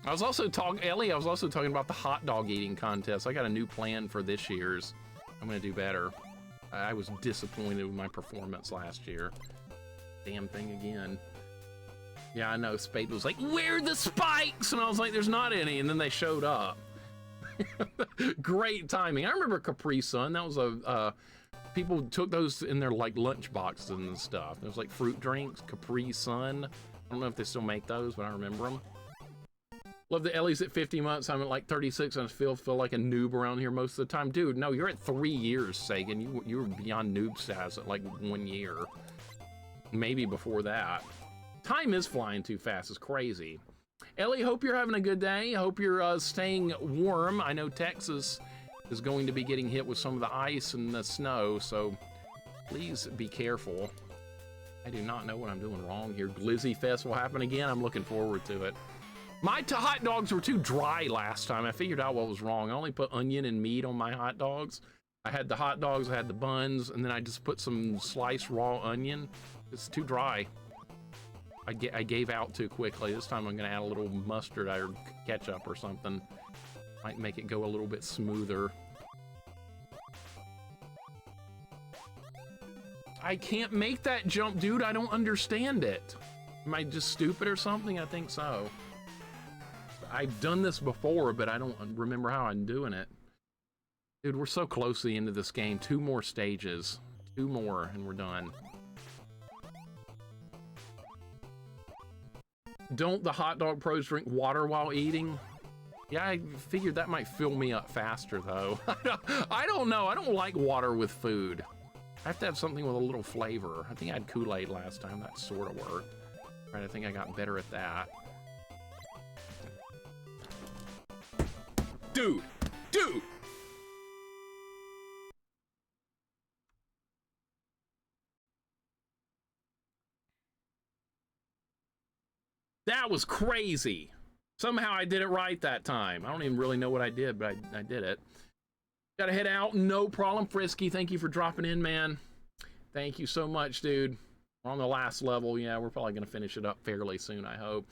[SPEAKER 1] I was also talking, Ellie, I was also talking about the hot dog eating contest. I got a new plan for this year's. I'm gonna do better. I was disappointed with my performance last year. Damn thing again. Yeah, I know. Spade was like, where are the spikes? And I was like, there's not any. And then they showed up. Great timing. I remember Capri Sun. That was a people took those in their like lunch boxes and stuff. There was like fruit drinks, Capri Sun. I don't know if they still make those, but I remember them. Love the Ellie's at 50 months. I'm at like 36 and I feel like a noob around here most of the time. Dude, no, you're at 3 years, Sagan. You were beyond noob status at like 1 year. Maybe before that. Time is flying too fast. It's crazy. Ellie, hope you're having a good day. Hope you're staying warm. I know Texas is going to be getting hit with some of the ice and the snow, so please be careful. I do not know what I'm doing wrong here. Glizzy Fest will happen again. I'm looking forward to it. My hot dogs were too dry last time. I figured out what was wrong. I only put onion and meat on my hot dogs. I had the hot dogs, I had the buns, and then I just put some sliced raw onion. It's too dry. I gave out too quickly. This time I'm gonna add a little mustard or ketchup or something. Might make it go a little bit smoother. I can't make that jump, dude. I don't understand it. Am I just stupid or something? I think so. I've done this before, but I don't remember how I'm doing it. Dude, we're so close to the end of this game. 2 more stages. 2 more and we're done. Don't the hot dog pros drink water while eating? Yeah, I figured that might fill me up faster, though. I don't know. I don't like water with food. I have to have something with a little flavor. I think I had Kool-Aid last time. That sort of worked. Right, I think I got better at that. Dude! Dude! That was crazy. Somehow I did it right that time. I don't even really know what I did, but I did it. Gotta head out. No problem, Frisky. Thank you for dropping in, man. Thank you so much, dude. We're on the last level. Yeah, we're probably gonna finish it up fairly soon, I hope.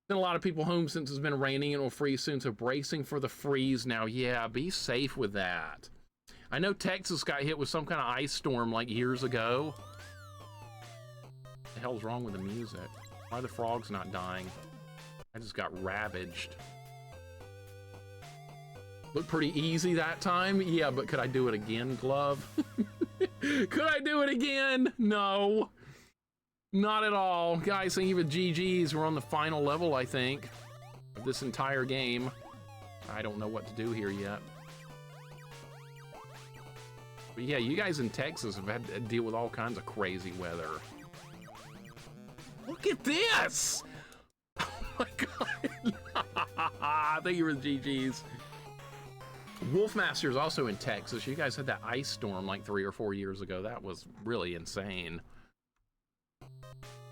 [SPEAKER 1] Been a lot of people home since it's been raining and will freeze soon, so bracing for the freeze now. Yeah, be safe with that. I know Texas got hit with some kind of ice storm like years ago. What the hell's wrong with the music? Why are the frogs not dying? I just got ravaged. Looked pretty easy that time. Yeah, but could I do it again, Glove? Could I do it again? No. Not at all. Guys, thank you for GG's. We're on the final level, I think, of this entire game. I don't know what to do here yet. But yeah, you guys in Texas have had to deal with all kinds of crazy weather. Look at this! Oh my god! Thank you for the GG's. Wolfmaster's also in Texas. You guys had that ice storm like 3 or 4 years ago. That was really insane.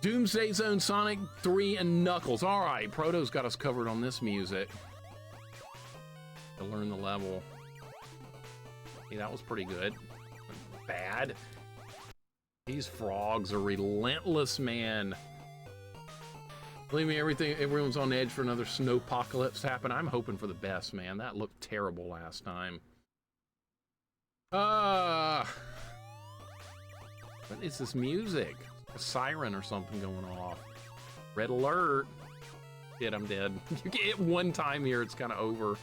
[SPEAKER 1] Doomsday Zone, Sonic 3, and Knuckles. All right, Proto's got us covered on this music. To learn the level. Hey, that was pretty good. Bad. These frogs are relentless, man. Believe me, everyone's on edge for another snowpocalypse to happen. I'm hoping for the best, man. That looked terrible last time. What is this music? A siren or something going off. Red alert. Shit, I'm dead. You get it one time here, it's kind of over. All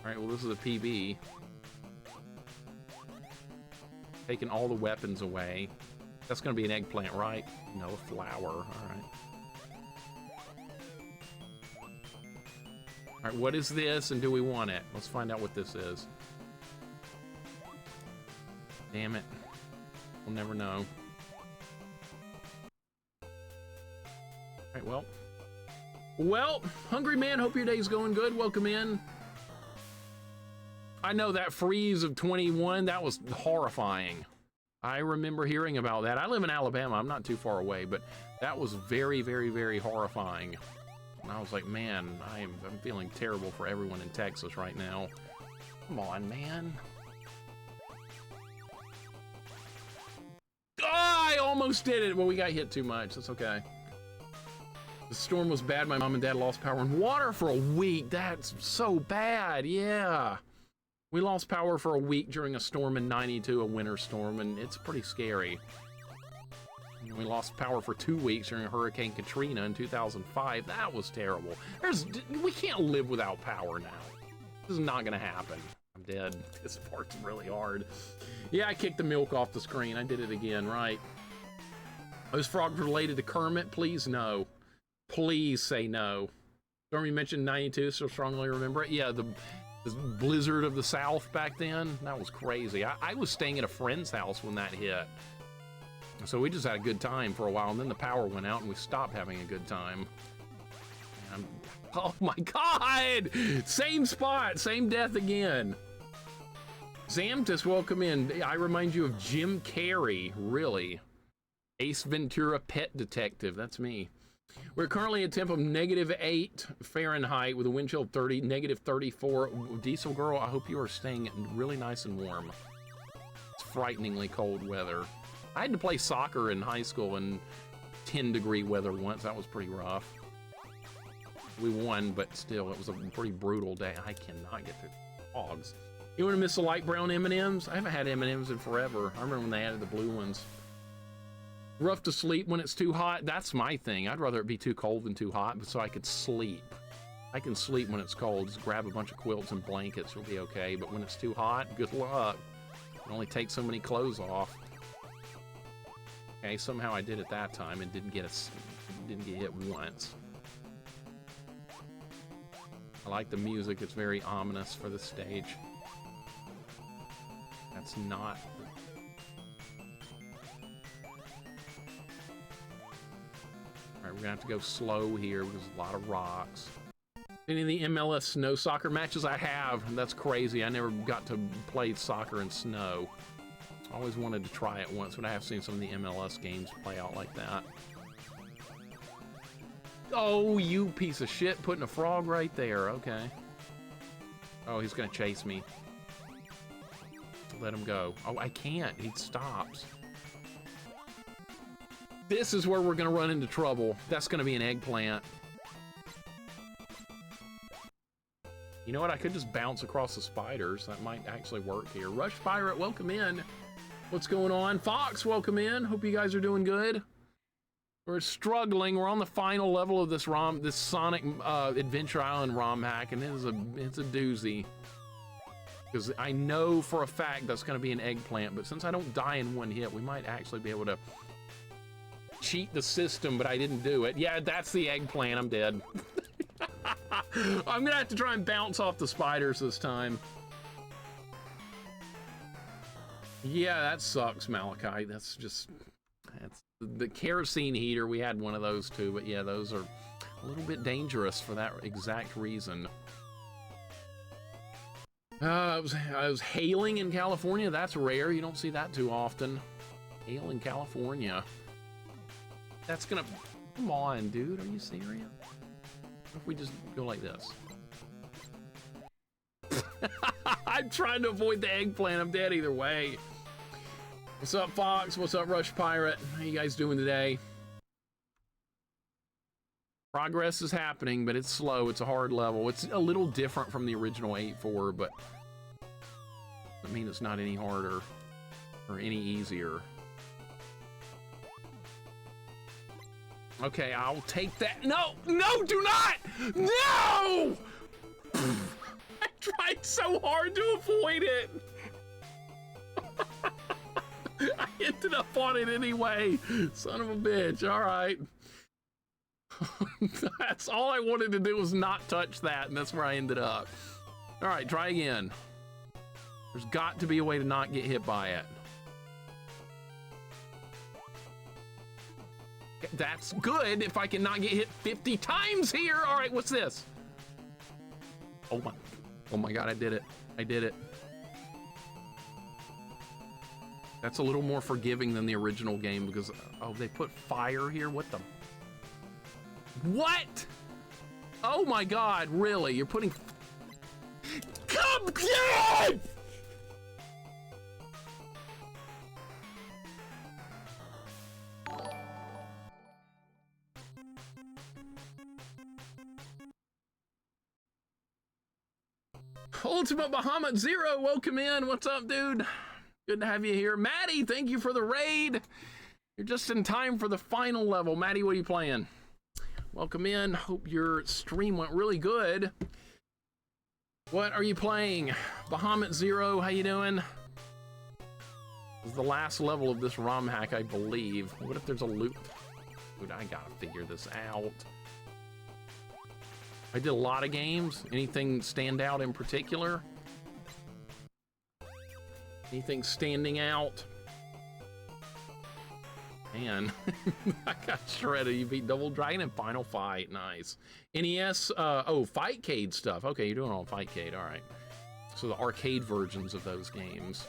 [SPEAKER 1] right, well, this is a PB. Taking all the weapons away. That's going to be an eggplant, right? No, a flower. All right. All right, what is this, and do we want it? Let's find out what this is. Damn it. We'll never know. Alright, well. Well, hungry man, hope your day's going good. Welcome in. I know that freeze of 21, that was horrifying. I remember hearing about that. I live in Alabama, I'm not too far away, but that was very, very, very horrifying. And I was like, man, I'm feeling terrible for everyone in Texas right now. Come on, man. Oh, I almost did it. Well, we got hit too much. That's okay. The storm was bad. My mom and dad lost power and water for a week. That's so bad. Yeah. We lost power for a week during a storm in '92, a winter storm, and it's pretty scary. And we lost power for 2 weeks during Hurricane Katrina in 2005. That was terrible. We can't live without power now. This is not gonna happen. I'm dead. This part's really hard. Yeah, I kicked the milk off the screen. I did it again, right? Those frogs related to Kermit? Please, no. Please say no. Storm you mentioned 92, so strongly remember it. Yeah, the blizzard of the South back then, that was crazy. I was staying at a friend's house when that hit. So we just had a good time for a while, and then the power went out and we stopped having a good time. And oh my God! Same spot, same death again. Zamtis, welcome in. I remind you of Jim Carrey, really. Ace Ventura Pet Detective, that's me. We're currently at a temp of -8 Fahrenheit with a wind chill of 30, -34. Diesel Girl, I hope you are staying really nice and warm. It's frighteningly cold weather. I had to play soccer in high school in 10-degree weather once. That was pretty rough. We won, but still, it was a pretty brutal day. I cannot get through hogs. You want to miss the light brown M&Ms? I haven't had M&Ms in forever. I remember when they added the blue ones. Rough to sleep when it's too hot. That's my thing. I'd rather it be too cold than too hot, but so I could sleep. I can sleep when it's cold. Just grab a bunch of quilts and blankets. You'll be okay. But when it's too hot, good luck. You can only take so many clothes off. Okay, somehow I did it that time and didn't get hit once. I like the music. It's very ominous for the stage. That's not... Alright, we're gonna have to go slow here because there's a lot of rocks. Any of the MLS snow soccer matches I have, that's crazy. I never got to play soccer in snow. I always wanted to try it once, but I have seen some of the MLS games play out like that. Oh, you piece of shit, putting a frog right there. Okay. Oh, he's gonna chase me. Let him go. Oh, I can't. He stops. This is where we're gonna run into trouble. That's gonna be an eggplant. You know what? I could just bounce across the spiders. That might actually work here. Rush Pirate, welcome in. What's going on? Fox, welcome in. Hope you guys are doing good. We're struggling. We're on the final level of this Sonic Adventure Island ROM hack, and it's a doozy. Because I know for a fact that's going to be an eggplant, but since I don't die in one hit, we might actually be able to cheat the system, but I didn't do it. Yeah, that's the eggplant. I'm dead. I'm gonna have to try and bounce off the spiders this time. Yeah, that sucks, Malachi. That's the kerosene heater. We had one of those too, but yeah, those are a little bit dangerous for that exact reason. I was hailing in California. That's rare. You don't see that too often. Hail in California. That's gonna... Come on, dude. Are you serious? What if we just go like this? I'm trying to avoid the eggplant. I'm dead either way. What's up, Fox? What's up, Rush Pirate? How you guys doing today? Progress is happening, but it's slow. It's a hard level. It's a little different from the original 8.4, but I mean it's not any harder or any easier. Okay, I'll take that. No, no, do not! No! I tried so hard to avoid it. I ended up on it anyway. Son of a bitch. All right. That's all I wanted to do was not touch that, and that's where I ended up. All right, try again. There's got to be a way to not get hit by it. That's good if I can not get hit 50 times here. All right, what's this? Oh my God, I did it. I did it. That's a little more forgiving than the original game because, oh, they put fire here? What the? What? Oh my God, really? You're putting... Come on! Ultimate Bahamut Zero, welcome in. What's up, dude? Good to have you here. Maddie, thank you for the raid. You're just in time for the final level. Maddie, what are you playing? Welcome in. Hope your stream went really good. What are you playing? Bahamut Zero, how you doing? This is the last level of this ROM hack, I believe. What if there's a loop? Dude, I gotta figure this out. I did a lot of games. Anything stand out in particular? Anything standing out? Man, I got shredded. You beat Double Dragon in Final Fight. Nice. NES, oh, Fightcade stuff. Okay, you're doing all Fightcade. All right. So the arcade versions of those games.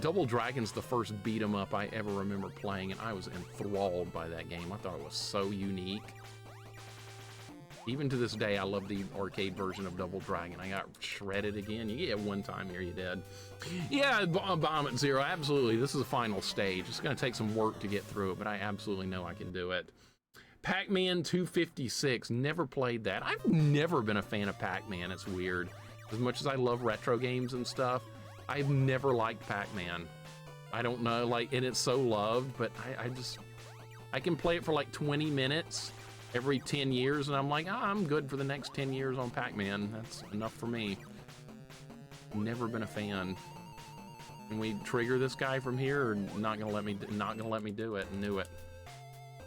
[SPEAKER 1] Double Dragon's the first beat 'em up I ever remember playing, and I was enthralled by that game. I thought it was so unique. Even to this day, I love the arcade version of Double Dragon. I got shredded again. You get one time here, you did. Yeah, Bahamut Zero, absolutely. This is the final stage. It's going to take some work to get through it, but I absolutely know I can do it. Pac-Man 256, never played that. I've never been a fan of Pac-Man. It's weird. As much as I love retro games and stuff, I've never liked Pac-Man. I don't know, like, and it's so loved, but I can play it for like 20 minutes every 10 years, and I'm like, oh, I'm good for the next 10 years on Pac-Man. That's enough for me. Never been a fan. Can we trigger this guy from here, or not gonna let me do it? Knew it.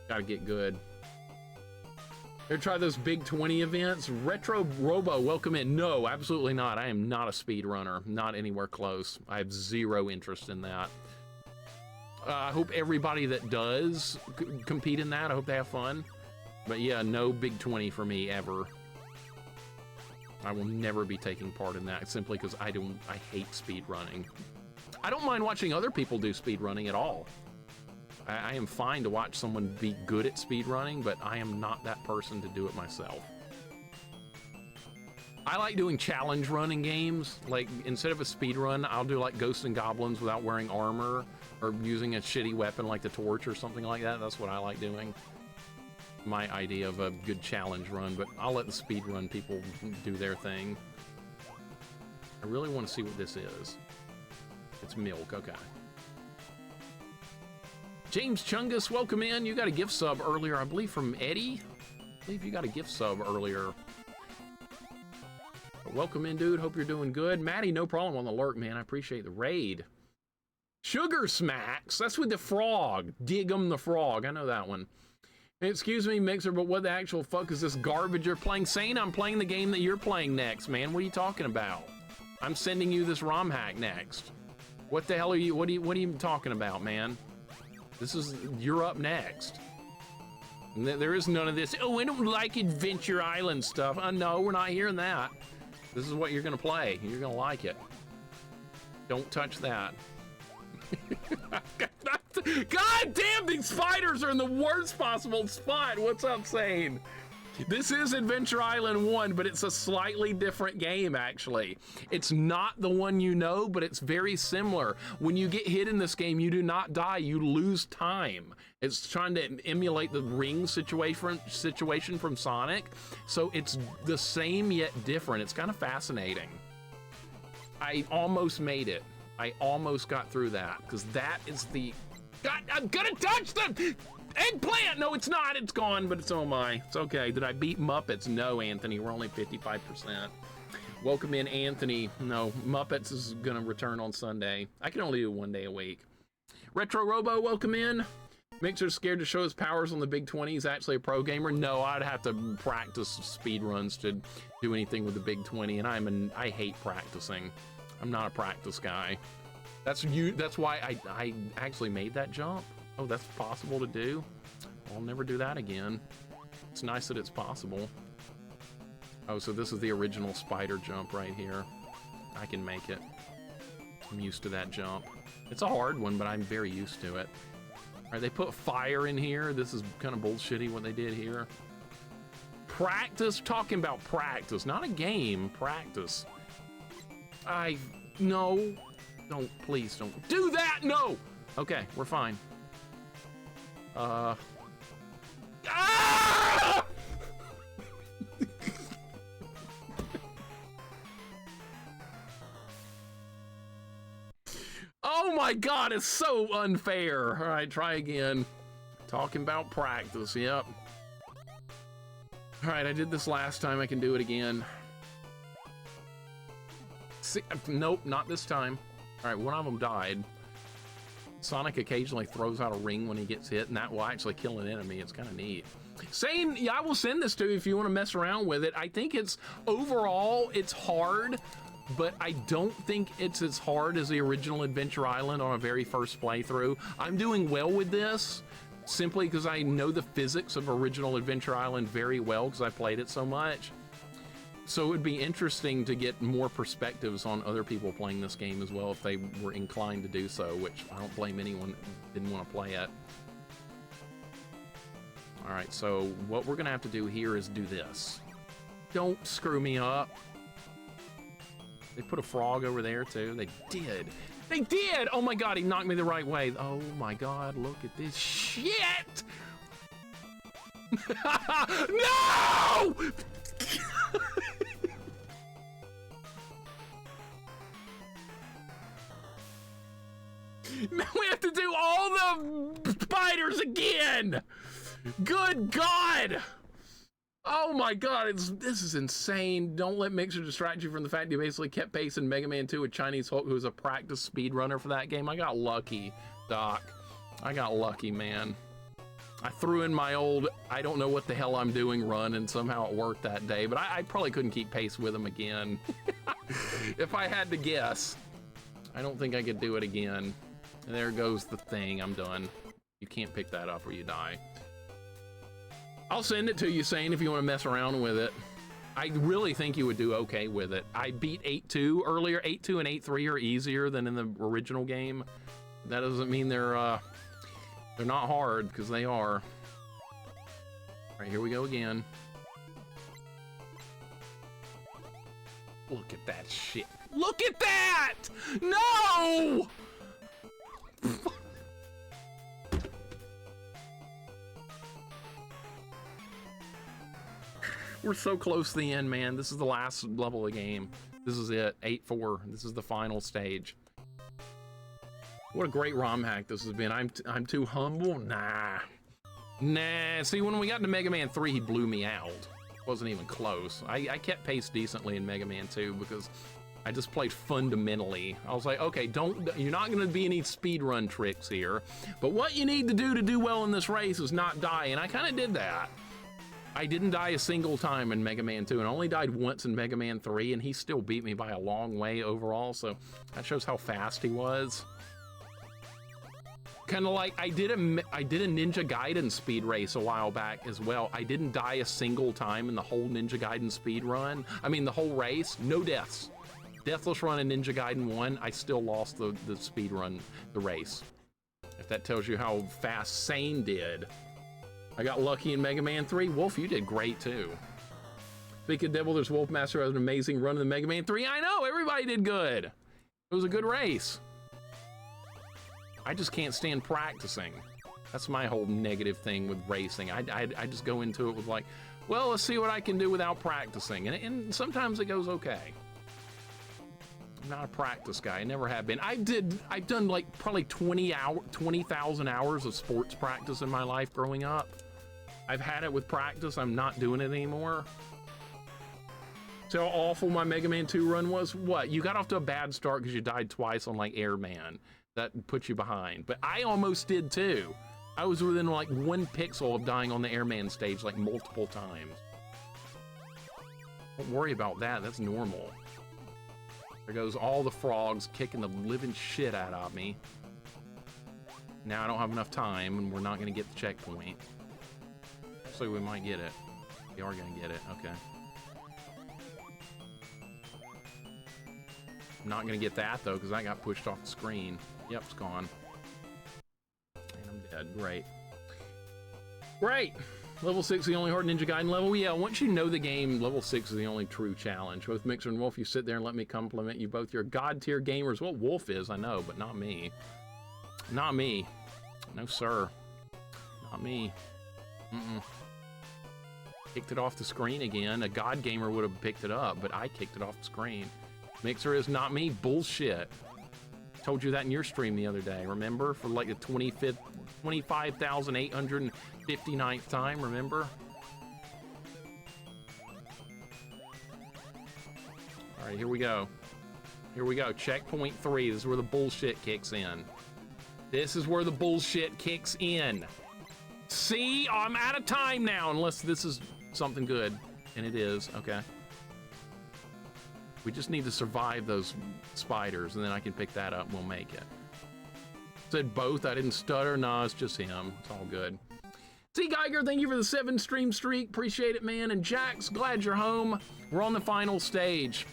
[SPEAKER 1] Gotta get good. Ever try those big 20 events? Retro Robo, welcome in. No, absolutely not. I am not a speed runner. Not anywhere close. I have zero interest in that. I hope everybody that does compete in that, I hope they have fun. But yeah, no big 20 for me ever. I will never be taking part in that simply because I hate speed running. I don't mind watching other people do speed running at all. I am fine to watch someone be good at speed running, but I am not that person to do it myself. I like doing challenge running games. Like, instead of a speed run, I'll do like Ghosts and Goblins without wearing armor or using a shitty weapon like the torch or something like that. That's what I like doing. My idea of a good challenge run, but I'll let the speed run people do their thing. I really want to see what this is. It's milk, okay. James Chungus, welcome in. You got a gift sub earlier, I believe, from Eddie. I believe you got a gift sub earlier. But welcome in, dude. Hope you're doing good. Maddie, no problem on the lurk, man. I appreciate the raid. Sugar Smacks, that's with the frog. Dig 'em the frog. I know that one. Excuse me, Mixer, but what the actual fuck is this garbage you're playing? Sane, I'm playing the game that you're playing next, man. What are you talking about? I'm sending you this ROM hack next. What the hell are you, what are you talking about, man? You're up next. There is none of this, oh, I don't like Adventure Island stuff. No, we're not hearing that. This is what you're gonna play. You're gonna like it. Don't touch that. God damn, these spiders are in the worst possible spot. What's up, Sane? This is Adventure Island 1, but it's a slightly different game, actually. It's not the one you know, but it's very similar. When you get hit in this game, you do not die, you lose time. It's trying to emulate the ring situation from Sonic, so it's the same yet different. It's kind of fascinating. I almost made it. I almost got through that, because that is the... God, I'm gonna touch the eggplant! No, it's not. It's gone, but it's oh my. It's okay. Did I beat Muppets? No, Anthony. We're only 55%. Welcome in, Anthony. No, Muppets is gonna return on Sunday. I can only do one day a week. Retro Robo, welcome in. Mixer's scared to show his powers on the big 20. He's actually a pro gamer. No, I'd have to practice speed runs to do anything with the big 20, and I hate practicing. I'm not a practice guy. That's why I actually made that jump. Oh, that's possible to do? I'll never do that again. It's nice that it's possible. Oh, so this is the original spider jump right here. I can make it. I'm used to that jump. It's a hard one, but I'm very used to it. All right, they put fire in here. This is kind of bullshitty what they did here. Practice? Talking about practice, not a game, practice. No. Don't, please don't do that, no! Okay, we're fine. Ah! Oh my god, it's so unfair. All right, try again. Talking about practice, yep. All right, I did this last time, I can do it again. See, nope, not this time. All right, one of them died. Sonic occasionally throws out a ring when he gets hit, and that will actually kill an enemy. It's kind of neat. Same, yeah, I will send this to you if you want to mess around with it. I think it's, overall, it's hard, but I don't think it's as hard as the original Adventure Island on a very first playthrough. I'm doing well with this, simply because I know the physics of original Adventure Island very well, because I played it so much. So it would be interesting to get more perspectives on other people playing this game as well, if they were inclined to do so, which I don't blame anyone who didn't want to play it. All right, so what we're gonna have to do here is do this. Don't screw me up. They put a frog over there too. They did. They did! Oh my god, he knocked me the right way. Oh my god, look at this shit! No! Now we have to do all the spiders again! Good God! Oh my god, this is insane. Don't let Mixer distract you from the fact you basically kept pace in Mega Man 2 with Chinese Hulk, who was a practice speedrunner for that game. I got lucky, Doc. I got lucky, man. I threw in my old, I don't know what the hell I'm doing run, and somehow it worked that day, but I probably couldn't keep pace with him again. If I had to guess, I don't think I could do it again. And there goes the thing, I'm done. You can't pick that up or you die. I'll send it to you, Sane, if you want to mess around with it. I really think you would do okay with it. I beat 8-2 earlier. 8-2 and 8-3 are easier than in the original game. That doesn't mean they're not hard, because they are. All right, here we go again. Look at that shit. Look at that! No! We're so close to the end, man. This is the last level of the game. This is it, 8-4. This is the final stage. What a great ROM hack this has been. I'm too humble? Nah. See, when we got into Mega Man 3, he blew me out. Wasn't even close. I kept pace decently in Mega Man 2 because I just played fundamentally. I was like, okay, you're not gonna be any speedrun tricks here, but what you need to do well in this race is not die, and I kind of did that. I didn't die a single time in Mega Man 2, and I only died once in Mega Man 3, and he still beat me by a long way overall, so that shows how fast he was. Kind of like, I did a Ninja Gaiden speed race a while back as well. I didn't die a single time in the whole Ninja Gaiden speed run. I mean, the whole race, no deaths. Deathless run in Ninja Gaiden 1, I still lost the speed run, the race. If that tells you how fast Sane did. I got lucky in Mega Man 3. Wolf, you did great too. Speaking of Devil, there's Wolfmaster has an amazing run in the Mega Man 3. I know, everybody did good. It was a good race. I just can't stand practicing. That's my whole negative thing with racing. I just go into it with like, well, let's see what I can do without practicing. And sometimes it goes okay. I'm not a practice guy. I never have been. I've done like probably 20,000 hours of sports practice in my life growing up. I've had it with practice. I'm not doing it anymore. See how awful my Mega Man 2 run was? What? You got off to a bad start because you died twice on like Airman. That put you behind. But I almost did too. I was within like 1 pixel of dying on the Airman stage like multiple times. Don't worry about that. That's normal. There goes all the frogs kicking the living shit out of me. Now I don't have enough time, and we're not going to get the checkpoint. So we might get it. We are going to get it. Okay. I'm not going to get that, though, because I got pushed off the screen. Yep, it's gone. And I'm dead. Great. Great! Level 6 is the only hard Ninja Gaiden level? Yeah, once you know the game, level 6 is the only true challenge. Both Mixer and Wolf, you sit there and let me compliment you both. You're god-tier gamers. Well, Wolf is, I know, but not me. Not me. No, sir. Not me. Mm-mm. Kicked it off the screen again. A god gamer would have picked it up, but I kicked it off the screen. Mixer is not me. Bullshit. Told you that in your stream the other day, remember? For like the 25,859th time, remember? All right, here we go. Here we go. Checkpoint 3. This is where the bullshit kicks in. This is where the bullshit kicks in. See? I'm out of time now, unless this is something good. And it is. Okay. We just need to survive those spiders, and then I can pick that up and we'll make it. Said both. I didn't stutter. No, it's just him. It's all good. See, Geiger, thank you for the 7 stream streak. Appreciate it, man. And Jax, glad you're home. We're on the final stage.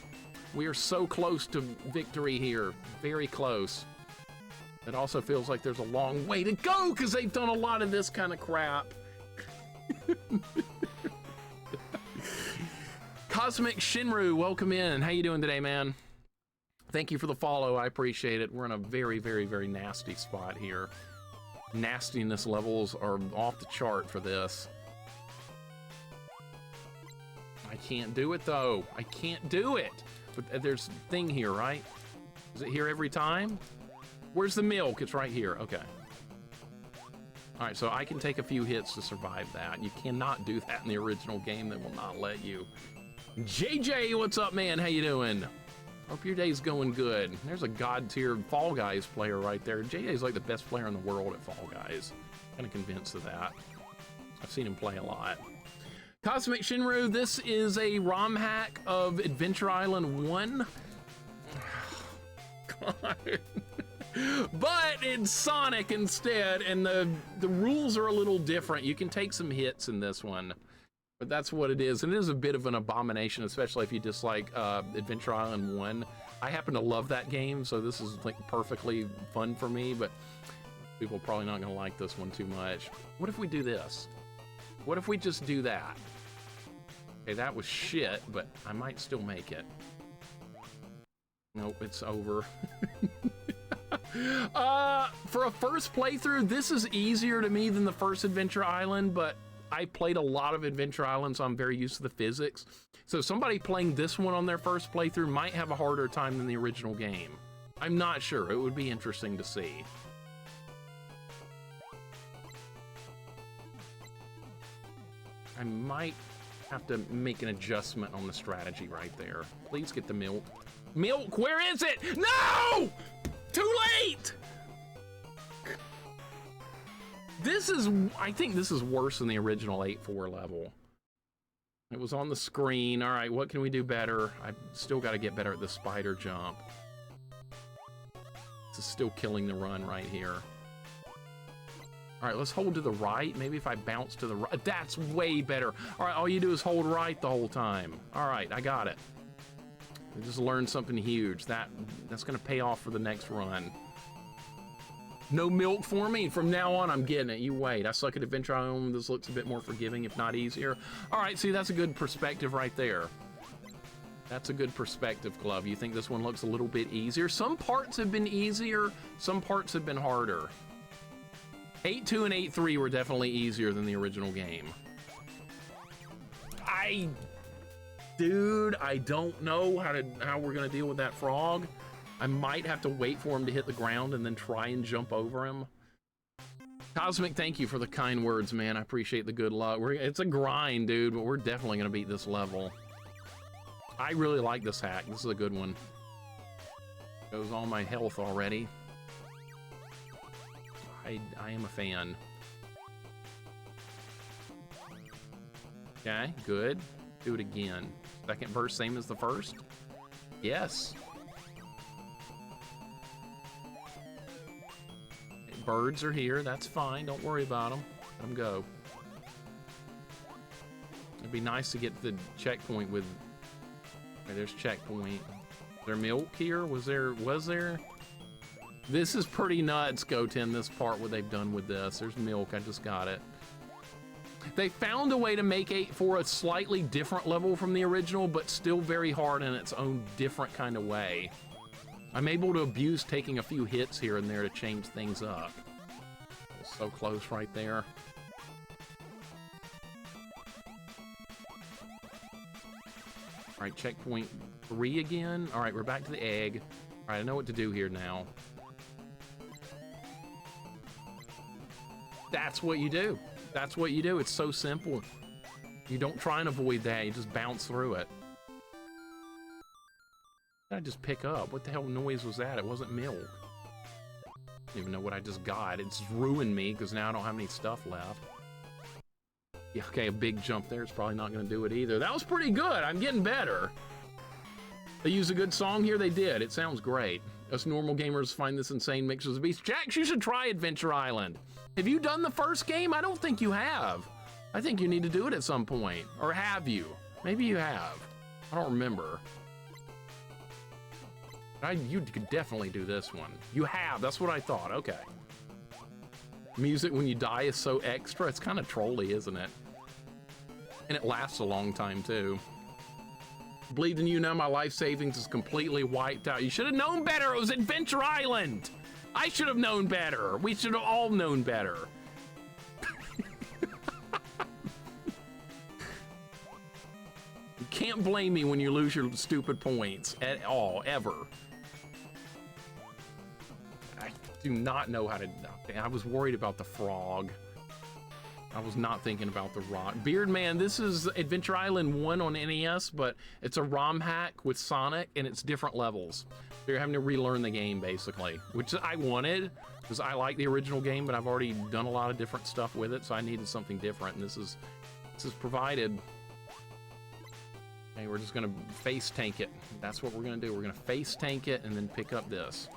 [SPEAKER 1] We are so close to victory here. Very close. It also feels like there's a long way to go because they've done a lot of this kind of crap. Cosmic Shinru, welcome in. How you doing today, man? Thank you for the follow. I appreciate it. We're in a very, very, very nasty spot here. Nastiness levels are off the chart for this. I can't do it, though. I can't do it. But there's a thing here, right? Is it here every time? Where's the milk? It's right here. Okay. All right, so I can take a few hits to survive that. You cannot do that in the original game. They will not let you. JJ, what's up, man? How you doing? Hope your day's going good. There's a god-tier Fall Guys player right there. JJ's like the best player in the world at Fall Guys. Kind of convinced of that. I've seen him play a lot. Cosmic Shinru, this is a ROM hack of Adventure Island 1. God. But it's Sonic instead, and the rules are a little different. You can take some hits in this one. But that's what it is, and it is a bit of an abomination, especially if you dislike Adventure Island 1. I happen to love that game, so this is like perfectly fun for me, but people are probably not going to like this one too much. What if we do this? What if we just do that? Okay, that was shit, but I might still make it. Nope, it's over. For a first playthrough, this is easier to me than the first Adventure Island, but I played a lot of Adventure Island, so I'm very used to the physics. So somebody playing this one on their first playthrough might have a harder time than the original game. I'm not sure. It would be interesting to see. I might have to make an adjustment on the strategy right there. Please get the milk. Milk, where is it? No! Too late! This is, I think this is worse than the original 8-4 level. It was on the screen. All right, what can we do better? I've still got to get better at the spider jump. This is still killing the run right here. All right, let's hold to the right. Maybe if I bounce to the right, that's way better. All right, all you do is hold right the whole time. All right, I got it. I just learned something huge. That's gonna pay off for the next run. No milk for me. From now on, I'm getting it. You wait. I suck at Adventure Island. This looks a bit more forgiving, if not easier. All right, see, that's a good perspective right there. That's a good perspective, Glove. You think this one looks a little bit easier? Some parts have been easier. Some parts have been harder. 8-2 and 8-3 were definitely easier than the original game. Dude, I don't know how we're gonna deal with that frog. I might have to wait for him to hit the ground and then try and jump over him. Cosmic, thank you for the kind words, man. I appreciate the good luck. It's a grind, dude, but we're definitely gonna beat this level. I really like this hack. This is a good one. Goes all my health already. I am a fan. Okay, good. Do it again. Second verse, same as the first? Yes. Birds are here. That's fine. Don't worry about them. Let them go. It'd be nice to get the checkpoint with... Okay, there's checkpoint. Is there milk here? Was there? This is pretty nuts, Goten, this part, what they've done with this. There's milk. I just got it. They found a way to make it for a slightly different level from the original, but still very hard in its own different kind of way. I'm able to abuse taking a few hits here and there to change things up. So close right there. All right, checkpoint 3 again. All right, we're back to the egg. All right, I know what to do here now. That's what you do. That's what you do. It's so simple. You don't try and avoid that. You just bounce through it. I just pick up. What the hell noise was that? It wasn't milk. I don't even know what I just got. It's ruined me because now I don't have any stuff left. Yeah, okay, a big jump there is probably not going to do it either. That was pretty good. I'm getting better. They used a good song here. They did. It sounds great. Us normal gamers find this insane mixers of beasts. Jax, you should try Adventure Island. Have you done the first game? I don't think you have. I think you need to do it at some point. Or have you? Maybe you have. I don't remember. You could definitely do this one. You have. That's what I thought. Okay. Music when you die is so extra. It's kind of trolly, isn't it? And it lasts a long time, too. Bleeding you now, my life savings is completely wiped out. You should have known better. It was Adventure Island. I should have known better. We should have all known better. You can't blame me when you lose your stupid points at all, ever. I do not know how to... I was worried about the frog. I was not thinking about the rock. Beardman, this is Adventure Island 1 on NES, but it's a ROM hack with Sonic, and it's different levels. So you're having to relearn the game, basically, which I wanted, because I like the original game, but I've already done a lot of different stuff with it, so I needed something different, and this is provided. Okay, we're just gonna face tank it. That's what we're gonna do. We're gonna face tank it, and then pick up this.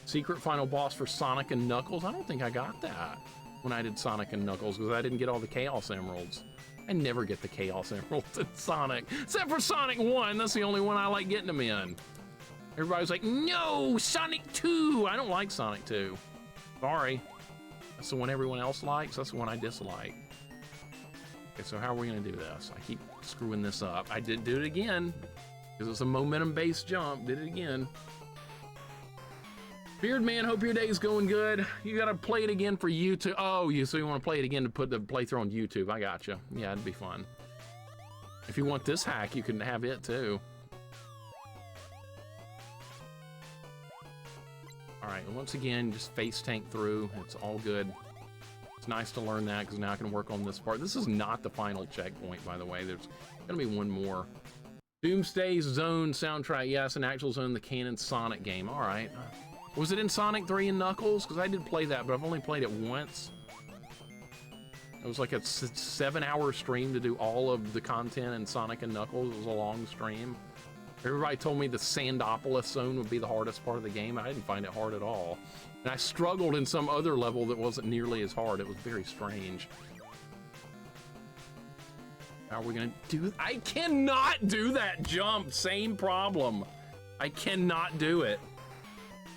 [SPEAKER 1] Secret final boss for Sonic and Knuckles. I don't think I got that when I did Sonic and Knuckles, because I didn't get all the Chaos Emeralds. I never get the Chaos Emeralds in Sonic, except for Sonic 1. That's the only one I like getting them in. Everybody's like, no, Sonic 2. I don't like Sonic 2. Sorry. That's the one everyone else likes. That's the one I dislike. Okay, so how are we gonna do this? I keep screwing this up. I did do it again, because it's a momentum-based jump. Did it again. Beardman, hope your day's going good. You gotta play it again for YouTube. Oh, so you want to play it again to put the playthrough on YouTube. I gotcha. Yeah, it'd be fun. If you want this hack, you can have it too. All right, and once again, just face tank through. It's all good. It's nice to learn that because now I can work on this part. This is not the final checkpoint, by the way. There's gonna be one more. Doomsday Zone soundtrack. Yes, an actual Zone, the canon Sonic game. All right. Was it in Sonic 3 and Knuckles? Because I did play that, but I've only played it once. It was like a 7-hour stream to do all of the content in Sonic and Knuckles. It was a long stream. Everybody told me the Sandopolis zone would be the hardest part of the game. I didn't find it hard at all. And I struggled in some other level that wasn't nearly as hard. It was very strange. How are we gonna do? I cannot do that jump. Same problem. I cannot do it.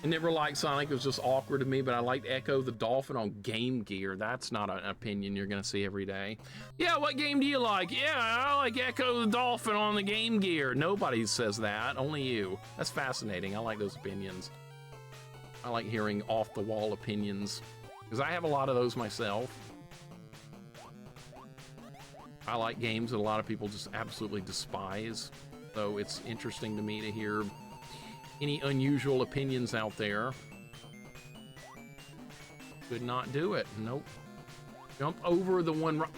[SPEAKER 1] I never liked Sonic. It was just awkward to me, but I liked Echo the Dolphin on Game Gear. That's not an opinion you're gonna see every day. Yeah, what game do you like? Yeah, I like Echo the Dolphin on the Game Gear. Nobody says that, only you. That's fascinating. I like those opinions. I like hearing off-the-wall opinions, because I have a lot of those myself. I like games that a lot of people just absolutely despise, so it's interesting to me to hear any unusual opinions out there. Could not do it. Nope. Jump over the one. Look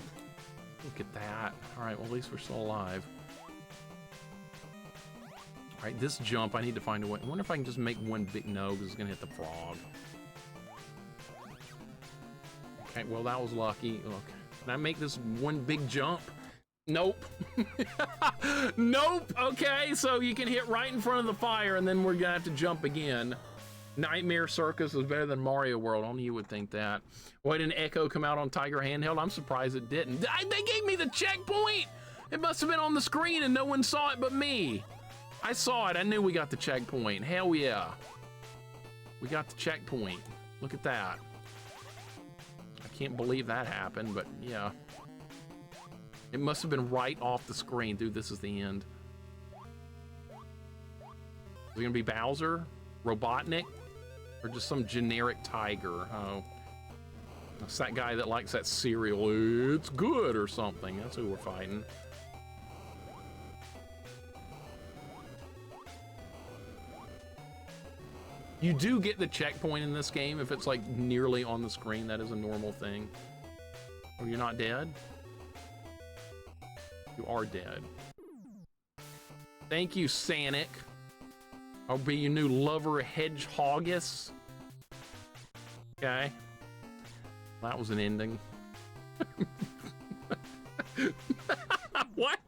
[SPEAKER 1] at that. All right, well, at least we're still alive. All right, this jump, I need to find a way. I wonder if I can just make one big... No, because it's going to hit the frog. Okay, well, that was lucky. Look, can I make this one big jump? Nope. Nope. Okay, so you can hit right in front of the fire, and then we're gonna have to jump again. Nightmare Circus was better than Mario World. Only you would think that. Why didn't Echo come out on Tiger Handheld? I'm surprised it didn't. They gave me the checkpoint! It must have been on the screen and no one saw it but me. I saw it. I knew we got the checkpoint. Hell yeah. We got the checkpoint. Look at that. I can't believe that happened, but yeah. It must have been right off the screen. Dude, this is the end. Is it gonna be Bowser? Robotnik? Or just some generic tiger? Oh. It's that guy that likes that cereal. It's good or something. That's who we're fighting. You do get the checkpoint in this game if it's like nearly on the screen. That is a normal thing. Oh, you're not dead? You are dead. Thank you, Sanic. I'll be your new lover, Hedgehoggus. Okay. That was an ending. What?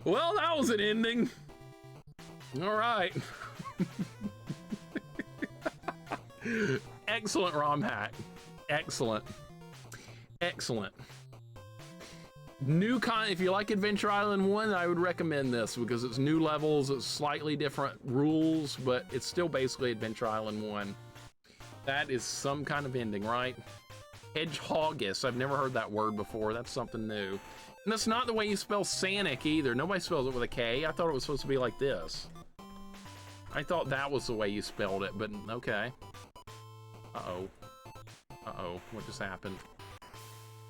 [SPEAKER 1] Well, that was an ending. All right. Excellent ROM hack. Excellent. Excellent. If you like Adventure Island 1, I would recommend this because it's new levels, it's slightly different rules, but it's still basically Adventure Island 1. That is some kind of ending, right? Hedgehoggus. I've never heard that word before. That's something new. And that's not the way you spell Sanic either. Nobody spells it with a K. I thought it was supposed to be like this. I thought that was the way you spelled it, but okay. Uh-oh. Uh-oh. What just happened?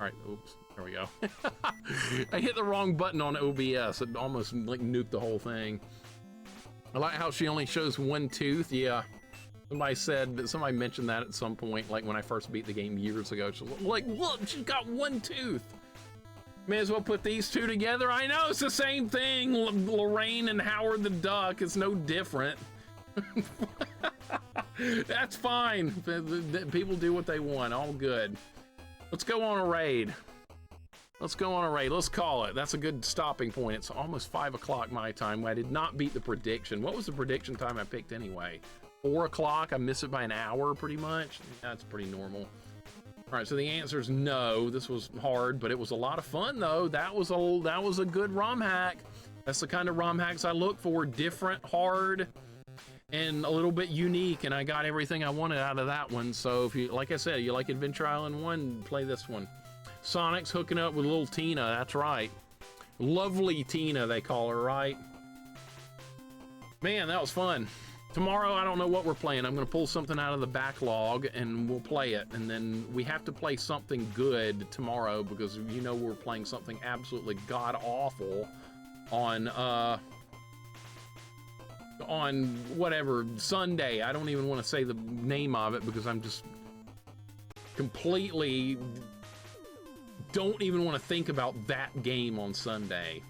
[SPEAKER 1] All right, oops. There we go. I hit the wrong button on OBS. It almost like nuked the whole thing. I like how she only shows one tooth. Yeah. Somebody mentioned that at some point, like when I first beat the game years ago. She was like, look, she's got one tooth. May as well put these two together. I know, it's the same thing. Lorraine and Howard the Duck. It's no different. That's fine. People do what they want. All good. Let's go on a raid. Let's go on a raid. Let's call it. That's a good stopping point. It's almost 5 o'clock my time. I did not beat the prediction. What was the prediction time I picked anyway? 4 o'clock? I missed it by an hour pretty much. That's pretty normal. All right, so the answer is no. This was hard, but it was a lot of fun though. That was a good ROM hack. That's the kind of ROM hacks I look for. Different, hard, and a little bit unique, and I got everything I wanted out of that one. So if you, like I said, you like Adventure Island 1, play this one. Sonic's hooking up with little Tina, that's right. Lovely Tina, they call her, right? Man, that was fun. Tomorrow, I don't know what we're playing. I'm gonna pull something out of the backlog and we'll play it. And then we have to play something good tomorrow because you know we're playing something absolutely god-awful on whatever, Sunday. I don't even want to say the name of it because I'm just completely don't even want to think about that game on Sunday.